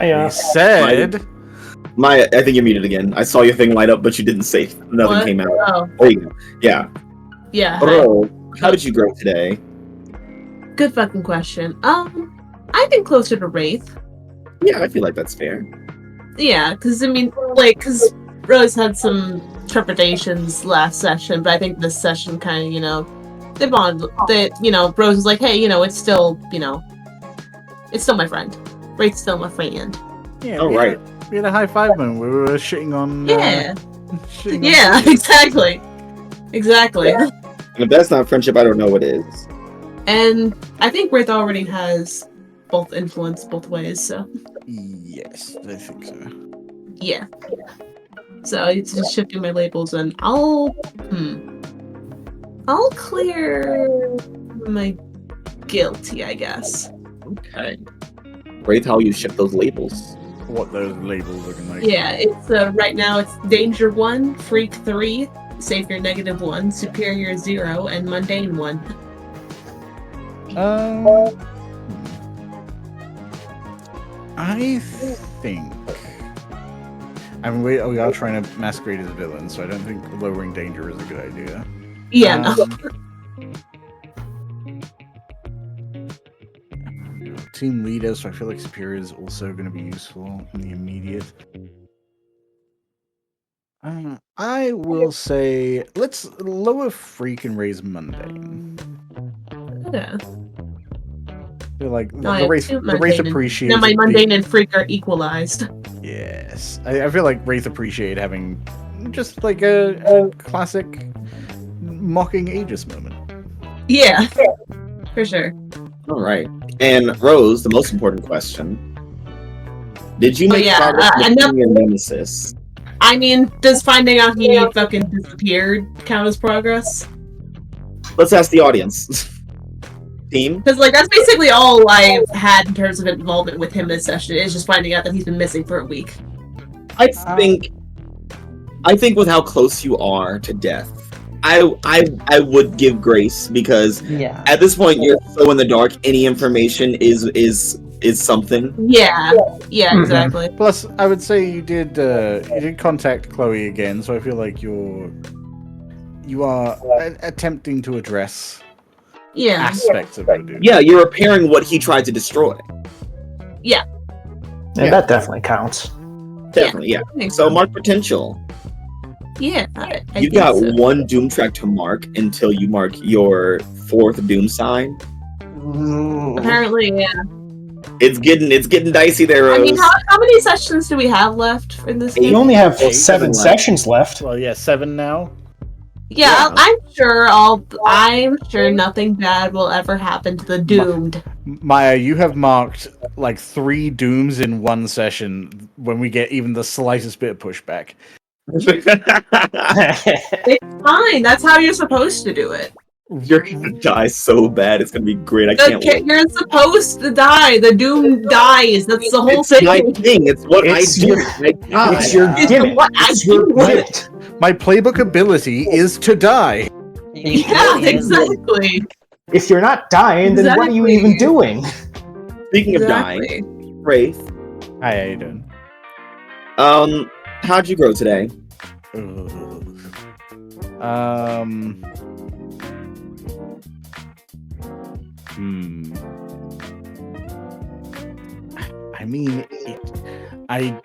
I, He said. Maya, I think you're muted again. I saw your thing light up, but you didn't say nothing What? came out. Oh, There you go. Yeah. yeah. Hi. Bro, how did you grow today? Good fucking question. I've been closer to Wraith. Yeah, I feel like that's fair. Yeah, because I mean, like, because Rose had some trepidations last session, but I think this session kind of, they bond. Rose was like, hey, it's still, it's still my friend. Wraith's still my friend. Yeah. All right. We had a high five moment where we were shitting on. Yeah. Shitting on Yeah, exactly. Exactly. And if that's not friendship, I don't know what is. And I think Wraith already has both influence both ways, so Yes, I think so. yeah. So it's just shifting my labels, and I'll clear my guilty, I guess. Okay. Wraith, how you shift those labels. What those labels looking like? Yeah, it's right now it's Danger 1, Freak 3, Savior -1, Superior 0, and Mundane 1. I think. I mean, we are trying to masquerade as villains, so I don't think lowering danger is a good idea. Yeah, no. Team leader, so I feel like Superior is also going to be useful in the immediate. I will say let's lower Freak and raise Mundane. Okay. I feel like No, I the have race, two the race mundane and- appreciates. Now my it Mundane being- and Freak are equalized. Yes, I feel like Wraith appreciate having just like a classic mocking Aegis moment. Yeah, for sure. All right. And Rose, the most important question. Did you Oh, make yeah, progress with enough- your nemesis? I mean, does finding out he fucking disappeared count as progress? Let's ask the audience. Team? Because, like, that's basically all I've had in terms of involvement with him this session, is just finding out that he's been missing for a week. I think with how close you are to death, I would give grace because Yeah. at this point you're so in the dark. Any information is something. Yeah, yeah, Mhm. exactly. Plus, I would say you did contact Chloe again, so I feel like you are attempting to address Yeah. aspects of Odoo. Yeah, you're repairing what he tried to destroy. yeah, that definitely counts. Definitely, yeah. I think So mark potential. yeah, I You think got so. one Doom track to mark until you mark your 4th Doom sign. Apparently, yeah. It's getting dicey there, Rose. I mean, how many sessions do we have left in this Eight. You game? only have 7 7 left. sessions left. Well, yeah, 7 now. Yeah, Yeah. I'm sure nothing bad will ever happen to the doomed. Maya, you have marked like 3 dooms in one session when we get even the slightest bit of pushback. It's fine. That's how you're supposed to do it. You're gonna die so bad. It's gonna be great. I can't wait. You're supposed to die. The doom dies. That's the whole It's my thing. thing. It's what It's I do. your- I die. It's your It's gimmick. what I It's your do. gimmick. My playbook ability is to die. Yeah, exactly. If you're not dying, then what are you even doing? Speaking of dying, Exactly. Wraith, Hi, how you doing? how'd you grow today? I mean, I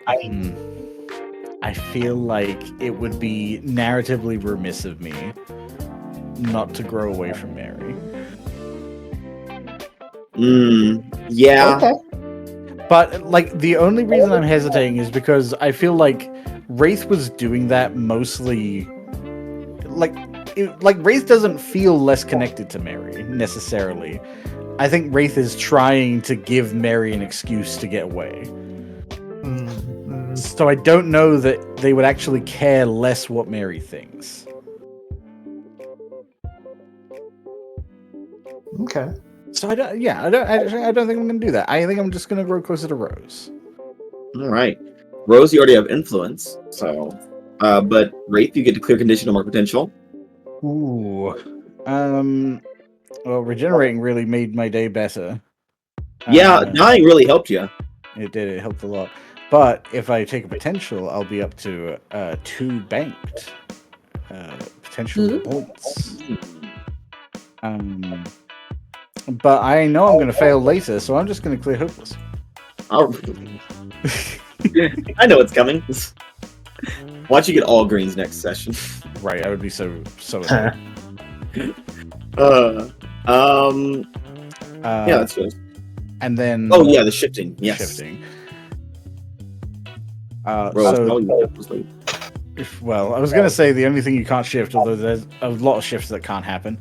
feel like it would be narratively remiss of me not to grow away from Mary. Yeah. Okay. But like the only reason I'm hesitating is because I feel like Wraith was doing that mostly like Wraith doesn't feel less connected to Mary necessarily. I think Wraith is trying to give Mary an excuse to get away. So I don't know that they would actually care less what Mary thinks. Okay. So I don't think I'm gonna do that. I think I'm just gonna grow closer to Rose. All right. Rose, you already have influence, so. But Wraith, you get to clear condition to mark potential. Ooh. Well, regenerating really made my day better. Yeah, dying really helped you. It did. It helped a lot. But if I take a potential, I'll be up to 2 banked potential points. But I know I'm going to fail later, so I'm just going to clear hopeless. Oh. I know what's coming. Watch you get all greens next session. Right, I would be so annoyed. Yeah, that's good. And then Oh yeah, the shifting. Yes. shifting. Well, I was going to say the only thing you can't shift, although there's a lot of shifts that can't happen.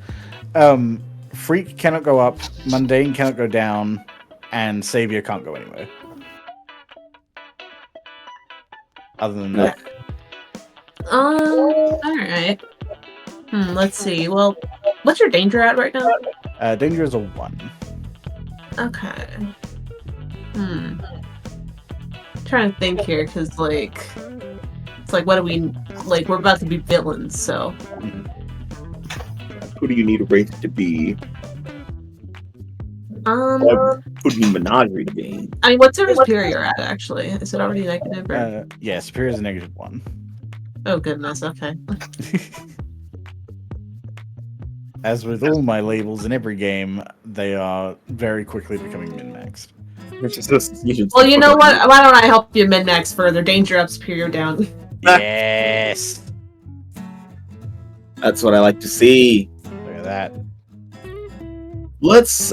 Freak cannot go up, Mundane cannot go down, and Savior can't go anywhere. Other than that. Alright. Let's see. Well, what's your danger at right now? Danger is a 1. Okay. Trying to think here, because, like... It's like, what do we... Like, we're about to be villains, so... Who do you need a wraith to be? Who do you need Menagerie to be? I mean, what's our superior at, actually? Is it already negative? Or... Yeah, superior is a -1. Oh, goodness, okay. As with all my labels in every game, they are very quickly becoming min-maxed. Well, you know what? Why don't I help you min-max further? Danger up, superior down. Yes! That's what I like to see. Look at that. Let's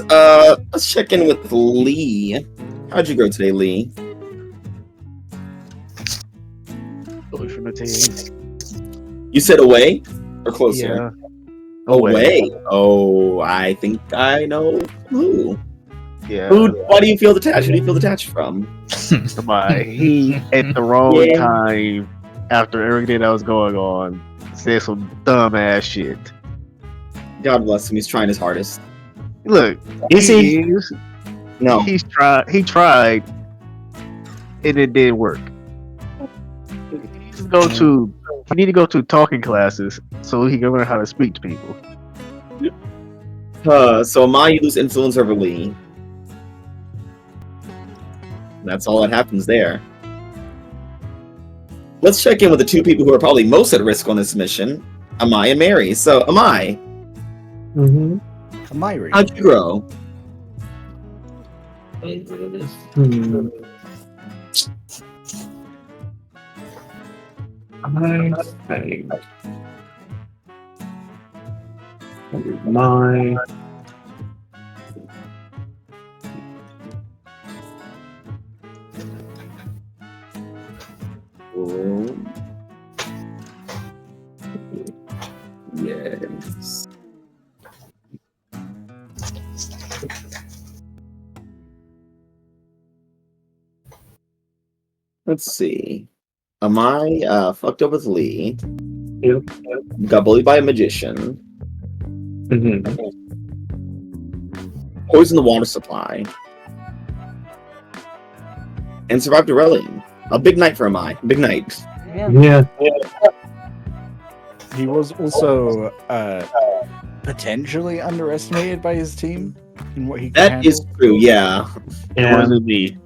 check in with Lee. How'd you go today, Lee? Away from the team. You said away or closer? Yeah. Away. Oh, I think I know who. Yeah. Why do you feel detached? Who do you feel detached from? Somebody. He at the wrong time after everything that was going on said some dumbass shit. God bless him. He's trying his hardest. Look, Is he? No. He tried, and it didn't work. He needs to go to talking classes so he can learn how to speak to people. So Amai, you lose influence over Lee. That's all that happens there. Let's check in with the 2 people who are probably most at risk on this mission, Amai and Mary. So, Amai. Amiri. How'd you grow? I think my Yes. Let's see. Amai fucked up with Lee. Yep. Got bullied by a magician. Mm-hmm. Poisoned the water supply. And survived a Aurelian. A big night for Amai. Big night. Yeah. He was also potentially underestimated by his team in what he can That is handle. true, yeah. It wasn't me.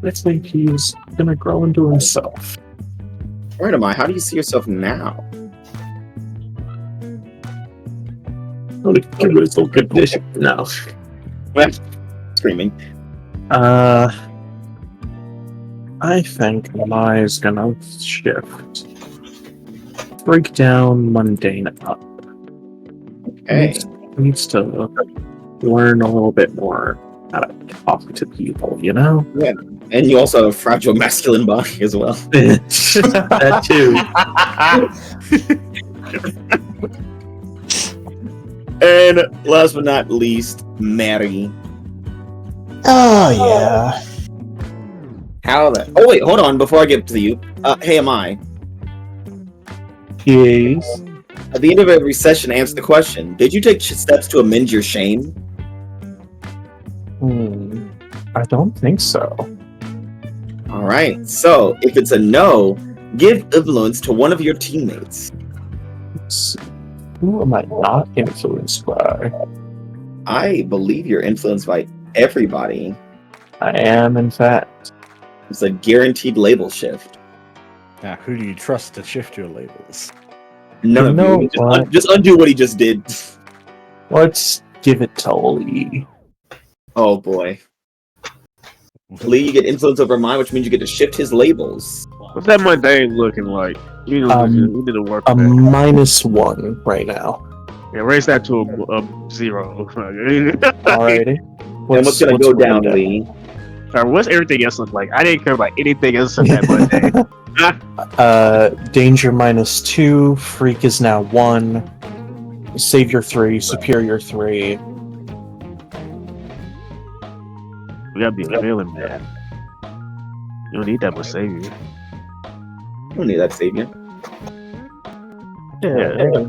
I think he's gonna grow into himself. Alright, Amai, how do you see yourself now? I'm gonna give it a good vision now. Screaming. I think Mai's gonna shift. Break down mundane up. Okay. Needs to learn a little bit more how to talk to people, you know? Yeah. And you also have a fragile masculine body as well. That too. And last but not least, Mary. Oh, yeah. How the... Oh, wait, hold on. Before I get to you. Hey, Amai. Yes. At the end of every session, answer the question. Did you take steps to amend your shame? I don't think so. Alright, so if it's a no, give influence to one of your teammates. Who am I not influenced by? I believe you're influenced by everybody. I am, in fact. It's a guaranteed label shift. Now, who do you trust to shift your labels? None You of know you. what? Just undo what he just did. Let's give it to Lee. Oh boy. Lee, you get influence over mine, which means you get to shift his labels. What's that mundane looking like? We need to work A on that. -1 right now. Yeah, raise that to a 0. Alrighty. And what's gonna go roll down, that? Lee? What's everything else look like? I didn't care about anything else in that mundane. Danger -2. Freak is now 1. Savior 3. Superior 3. We gotta be a villain, man. You don't need that much savior. You don't need that savior. Yeah,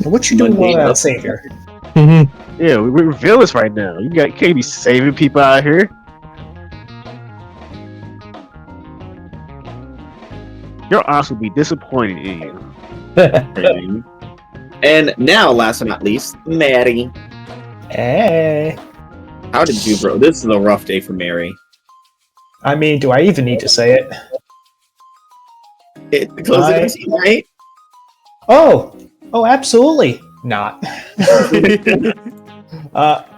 What you doing with that savior? yeah, we're villains right now. You can't be saving people out here. Your aunts will be disappointed in you. And now, last but not least, Maddie. Hey. How did you, bro? This is a rough day for Mary. I mean, do I even need to say it? Closing the team, right? Oh, absolutely not.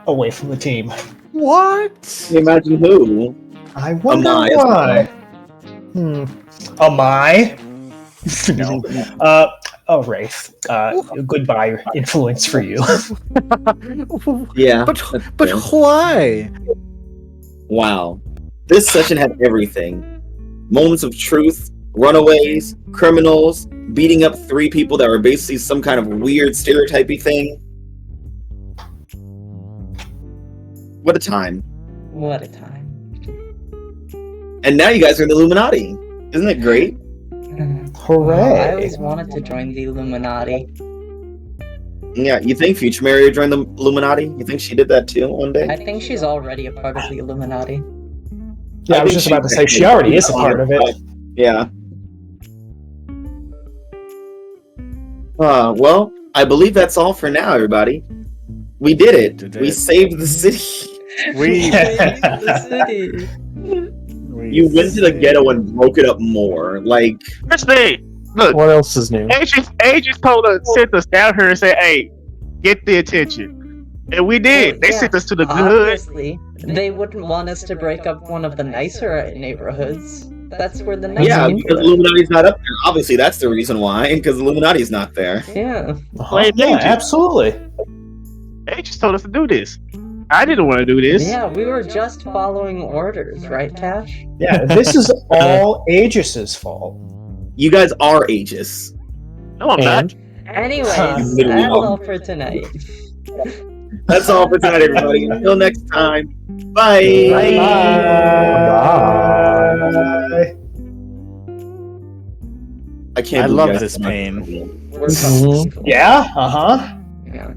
Away from the team. What? Can you imagine who? I wonder Am I as why. Am I? No. Wraith. Goodbye, influence for you. Yeah. But why? Wow. This session had everything. Moments of truth, runaways, criminals, beating up 3 people that were basically some kind of weird stereotypy thing. What a time. What a time. And now you guys are in the Illuminati. Isn't it great? Hooray. I always wanted to join the Illuminati. Yeah, you think Future Mary would join the Illuminati? You think she did that too one day? I think she's already a part of the Illuminati. Yeah, I was just about to say, she already is a part of it. Yeah. Well, I believe that's all for now, everybody. We did it. We saved the city. We The city. You went to the ghetto and broke it up more. Like, This thing. Look, What else is new? A.E.G.I.S sent us down here and said, "Hey, get the attention," and we did. Well, They yeah, sent us to the hood. Obviously, they wouldn't want us to break up one of the nicer neighborhoods. That's where the nice yeah, people because live. Illuminati's not up there. Obviously, that's the reason why. Because Illuminati's not there. Yeah. Blame Yeah, A.E.G.I.S. absolutely. A.E.G.I.S told us to do this. I didn't want to do this. Yeah, we were just following orders, right, Cash? Yeah, this is all A.E.G.I.S.'s fault. You guys are ages. No, I'm not. Anyways, Literally that's all. all for tonight. That's all for tonight, everybody. Until next time. Bye. Bye. I can't. I believe love you guys this are not- pain. We're fucking evil. Yeah, uh-huh. Yeah.